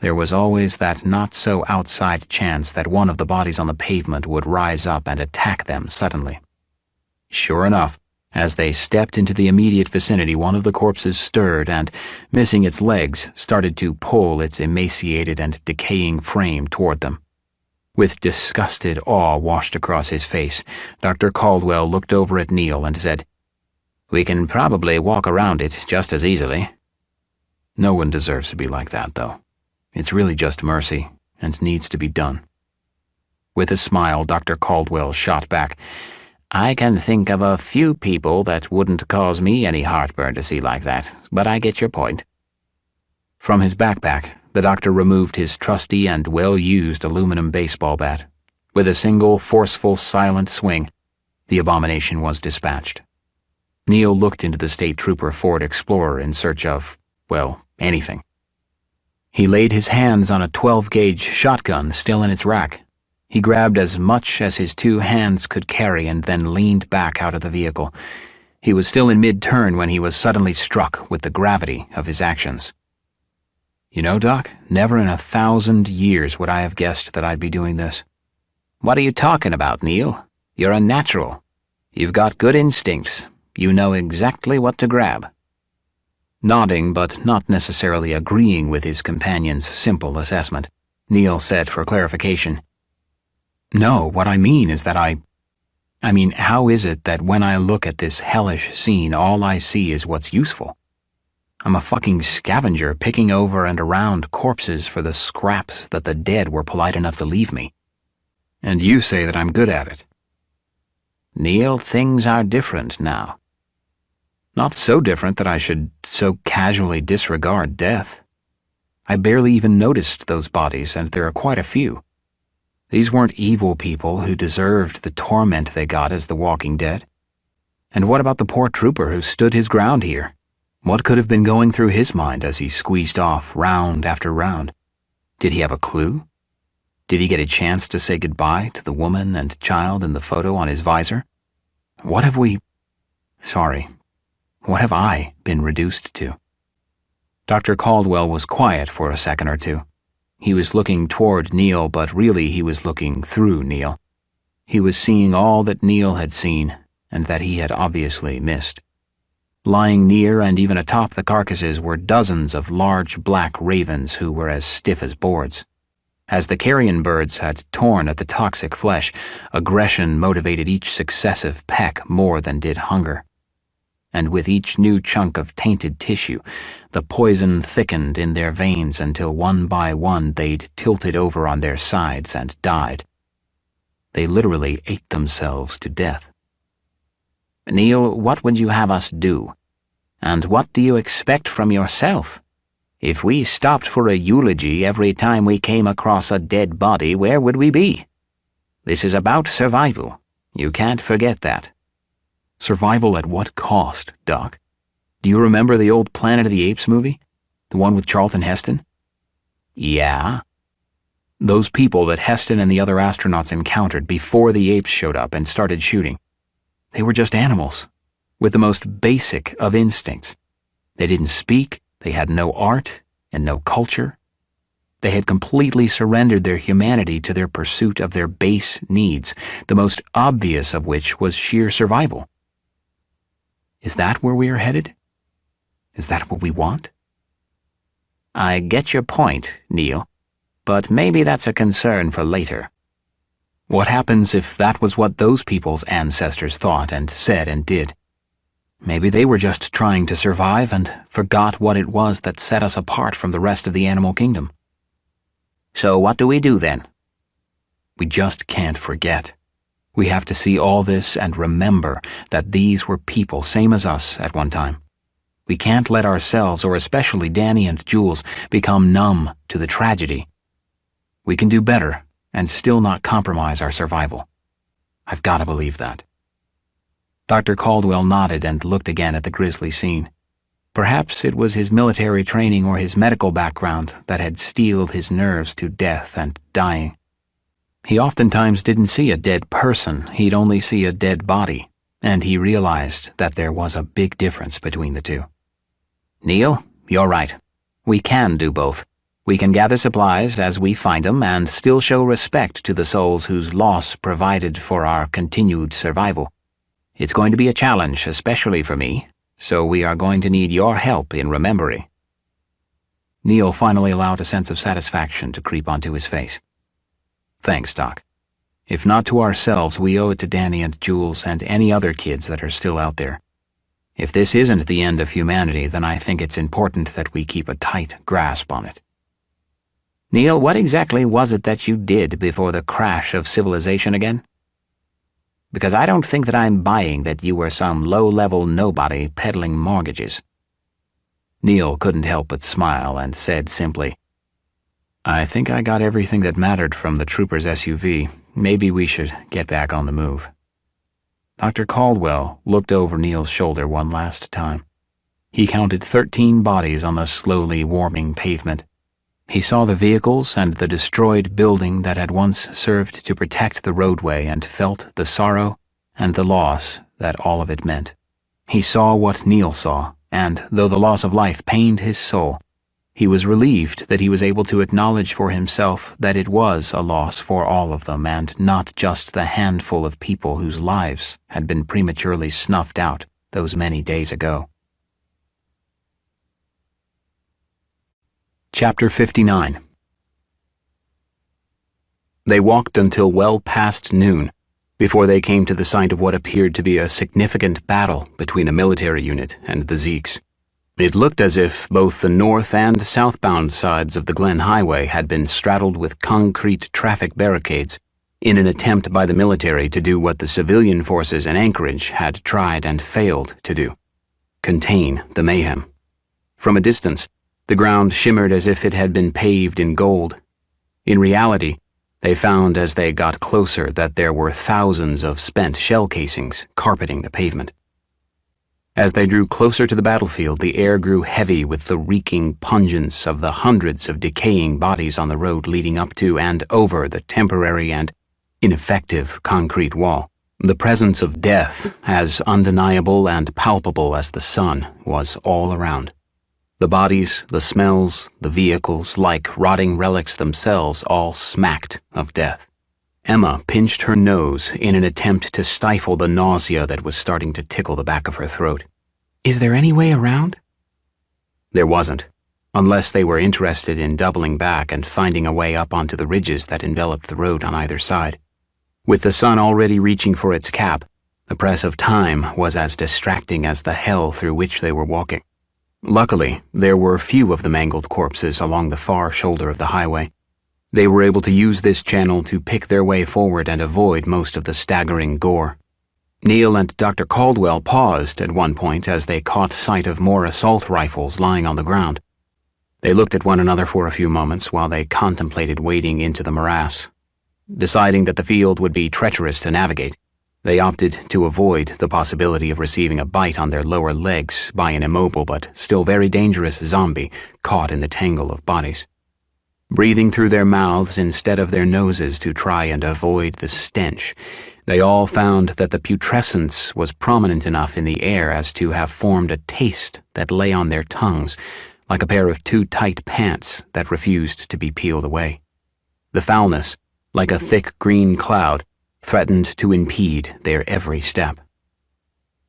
[SPEAKER 1] there was always that not-so-outside chance that one of the bodies on the pavement would rise up and attack them suddenly. Sure enough, as they stepped into the immediate vicinity, one of the corpses stirred and, missing its legs, started to pull its emaciated and decaying frame toward them. With disgusted awe washed across his face, Dr. Caldwell looked over at Neil and said, "We can probably walk around it just as easily." No one deserves to be like that, though. It's really just mercy, and needs to be done. With a smile, Dr. Caldwell shot back, "I can think of a few people that wouldn't cause me any heartburn to see like that, but I get your point." From his backpack, the doctor removed his trusty and well-used aluminum baseball bat. With a single, forceful, silent swing, the abomination was dispatched. Neil looked into the State Trooper Ford Explorer in search of, well, anything. He laid his hands on a 12-gauge shotgun still in its rack. He grabbed as much as his two hands could carry and then leaned back out of the vehicle. He was still in mid-turn when he was suddenly struck with the gravity of his actions. "You know, Doc, never in 1,000 years would I have guessed that I'd be doing this." "What are you talking about, Neil? You're a natural. You've got good instincts. You know exactly what to grab." Nodding but not necessarily agreeing with his companion's simple assessment, Neil said for clarification, "No, what I mean is that I mean, how is it that when I look at this hellish scene, all I see is what's useful? I'm a fucking scavenger picking over and around corpses for the scraps that the dead were polite enough to leave me. And you say that I'm good at it." "Neil, things are different now." "Not so different that I should so casually disregard death. I barely even noticed those bodies, and there are quite a few. These weren't evil people who deserved the torment they got as the walking dead. And what about the poor trooper who stood his ground here? What could have been going through his mind as he squeezed off round after round? Did he have a clue? Did he get a chance to say goodbye to the woman and child in the photo on his visor? What have I been reduced to?" Dr. Caldwell was quiet for a second or two. He was looking toward Neil, but really he was looking through Neil. He was seeing all that Neil had seen, and that he had obviously missed. Lying near and even atop the carcasses were dozens of large black ravens who were as stiff as boards. As the carrion birds had torn at the toxic flesh, aggression motivated each successive peck more than did hunger. and with each new chunk of tainted tissue, the poison thickened in their veins until one by one they'd tilted over on their sides and died. They literally ate themselves to death. Neil, what would you have us do? And what do you expect from yourself? If we stopped for a eulogy every time we came across a dead body, where would we be? This is about survival. You can't forget that.
[SPEAKER 2] Survival at what cost, Doc? Do you remember the old Planet of the Apes movie? The one with Charlton Heston?
[SPEAKER 1] Yeah?
[SPEAKER 2] Those people that Heston and the other astronauts encountered before the apes showed up and started shooting. They were just animals, with the most basic of instincts. They didn't speak, they had no art and no culture. They had completely surrendered their humanity to their pursuit of their base needs, the most obvious of which was sheer survival. Is that where we are headed? Is that what we want?
[SPEAKER 1] I get your point, Neil, but maybe that's a concern for later.
[SPEAKER 2] What happens if that was what those people's ancestors thought and said and did? Maybe they were just trying to survive and forgot what it was that set us apart from the rest of the animal kingdom.
[SPEAKER 1] So what do we do then?
[SPEAKER 2] We just can't forget. We have to see all this and remember that these were people same as us at one time. We can't let ourselves, or especially Danny and Jules, become numb to the tragedy. We can do better and still not compromise our survival. I've got to believe that. Dr. Caldwell nodded and looked again at the grisly scene. Perhaps it was his military training or his medical background that had steeled his nerves to death and dying. He oftentimes didn't see a dead person, he'd only see a dead body, and he realized that there was a big difference between the two.
[SPEAKER 1] Neil, you're right. We can do both. We can gather supplies as we find them and still show respect to the souls whose loss provided for our continued survival. It's going to be a challenge, especially for me, so we are going to need your help in remembering.
[SPEAKER 2] Neil finally allowed a sense of satisfaction to creep onto his face. Thanks, Doc. If not to ourselves, we owe it to Danny and Jules and any other kids that are still out there. If this isn't the end of humanity, then I think it's important that we keep a tight grasp on it.
[SPEAKER 1] Neil, what exactly was it that you did before the crash of civilization again? Because I don't think that I'm buying that you were some low-level nobody peddling mortgages.
[SPEAKER 2] Neil couldn't help but smile and said simply, I think I got everything that mattered from the trooper's SUV. Maybe we should get back on the move. Dr. Caldwell looked over Neil's shoulder one last time. He counted 13 bodies on the slowly warming pavement. He saw the vehicles and the destroyed building that had once served to protect the roadway and felt the sorrow and the loss that all of it meant. He saw what Neil saw, and though the loss of life pained his soul, he was relieved that he was able to acknowledge for himself that it was a loss for all of them and not just the handful of people whose lives had been prematurely snuffed out those many days ago. Chapter 59. They walked until well past noon before they came to the site of what appeared to be a significant battle between a military unit and the Zeeks. It looked as if both the north and southbound sides of the Glen Highway had been straddled with concrete traffic barricades in an attempt by the military to do what the civilian forces in Anchorage had tried and failed to do: contain the mayhem. From a distance, the ground shimmered as if it had been paved in gold. In reality, they found as they got closer that there were thousands of spent shell casings carpeting the pavement. As they drew closer to the battlefield, the air grew heavy with the reeking pungence of the hundreds of decaying bodies on the road leading up to and over the temporary and ineffective concrete wall. The presence of death, as undeniable and palpable as the sun, was all around. The bodies, the smells, the vehicles, like rotting relics themselves, all smacked of death. Emma pinched her nose in an attempt to stifle the nausea that was starting to tickle the back of her throat. Is there any way around?
[SPEAKER 1] There wasn't, unless they were interested in doubling back and finding a way up onto the ridges that enveloped the road on either side. With the sun already reaching for its cap, The press of time was as distracting as the hell through which they were walking. Luckily, there were few of the mangled corpses along the far shoulder of the highway. They were able to use this channel to pick their way forward and avoid most of the staggering gore. Neil and Dr. Caldwell paused at one point as they caught sight of more assault rifles lying on the ground. They looked at one another for a few moments while they contemplated wading into the morass. Deciding that the field would be treacherous to navigate, they opted to avoid the possibility of receiving a bite on their lower legs by an immobile but still very dangerous zombie caught in the tangle of bodies. Breathing through their mouths instead of their noses to try and avoid the stench, they all found that the putrescence was prominent enough in the air as to have formed a taste that lay on their tongues, like a pair of too tight pants that refused to be peeled away. The foulness, like a thick green cloud, threatened to impede their every step.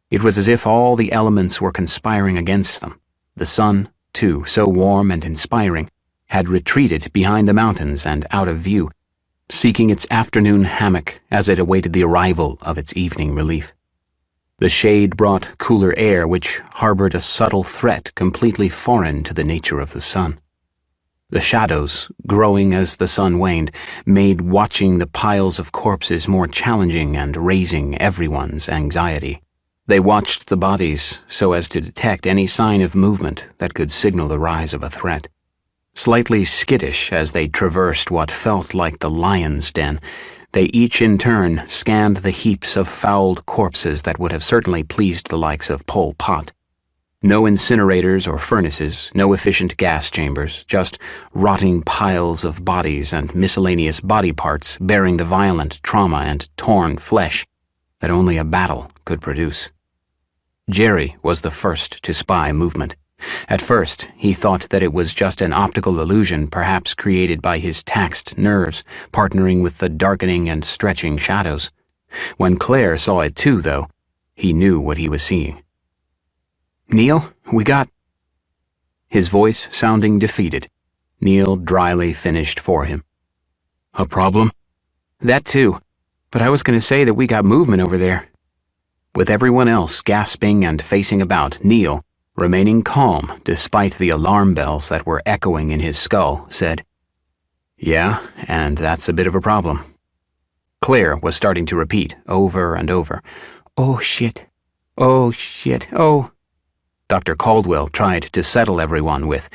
[SPEAKER 1] It was as if all the elements were conspiring against them. The sun, too, so warm and inspiring, had retreated behind the mountains and out of view, seeking its afternoon hammock as it awaited the arrival of its evening relief. The shade brought cooler air which harbored a subtle threat completely foreign to the nature of the sun. The shadows, growing as the sun waned, made watching the piles of corpses more challenging and raising everyone's anxiety. They watched the bodies so as to detect any sign of movement that could signal the rise of a threat. Slightly skittish as they traversed what felt like the lion's den, they each in turn scanned the heaps of fouled corpses that would have certainly pleased the likes of Pol Pot. No incinerators or furnaces, no efficient gas chambers, just rotting piles of bodies and miscellaneous body parts bearing the violent trauma and torn flesh that only a battle could produce. Jerry was the first to spy movement. At first, he thought that it was just an optical illusion perhaps created by his taxed nerves, partnering with the darkening and stretching shadows. When Claire saw it too, though, he knew what he was seeing. "Neil, we got—" His voice sounding defeated, Neil dryly finished for him. "A problem?" "That too, but I was going to say that we got movement over there." With everyone else gasping and facing about, Neil, remaining calm despite the alarm bells that were echoing in his skull, said, "Yeah, and that's a bit of a problem." Claire was starting to repeat over and over, "Oh shit, oh shit, oh." Dr. Caldwell tried to settle everyone with,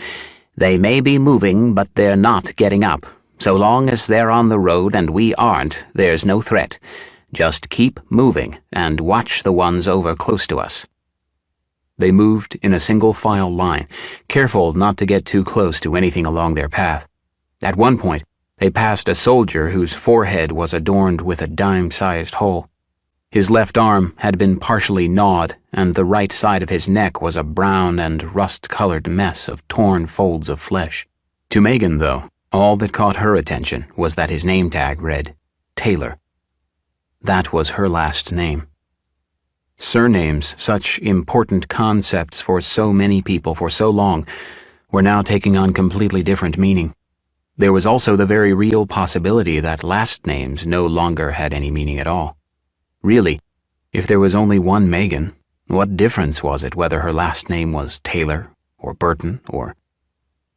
[SPEAKER 1] "They may be moving, but they're not getting up. So long as they're on the road and we aren't, there's no threat. Just keep moving and watch the ones over close to us." They moved in a single file line, careful not to get too close to anything along their path. At one point, they passed a soldier whose forehead was adorned with a dime-sized hole. His left arm had been partially gnawed, and the right side of his neck was a brown and rust-colored mess of torn folds of flesh. To Megan, though, all that caught her attention was that his name tag read Taylor. That was her last name. Surnames, such important concepts for so many people for so long, were now taking on completely different meaning. There was also the very real possibility that last names no longer had any meaning at all. Really, if there was only one Megan, what difference was it whether her last name was Taylor or Burton or...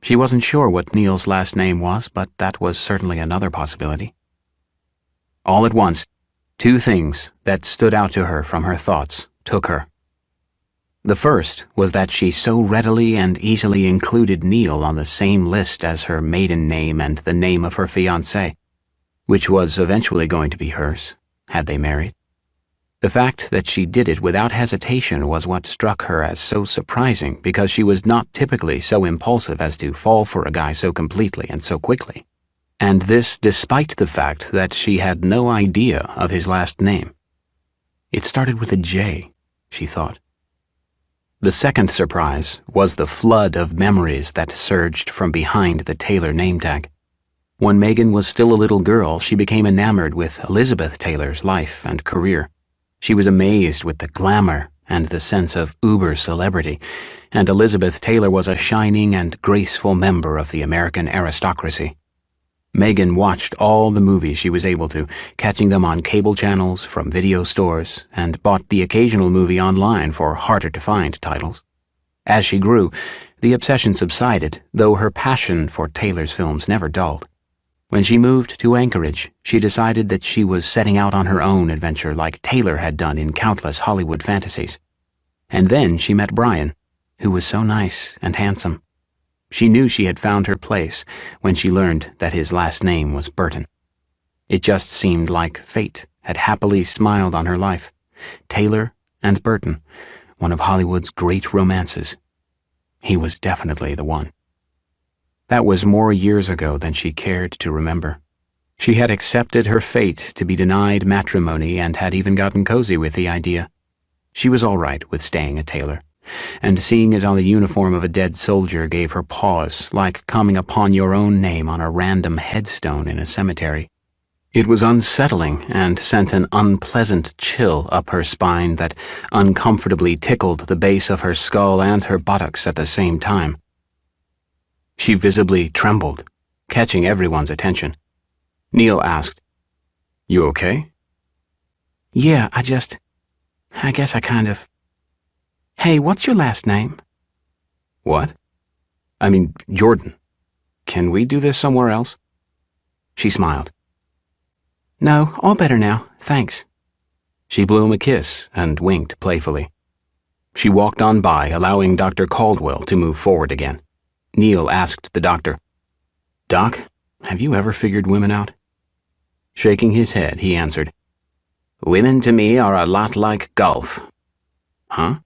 [SPEAKER 1] She wasn't sure what Neil's last name was, but that was certainly another possibility. All at once, two things that stood out to her from her thoughts took her. The first was that she so readily and easily included Neil on the same list as her maiden name and the name of her fiancé, which was eventually going to be hers, had they married. The fact that she did it without hesitation was what struck her as so surprising, because she was not typically so impulsive as to fall for a guy so completely and so quickly. And this despite the fact that she had no idea of his last name. It started with a J, she thought. The second surprise was the flood of memories that surged from behind the Taylor name tag. When Megan was still a little girl, she became enamored with Elizabeth Taylor's life and career. She was amazed with the glamour and the sense of uber celebrity, and Elizabeth Taylor was a shining and graceful member of the American aristocracy. Megan watched all the movies she was able to, catching them on cable channels from video stores, and bought the occasional movie online for harder-to-find titles. As she grew, the obsession subsided, though her passion for Taylor's films never dulled. When she moved to Anchorage, she decided that she was setting out on her own adventure like Taylor had done in countless Hollywood fantasies. And then she met Brian, who was so nice and handsome. She knew she had found her place when she learned that his last name was Burton. It just seemed like fate had happily smiled on her life. Taylor and Burton, one of Hollywood's great romances. He was definitely the one. That was more years ago than she cared to remember. She had accepted her fate to be denied matrimony and had even gotten cozy with the idea. She was all right with staying a Taylor, and seeing it on the uniform of a dead soldier gave her pause, like coming upon your own name on a random headstone in a cemetery. It was unsettling and sent an unpleasant chill up her spine that uncomfortably tickled the base of her skull and her buttocks at the same time. She visibly trembled, catching everyone's attention. Neil asked, "You okay?"
[SPEAKER 2] "Yeah, I guess I kind of... Hey, what's your last name?"
[SPEAKER 1] "What? I mean, Jordan. Can we do this somewhere else?" She smiled.
[SPEAKER 2] "No, all better now, thanks."
[SPEAKER 1] She blew him a kiss and winked playfully. She walked on by, allowing Dr. Caldwell to move forward again. Neil asked the doctor, "Doc, have you ever figured women out?" Shaking his head, he answered, "Women to me are a lot like golf." "Huh?"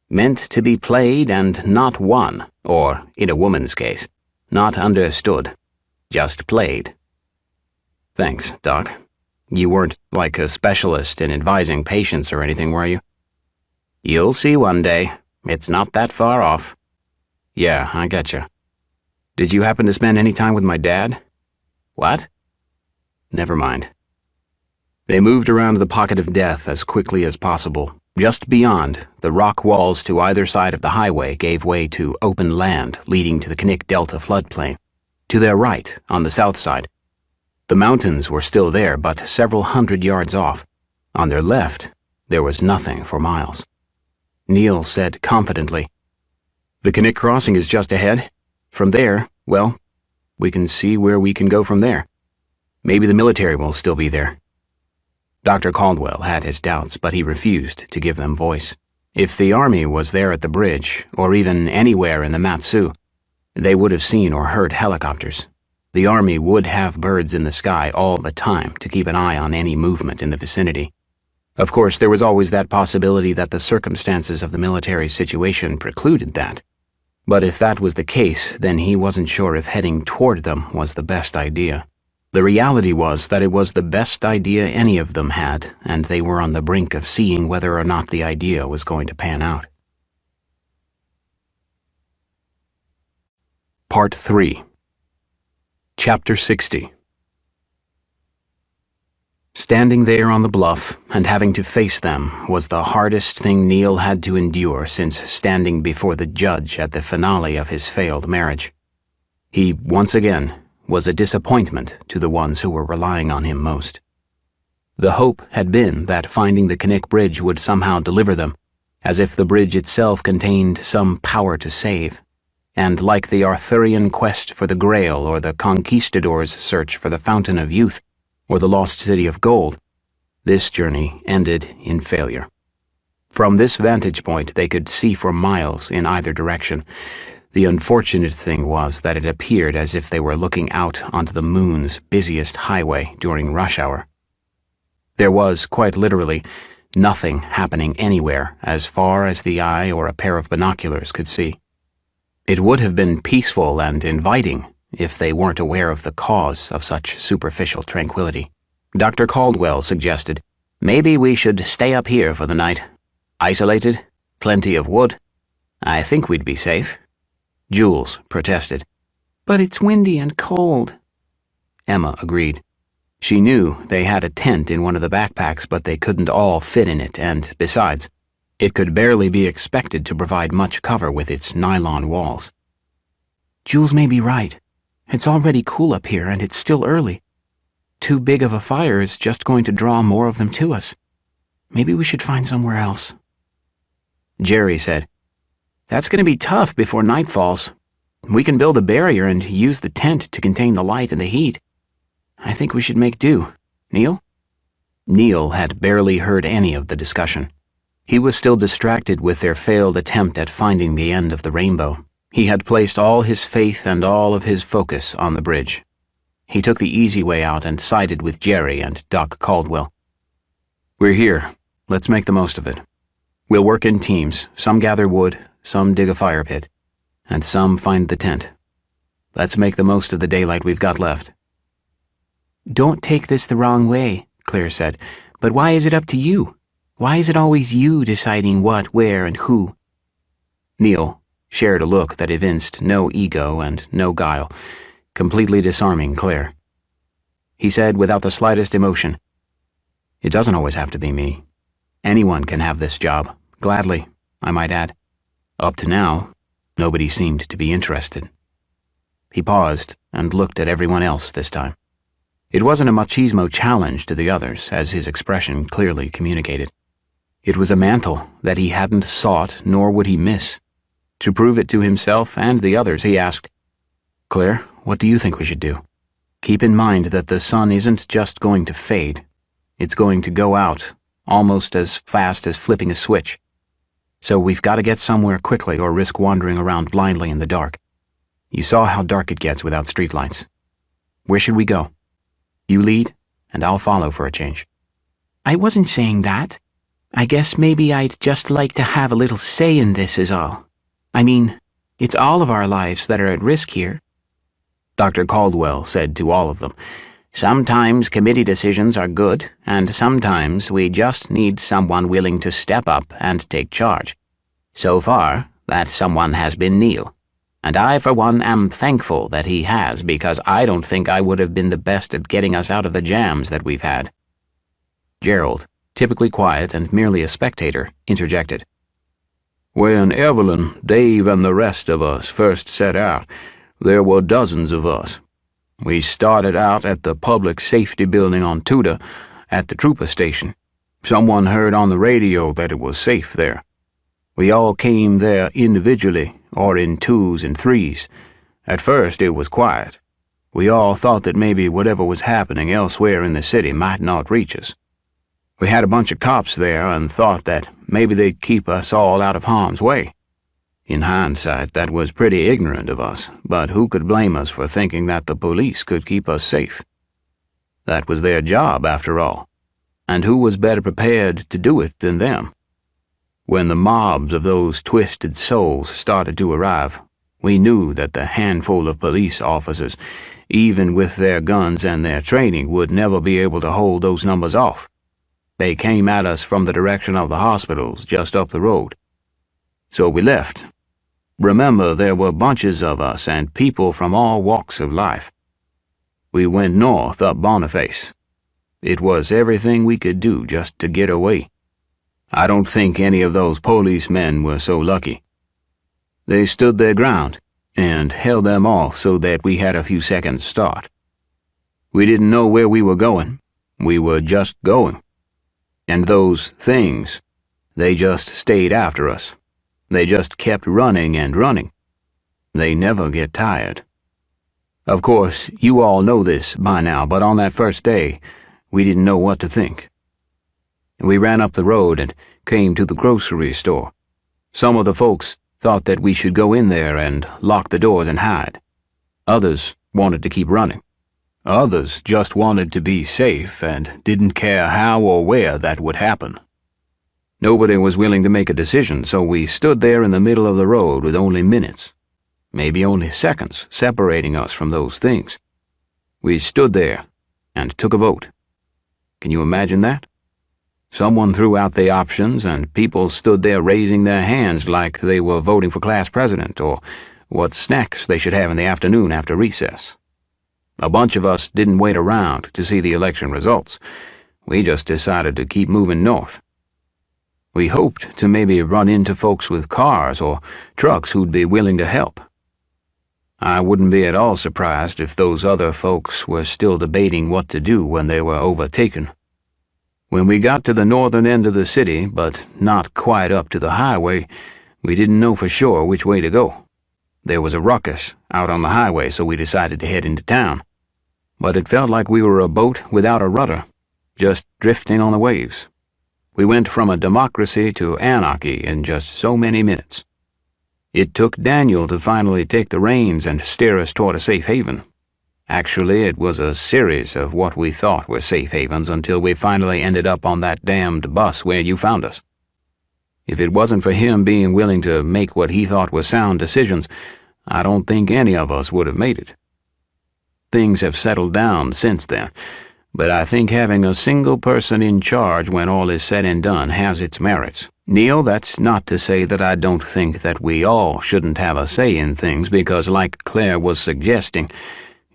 [SPEAKER 1] "Meant to be played and not won, or, in a woman's case, not understood. Just played." "Thanks, Doc. You weren't like a specialist in advising patients or anything, were you?" "You'll see one day. It's not that far off." "Yeah, I getcha. Did you happen to spend any time with my dad?" "What?" "Never mind." They moved around the pocket of death as quickly as possible. Just beyond, the rock walls to either side of the highway gave way to open land leading to the Knik Delta floodplain. To their right, on the south side, the mountains were still there, but several hundred yards off. On their left, there was nothing for miles. Neil said confidently, "The Knik crossing is just ahead. From there, well, we can see where we can go from there. Maybe the military will still be there." Dr. Caldwell had his doubts, but he refused to give them voice. If the army was there at the bridge, or even anywhere in the Matsu, they would have seen or heard helicopters. The army would have birds in the sky all the time to keep an eye on any movement in the vicinity. Of course, there was always that possibility that the circumstances of the military situation precluded that. But if that was the case, then he wasn't sure if heading toward them was the best idea. The reality was that it was the best idea any of them had, and they were on the brink of seeing whether or not the idea was going to pan out. Part 3. Chapter 60. Standing there on the bluff and having to face them was the hardest thing Neil had to endure since standing before the judge at the finale of his failed marriage. He, once again, was a disappointment to the ones who were relying on him most. The hope had been that finding the Knik Bridge would somehow deliver them, as if the bridge itself contained some power to save. And like the Arthurian quest for the Grail or the conquistador's search for the Fountain of Youth or the Lost City of Gold, this journey ended in failure. From this vantage point they could see for miles in either direction. The unfortunate thing was that it appeared as if they were looking out onto the moon's busiest highway during rush hour. There was, quite literally, nothing happening anywhere as far as the eye or a pair of binoculars could see. It would have been peaceful and inviting if they weren't aware of the cause of such superficial tranquility. Dr. Caldwell suggested, "Maybe we should stay up here for the night. Isolated, plenty of wood. I think we'd be safe." Jules protested.
[SPEAKER 2] "But it's windy and cold."
[SPEAKER 1] Emma agreed. She knew they had a tent in one of the backpacks, but they couldn't all fit in it, and besides, it could barely be expected to provide much cover with its nylon walls.
[SPEAKER 2] "Jules may be right. It's already cool up here and it's still early. Too big of a fire is just going to draw more of them to us. Maybe we should find somewhere else."
[SPEAKER 1] Jerry said,
[SPEAKER 2] "That's going to be tough before night falls. We can build a barrier and use the tent to contain the light and the heat. I think we should make do. Neil?"
[SPEAKER 1] Neil had barely heard any of the discussion. He was still distracted with their failed attempt at finding the end of the rainbow. He had placed all his faith and all of his focus on the bridge. He took the easy way out and sided with Jerry and Doc Caldwell. "We're here. Let's make the most of it. We'll work in teams. Some gather wood, some dig a fire pit, and some find the tent. Let's make the most of the daylight we've got left."
[SPEAKER 2] "Don't take this the wrong way," Claire said, "but why is it up to you? Why is it always you deciding what, where, and who?"
[SPEAKER 1] Neil shared a look that evinced no ego and no guile, completely disarming Claire. He said without the slightest emotion, "It doesn't always have to be me. Anyone can have this job, gladly, I might add. Up to now, nobody seemed to be interested." He paused and looked at everyone else this time. It wasn't a machismo challenge to the others, as his expression clearly communicated. It was a mantle that he hadn't sought nor would he miss. To prove it to himself and the others, he asked, "Claire, what do you think we should do? Keep in mind that the sun isn't just going to fade. It's going to go out almost as fast as flipping a switch. So we've got to get somewhere quickly or risk wandering around blindly in the dark. You saw how dark it gets without streetlights. Where should we go? You lead, and I'll follow for a change."
[SPEAKER 2] "I wasn't saying that. I guess maybe I'd just like to have a little say in this is all. I mean, it's all of our lives that are at risk here."
[SPEAKER 1] Dr. Caldwell said to all of them, "Sometimes committee decisions are good, and sometimes we just need someone willing to step up and take charge. So far, that someone has been Neil, and I, for one, am thankful that he has, because I don't think I would have been the best at getting us out of the jams that we've had." Gerald, typically quiet and merely a spectator, interjected.
[SPEAKER 4] "When Evelyn, Dave, and the rest of us first set out, there were dozens of us. We started out at the public safety building on Tudor, at the trooper station. Someone heard on the radio that it was safe there. We all came there individually, or in twos and threes. At first it was quiet. We all thought that maybe whatever was happening elsewhere in the city might not reach us. We had a bunch of cops there and thought that maybe they'd keep us all out of harm's way. In hindsight, that was pretty ignorant of us, but who could blame us for thinking that the police could keep us safe? That was their job, after all, and who was better prepared to do it than them? When the mobs of those twisted souls started to arrive, we knew that the handful of police officers, even with their guns and their training, would never be able to hold those numbers off. They came at us from the direction of the hospitals just up the road. So we left. Remember, there were bunches of us and people from all walks of life. We went north up Boniface. It was everything we could do just to get away. I don't think any of those policemen were so lucky. They stood their ground and held them off so that we had a few seconds start. We didn't know where we were going. We were just going. And those things, they just stayed after us. They just kept running and running. They never get tired. Of course, you all know this by now, but on that first day, we didn't know what to think. We ran up the road and came to the grocery store. Some of the folks thought that we should go in there and lock the doors and hide. Others wanted to keep running. Others just wanted to be safe and didn't care how or where that would happen. Nobody was willing to make a decision, so we stood there in the middle of the road with only minutes, maybe only seconds, separating us from those things. We stood there and took a vote. Can you imagine that? Someone threw out the options and people stood there raising their hands like they were voting for class president or what snacks they should have in the afternoon after recess. A bunch of us didn't wait around to see the election results. We just decided to keep moving north. We hoped to maybe run into folks with cars or trucks who'd be willing to help.
[SPEAKER 1] I wouldn't be at all surprised if those other folks were still debating what to do when they were overtaken. When we got to the northern end of the city, but not quite up to the highway, we didn't know for sure which way to go. There was a ruckus out on the highway, so we decided to head into town. But it felt like we were a boat without a rudder, just drifting on the waves. We went from a democracy to anarchy in just so many minutes. It took Daniel to finally take the reins and steer us toward a safe haven. Actually, it was a series of what we thought were safe havens until we finally ended up on that damned bus where you found us. If it wasn't for him being willing to make what he thought were sound decisions, I don't think any of us would have made it. Things have settled down since then, but I think having a single person in charge when all is said and done has its merits. Neil, that's not to say that I don't think that we all shouldn't have a say in things, because like Claire was suggesting,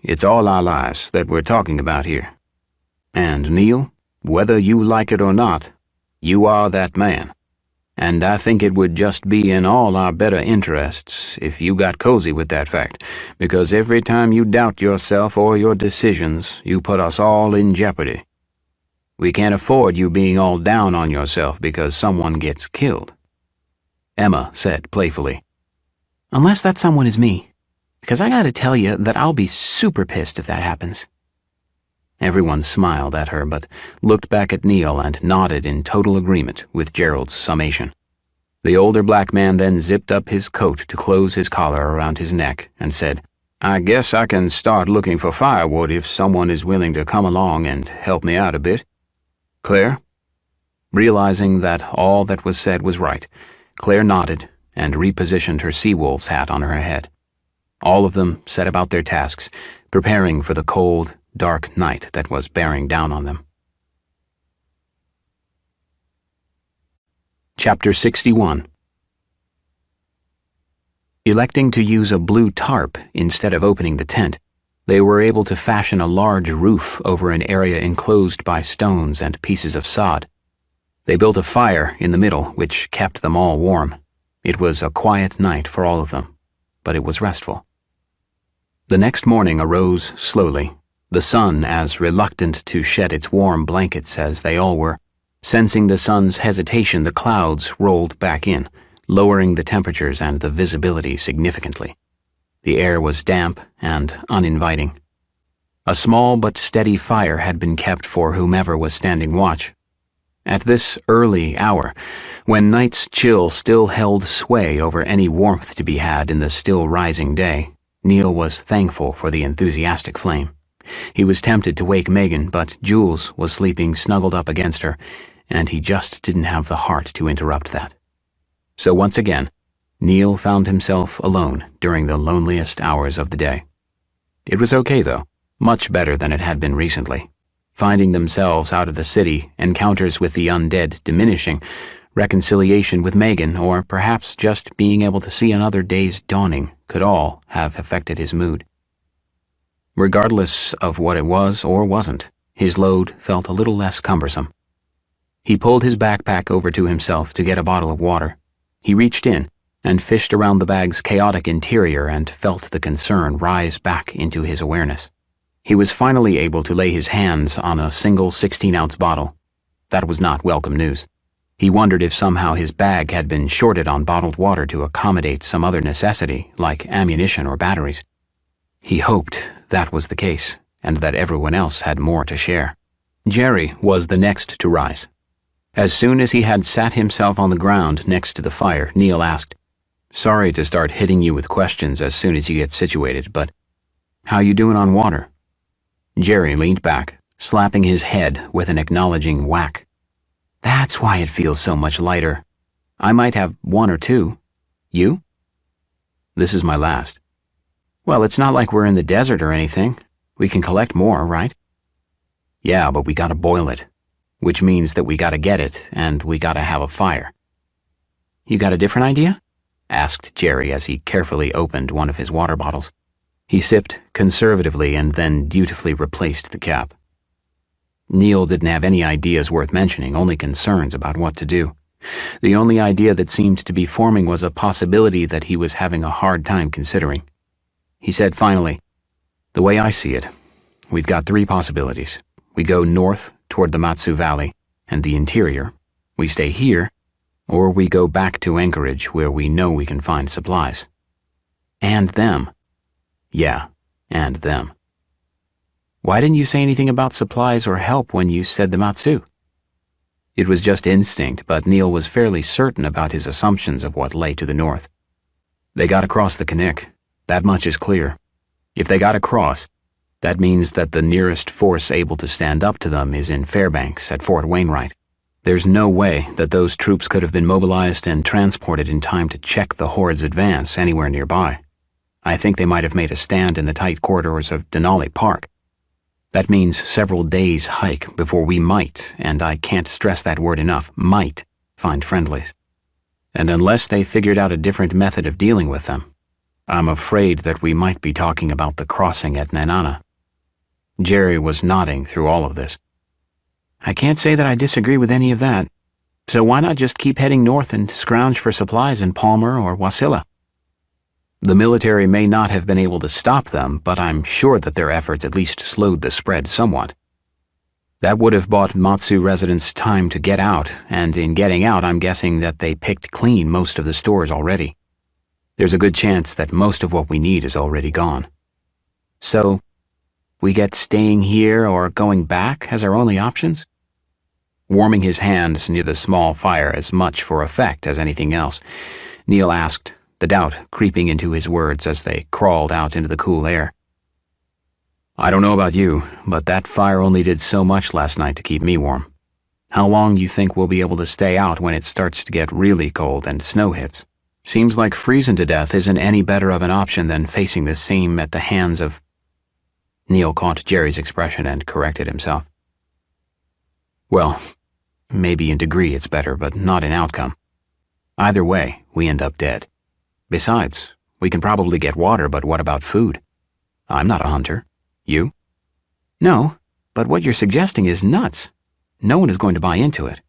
[SPEAKER 1] it's all our lives that we're talking about here. And Neil, whether you like it or not, you are that man. And I think it would just be in all our better interests if you got cozy with that fact, because every time you doubt yourself or your decisions, you put us all in jeopardy. We can't afford you being all down on yourself because someone gets killed. Emma said playfully.
[SPEAKER 2] Unless that someone is me, because I gotta tell you that I'll be super pissed if that happens.
[SPEAKER 1] Everyone smiled at her, but looked back at Neil and nodded in total agreement with Gerald's summation. The older black man then zipped up his coat to close his collar around his neck and said, I guess I can start looking for firewood if someone is willing to come along and help me out a bit. Claire? Realizing that all that was said was right, Claire nodded and repositioned her Seawolf's hat on her head. All of them set about their tasks, preparing for the cold, dark night that was bearing down on them. Chapter 61. Electing to use a blue tarp instead of opening the tent, they were able to fashion a large roof over an area enclosed by stones and pieces of sod. They built a fire in the middle, which kept them all warm. It was a quiet night for all of them, but it was restful. The next morning arose slowly, the sun as reluctant to shed its warm blankets as they all were. Sensing the sun's hesitation, the clouds rolled back in, lowering the temperatures and the visibility significantly. The air was damp and uninviting. A small but steady fire had been kept for whomever was standing watch. At this early hour, when night's chill still held sway over any warmth to be had in the still rising day, Neil was thankful for the enthusiastic flame. He was tempted to wake Megan, but Jules was sleeping snuggled up against her, and he just didn't have the heart to interrupt that. So once again, Neil found himself alone during the loneliest hours of the day. It was okay, though, much better than it had been recently. Finding themselves out of the city, encounters with the undead diminishing, reconciliation with Megan, or perhaps just being able to see another day's dawning could all have affected his mood. Regardless of what it was or wasn't, his load felt a little less cumbersome. He pulled his backpack over to himself to get a bottle of water. He reached in and fished around the bag's chaotic interior and felt the concern rise back into his awareness. He was finally able to lay his hands on a single 16-ounce bottle. That was not welcome news. He wondered if somehow his bag had been shorted on bottled water to accommodate some other necessity, like ammunition or batteries. He hoped that was the case, and that everyone else had more to share. Jerry was the next to rise. As soon as he had sat himself on the ground next to the fire, Neil asked, Sorry to start hitting you with questions as soon as you get situated, but how you doing on water? Jerry leaned back, slapping his head with an acknowledging whack. That's why it feels so much lighter. I might have one or two. You? This is my last. Well, it's not like we're in the desert or anything. We can collect more, right? Yeah, but we gotta boil it, which means that we gotta get it, and we gotta have a fire. You got a different idea? Asked Jerry as he carefully opened one of his water bottles. He sipped conservatively and then dutifully replaced the cap. Neil didn't have any ideas worth mentioning, only concerns about what to do. The only idea that seemed to be forming was a possibility that he was having a hard time considering. He said finally, "The way I see it, we've got 3 possibilities. We go north toward the Matsu Valley and the interior, we stay here, or we go back to Anchorage where we know we can find supplies." And them. Yeah, and them. Why didn't you say anything about supplies or help when you said the Matsu? It was just instinct, but Neil was fairly certain about his assumptions of what lay to the north. They got across the Knik. That much is clear. If they got across, that means that the nearest force able to stand up to them is in Fairbanks at Fort Wainwright. There's no way that those troops could have been mobilized and transported in time to check the horde's advance anywhere nearby. I think they might have made a stand in the tight corridors of Denali Park. That means several days' hike before we might, and I can't stress that word enough, might, find friendlies. And unless they figured out a different method of dealing with them, I'm afraid that we might be talking about the crossing at Nenana. Jerry was nodding through all of this. I can't say that I disagree with any of that. So why not just keep heading north and scrounge for supplies in Palmer or Wasilla? The military may not have been able to stop them, but I'm sure that their efforts at least slowed the spread somewhat. That would have bought Matsu residents time to get out, and in getting out I'm guessing that they picked clean most of the stores already. There's a good chance that most of what we need is already gone. So, we get staying here or going back as our only options? Warming his hands near the small fire as much for effect as anything else, Neil asked, the doubt creeping into his words as they crawled out into the cool air. I don't know about you, but that fire only did so much last night to keep me warm. How long you think we'll be able to stay out when it starts to get really cold and snow hits? Seems like freezing to death isn't any better of an option than facing the same at the hands of... Neil caught Jerry's expression and corrected himself. Well, maybe in degree it's better, but not in outcome. Either way, we end up dead. Besides, we can probably get water, but what about food? I'm not a hunter. You? No, but what you're suggesting is nuts. No one is going to buy into it.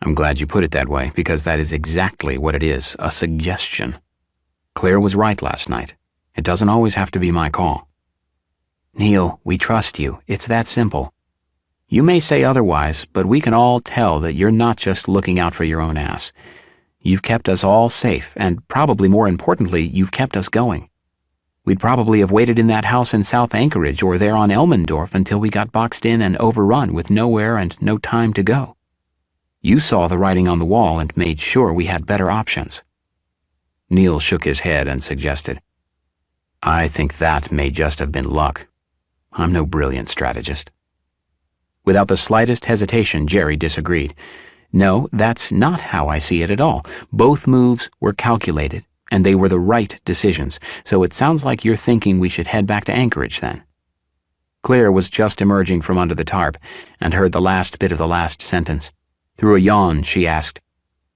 [SPEAKER 1] I'm glad you put it that way, because that is exactly what it is, a suggestion. Claire was right last night. It doesn't always have to be my call. Neil, we trust you. It's that simple. You may say otherwise, but we can all tell that you're not just looking out for your own ass. You've kept us all safe, and probably more importantly, you've kept us going. We'd probably have waited in that house in South Anchorage or there on Elmendorf until we got boxed in and overrun with nowhere and no time to go. You saw the writing on the wall and made sure we had better options. Neil shook his head and suggested, I think that may just have been luck. I'm no brilliant strategist. Without the slightest hesitation, Jerry disagreed. No, that's not how I see it at all. Both moves were calculated, and they were the right decisions, so it sounds like you're thinking we should head back to Anchorage then. Claire was just emerging from under the tarp and heard the last bit of the last sentence. Through a yawn, she asked,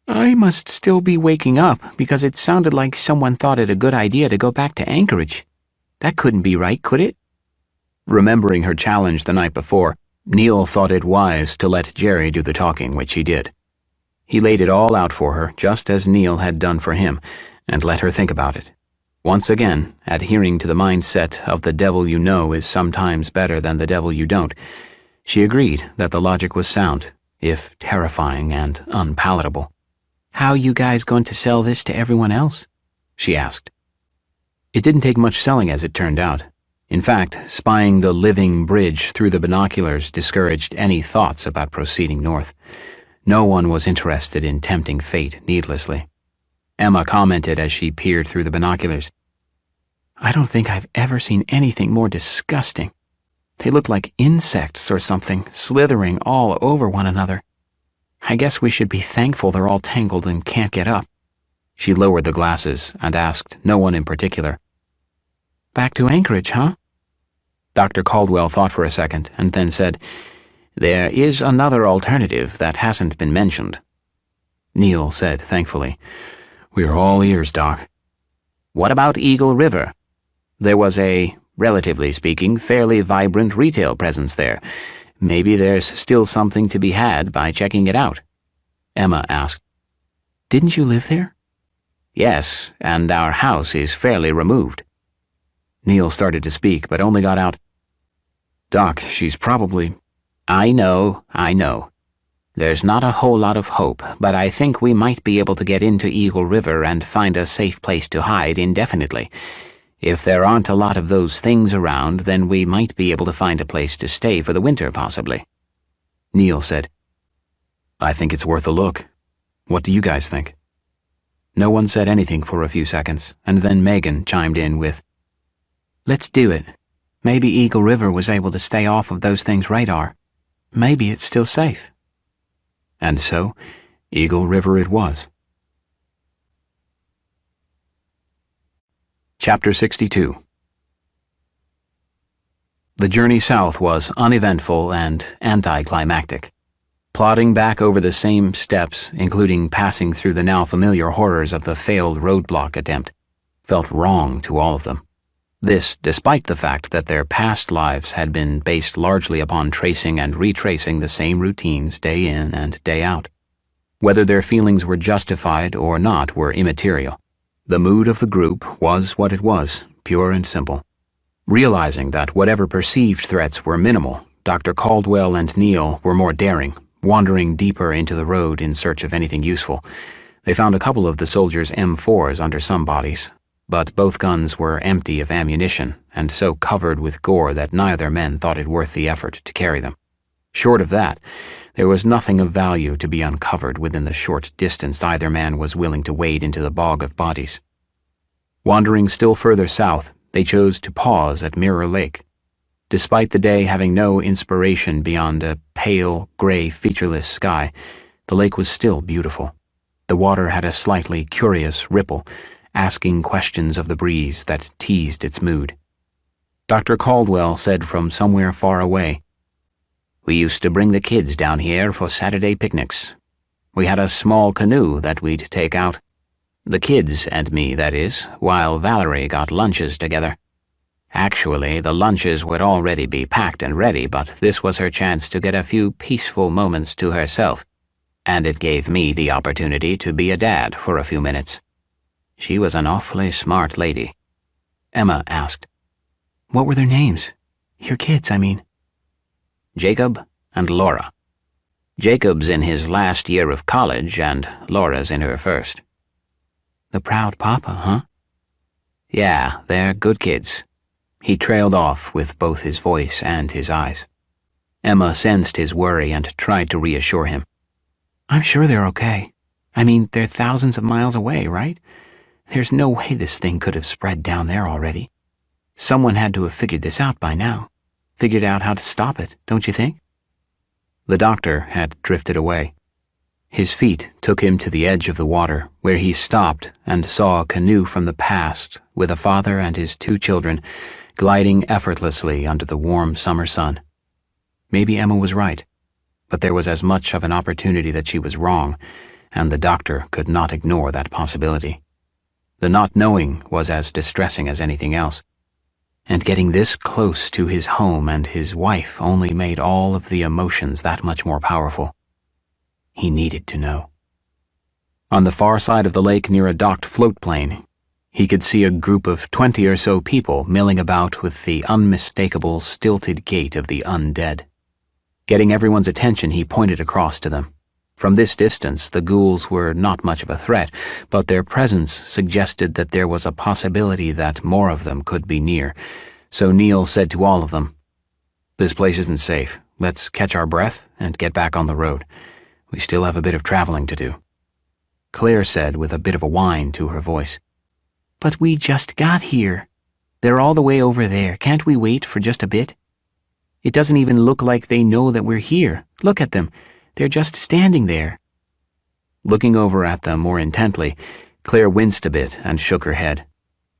[SPEAKER 1] I must still be waking up because it sounded like someone thought it a good idea to go back to Anchorage. That couldn't be right, could it? Remembering her challenge the night before, Neil thought it wise to let Jerry do the talking, which he did. He laid it all out for her, just as Neil had done for him, and let her think about it. Once again, adhering to the mindset of the devil you know is sometimes better than the devil you don't, she agreed that the logic was sound, if terrifying and unpalatable. How you guys going to sell this to everyone else? She asked. It didn't take much selling as it turned out. In fact, spying the living bridge through the binoculars discouraged any thoughts about proceeding north. No one was interested in tempting fate needlessly. Emma commented as she peered through the binoculars. I don't think I've ever seen anything more disgusting. They look like insects or something, slithering all over one another. I guess we should be thankful they're all tangled and can't get up. She lowered the glasses and asked no one in particular. Back to Anchorage, huh? Dr. Caldwell thought for a second and then said, There is another alternative that hasn't been mentioned. Neil said thankfully, We're all ears, Doc. What about Eagle River? There was a, relatively speaking, fairly vibrant retail presence there. Maybe there's still something to be had by checking it out. Emma asked, Didn't you live there? Yes, and our house is fairly removed. Neil started to speak, but only got out, "Doc, she's probably—"
[SPEAKER 2] I know. There's not a whole lot of hope, but I think we might be able to get into Eagle River and find a safe place to hide indefinitely. If there aren't a lot of those things around, then we might be able to find a place to stay for the winter, possibly."
[SPEAKER 1] Neil said, "I think it's worth a look. What do you guys think?" No one said anything for a few seconds, and then Megan chimed in with,
[SPEAKER 2] "Let's do it. Maybe Eagle River was able to stay off of those things' radar. Maybe it's still safe."
[SPEAKER 1] And so, Eagle River it was. Chapter 62. The journey south was uneventful and anticlimactic. Plodding back over the same steps, including passing through the now familiar horrors of the failed roadblock attempt, felt wrong to all of them. This despite the fact that their past lives had been based largely upon tracing and retracing the same routines day in and day out. Whether their feelings were justified or not were immaterial. The mood of the group was what it was, pure and simple. Realizing that whatever perceived threats were minimal, Dr. Caldwell and Neil were more daring, wandering deeper into the road in search of anything useful. They found a couple of the soldiers' M4s under some bodies, but both guns were empty of ammunition and so covered with gore that neither men thought it worth the effort to carry them. Short of that, there was nothing of value to be uncovered within the short distance either man was willing to wade into the bog of bodies. Wandering still further south, they chose to pause at Mirror Lake. Despite the day having no inspiration beyond a pale, gray, featureless sky, the lake was still beautiful. The water had a slightly curious ripple, asking questions of the breeze that teased its mood. Dr. Caldwell said from somewhere far away, "We used to bring the kids down here for Saturday picnics. We had a small canoe that we'd take out. The kids and me, that is, while Valerie got lunches together. Actually, the lunches would already be packed and ready, but this was her chance to get a few peaceful moments to herself, and it gave me the opportunity to be a dad for a few minutes. She was an awfully smart lady." Emma asked,
[SPEAKER 2] "What were their names? Your kids, I mean."
[SPEAKER 1] "Jacob and Laura. Jacob's in his last year of college and Laura's in her first."
[SPEAKER 2] "The proud papa, huh?"
[SPEAKER 1] "Yeah, they're good kids." He trailed off with both his voice and his eyes. Emma sensed his worry and tried to reassure him.
[SPEAKER 2] "I'm sure they're okay. I mean, they're thousands of miles away, right? There's no way this thing could have spread down there already. Someone had to have figured this out by now. Figured out how to stop it, don't you think?"
[SPEAKER 1] The doctor had drifted away. His feet took him to the edge of the water, where he stopped and saw a canoe from the past with a father and his 2 children gliding effortlessly under the warm summer sun. Maybe Emma was right, but there was as much of an opportunity that she was wrong, and the doctor could not ignore that possibility. The not knowing was as distressing as anything else, and getting this close to his home and his wife only made all of the emotions that much more powerful. He needed to know. On the far side of the lake near a docked float plane, he could see a group of 20 or so people milling about with the unmistakable stilted gait of the undead. Getting everyone's attention, he pointed across to them. From this distance, the ghouls were not much of a threat, but their presence suggested that there was a possibility that more of them could be near. So Neil said to all of them, "This place isn't safe. Let's catch our breath and get back on the road. We still have a bit of traveling to do." Claire said with a bit of a whine to her voice,
[SPEAKER 2] "But we just got here. They're all the way over there. Can't we wait for just a bit? It doesn't even look like they know that we're here. Look at them. They're just standing there."
[SPEAKER 1] Looking over at them more intently, Claire winced a bit and shook her head.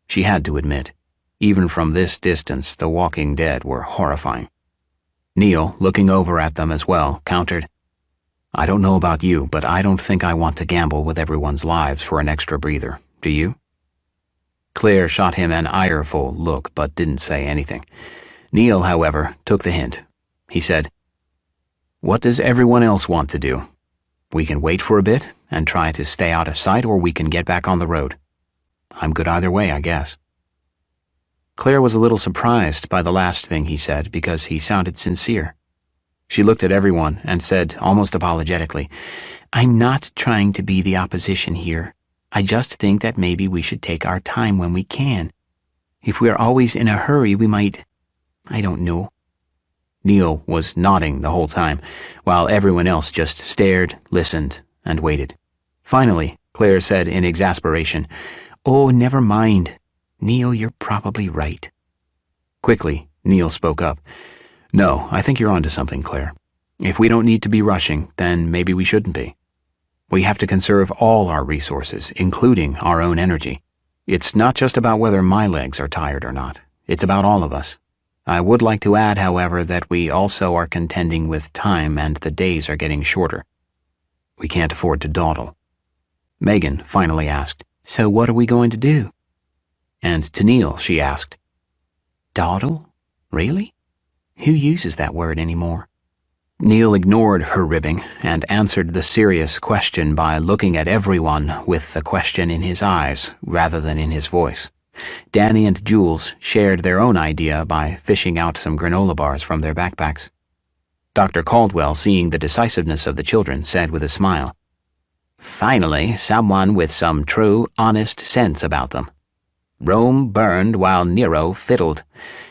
[SPEAKER 1] She had to admit, even from this distance, the walking dead were horrifying. Neil, looking over at them as well, countered, "I don't know about you, but I don't think I want to gamble with everyone's lives for an extra breather. Do you?" Claire shot him an ireful look but didn't say anything. Neil, however, took the hint. He said, "What does everyone else want to do? We can wait for a bit and try to stay out of sight, or we can get back on the road. I'm good either way, I guess." Claire was a little surprised by the last thing he said because he sounded sincere. She looked at everyone and said, almost apologetically, "I'm not trying to be the opposition here. I just think that maybe we should take our time when we can. If we're always in a hurry, we might, I don't know." Neil was nodding the whole time, while everyone else just stared, listened, and waited. Finally, Claire said in exasperation, "Oh, never mind. Neil, you're probably right." Quickly, Neil spoke up. "No, I think you're onto something, Claire. If we don't need to be rushing, then maybe we shouldn't be. We have to conserve all our resources, including our own energy. It's not just about whether my legs are tired or not. It's about all of us. I would like to add, however, that we also are contending with time and the days are getting shorter. We can't afford to dawdle." Megan finally asked, "So what are we going to do?" And to Neil she asked, "Dawdle? Really? Who uses that word anymore?" Neil ignored her ribbing and answered the serious question by looking at everyone with the question in his eyes rather than in his voice. Danny and Jules shared their own idea by fishing out some granola bars from their backpacks. Dr. Caldwell, seeing the decisiveness of the children, said with a smile, "Finally, someone with some true, honest sense about them. Rome burned while Nero fiddled.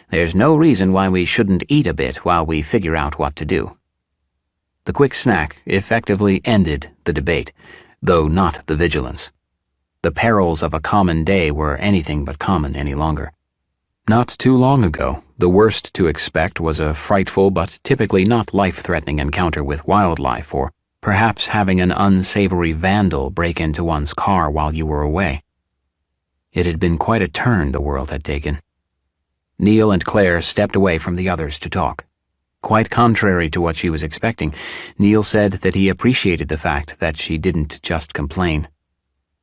[SPEAKER 1] There's no reason why we shouldn't eat a bit while we figure out what to do." The quick snack effectively ended the debate, though not the vigilance. The perils of a common day were anything but common any longer. Not too long ago, the worst to expect was a frightful but typically not life-threatening encounter with wildlife, or perhaps having an unsavory vandal break into one's car while you were away. It had been quite a turn the world had taken. Neil and Claire stepped away from the others to talk. Quite contrary to what she was expecting, Neil said that he appreciated the fact that she didn't just complain.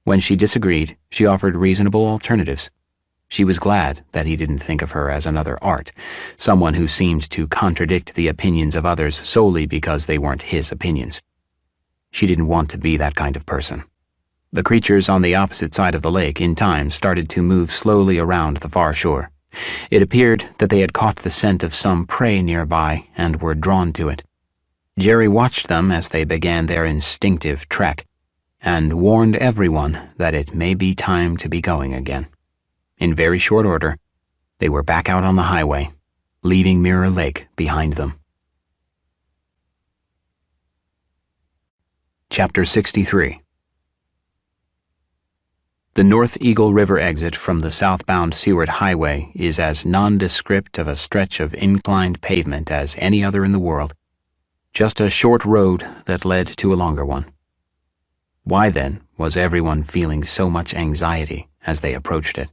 [SPEAKER 1] When she disagreed, she offered reasonable alternatives. She was glad that he didn't think of her as another Art, someone who seemed to contradict the opinions of others solely because they weren't his opinions. She didn't want to be that kind of person. The creatures on the opposite side of the lake in time started to move slowly around the far shore. It appeared that they had caught the scent of some prey nearby and were drawn to it. Jerry watched them as they began their instinctive trek, and warned everyone that it may be time to be going again. In very short order, they were back out on the highway, leaving Mirror Lake behind them. Chapter 63. The North Eagle River exit from the southbound Seward Highway is as nondescript of a stretch of inclined pavement as any other in the world. Just a short road that led to a longer one. Why, then, was everyone feeling so much anxiety as they approached it?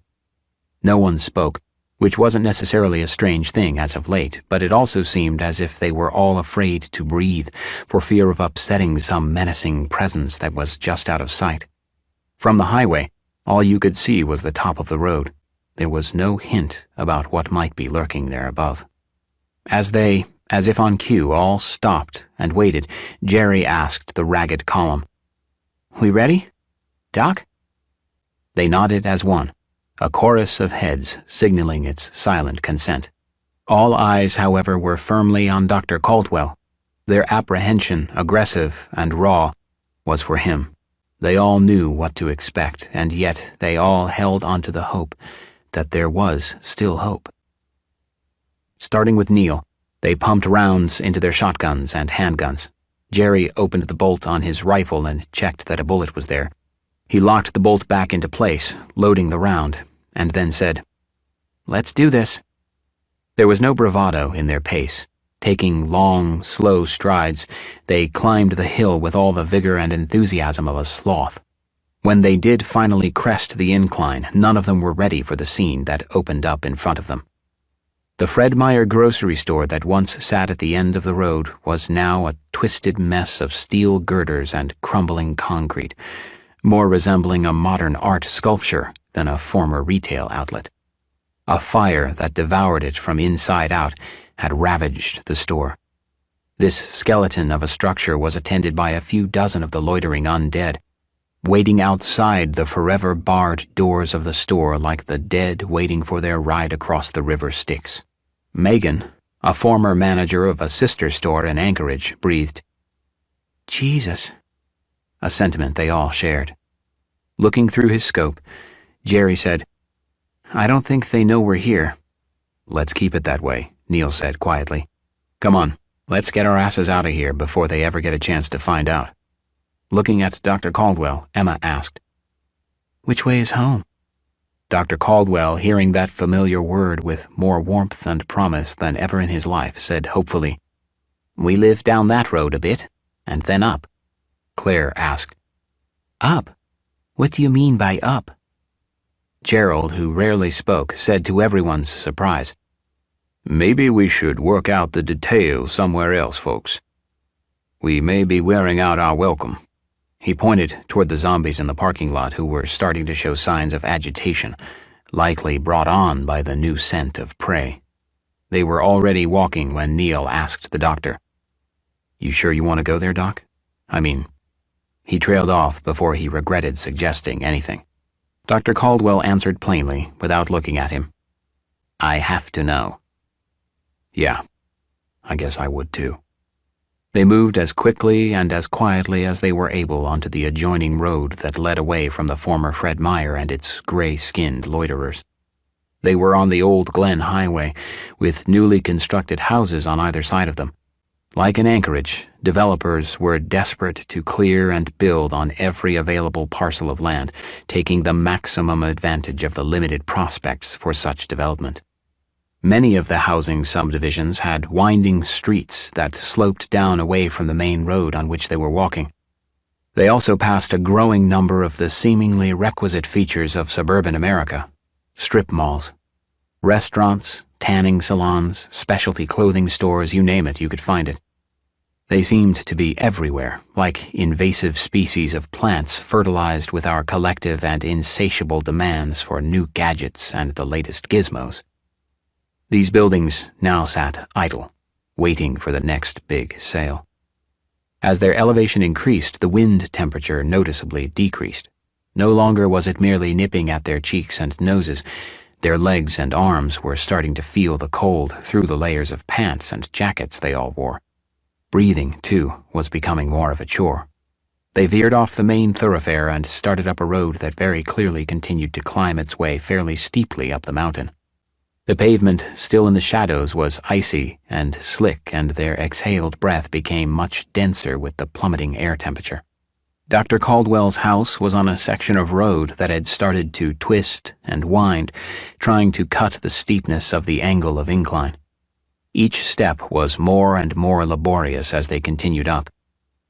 [SPEAKER 1] No one spoke, which wasn't necessarily a strange thing as of late, but it also seemed as if they were all afraid to breathe for fear of upsetting some menacing presence that was just out of sight. From the highway, all you could see was the top of the road. There was no hint about what might be lurking there above. As they, as if on cue, all stopped and waited, Jerry asked the ragged column, "We ready? Doc?" They nodded as one, a chorus of heads signaling its silent consent. All eyes, however, were firmly on Dr. Caldwell. Their apprehension, aggressive and raw, was for him. They all knew what to expect, and yet they all held onto the hope that there was still hope. Starting with Neil, they pumped rounds into their shotguns and handguns. Jerry opened the bolt on his rifle and checked that a bullet was there. He locked the bolt back into place, loading the round, and then said, "Let's do this." There was no bravado in their pace. Taking long, slow strides, they climbed the hill with all the vigor and enthusiasm of a sloth. When they did finally crest the incline, none of them were ready for the scene that opened up in front of them. The Fred Meyer grocery store that once sat at the end of the road was now a twisted mess of steel girders and crumbling concrete, more resembling a modern art sculpture than a former retail outlet. A fire that devoured it from inside out had ravaged the store. This skeleton of a structure was attended by a few dozen of the loitering undead. waiting outside the forever barred doors of the store like the dead waiting for their ride across the river Styx. Megan, a former manager of a sister store in Anchorage, breathed, "Jesus," a sentiment they all shared. Looking through his scope, Jerry said, "I don't think they know we're here." "Let's keep it that way," Neil said quietly. "Come on, let's get our asses out of here before they ever get a chance to find out." Looking at Dr. Caldwell, Emma asked, "Which way is home?" Dr. Caldwell, hearing that familiar word with more warmth and promise than ever in his life, said hopefully, "We live down that road a bit, and then up." Claire asked, "Up? What do you mean by up?" Gerald, who rarely spoke, said to everyone's surprise, "Maybe we should work out the details somewhere else, folks. We may be wearing out our welcome." He pointed toward the zombies in the parking lot who were starting to show signs of agitation, likely brought on by the new scent of prey. They were already walking when Neil asked the doctor, "You sure you want to go there, Doc? I mean..." He trailed off before he regretted suggesting anything. Dr. Caldwell answered plainly, without looking at him, "I have to know." "Yeah, I guess I would too." They moved as quickly and as quietly as they were able onto the adjoining road that led away from the former Fred Meyer and its gray-skinned loiterers. They were on the old Glen Highway, with newly constructed houses on either side of them. Like in Anchorage, developers were desperate to clear and build on every available parcel of land, taking the maximum advantage of the limited prospects for such development. Many of the housing subdivisions had winding streets that sloped down away from the main road on which they were walking. They also passed a growing number of the seemingly requisite features of suburban America: strip malls, restaurants, tanning salons, specialty clothing stores, you name it, you could find it. They seemed to be everywhere, like invasive species of plants fertilized with our collective and insatiable demands for new gadgets and the latest gizmos. These buildings now sat idle, waiting for the next big sale. As their elevation increased, the wind temperature noticeably decreased. No longer was it merely nipping at their cheeks and noses. Their legs and arms were starting to feel the cold through the layers of pants and jackets they all wore. Breathing, too, was becoming more of a chore. They veered off the main thoroughfare and started up a road that very clearly continued to climb its way fairly steeply up the mountain. The pavement, still in the shadows, was icy and slick, and their exhaled breath became much denser with the plummeting air temperature. Dr. Caldwell's house was on a section of road that had started to twist and wind, trying to cut the steepness of the angle of incline. Each step was more and more laborious as they continued up.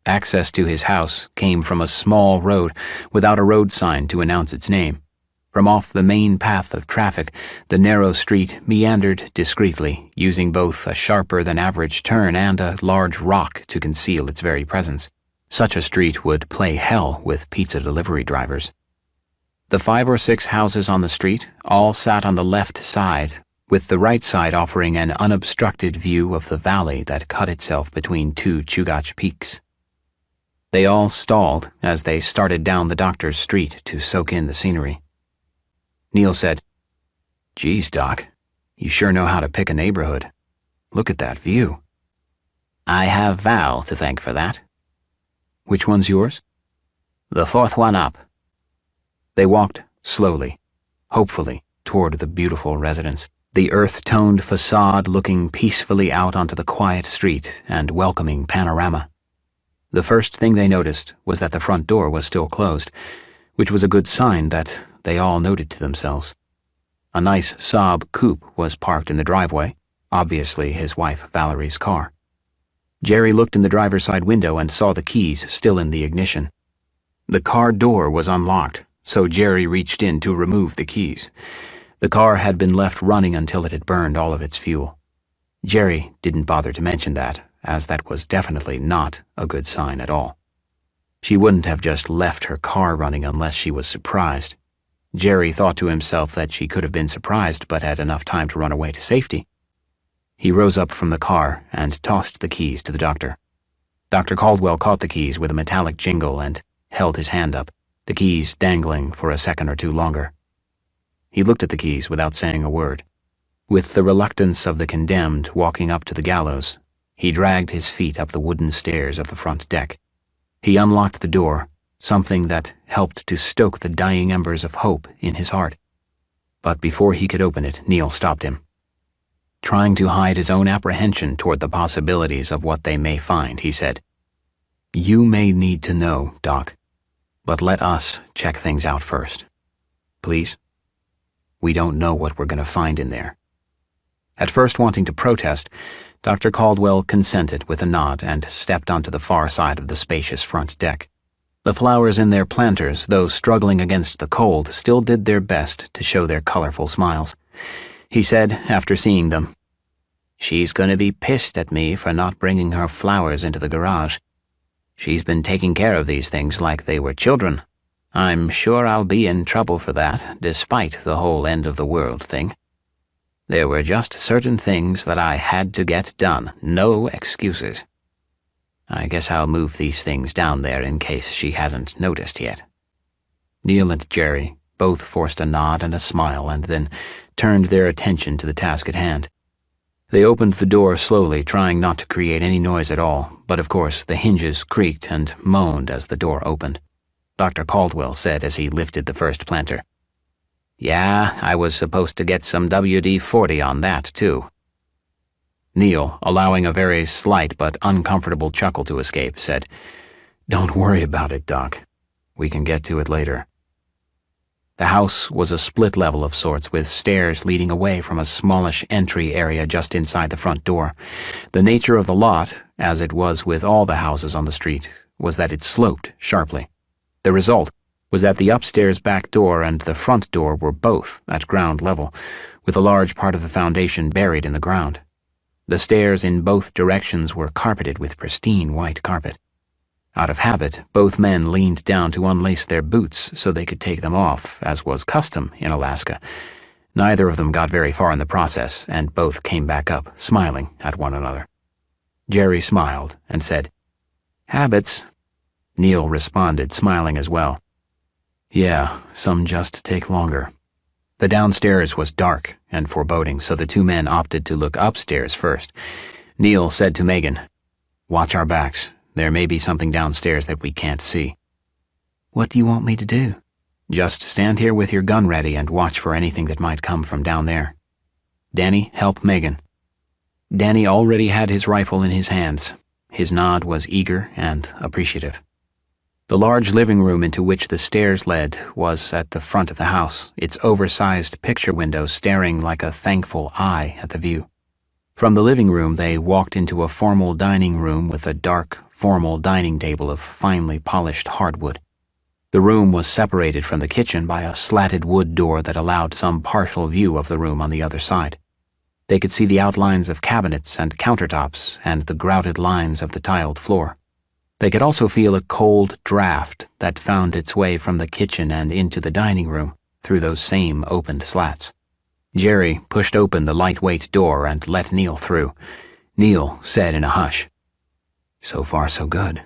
[SPEAKER 1] Access to his house came from a small road without a road sign to announce its name. From off the main path of traffic, the narrow street meandered discreetly, using both a sharper-than-average turn and a large rock to conceal its very presence. Such a street would play hell with pizza delivery drivers. The 5 or 6 houses on the street all sat on the left side, with the right side offering an unobstructed view of the valley that cut itself between 2 Chugach peaks. They all stalled as they started down the doctor's street to soak in the scenery. Neil said, "Geez, Doc, you sure know how to pick a neighborhood. Look at that view." "I have Val to thank for that." "Which one's yours?" "The 4th one up." They walked slowly, hopefully, toward the beautiful residence, the earth-toned facade looking peacefully out onto the quiet street and welcoming panorama. The first thing they noticed was that the front door was still closed, which was a good sign that they all noted to themselves. A nice Saab coupe was parked in the driveway, obviously his wife Valerie's car. Jerry looked in the driver's side window and saw the keys still in the ignition. The car door was unlocked, so Jerry reached in to remove the keys. The car had been left running until it had burned all of its fuel. Jerry didn't bother to mention that, as that was definitely not a good sign at all. She wouldn't have just left her car running unless she was surprised. Jerry thought to himself that she could have been surprised but had enough time to run away to safety. He rose up from the car and tossed the keys to the doctor. Dr. Caldwell caught the keys with a metallic jingle and held his hand up. the keys dangling for a second or two longer. He looked at the keys without saying a word. With the reluctance of the condemned walking up to the gallows, he dragged his feet up the wooden stairs of the front deck. He unlocked the door, something that helped to stoke the dying embers of hope in his heart. But before he could open it, Neil stopped him. Trying to hide his own apprehension toward the possibilities of what they may find, he said, "You may need to know, Doc, but let us check things out first. Please? We don't know what we're going to find in there." At first wanting to protest, Dr. Caldwell consented with a nod and stepped onto the far side of the spacious front deck. The flowers in their planters, though struggling against the cold, still did their best to show their colorful smiles. He said, after seeing them, "She's going to be pissed at me for not bringing her flowers into the garage. She's been taking care of these things like they were children. I'm sure I'll be in trouble for that, despite the whole end of the world thing. There were just certain things that I had to get done, no excuses. I guess I'll move these things down there in case she hasn't noticed yet." Neil and Jerry both forced a nod and a smile and then turned their attention to the task at hand. They opened the door slowly, trying not to create any noise at all, but of course the hinges creaked and moaned as the door opened. Dr. Caldwell said as he lifted the first planter, "Yeah, I was supposed to get some WD-40 on that, too." Neil, allowing a very slight but uncomfortable chuckle to escape, said, "Don't worry about it, Doc. We can get to it later." The house was a split level of sorts, with stairs leading away from a smallish entry area just inside the front door. The nature of the lot, as it was with all the houses on the street, was that it sloped sharply. The result was that the upstairs back door and the front door were both at ground level, with a large part of the foundation buried in the ground. The stairs in both directions were carpeted with pristine white carpet. Out of habit, both men leaned down to unlace their boots so they could take them off, as was custom in Alaska. Neither of them got very far in the process, and both came back up, smiling at one another. Jerry smiled and said, "Habits." Neil responded, smiling as well. "Yeah, some just take longer." The downstairs was dark and foreboding, so the two men opted to look upstairs first. Neil said to Megan, "Watch our backs. There may be something downstairs that we can't see."
[SPEAKER 2] "What do you want me to do?"
[SPEAKER 1] "Just stand here with your gun ready and watch for anything that might come from down there. Danny, help Megan." Danny already had his rifle in his hands. His nod was eager and appreciative. The large living room into which the stairs led was at the front of the house, its oversized picture window staring like a thankful eye at the view. From the living room they walked into a formal dining room with a dark, formal dining table of finely polished hardwood. The room was separated from the kitchen by a slatted wood door that allowed some partial view of the room on the other side. They could see the outlines of cabinets and countertops and the grouted lines of the tiled floor. They could also feel a cold draft that found its way from the kitchen and into the dining room through those same opened slats. Jerry pushed open the lightweight door and let Neil through. Neil said in a hush, "So far, so good."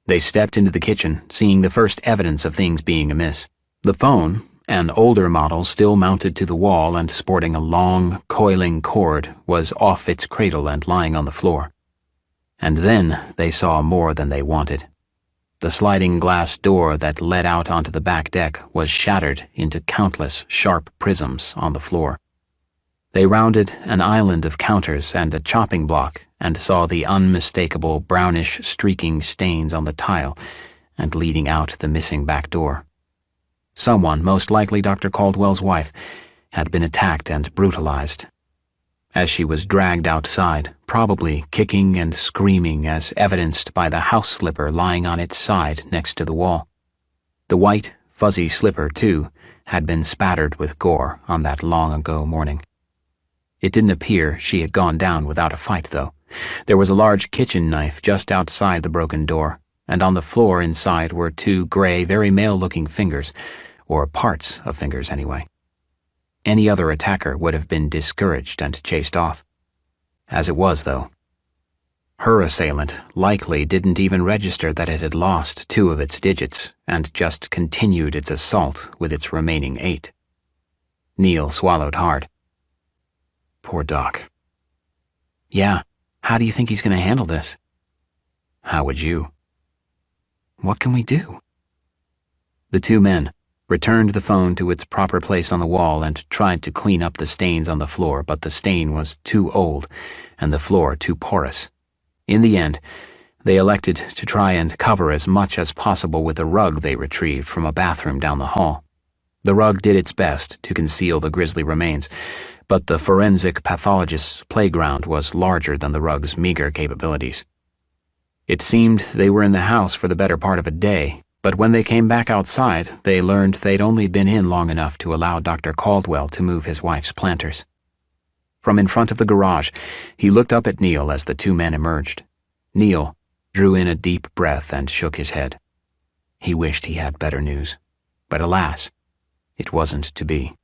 [SPEAKER 1] They stepped into the kitchen, seeing the first evidence of things being amiss. The phone, an older model still mounted to the wall and sporting a long, coiling cord, was off its cradle and lying on the floor. And then they saw more than they wanted. The sliding glass door that led out onto the back deck was shattered into countless sharp prisms on the floor. They rounded an island of counters and a chopping block and saw the unmistakable brownish streaking stains on the tile and leading out the missing back door. Someone, most likely Dr. Caldwell's wife, had been attacked and brutalized. As she was dragged outside, probably kicking and screaming as evidenced by the house slipper lying on its side next to the wall. The white, fuzzy slipper, too, had been spattered with gore on that long-ago morning. It didn't appear she had gone down without a fight, though. There was a large kitchen knife just outside the broken door, and on the floor inside were two gray, very male-looking fingers, or parts of fingers anyway. Any other attacker would have been discouraged and chased off. As it was, though, Her assailant likely didn't even register that it had lost 2 of its digits and just continued its assault with its remaining 8. Neil swallowed hard. Poor Doc.
[SPEAKER 2] Yeah, how do you think he's going to handle this?
[SPEAKER 1] How would you?
[SPEAKER 2] What can we do?
[SPEAKER 1] The 2 men returned the phone to its proper place on the wall and tried to clean up the stains on the floor, but the stain was too old and the floor too porous. In the end, they elected to try and cover as much as possible with a rug they retrieved from a bathroom down the hall. The rug did its best to conceal the grisly remains, but the forensic pathologist's playground was larger than the rug's meager capabilities. It seemed they were in the house for the better part of a day, but when they came back outside, they learned they'd only been in long enough to allow Dr. Caldwell to move his wife's planters. From in front of the garage, he looked up at Neil as the 2 men emerged. Neil drew in a deep breath and shook his head. He wished he had better news, but alas, it wasn't to be.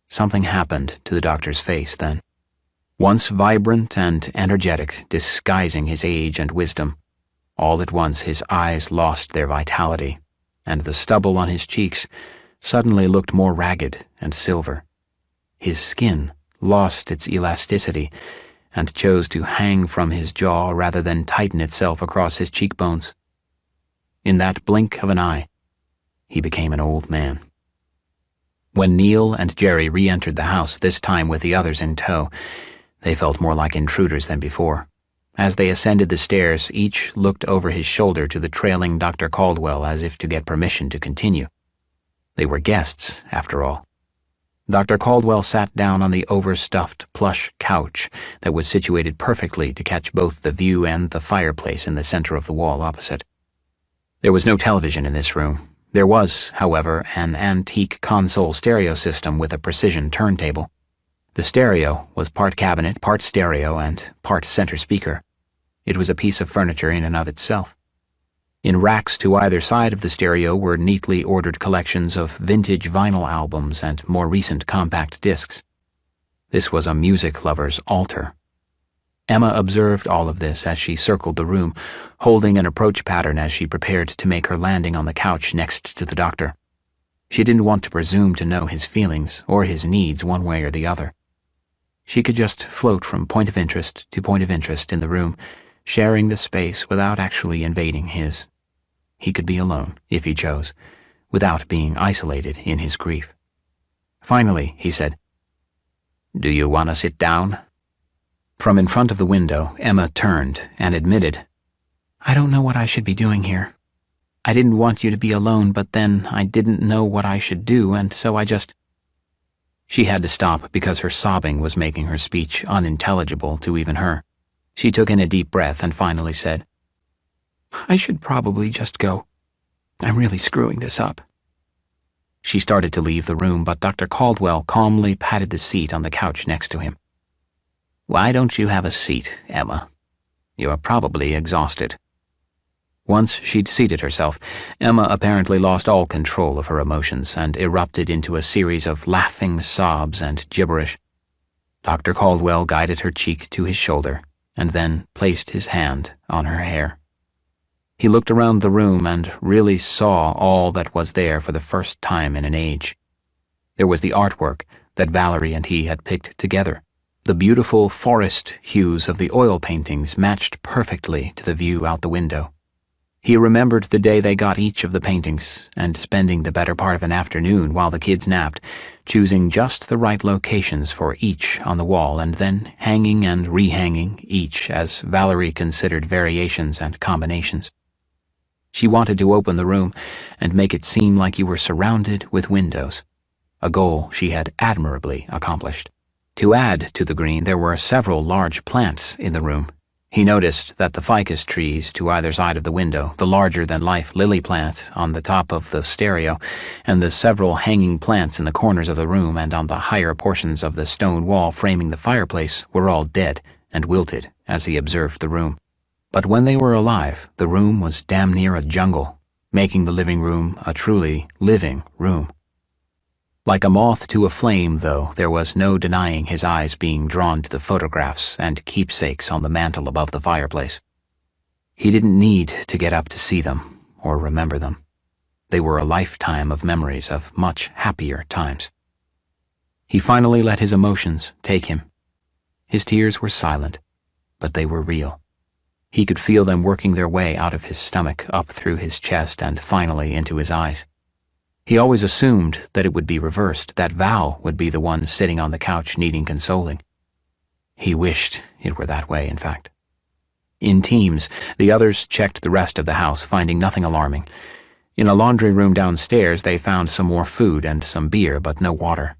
[SPEAKER 1] Something happened to the doctor's face then. Once vibrant and energetic, disguising his age and wisdom, all at once his eyes lost their vitality, and the stubble on his cheeks suddenly looked more ragged and silver. His skin lost its elasticity and chose to hang from his jaw rather than tighten itself across his cheekbones. In that blink of an eye, he became an old man. When Neil and Jerry re-entered the house, this time with the others in tow, they felt more like intruders than before. As they ascended the stairs, each looked over his shoulder to the trailing Dr. Caldwell as if to get permission to continue. They were guests, after all. Dr. Caldwell sat down on the overstuffed plush couch that was situated perfectly to catch both the view and the fireplace in the center of the wall opposite. There was no television in this room. There was, however, an antique console stereo system with a precision turntable. The stereo was part cabinet, part stereo, and part center speaker. It was a piece of furniture in and of itself. In racks to either side of the stereo were neatly ordered collections of vintage vinyl albums and more recent compact discs. This was a music lover's altar. Emma observed all of this as she circled the room, holding an approach pattern as she prepared to make her landing on the couch next to the doctor. She didn't want to presume to know his feelings or his needs one way or the other. She could just float from point of interest to point of interest in the room, sharing the space without actually invading his. He could be alone, if he chose, without being isolated in his grief. Finally, he said, "Do you want to sit down?" From in front of the window, Emma turned and admitted, "I don't know what I should be doing here. I didn't want you to be alone, but then I didn't know what I should do, and so I just—" She had to stop because her sobbing was making her speech unintelligible to even her. She took in a deep breath and finally said, "I should probably just go. I'm really screwing this up." She started to leave the room, but Dr. Caldwell calmly patted the seat on the couch next to him. "Why don't you have a seat, Emma? You're probably exhausted." Once she'd seated herself, Emma apparently lost all control of her emotions and erupted into a series of laughing sobs and gibberish. Dr. Caldwell guided her cheek to his shoulder and then placed his hand on her hair. He looked around the room and really saw all that was there for the first time in an age. There was the artwork that Valerie and he had picked together. The beautiful forest hues of the oil paintings matched perfectly to the view out the window. He remembered the day they got each of the paintings and spending the better part of an afternoon while the kids napped, choosing just the right locations for each on the wall and then hanging and rehanging each as Valerie considered variations and combinations. She wanted to open the room and make it seem like you were surrounded with windows, a goal she had admirably accomplished. To add to the green, there were several large plants in the room. He noticed that the ficus trees to either side of the window, the larger-than-life lily plant on the top of the stereo, and the several hanging plants in the corners of the room and on the higher portions of the stone wall framing the fireplace were all dead and wilted as he observed the room. But when they were alive, the room was damn near a jungle, making the living room a truly living room. Like a moth to a flame, though, there was no denying his eyes being drawn to the photographs and keepsakes on the mantel above the fireplace. He didn't need to get up to see them or remember them. They were a lifetime of memories of much happier times. He finally let his emotions take him. His tears were silent, but they were real. He could feel them working their way out of his stomach, up through his chest, and finally into his eyes. He always assumed that it would be reversed, that Val would be the one sitting on the couch needing consoling. He wished it were that way, in fact. In teams, the others checked the rest of the house, finding nothing alarming. In a laundry room downstairs, they found some more food and some beer, but no water.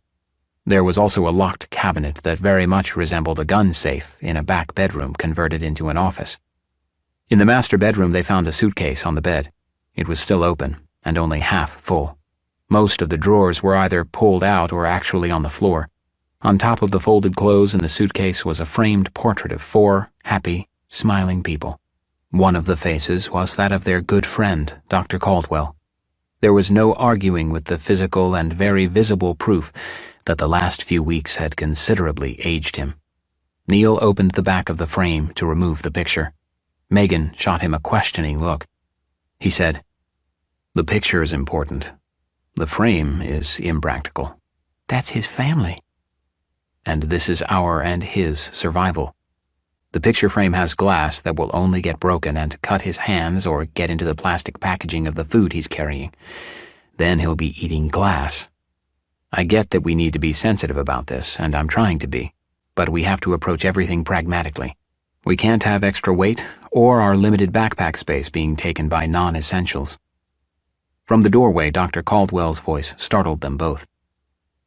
[SPEAKER 1] There was also a locked cabinet that very much resembled a gun safe in a back bedroom converted into an office. In the master bedroom, they found a suitcase on the bed. It was still open and only half full. Most of the drawers were either pulled out or actually on the floor. On top of the folded clothes in the suitcase was a framed portrait of 4 happy, smiling people. One of the faces was that of their good friend, Dr. Caldwell. There was no arguing with the physical and very visible proof that the last few weeks had considerably aged him. Neil opened the back of the frame to remove the picture. Megan shot him a questioning look. He said, "The picture is important. The frame is impractical."
[SPEAKER 2] "That's his family."
[SPEAKER 1] "And this is our and his survival. The picture frame has glass that will only get broken and cut his hands or get into the plastic packaging of the food he's carrying. Then he'll be eating glass. I get that we need to be sensitive about this, and I'm trying to be, but we have to approach everything pragmatically. We can't have extra weight or our limited backpack space being taken by non-essentials." From the doorway, Dr. Caldwell's voice startled them both.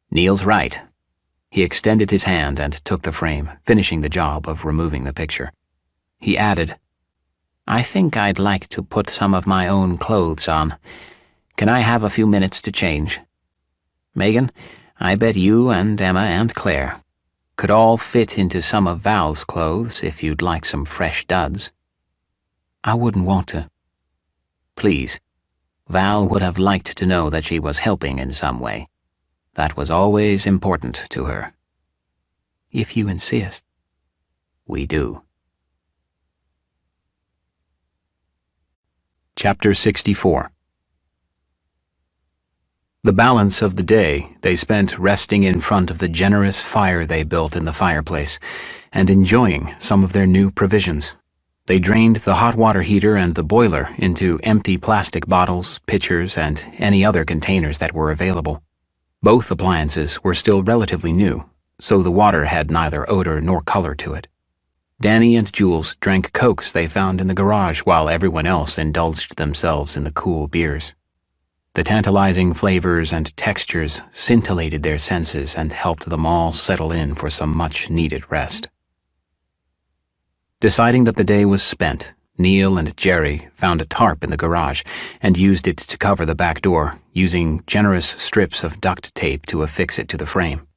[SPEAKER 1] "Neil's right." He extended his hand and took the frame, finishing the job of removing the picture. He added, "I think I'd like to put some of my own clothes on. Can I have a few minutes to change? Megan, I bet you and Emma and Claire could all fit into some of Val's clothes if you'd like some fresh duds."
[SPEAKER 2] "I wouldn't want to."
[SPEAKER 1] "Please. Val would have liked to know that she was helping in some way. That was always important to her."
[SPEAKER 2] "If you insist."
[SPEAKER 1] "We do." Chapter 64. The balance of the day they spent resting in front of the generous fire they built in the fireplace and enjoying some of their new provisions. They drained the hot water heater and the boiler into empty plastic bottles, pitchers, and any other containers that were available. Both appliances were still relatively new, so the water had neither odor nor color to it. Danny and Jules drank Cokes they found in the garage while everyone else indulged themselves in the cool beers. The tantalizing flavors and textures scintillated their senses and helped them all settle in for some much-needed rest. Deciding that the day was spent, Neil and Jerry found a tarp in the garage and used it to cover the back door, using generous strips of duct tape to affix it to the frame.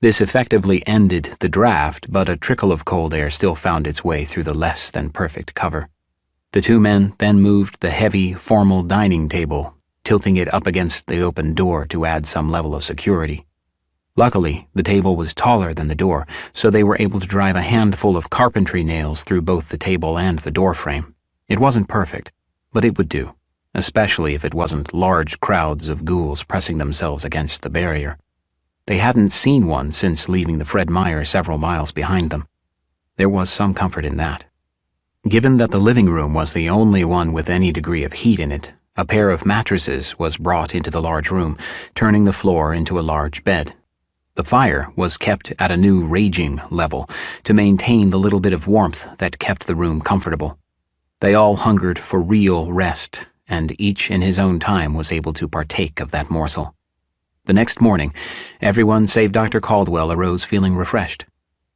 [SPEAKER 1] This effectively ended the draft, but a trickle of cold air still found its way through the less than perfect cover. The two men then moved the heavy, formal dining table, tilting it up against the open door to add some level of security. Luckily, the table was taller than the door, so they were able to drive a handful of carpentry nails through both the table and the door frame. It wasn't perfect, but it would do, especially if it wasn't large crowds of ghouls pressing themselves against the barrier. They hadn't seen one since leaving the Fred Meyer several miles behind them. There was some comfort in that. Given that the living room was the only one with any degree of heat in it, a pair of mattresses was brought into the large room, turning the floor into a large bed. The fire was kept at a new raging level to maintain the little bit of warmth that kept the room comfortable. They all hungered for real rest, and each in his own time was able to partake of that morsel. The next morning, everyone save Dr. Caldwell arose feeling refreshed.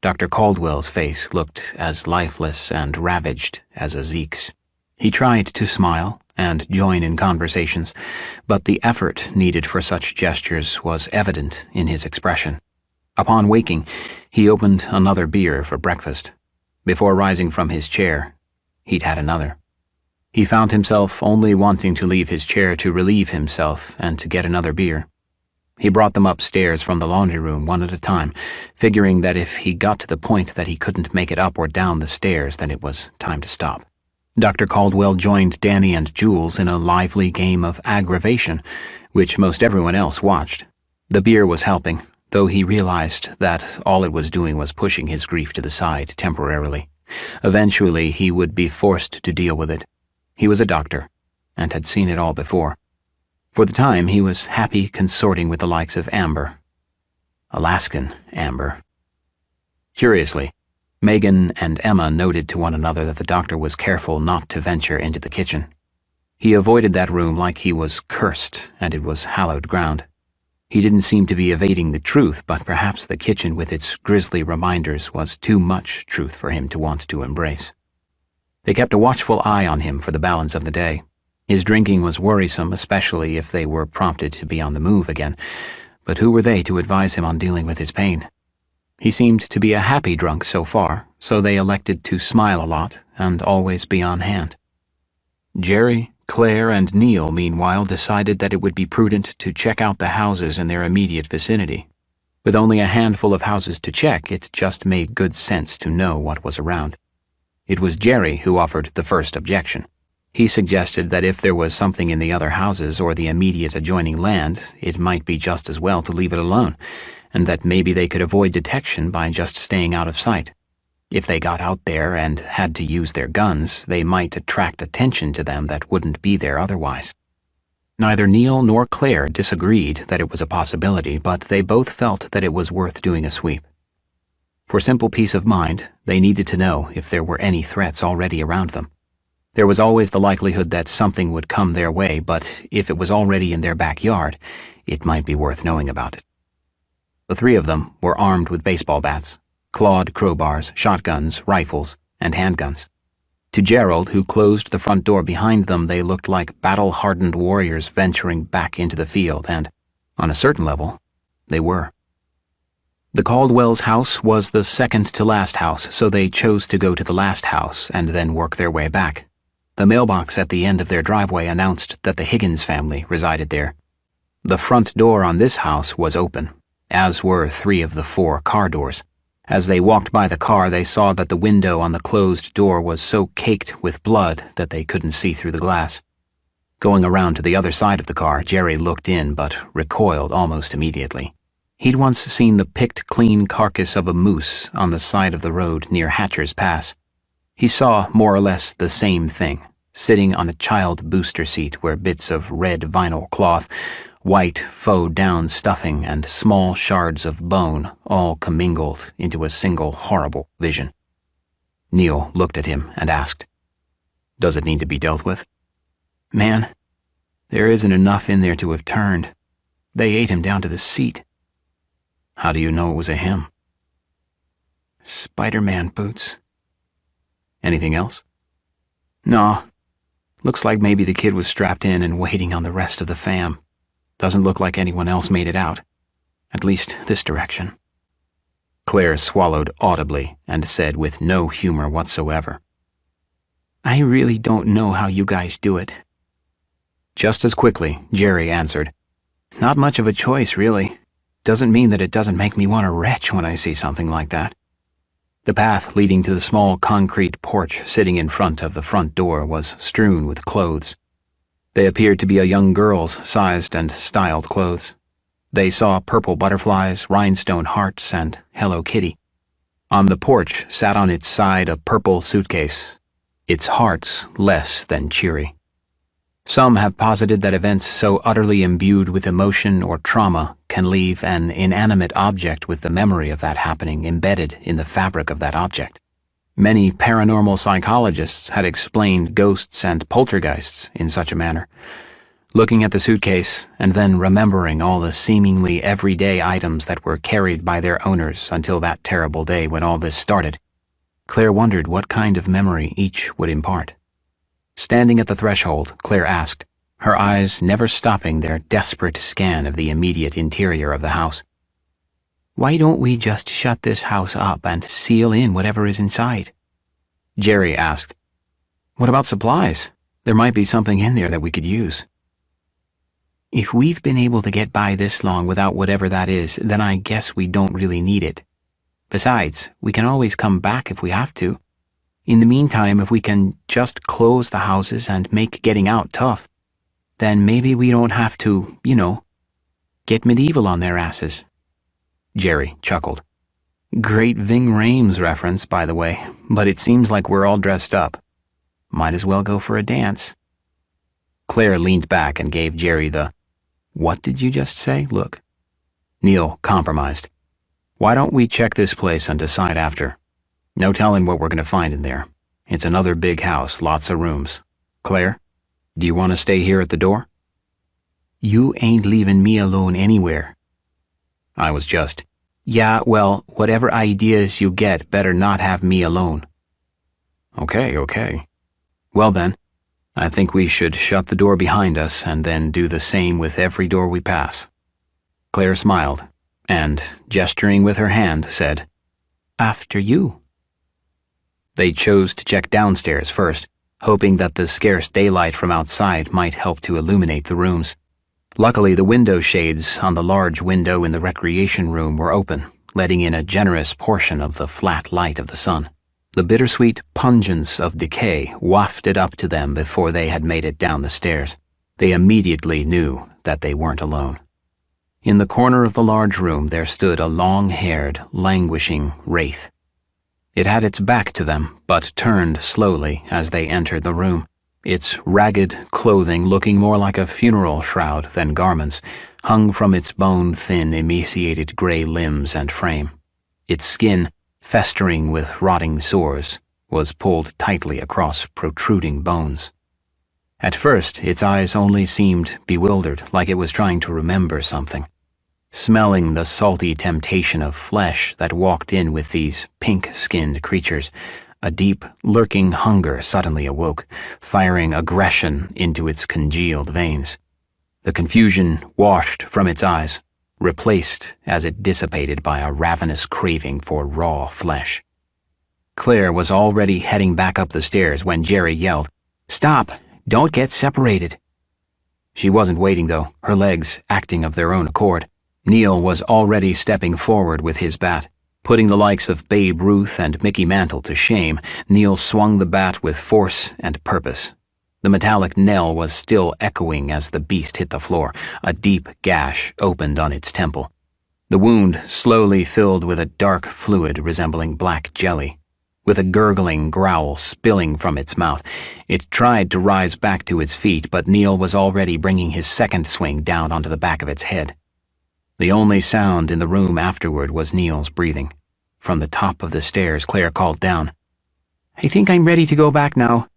[SPEAKER 1] Dr. Caldwell's face looked as lifeless and ravaged as Ezekiel's. He tried to smile and join in conversations, but the effort needed for such gestures was evident in his expression. Upon waking, he opened another beer for breakfast. Before rising from his chair, he'd had another. He found himself only wanting to leave his chair to relieve himself and to get another beer. He brought them upstairs from the laundry room one at a time, figuring that if he got to the point that he couldn't make it up or down the stairs, then it was time to stop. Dr. Caldwell joined Danny and Jules in a lively game of aggravation, which most everyone else watched. The beer was helping, though he realized that all it was doing was pushing his grief to the side temporarily. Eventually, he would be forced to deal with it. He was a doctor, and had seen it all before. For the time, he was happy consorting with the likes of Amber. Alaskan Amber. Curiously, Megan and Emma noted to one another that the doctor was careful not to venture into the kitchen. He avoided that room like he was cursed, and it was hallowed ground. He didn't seem to be evading the truth, but perhaps the kitchen with its grisly reminders was too much truth for him to want to embrace. They kept a watchful eye on him for the balance of the day. His drinking was worrisome, especially if they were prompted to be on the move again, but who were they to advise him on dealing with his pain? He seemed to be a happy drunk so far, so they elected to smile a lot and always be on hand. Jerry, Claire, and Neil, meanwhile, decided that it would be prudent to check out the houses in their immediate vicinity. With only a handful of houses to check, it just made good sense to know what was around. It was Jerry who offered the first objection. He suggested that if there was something in the other houses or the immediate adjoining land, it might be just as well to leave it alone, and that maybe they could avoid detection by just staying out of sight. If they got out there and had to use their guns, they might attract attention to them that wouldn't be there otherwise. Neither Neil nor Claire disagreed that it was a possibility, but they both felt that it was worth doing a sweep. For simple peace of mind, they needed to know if there were any threats already around them. There was always the likelihood that something would come their way, but if it was already in their backyard, it might be worth knowing about it. The three of them were armed with baseball bats, clawed crowbars, shotguns, rifles, and handguns. To Gerald, who closed the front door behind them, they looked like battle-hardened warriors venturing back into the field, and, on a certain level, they were. The Caldwell's house was the second-to-last house, so they chose to go to the last house and then work their way back. The mailbox at the end of their driveway announced that the Higgins family resided there. The front door on this house was open, as were 3 of the 4 car doors. As they walked by the car, they saw that the window on the closed door was so caked with blood that they couldn't see through the glass. Going around to the other side of the car, Jerry looked in but recoiled almost immediately. He'd once seen the picked clean carcass of a moose on the side of the road near Hatcher's Pass. He saw more or less the same thing, sitting on a child booster seat where bits of red vinyl cloth, white faux down stuffing, and small shards of bone all commingled into a single horrible vision. Neil looked at him and asked, "Does it need to be dealt with?"
[SPEAKER 2] "Man, there isn't enough in there to have turned. They ate him down to the seat."
[SPEAKER 1] "How do you know it was a him?"
[SPEAKER 2] "Spider-Man boots."
[SPEAKER 1] "Anything else?"
[SPEAKER 2] "No. Looks like maybe the kid was strapped in and waiting on the rest of the fam. Doesn't look like anyone else made it out. At least this direction."
[SPEAKER 1] Claire swallowed audibly and said with no humor whatsoever,
[SPEAKER 2] "I really don't know how you guys do it."
[SPEAKER 1] Just as quickly, Jerry answered,
[SPEAKER 2] "Not much of a choice, really. Doesn't mean that it doesn't make me want to retch when I see something like that."
[SPEAKER 1] The path leading to the small concrete porch sitting in front of the front door was strewn with clothes. They appeared to be a young girl's sized and styled clothes. They saw purple butterflies, rhinestone hearts, and Hello Kitty. On the porch sat on its side a purple suitcase, its hearts less than cheery. Some have posited that events so utterly imbued with emotion or trauma can leave an inanimate object with the memory of that happening embedded in the fabric of that object. Many paranormal psychologists had explained ghosts and poltergeists in such a manner. Looking at the suitcase and then remembering all the seemingly everyday items that were carried by their owners until that terrible day when all this started, Claire wondered what kind of memory each would impart. Standing at the threshold, Claire asked, her eyes never stopping their desperate scan of the immediate interior of the house,
[SPEAKER 2] "Why don't we just shut this house up and seal in whatever is inside?"
[SPEAKER 1] Jerry asked,
[SPEAKER 2] "What about supplies? There might be something in there that we could use." If we've been able to get by this long without whatever that is, then I guess we don't really need it. Besides, we can always come back if we have to. In the meantime, if we can just close the houses and make getting out tough, then maybe we don't have to, get medieval on their asses."
[SPEAKER 1] Jerry chuckled.
[SPEAKER 2] Great Ving Rhames reference, by the way, but it seems like we're all dressed up. Might as well go for a dance.
[SPEAKER 1] Claire leaned back and gave Jerry the, "What did you just say?" look. Neil compromised. "Why don't we check this place and decide after? No telling what we're going to find in there. It's another big house, lots of rooms. Claire, do you want to stay here at the door?"
[SPEAKER 2] You ain't leaving me alone anywhere.
[SPEAKER 1] I was just,
[SPEAKER 2] Yeah, well, whatever ideas you get better not have me alone.
[SPEAKER 1] Okay. Well then, I think we should shut the door behind us and then do the same with every door we pass." Claire smiled and, gesturing with her hand, said,
[SPEAKER 2] After you.
[SPEAKER 1] They chose to check downstairs first, hoping that the scarce daylight from outside might help to illuminate the rooms. Luckily, the window shades on the large window in the recreation room were open, letting in a generous portion of the flat light of the sun. The bittersweet pungence of decay wafted up to them before they had made it down the stairs. They immediately knew that they weren't alone. In the corner of the large room there stood a long-haired, languishing wraith. It had its back to them, but turned slowly as they entered the room, its ragged clothing looking more like a funeral shroud than garments, hung from its bone-thin, emaciated gray limbs and frame. Its skin, festering with rotting sores, was pulled tightly across protruding bones. At first, its eyes only seemed bewildered, like it was trying to remember something. Smelling the salty temptation of flesh that walked in with these pink-skinned creatures, a deep, lurking hunger suddenly awoke, firing aggression into its congealed veins. The confusion washed from its eyes, replaced as it dissipated by a ravenous craving for raw flesh. Claire was already heading back up the stairs when Jerry yelled, "Stop! Don't get separated!" She wasn't waiting, though, her legs acting of their own accord. Neil was already stepping forward with his bat. Putting the likes of Babe Ruth and Mickey Mantle to shame, Neil swung the bat with force and purpose. The metallic knell was still echoing as the beast hit the floor. A deep gash opened on its temple. The wound slowly filled with a dark fluid resembling black jelly. With a gurgling growl spilling from its mouth, it tried to rise back to its feet, but Neil was already bringing his second swing down onto the back of its head. The only sound in the room afterward was Neil's breathing. From the top of the stairs, Claire called down, "I think I'm ready to go back now."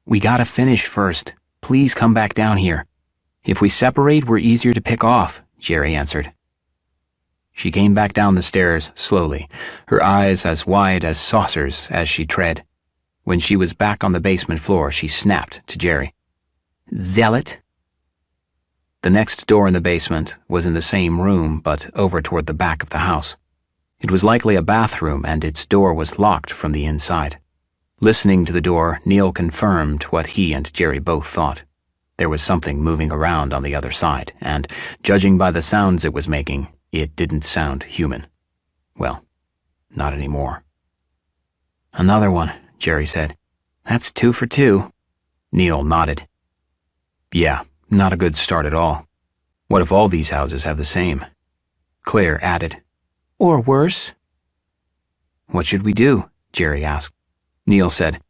[SPEAKER 1] "We gotta finish first. Please come back down here. If we separate, we're easier to pick off," Jerry answered. She came back down the stairs slowly, her eyes as wide as saucers as she tread. When she was back on the basement floor, she snapped to Jerry, "Zealot!" The next door in the basement was in the same room, but over toward the back of the house. It was likely a bathroom, and its door was locked from the inside. Listening to the door, Neil confirmed what he and Jerry both thought. There was something moving around on the other side, and, judging by the sounds it was making, it didn't sound human. Well, not anymore. "Another one," Jerry said. "That's 2 for 2. Neil nodded. "Yeah, not a good start at all. What if all these houses have the same?" Claire added, "Or worse." "What should we do?" Jerry asked. Neil said,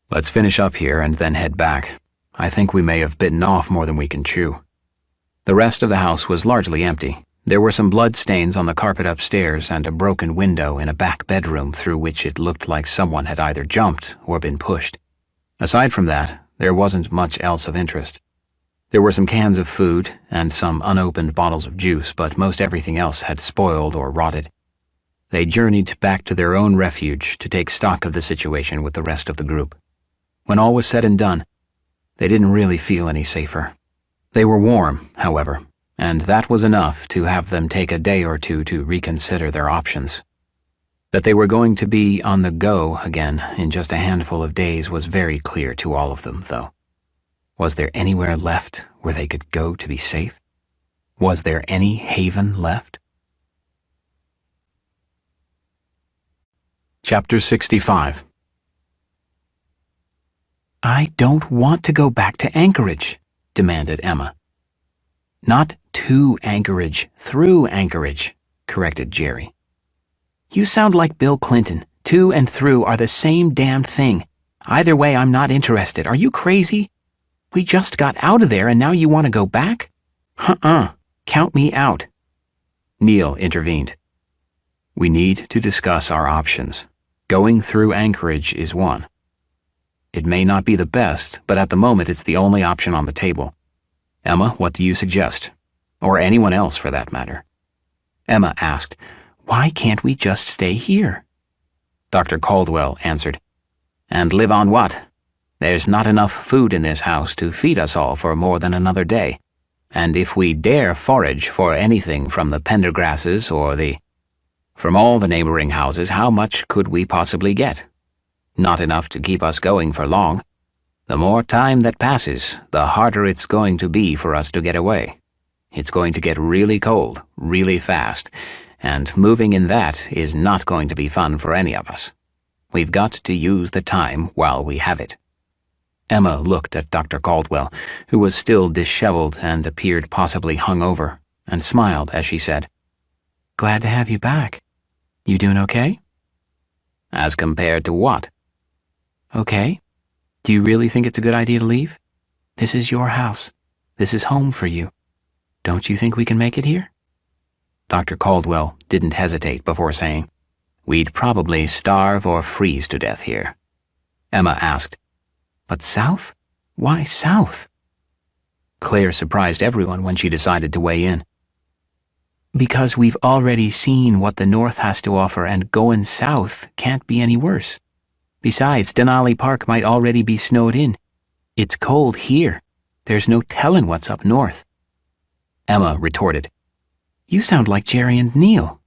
[SPEAKER 1] "Let's finish up here and then head back. I think we may have bitten off more than we can chew." The rest of the house was largely empty. There were some blood stains on the carpet upstairs and a broken window in a back bedroom through which it looked like someone had either jumped or been pushed. Aside from that, there wasn't much else of interest. There were some cans of food and some unopened bottles of juice, but most everything else had spoiled or rotted. They journeyed back to their own refuge to take stock of the situation with the rest of the group. When all was said and done, they didn't really feel any safer. They were warm, however, and that was enough to have them take a day or two to reconsider their options. That they were going to be on the go again in just a handful of days was very clear to all of them, though. Was there anywhere left where they could go to be safe? Was there any haven left? Chapter 65.
[SPEAKER 2] I don't want to go back to Anchorage, demanded Emma.
[SPEAKER 1] Not to Anchorage, through Anchorage, corrected Jerry.
[SPEAKER 2] You sound like Bill Clinton. To and through are the same damned thing. Either way, I'm not interested. Are you crazy? We just got out of there and now you want to go back? Count me out.
[SPEAKER 1] Neil intervened. We need to discuss our options. Going through Anchorage is one. It may not be the best, but at the moment it's the only option on the table. Emma, what do you suggest? Or anyone else for that matter?
[SPEAKER 2] Emma asked, Why can't we just stay here?
[SPEAKER 1] Dr. Caldwell answered, And live on what? There's not enough food in this house to feed us all for more than another day. And if we dare forage for anything from the Pendergrasses or from all the neighboring houses, how much could we possibly get? Not enough to keep us going for long. The more time that passes, the harder it's going to be for us to get away. It's going to get really cold, really fast, and moving in that is not going to be fun for any of us. We've got to use the time while we have it. Emma looked at Dr. Caldwell, who was still disheveled and appeared possibly hungover, and smiled as she said,
[SPEAKER 2] Glad to have you back. You doing okay?
[SPEAKER 1] As compared to what?
[SPEAKER 2] Okay. Do you really think it's a good idea to leave? This is your house. This is home for you. Don't you think we can make it here?
[SPEAKER 1] Dr. Caldwell didn't hesitate before saying, We'd probably starve or freeze to death here. Emma asked,
[SPEAKER 2] But south? Why south?
[SPEAKER 1] Claire surprised everyone when she decided to weigh in.
[SPEAKER 2] Because we've already seen what the north has to offer, and going south can't be any worse. Besides, Denali Park might already be snowed in. It's cold here. There's no telling what's up north.
[SPEAKER 1] Emma retorted,
[SPEAKER 2] You sound like Jerry and Neil.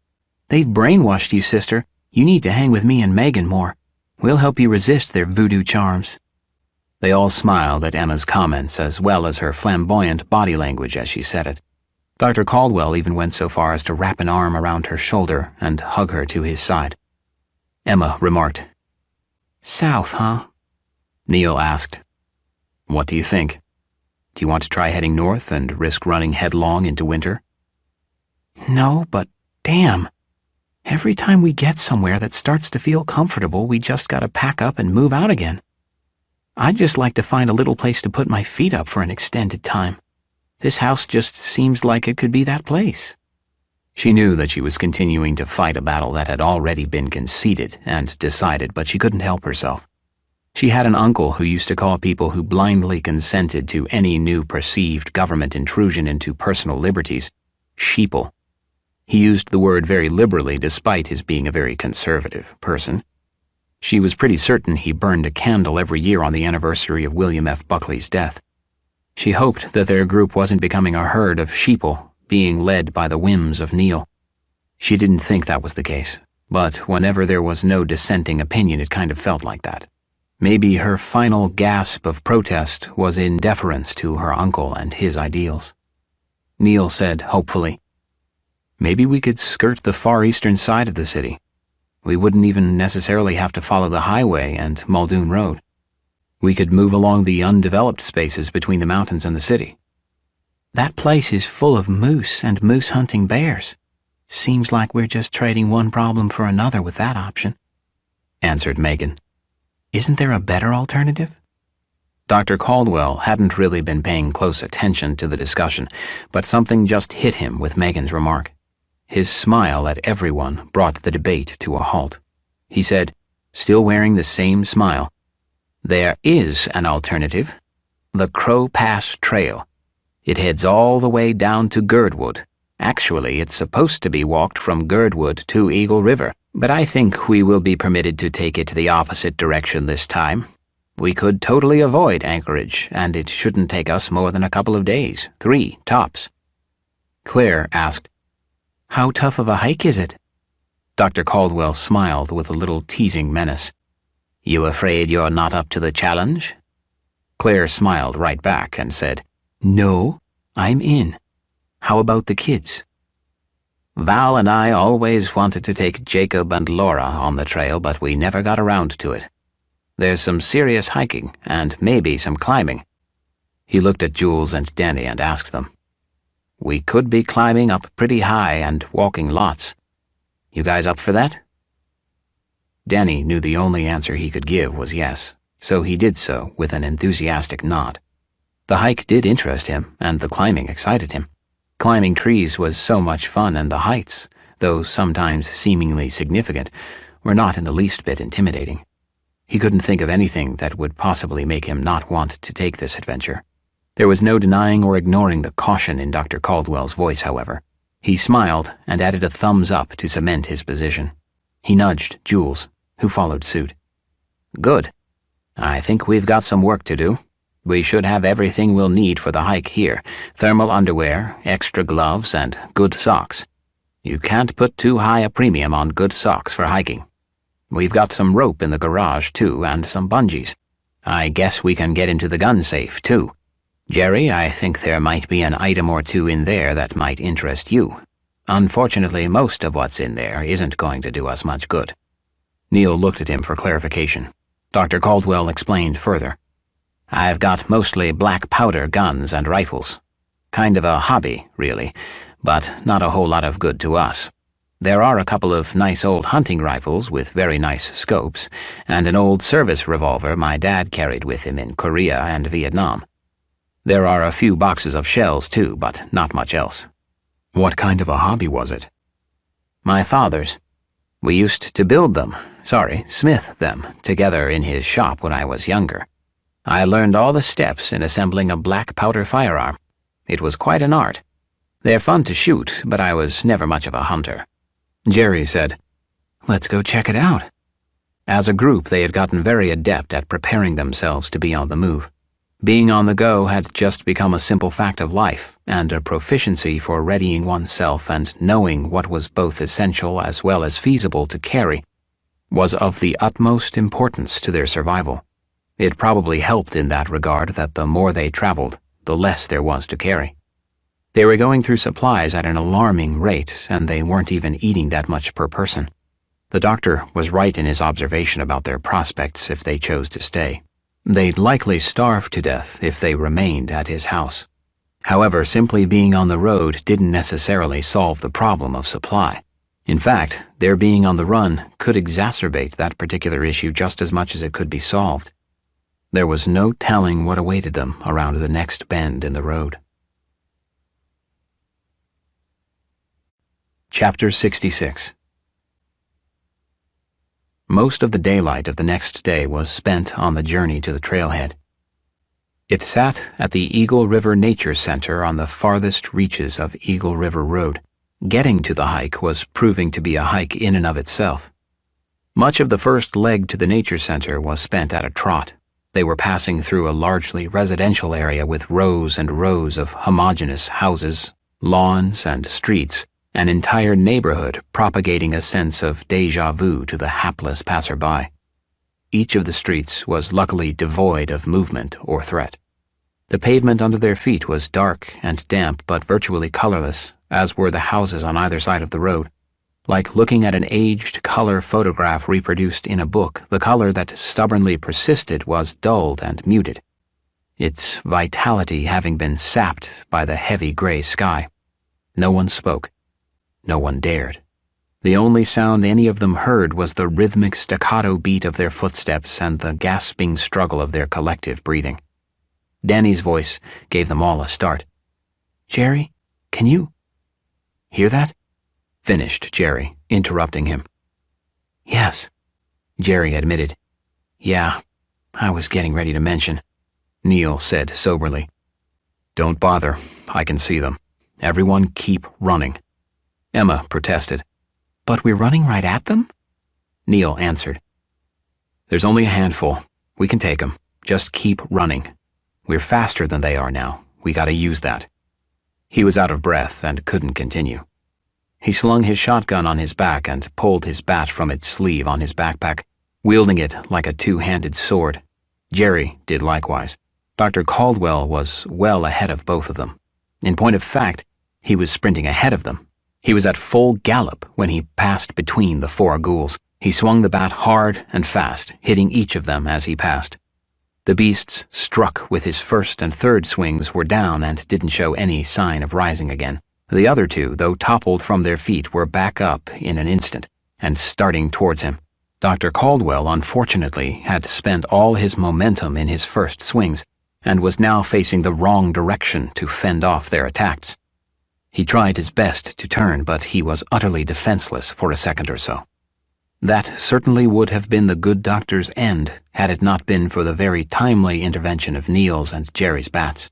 [SPEAKER 2] They've brainwashed you, sister. You need to hang with me and Megan more. We'll help you resist their voodoo charms.
[SPEAKER 1] They all smiled at Emma's comments as well as her flamboyant body language as she said it. Dr. Caldwell even went so far as to wrap an arm around her shoulder and hug her to his side. Emma remarked,
[SPEAKER 2] South, huh?
[SPEAKER 1] Neil asked, What do you think? Do you want to try heading north and risk running headlong into winter?
[SPEAKER 2] No, but damn. Every time we get somewhere that starts to feel comfortable, we just gotta pack up and move out again. I'd just like to find a little place to put my feet up for an extended time. This house just seems like it could be that place.
[SPEAKER 1] She knew that she was continuing to fight a battle that had already been conceded and decided, but she couldn't help herself. She had an uncle who used to call people who blindly consented to any new perceived government intrusion into personal liberties sheeple. He used the word very liberally despite his being a very conservative person. She was pretty certain he burned a candle every year on the anniversary of William F. Buckley's death. She hoped that their group wasn't becoming a herd of sheeple, being led by the whims of Neil. She didn't think that was the case, but whenever there was no dissenting opinion, it kind of felt like that. Maybe her final gasp of protest was in deference to her uncle and his ideals. Neil said hopefully, Maybe we could skirt the far eastern side of the city. We wouldn't even necessarily have to follow the highway and Muldoon Road. We could move along the undeveloped spaces between the mountains and the city.
[SPEAKER 2] That place is full of moose and moose-hunting bears. Seems like we're just trading one problem for another with that option,
[SPEAKER 1] answered Megan.
[SPEAKER 2] Isn't there a better alternative?
[SPEAKER 1] Dr. Caldwell hadn't really been paying close attention to the discussion, but something just hit him with Megan's remark. His smile at everyone brought the debate to a halt. He said, still wearing the same smile, There is an alternative. The Crow Pass Trail. It heads all the way down to Girdwood. Actually, it's supposed to be walked from Girdwood to Eagle River, but I think we will be permitted to take it the opposite direction this time. We could totally avoid Anchorage, and it shouldn't take us more than a couple of days, 3 tops. Claire asked,
[SPEAKER 2] How tough of a hike is it?
[SPEAKER 1] Dr. Caldwell smiled with a little teasing menace. You afraid you're not up to the challenge? Claire smiled right back and said, "No, I'm in. How about the kids?" "Val and I always wanted to take Jacob and Laura on the trail, but we never got around to it. There's some serious hiking and maybe some climbing." He looked at Jules and Danny and asked them, "We could be climbing up pretty high and walking lots. You guys up for that?" Danny knew the only answer he could give was yes, so he did so with an enthusiastic nod. The hike did interest him, and the climbing excited him. Climbing trees was so much fun, and the heights, though sometimes seemingly significant, were not in the least bit intimidating. He couldn't think of anything that would possibly make him not want to take this adventure. There was no denying or ignoring the caution in Dr. Caldwell's voice, however. He smiled and added a thumbs up to cement his position. He nudged Jules, who followed suit. "Good. I think we've got some work to do. We should have everything we'll need for the hike here: thermal underwear, extra gloves, and good socks. You can't put too high a premium on good socks for hiking. We've got some rope in the garage, too, and some bungees. I guess we can get into the gun safe, too. Jerry, I think there might be an item or two in there that might interest you. Unfortunately, most of what's in there isn't going to do us much good." Neil looked at him for clarification. Dr. Caldwell explained further. "I've got mostly black powder guns and rifles. Kind of a hobby, really, but not a whole lot of good to us. There are a couple of nice old hunting rifles with very nice scopes, and an old service revolver my dad carried with him in Korea and Vietnam. There are a few boxes of shells, too, but not much else."
[SPEAKER 4] What kind of a hobby was it?
[SPEAKER 1] "My father's. We used to smith them, together in his shop when I was younger. I learned all the steps in assembling a black powder firearm. It was quite an art. They're fun to shoot, but I was never much of a hunter."
[SPEAKER 2] Jerry said, "Let's go check it out."
[SPEAKER 1] As a group, they had gotten very adept at preparing themselves to be on the move. Being on the go had just become a simple fact of life, and a proficiency for readying oneself and knowing what was both essential as well as feasible to carry was of the utmost importance to their survival. It probably helped in that regard that the more they traveled, the less there was to carry. They were going through supplies at an alarming rate, and they weren't even eating that much per person. The doctor was right in his observation about their prospects if they chose to stay. They'd likely starve to death if they remained at his house. However, simply being on the road didn't necessarily solve the problem of supply. In fact, their being on the run could exacerbate that particular issue just as much as it could be solved. There was no telling what awaited them around the next bend in the road. Chapter 66. Most of the daylight of the next day was spent on the journey to the trailhead. It sat at the Eagle River Nature Center on the farthest reaches of Eagle River Road. Getting to the hike was proving to be a hike in and of itself. Much of the first leg to the Nature Center was spent at a trot. They were passing through a largely residential area with rows and rows of homogeneous houses, lawns, and streets, an entire neighborhood propagating a sense of déjà vu to the hapless passerby. Each of the streets was luckily devoid of movement or threat. The pavement under their feet was dark and damp but virtually colorless, as were the houses on either side of the road. Like looking at an aged color photograph reproduced in a book, the color that stubbornly persisted was dulled and muted, its vitality having been sapped by the heavy gray sky. No one spoke. No one dared. The only sound any of them heard was the rhythmic staccato beat of their footsteps and the gasping struggle of their collective breathing. Danny's voice gave them all a start.
[SPEAKER 2] "Jerry, can you
[SPEAKER 1] hear that?" finished Jerry, interrupting him.
[SPEAKER 2] "Yes,"
[SPEAKER 1] Jerry admitted.
[SPEAKER 2] "Yeah, I was getting ready to mention,"
[SPEAKER 1] Neil said soberly. "Don't bother. I can see them. Everyone keep running." Emma protested.
[SPEAKER 2] "But we're running right at them?"
[SPEAKER 1] Neil answered. "There's only a handful. We can take them. Just keep running. We're faster than they are now. We gotta use that." He was out of breath and couldn't continue. He slung his shotgun on his back and pulled his bat from its sleeve on his backpack, wielding it like a two-handed sword. Jerry did likewise. Dr. Caldwell was well ahead of both of them. In point of fact, he was sprinting ahead of them. He was at full gallop when he passed between the four ghouls. He swung the bat hard and fast, hitting each of them as he passed. The beasts, struck with his first and third swings, were down and didn't show any sign of rising again. The other two, though toppled from their feet, were back up in an instant and starting towards him. Dr. Caldwell, unfortunately, had spent all his momentum in his first swings and was now facing the wrong direction to fend off their attacks. He tried his best to turn, but he was utterly defenseless for a second or so. That certainly would have been the good doctor's end had it not been for the very timely intervention of Neil's and Jerry's bats.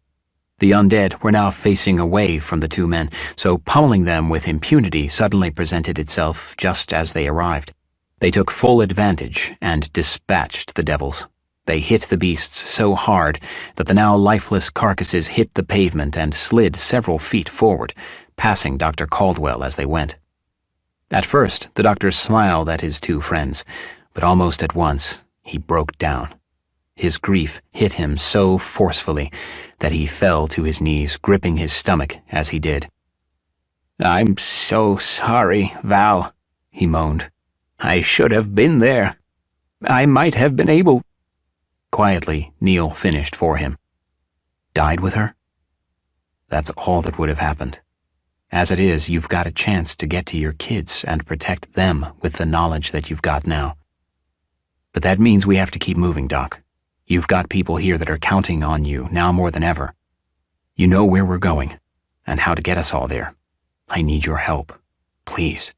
[SPEAKER 1] The undead were now facing away from the two men, so pummeling them with impunity suddenly presented itself just as they arrived. They took full advantage and dispatched the devils. They hit the beasts so hard that the now lifeless carcasses hit the pavement and slid several feet forward, passing Dr. Caldwell as they went. At first, the doctor smiled at his two friends, but almost at once he broke down. His grief hit him so forcefully that he fell to his knees, gripping his stomach as he did. "I'm so sorry, Val," he moaned. "I should have been there. I might have been able—" Quietly, Neil finished for him. "Died with her?" "That's all that would have happened. As it is, you've got a chance to get to your kids and protect them with the knowledge that you've got now. But that means we have to keep moving, Doc. You've got people here that are counting on you now more than ever. You know where we're going and how to get us all there. I need your help. Please."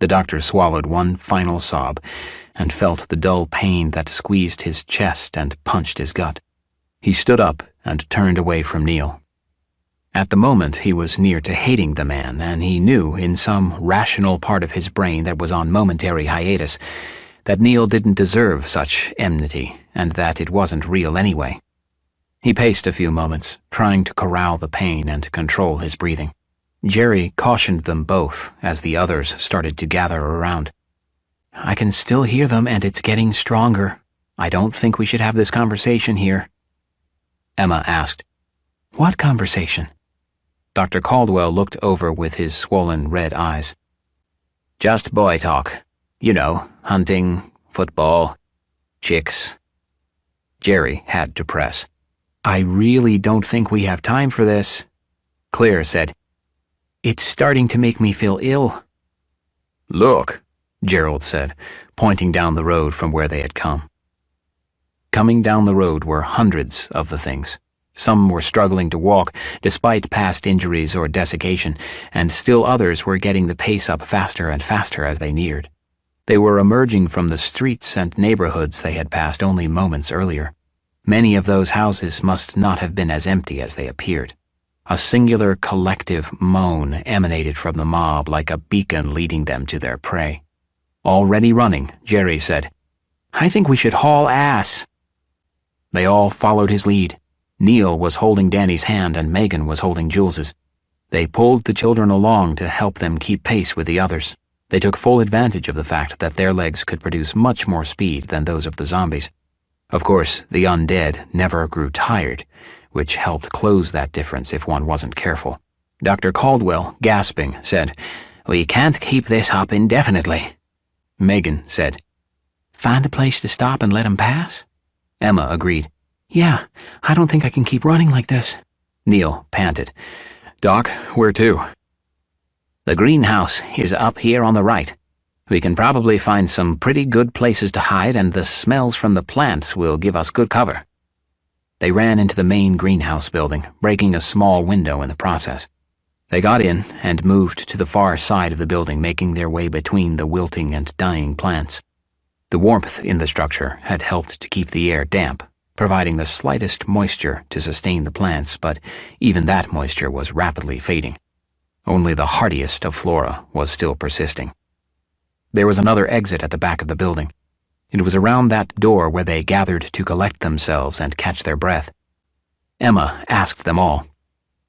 [SPEAKER 1] The doctor swallowed one final sob and felt the dull pain that squeezed his chest and punched his gut. He stood up and turned away from Neil. At the moment, he was near to hating the man, and he knew in some rational part of his brain that was on momentary hiatus that Neil didn't deserve such enmity and that it wasn't real anyway. He paced a few moments, trying to corral the pain and control his breathing. Jerry cautioned them both as the others started to gather around. "I can still hear them, and it's getting stronger. I don't think we should have this conversation here." Emma asked, "What conversation?" Dr. Caldwell looked over with his swollen red eyes. "Just boy talk. You know, hunting, football, chicks." Jerry had to press. "I really don't think we have time for this." Claire said, "It's starting to make me feel ill."
[SPEAKER 4] "Look,"
[SPEAKER 1] Gerald said, pointing down the road from where they had come. Coming down the road were hundreds of the things. Some were struggling to walk, despite past injuries or desiccation, and still others were getting the pace up faster and faster as they neared. They were emerging from the streets and neighborhoods they had passed only moments earlier. Many of those houses must not have been as empty as they appeared. A singular collective moan emanated from the mob like a beacon leading them to their prey. Already running, Jerry said, "I think we should haul ass." They all followed his lead. Neil was holding Danny's hand and Megan was holding Jules's. They pulled the children along to help them keep pace with the others. They took full advantage of the fact that their legs could produce much more speed than those of the zombies. Of course, the undead never grew tired, which helped close that difference if one wasn't careful. Dr. Caldwell, gasping, said, "We can't keep this up indefinitely." Megan said, "Find a place to stop and let 'em pass?" Emma agreed. "Yeah, I don't think I can keep running like this." Neil panted,
[SPEAKER 4] "Doc, where to?"
[SPEAKER 1] "The greenhouse is up here on the right. We can probably find some pretty good places to hide, and the smells from the plants will give us good cover." They ran into the main greenhouse building, breaking a small window in the process. They got in and moved to the far side of the building, making their way between the wilting and dying plants. The warmth in the structure had helped to keep the air damp, providing the slightest moisture to sustain the plants, but even that moisture was rapidly fading. Only the hardiest of flora was still persisting. There was another exit at the back of the building. It was around that door where they gathered to collect themselves and catch their breath. Emma asked them all,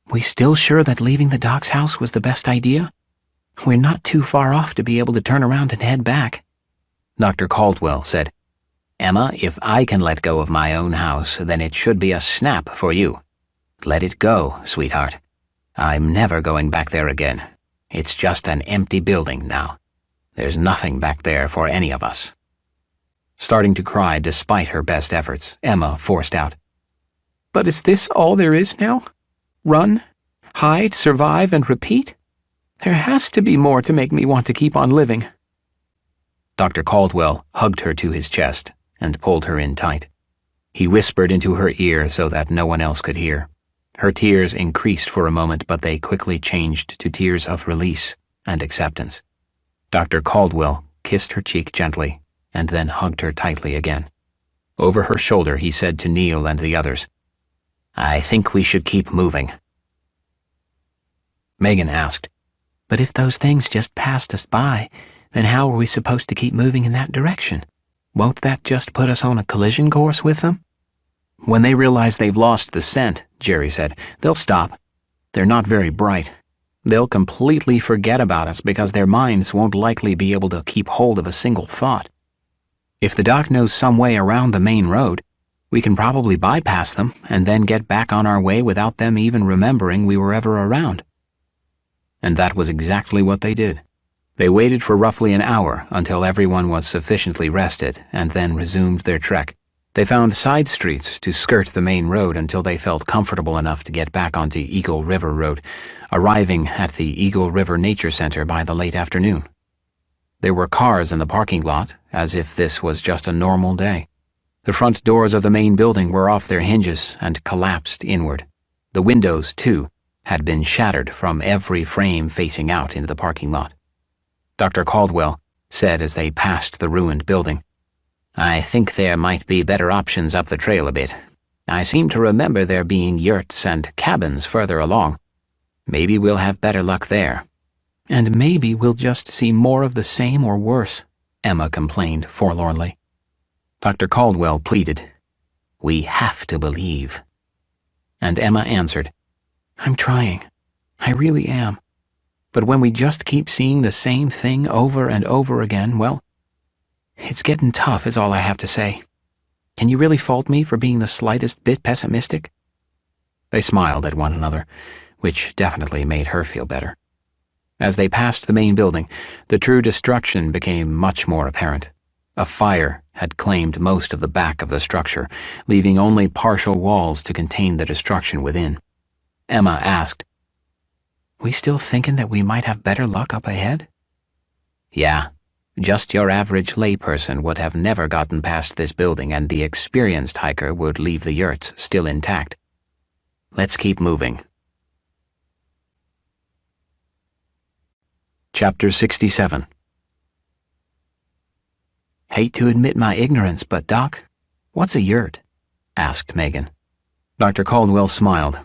[SPEAKER 1] "We still sure that leaving the doc's house was the best idea? We're not too far off to be able to turn around and head back." Dr. Caldwell said, Emma, if I can let go of my own house, then it should be a snap for you. Let it go, sweetheart. I'm never going back there again. It's just an empty building now. There's nothing back there for any of us." Starting to cry despite her best efforts, Emma forced out,
[SPEAKER 2] "But is this all there is now? Run, hide, survive, and repeat? There has to be more to make me want to keep on living."
[SPEAKER 1] Dr. Caldwell hugged her to his chest and pulled her in tight. He whispered into her ear so that no one else could hear. Her tears increased for a moment, but they quickly changed to tears of release and acceptance. Dr. Caldwell kissed her cheek gently and then hugged her tightly again. Over her shoulder, he said to Neil and the others, "I think we should keep moving." Megan asked,
[SPEAKER 2] "But if those things just passed us by, then how are we supposed to keep moving in that direction? Won't that just put us on a collision course with them?"
[SPEAKER 1] "When they realize they've lost the scent," Jerry said, "they'll stop. They're not very bright. They'll completely forget about us because their minds won't likely be able to keep hold of a single thought. If the doc knows some way around the main road, we can probably bypass them and then get back on our way without them even remembering we were ever around." And that was exactly what they did. They waited for roughly an hour until everyone was sufficiently rested and then resumed their trek. They found side streets to skirt the main road until they felt comfortable enough to get back onto Eagle River Road, arriving at the Eagle River Nature Center by the late afternoon. There were cars in the parking lot, as if this was just a normal day. The front doors of the main building were off their hinges and collapsed inward. The windows, too, had been shattered from every frame facing out into the parking lot. Dr. Caldwell said as they passed the ruined building, "I think there might be better options up the trail a bit. I seem to remember there being yurts and cabins further along. Maybe we'll have better luck there."
[SPEAKER 2] "And maybe we'll just see more of the same or worse,"
[SPEAKER 1] Emma complained forlornly. Dr. Caldwell pleaded, "We have to believe." And Emma answered,
[SPEAKER 2] "I'm trying. I really am. But when we just keep seeing the same thing over and over again, well, it's getting tough is all I have to say. Can you really fault me for being the slightest bit pessimistic?"
[SPEAKER 1] They smiled at one another, which definitely made her feel better. As they passed the main building, the true destruction became much more apparent. A fire had claimed most of the back of the structure, leaving only partial walls to contain the destruction within. Emma asked,
[SPEAKER 2] "We still thinking that we might have better luck up ahead?"
[SPEAKER 1] "Yeah, just your average layperson would have never gotten past this building, and the experienced hiker would leave the yurts still intact. Let's keep moving." Chapter 67.
[SPEAKER 2] "Hate to admit my ignorance, but Doc, what's a yurt?"
[SPEAKER 1] asked Megan. Dr. Caldwell smiled.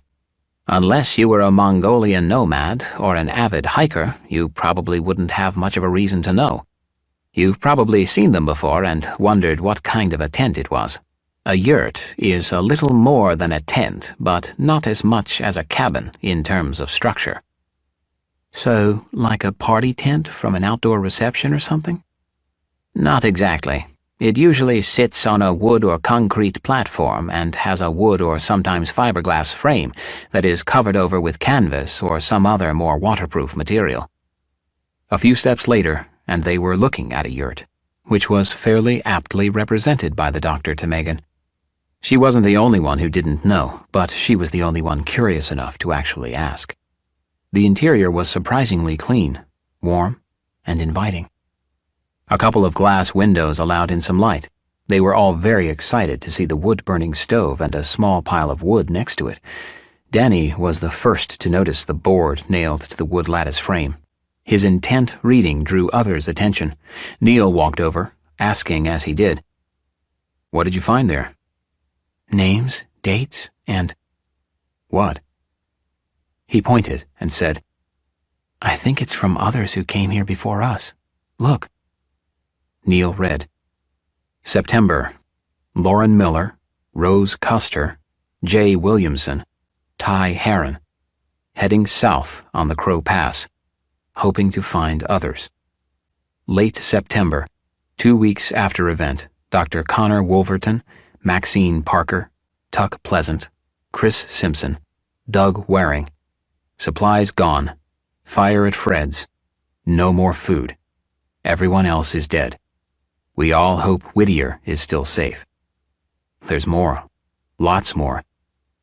[SPEAKER 1] "Unless you were a Mongolian nomad or an avid hiker, you probably wouldn't have much of a reason to know. You've probably seen them before and wondered what kind of a tent it was. A yurt is a little more than a tent, but not as much as a cabin in terms of structure."
[SPEAKER 2] "So, like a party tent from an outdoor reception or something?"
[SPEAKER 1] "Not exactly. It usually sits on a wood or concrete platform and has a wood or sometimes fiberglass frame that is covered over with canvas or some other more waterproof material." A few steps later, and they were looking at a yurt, which was fairly aptly represented by the doctor to Megan. She wasn't the only one who didn't know, but she was the only one curious enough to actually ask. The interior was surprisingly clean, warm, and inviting. A couple of glass windows allowed in some light. They were all very excited to see the wood-burning stove and a small pile of wood next to it. Danny was the first to notice the board nailed to the wood lattice frame. His intent reading drew others' attention. Neil walked over, asking as he did, "What did you find there?"
[SPEAKER 2] "Names, dates, and—"
[SPEAKER 1] "What?"
[SPEAKER 2] He pointed and said, "I think it's from others who came here before us. Look."
[SPEAKER 1] Neil read, "September, Lauren Miller, Rose Custer, Jay Williamson, Ty Heron, heading south on the Crow Pass, hoping to find others. Late September, 2 weeks after event, Dr. Connor Wolverton, Maxine Parker, Tuck Pleasant, Chris Simpson, Doug Waring. Supplies gone. Fire at Fred's. No more food. Everyone else is dead. We all hope Whittier is still safe. There's more. Lots more.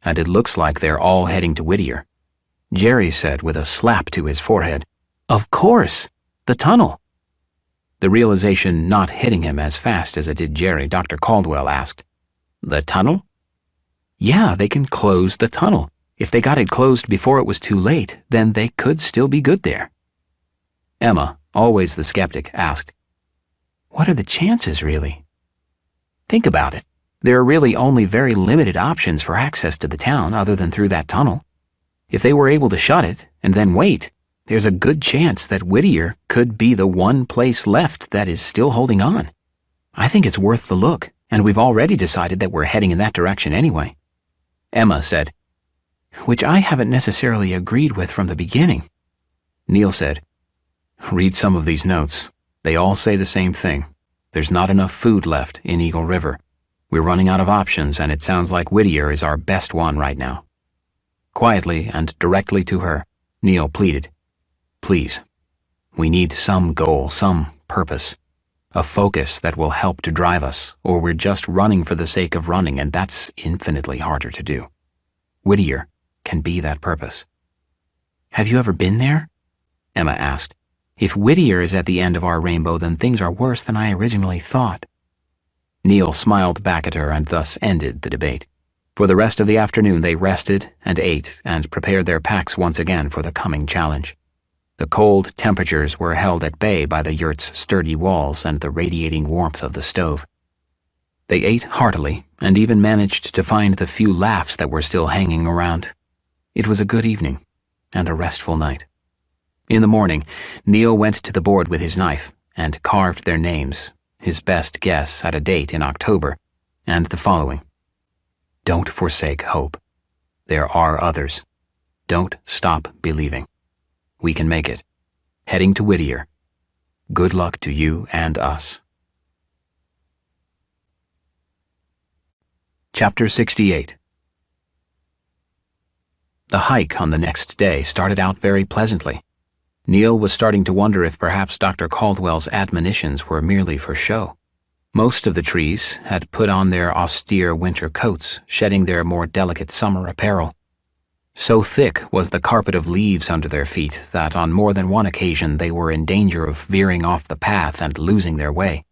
[SPEAKER 1] And it looks like they're all heading to Whittier. Jerry said with a slap to his forehead, "Of course! The tunnel!" The realization not hitting him as fast as it did Jerry, Dr. Caldwell asked, "The tunnel?" "Yeah, they can close the tunnel. If they got it closed before it was too late, then they could still be good there." Emma, always the skeptic, asked, "What are the chances, really?" "Think about it. There are really only very limited options for access to the town other than through that tunnel. If they were able to shut it and then wait, there's a good chance that Whittier could be the one place left that is still holding on. I think it's worth the look, and we've already decided that we're heading in that direction anyway." Emma said, "Which I haven't necessarily agreed with from the beginning." Neil said, "Read some of these notes. They all say the same thing. There's not enough food left in Eagle River. We're running out of options, and it sounds like Whittier is our best one right now." Quietly and directly to her, Neil pleaded, "Please, we need some goal, some purpose, a focus that will help to drive us, or we're just running for the sake of running, and that's infinitely harder to do. Whittier can be that purpose." "Have you ever been there?" Emma asked. "If Whittier is at the end of our rainbow, then things are worse than I originally thought." Neil smiled back at her and thus ended the debate. For the rest of the afternoon they rested and ate and prepared their packs once again for the coming challenge. The cold temperatures were held at bay by the yurt's sturdy walls and the radiating warmth of the stove. They ate heartily and even managed to find the few laughs that were still hanging around. It was a good evening and a restful night. In the morning, Neil went to the board with his knife and carved their names, his best guess at a date in October, and the following: "Don't forsake hope. There are others. Don't stop believing. We can make it. Heading to Whittier. Good luck to you and us." Chapter 68. The hike on the next day started out very pleasantly. Neil was starting to wonder if perhaps Dr. Caldwell's admonitions were merely for show. Most of the trees had put on their austere winter coats, shedding their more delicate summer apparel. So thick was the carpet of leaves under their feet that on more than one occasion they were in danger of veering off the path and losing their way.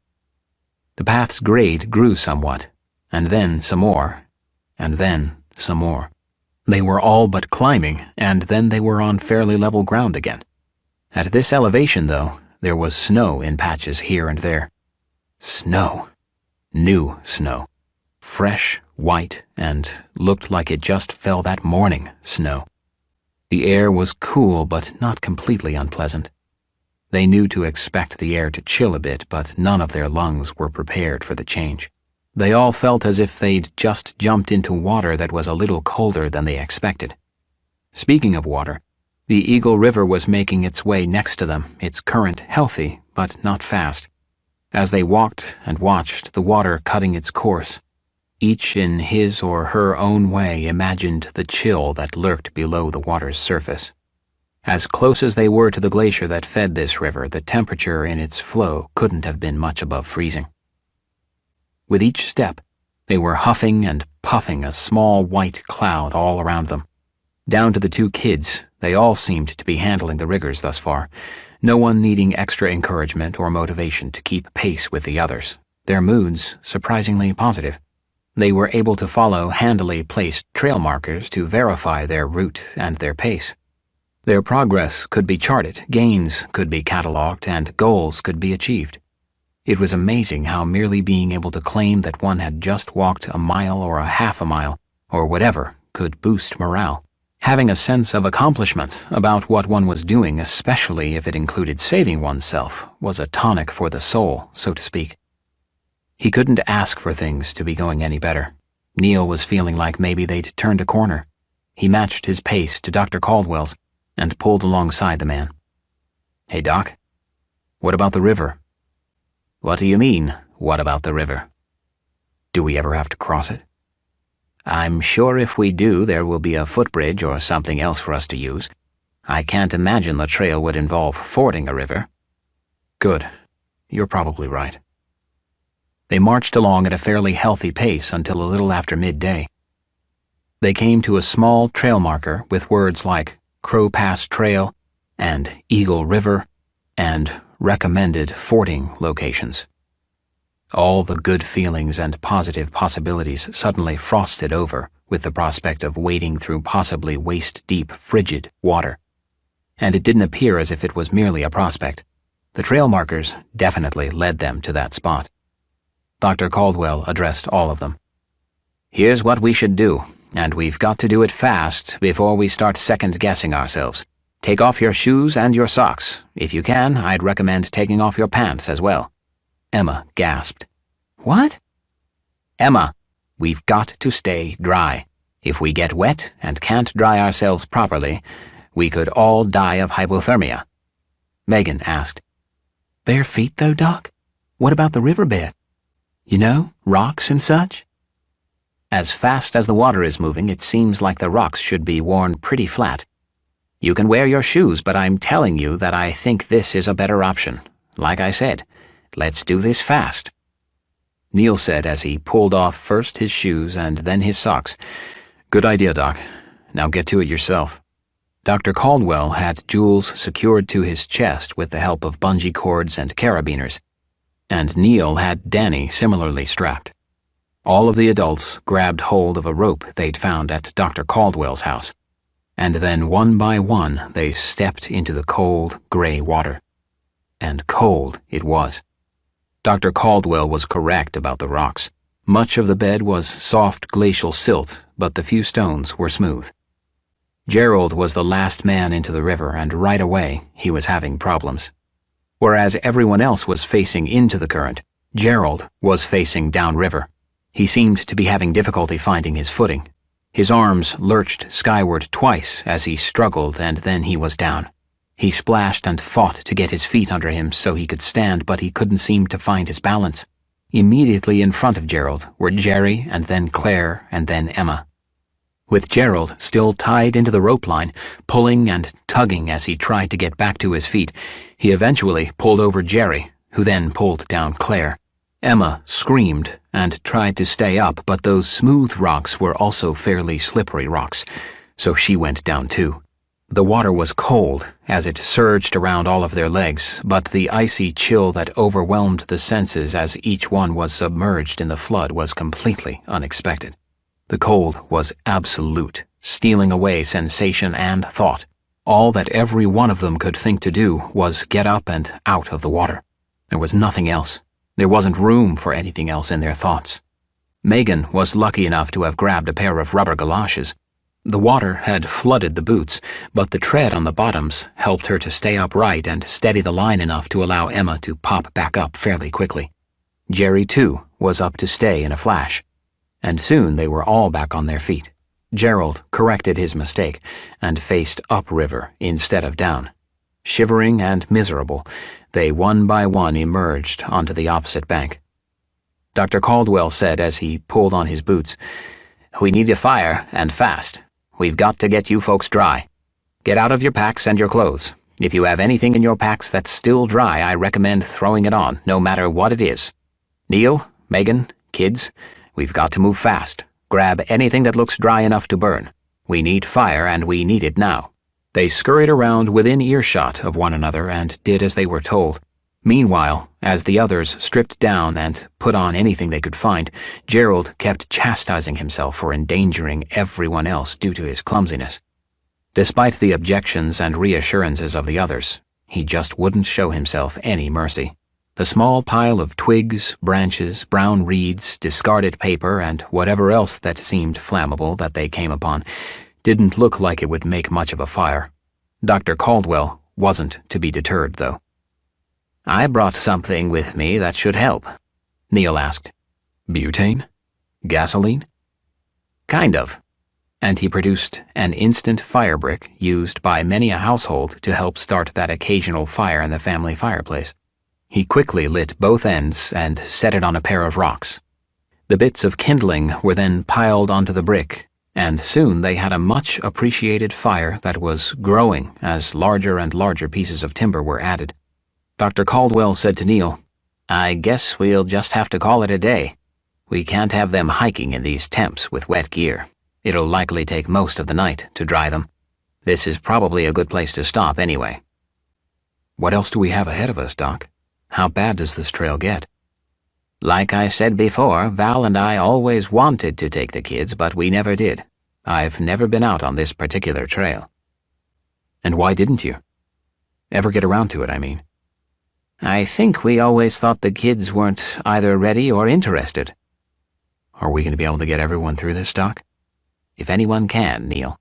[SPEAKER 1] The path's grade grew somewhat, and then some more, and then some more. They were all but climbing, and then they were on fairly level ground again. At this elevation, though, there was snow in patches here and there. Snow. New snow. Fresh, white, and looked like it just fell that morning snow. The air was cool but not completely unpleasant. They knew to expect the air to chill a bit, but none of their lungs were prepared for the change. They all felt as if they'd just jumped into water that was a little colder than they expected. Speaking of water, the Eagle River was making its way next to them, its current healthy, but not fast. As they walked and watched the water cutting its course, each in his or her own way imagined the chill that lurked below the water's surface. As close as they were to the glacier that fed this river, the temperature in its flow couldn't have been much above freezing. With each step, they were huffing and puffing a small white cloud all around them. Down to the two kids, they all seemed to be handling the rigors thus far, no one needing extra encouragement or motivation to keep pace with the others, their moods surprisingly positive. They were able to follow handily placed trail markers to verify their route and their pace. Their progress could be charted, gains could be catalogued, and goals could be achieved. It was amazing how merely being able to claim that one had just walked a mile or a half a mile, or whatever, could boost morale. Having a sense of accomplishment about what one was doing, especially if it included saving oneself, was a tonic for the soul, so to speak. He couldn't ask for things to be going any better. Neil was feeling like maybe they'd turned a corner. He matched his pace to Dr. Caldwell's and pulled alongside the man. "Hey, Doc, what about the river?" "What do you mean, what about the river?" Do we ever have to cross it? I'm sure if we do, there will be a footbridge or something else for us to use. I can't imagine the trail would involve fording a river. Good. You're probably right. They marched along at a fairly healthy pace until a little after midday. They came to a small trail marker with words like Crow Pass Trail and Eagle River and recommended fording locations. All the good feelings and positive possibilities suddenly frosted over with the prospect of wading through possibly waist-deep, frigid water. And it didn't appear as if it was merely a prospect. The trail markers definitely led them to that spot. Dr. Caldwell addressed all of them. Here's what we should do, and we've got to do it fast before we start second-guessing ourselves. Take off your shoes and your socks. If you can, I'd recommend taking off your pants as well. Emma gasped. What? Emma, we've got to stay dry. If we get wet and can't dry ourselves properly, we could all die of hypothermia. Megan asked. Bare feet, though, Doc? What about the riverbed? You know, rocks and such? As fast as the water is moving, it seems like the rocks should be worn pretty flat. You can wear your shoes, but I'm telling you that I think this is a better option. Like I said, let's do this fast. Neil said as he pulled off first his shoes and then his socks. Good idea, Doc. Now get to it yourself. Dr. Caldwell had Jules secured to his chest with the help of bungee cords and carabiners, and Neil had Danny similarly strapped. All of the adults grabbed hold of a rope they'd found at Dr. Caldwell's house, and then one by one they stepped into the cold, gray water. And cold it was. Dr. Caldwell was correct about the rocks. Much of the bed was soft glacial silt, but the few stones were smooth. Gerald was the last man into the river, and right away he was having problems. Whereas everyone else was facing into the current, Gerald was facing downriver. He seemed to be having difficulty finding his footing. His arms lurched skyward twice as he struggled, and then he was down. He splashed and fought to get his feet under him so he could stand, but he couldn't seem to find his balance. Immediately in front of Gerald were Jerry, and then Claire, and then Emma. With Gerald still tied into the rope line, pulling and tugging as he tried to get back to his feet, he eventually pulled over Jerry, who then pulled down Claire. Emma screamed and tried to stay up, but those smooth rocks were also fairly slippery rocks, so she went down too. The water was cold as it surged around all of their legs, but the icy chill that overwhelmed the senses as each one was submerged in the flood was completely unexpected. The cold was absolute, stealing away sensation and thought. All that every one of them could think to do was get up and out of the water. There was nothing else. There wasn't room for anything else in their thoughts. Megan was lucky enough to have grabbed a pair of rubber galoshes. The water had flooded the boots, but the tread on the bottoms helped her to stay upright and steady the line enough to allow Emma to pop back up fairly quickly. Jerry, too, was up to stay in a flash. And soon they were all back on their feet. Gerald corrected his mistake and faced upriver instead of down. Shivering and miserable, they one by one emerged onto the opposite bank. Dr. Caldwell said as he pulled on his boots, "We need a fire, and fast. We've got to get you folks dry. Get out of your packs and your clothes. If you have anything in your packs that's still dry, I recommend throwing it on, no matter what it is. Neil, Megan, kids, we've got to move fast. Grab anything that looks dry enough to burn. We need fire, and we need it now." They scurried around within earshot of one another and did as they were told. Meanwhile, as the others stripped down and put on anything they could find, Gerald kept chastising himself for endangering everyone else due to his clumsiness. Despite the objections and reassurances of the others, he just wouldn't show himself any mercy. The small pile of twigs, branches, brown reeds, discarded paper, and whatever else that seemed flammable that they came upon didn't look like it would make much of a fire. Dr. Caldwell wasn't to be deterred, though. "I brought something with me that should help," Neil asked. "Butane? Gasoline?" "Kind of." And he produced an instant fire brick used by many a household to help start that occasional fire in the family fireplace. He quickly lit both ends and set it on a pair of rocks. The bits of kindling were then piled onto the brick, and soon they had a much appreciated fire that was growing as larger and larger pieces of timber were added. Dr. Caldwell said to Neil, "I guess we'll just have to call it a day. We can't have them hiking in these temps with wet gear. It'll likely take most of the night to dry them. This is probably a good place to stop anyway."
[SPEAKER 2] What else do we have ahead of us, Doc? How bad does this trail get?
[SPEAKER 1] Like I said before, Val and I always wanted to take the kids, but we never did. I've never been out on this particular trail.
[SPEAKER 2] And why didn't you? Ever get around to it, I mean.
[SPEAKER 1] I think we always thought the kids weren't either ready or interested.
[SPEAKER 2] Are we going to be able to get everyone through this, Doc?
[SPEAKER 1] If anyone can, Neil,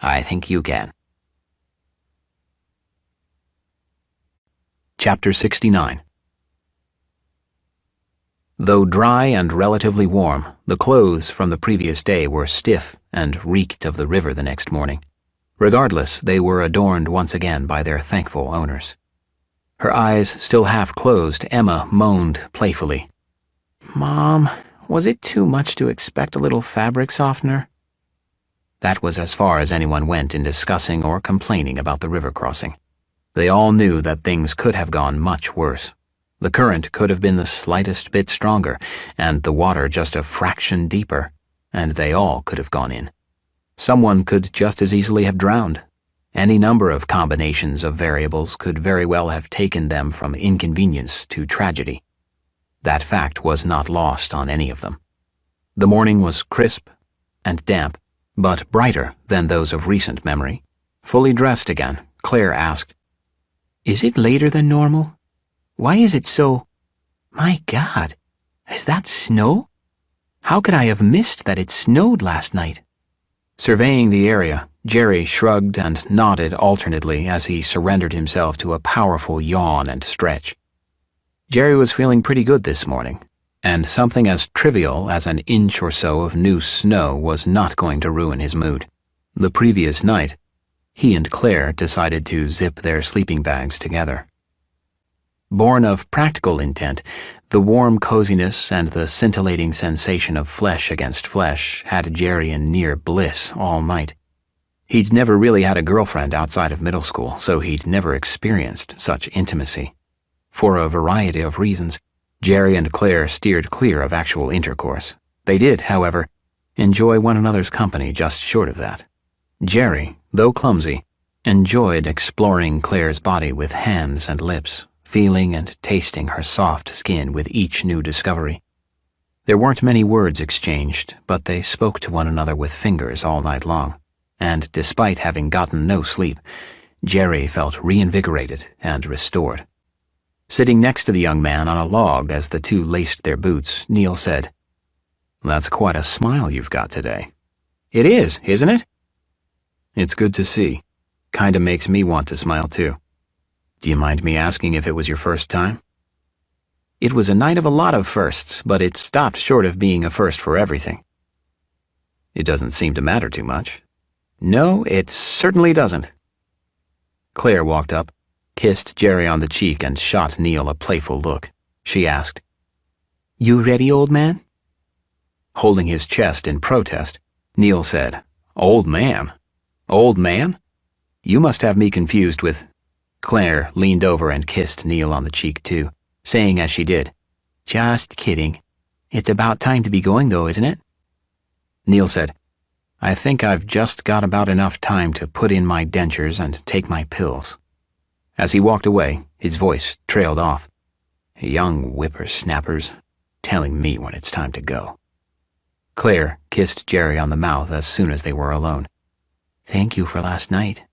[SPEAKER 1] I think you can.
[SPEAKER 2] Chapter 69.
[SPEAKER 1] Though dry and relatively warm, the clothes from the previous day were stiff and reeked of the river the next morning. Regardless, they were adorned once again by their thankful owners. Her eyes still half closed, Emma moaned playfully,
[SPEAKER 2] "Mom, was it too much to expect a little fabric softener?"
[SPEAKER 1] That was as far as anyone went in discussing or complaining about the river crossing. They all knew that things could have gone much worse. The current could have been the slightest bit stronger, and the water just a fraction deeper, and they all could have gone in. Someone could just as easily have drowned. Any number of combinations of variables could very well have taken them from inconvenience to tragedy. That fact was not lost on any of them. The morning was crisp and damp, but brighter than those of recent memory. Fully dressed again, Claire asked,
[SPEAKER 2] "Is it later than normal? Why is it so... My God, is that snow? How could I have missed that it snowed last night?"
[SPEAKER 1] Surveying the area, Jerry shrugged and nodded alternately as he surrendered himself to a powerful yawn and stretch. Jerry was feeling pretty good this morning, and something as trivial as an inch or so of new snow was not going to ruin his mood. The previous night, he and Claire decided to zip their sleeping bags together. Born of practical intent, the warm coziness and the scintillating sensation of flesh against flesh had Jerry in near bliss all night. He'd never really had a girlfriend outside of middle school, so he'd never experienced such intimacy. For a variety of reasons, Jerry and Claire steered clear of actual intercourse. They did, however, enjoy one another's company just short of that. Jerry, though clumsy, enjoyed exploring Claire's body with hands and lips, feeling and tasting her soft skin with each new discovery. There weren't many words exchanged, but they spoke to one another with fingers all night long, and despite having gotten no sleep, Jerry felt reinvigorated and restored. Sitting next to the young man on a log as the two laced their boots, Neil said, "That's quite a smile you've got today."
[SPEAKER 2] "It is, isn't it?"
[SPEAKER 1] "It's good to see. Kinda makes me want to smile too. Do you mind me asking if it was your first time?"
[SPEAKER 2] "It was a night of a lot of firsts, but it stopped short of being a first for everything."
[SPEAKER 1] "It doesn't seem to matter too much."
[SPEAKER 2] "No, it certainly doesn't."
[SPEAKER 1] Claire walked up, kissed Jerry on the cheek, and shot Neil a playful look. She asked,
[SPEAKER 2] "You ready, old man?"
[SPEAKER 1] Holding his chest in protest, Neil said, "Old man? Old man? You must have me confused with—" Claire leaned over and kissed Neil on the cheek too, saying as she did,
[SPEAKER 2] "Just kidding. It's about time to be going though, isn't it?"
[SPEAKER 1] Neil said, "I think I've just got about enough time to put in my dentures and take my pills." As he walked away, his voice trailed off. "Young whippersnappers, telling me when it's time to go." Claire kissed Jerry on the mouth as soon as they were alone.
[SPEAKER 2] "Thank you for last night.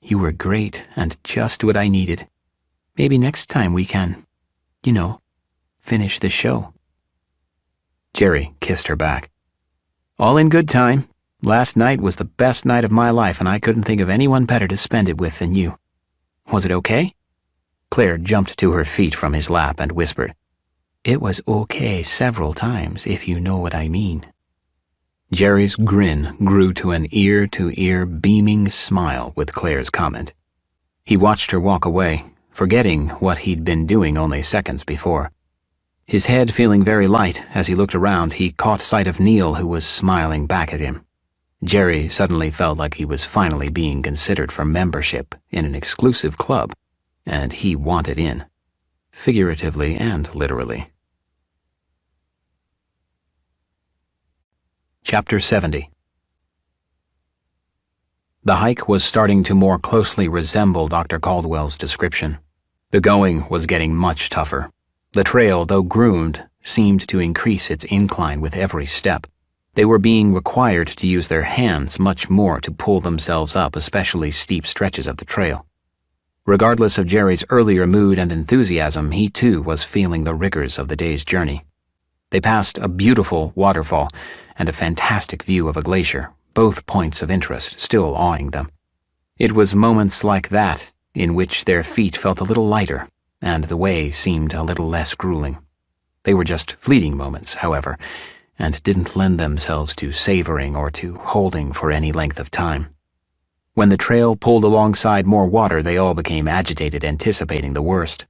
[SPEAKER 2] You were great and just what I needed. Maybe next time we can, finish the show."
[SPEAKER 1] Jerry kissed her back.
[SPEAKER 2] "All in good time. Last night was the best night of my life, and I couldn't think of anyone better to spend it with than you. Was it okay?"
[SPEAKER 1] Claire jumped to her feet from his lap and whispered,
[SPEAKER 2] "It was okay several times, if you know what I mean."
[SPEAKER 1] Jerry's grin grew to an ear-to-ear beaming smile with Claire's comment. He watched her walk away, forgetting what he'd been doing only seconds before. His head feeling very light, as he looked around, he caught sight of Neil, who was smiling back at him. Jerry suddenly felt like he was finally being considered for membership in an exclusive club, and he wanted in, figuratively and literally. Chapter 70. The hike was starting to more closely resemble Dr. Caldwell's description. The going was getting much tougher. The trail, though groomed, seemed to increase its incline with every step. They were being required to use their hands much more to pull themselves up especially steep stretches of the trail. Regardless of Jerry's earlier mood and enthusiasm, he too was feeling the rigors of the day's journey. They passed a beautiful waterfall and a fantastic view of a glacier, both points of interest still awing them. It was moments like that in which their feet felt a little lighter and the way seemed a little less grueling. They were just fleeting moments, however, and didn't lend themselves to savoring or to holding for any length of time. When the trail pulled alongside more water, they all became agitated, anticipating the worst.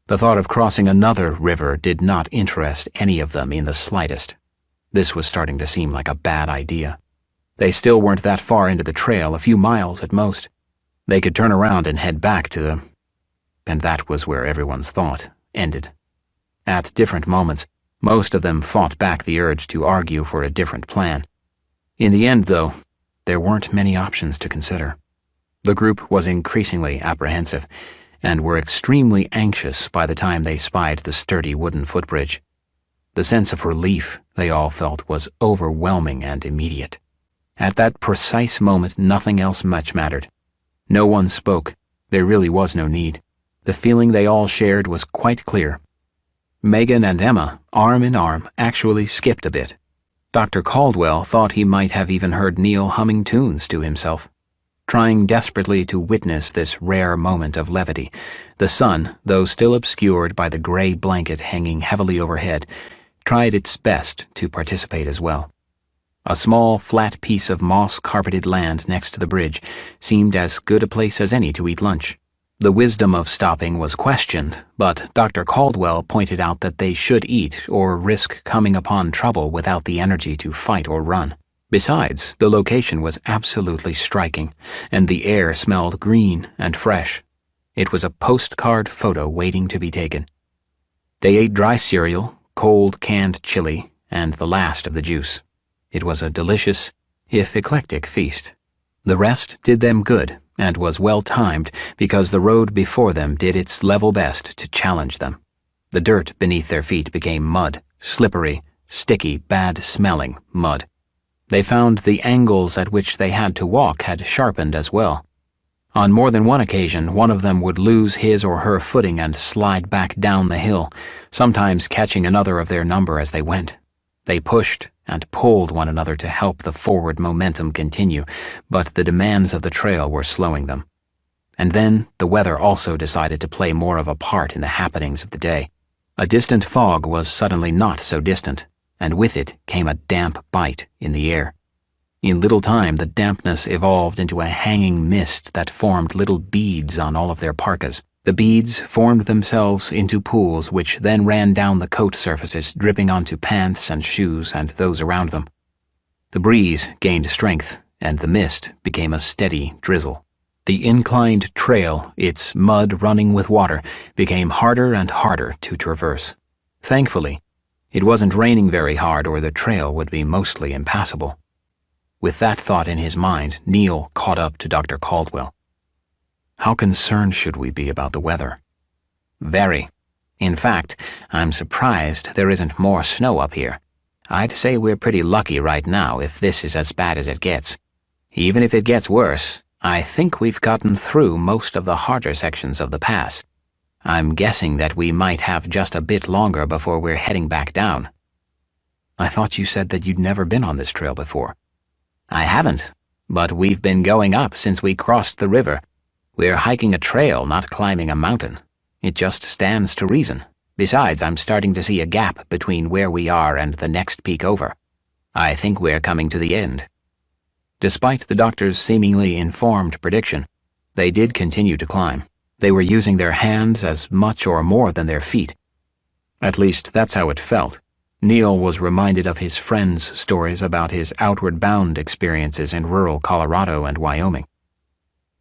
[SPEAKER 1] The thought of crossing another river did not interest any of them in the slightest. This was starting to seem like a bad idea. They still weren't that far into the trail, a few miles at most. They could turn around and head back to the... And that was where everyone's thought ended. At different moments, most of them fought back the urge to argue for a different plan. In the end, though, there weren't many options to consider. The group was increasingly apprehensive, and were extremely anxious by the time they spied the sturdy wooden footbridge. The sense of relief they all felt was overwhelming and immediate. At that precise moment, nothing else much mattered. No one spoke. There really was no need. The feeling they all shared was quite clear. Megan and Emma, arm in arm, actually skipped a bit. Dr. Caldwell thought he might have even heard Neil humming tunes to himself. Trying desperately to witness this rare moment of levity, the sun, though still obscured by the gray blanket hanging heavily overhead, tried its best to participate as well. A small, flat piece of moss-carpeted land next to the bridge seemed as good a place as any to eat lunch. The wisdom of stopping was questioned, but Dr. Caldwell pointed out that they should eat or risk coming upon trouble without the energy to fight or run. Besides, the location was absolutely striking, and the air smelled green and fresh. It was a postcard photo waiting to be taken. They ate dry cereal, cold canned chili, and the last of the juice. It was a delicious, if eclectic, feast. The rest did them good, and was well timed because the road before them did its level best to challenge them. The dirt beneath their feet became mud, slippery, sticky, bad-smelling mud. They found the angles at which they had to walk had sharpened as well. On more than one occasion, one of them would lose his or her footing and slide back down the hill, sometimes catching another of their number as they went. They pushed and pulled one another to help the forward momentum continue, but the demands of the trail were slowing them. And then the weather also decided to play more of a part in the happenings of the day. A distant fog was suddenly not so distant, and with it came a damp bite in the air. In little time, the dampness evolved into a hanging mist that formed little beads on all of their parkas. The beads formed themselves into pools which then ran down the coat surfaces, dripping onto pants and shoes and those around them. The breeze gained strength, and the mist became a steady drizzle. The inclined trail, its mud running with water, became harder and harder to traverse. Thankfully, it wasn't raining very hard, or the trail would be mostly impassable. With that thought in his mind, Neil caught up to Dr. Caldwell. "How concerned should we be about the weather?" "Very. In fact, I'm surprised there isn't more snow up here. I'd say we're pretty lucky right now if this is as bad as it gets. Even if it gets worse, I think we've gotten through most of the harder sections of the pass. I'm guessing that we might have just a bit longer before we're heading back down." "I thought you said that you'd never been on this trail before." "I haven't, but we've been going up since we crossed the river. We're hiking a trail, not climbing a mountain. It just stands to reason. Besides, I'm starting to see a gap between where we are and the next peak over. I think we're coming to the end." Despite the doctor's seemingly informed prediction, they did continue to climb. They were using their hands as much or more than their feet. At least, that's how it felt. Neil was reminded of his friends' stories about his outward-bound experiences in rural Colorado and Wyoming.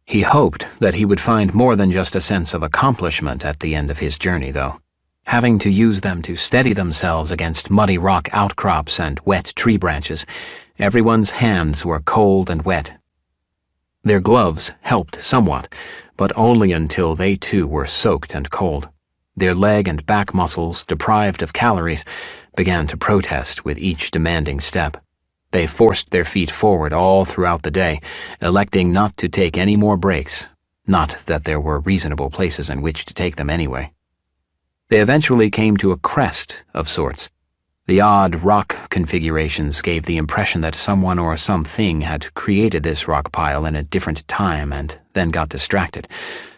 [SPEAKER 1] He hoped that he would find more than just a sense of accomplishment at the end of his journey, though. Having to use them to steady themselves against muddy rock outcrops and wet tree branches, everyone's hands were cold and wet. Their gloves helped somewhat, but only until they too were soaked and cold. Their leg and back muscles, deprived of calories, began to protest with each demanding step. They forced their feet forward all throughout the day, electing not to take any more breaks, not that there were reasonable places in which to take them anyway. They eventually came to a crest of sorts. The odd rock configurations gave the impression that someone or something had created this rock pile in a different time and then got distracted,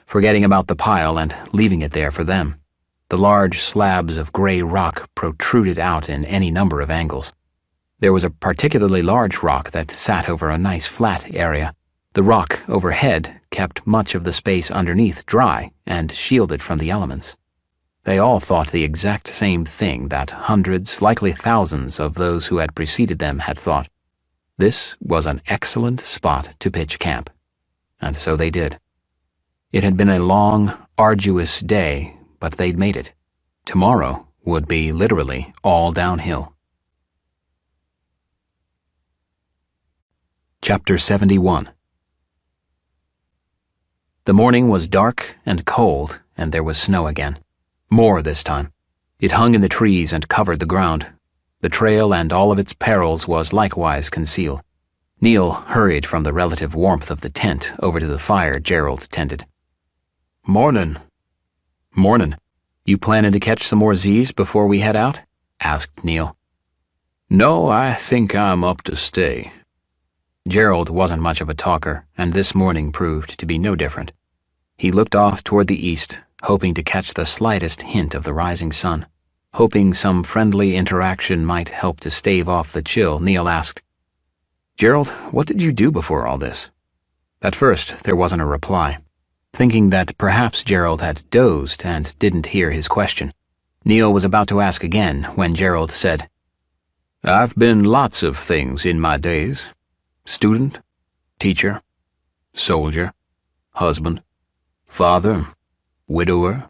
[SPEAKER 1] forgetting about the pile and leaving it there for them. The large slabs of gray rock protruded out in any number of angles. There was a particularly large rock that sat over a nice flat area. The rock overhead kept much of the space underneath dry and shielded from the elements. They all thought the exact same thing that hundreds, likely thousands, of those who had preceded them had thought. This was an excellent spot to pitch camp. And so they did. It had been a long, arduous day, but they'd made it. Tomorrow would be literally all downhill. Chapter 71. The morning was dark and cold, and there was snow again. More this time. It hung in the trees and covered the ground. The trail and all of its perils was likewise concealed. Neil hurried from the relative warmth of the tent over to the fire Gerald tended.
[SPEAKER 4] "Morning."
[SPEAKER 1] "Morning. You planning to catch some more Z's before we head out?" asked Neil.
[SPEAKER 4] "No, I think I'm up to stay."
[SPEAKER 1] Gerald wasn't much of a talker, and this morning proved to be no different. He looked off toward the east, hoping to catch the slightest hint of the rising sun. Hoping some friendly interaction might help to stave off the chill, Neil asked, "Gerald, what did you do before all this?" At first, there wasn't a reply. Thinking that perhaps Gerald had dozed and didn't hear his question, Neil was about to ask again when Gerald said,
[SPEAKER 4] "I've been lots of things in my days. Student, teacher, soldier, husband, father, widower.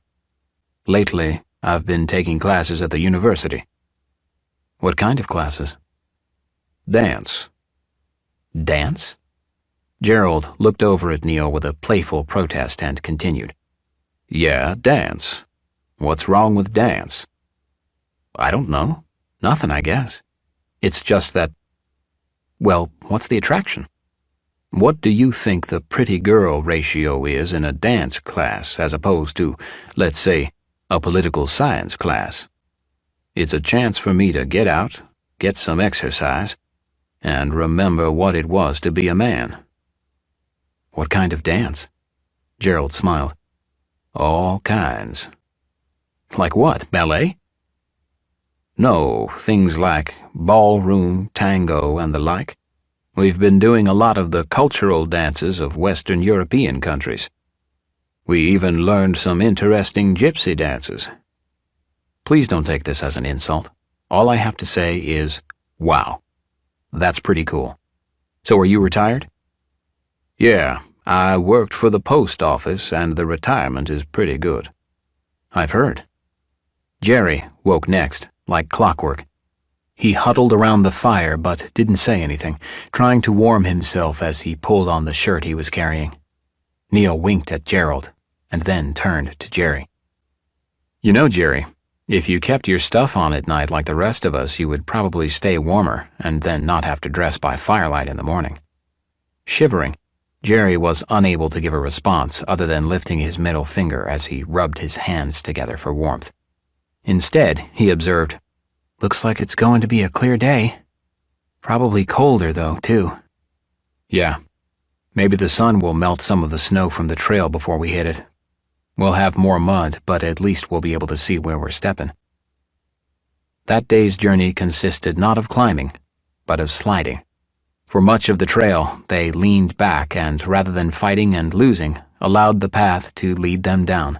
[SPEAKER 4] Lately, I've been taking classes at the university."
[SPEAKER 1] "What kind of classes?"
[SPEAKER 4] "Dance."
[SPEAKER 1] "Dance?" Gerald looked over at Neil with a playful protest and continued.
[SPEAKER 4] "Yeah, dance. What's wrong with dance?"
[SPEAKER 1] "I don't know. Nothing, I guess. It's just that... Well, what's the attraction?"
[SPEAKER 4] "What do you think the pretty girl ratio is in a dance class as opposed to, let's say, a political science class? It's a chance for me to get out, get some exercise, and remember what it was to be a man."
[SPEAKER 1] "What kind of dance?" Gerald smiled.
[SPEAKER 4] "All kinds."
[SPEAKER 1] "Like what, ballet?"
[SPEAKER 4] "No, things like ballroom, tango, and the like. We've been doing a lot of the cultural dances of Western European countries. We even learned some interesting gypsy dances."
[SPEAKER 1] "Please don't take this as an insult. All I have to say is, wow. That's pretty cool. So are you retired?"
[SPEAKER 4] "Yeah, I worked for the post office and the retirement is pretty good."
[SPEAKER 1] "I've heard." Jerry woke next, like clockwork. He huddled around the fire but didn't say anything, trying to warm himself as he pulled on the shirt he was carrying. Neil winked at Gerald and then turned to Jerry. "You know, Jerry, if you kept your stuff on at night like the rest of us, you would probably stay warmer and then not have to dress by firelight in the morning." Shivering, Jerry was unable to give a response other than lifting his middle finger as he rubbed his hands together for warmth. Instead, he observed, "Looks like it's going to be a clear day. Probably colder, though, too." "Yeah. Maybe the sun will melt some of the snow from the trail before we hit it. We'll have more mud, but at least we'll be able to see where we're stepping." That day's journey consisted not of climbing, but of sliding. For much of the trail, they leaned back and, rather than fighting and losing, allowed the path to lead them down.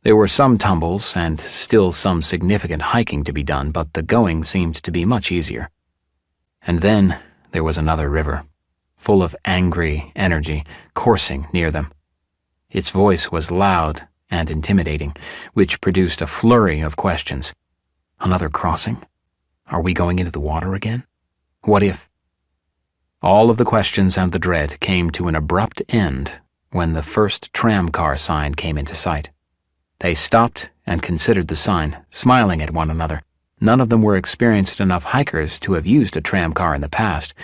[SPEAKER 1] There were some tumbles and still some significant hiking to be done, but the going seemed to be much easier. And then there was another river, full of angry energy, coursing near them. Its voice was loud and intimidating, which produced a flurry of questions. Another crossing? Are we going into the water again? What if? All of the questions and the dread came to an abrupt end when the first tramcar sign came into sight. They stopped and considered the sign, smiling at one another. None of them were experienced enough hikers to have used a tramcar in the past.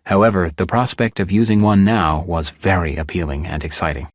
[SPEAKER 1] However, the prospect of using one now was very appealing and exciting.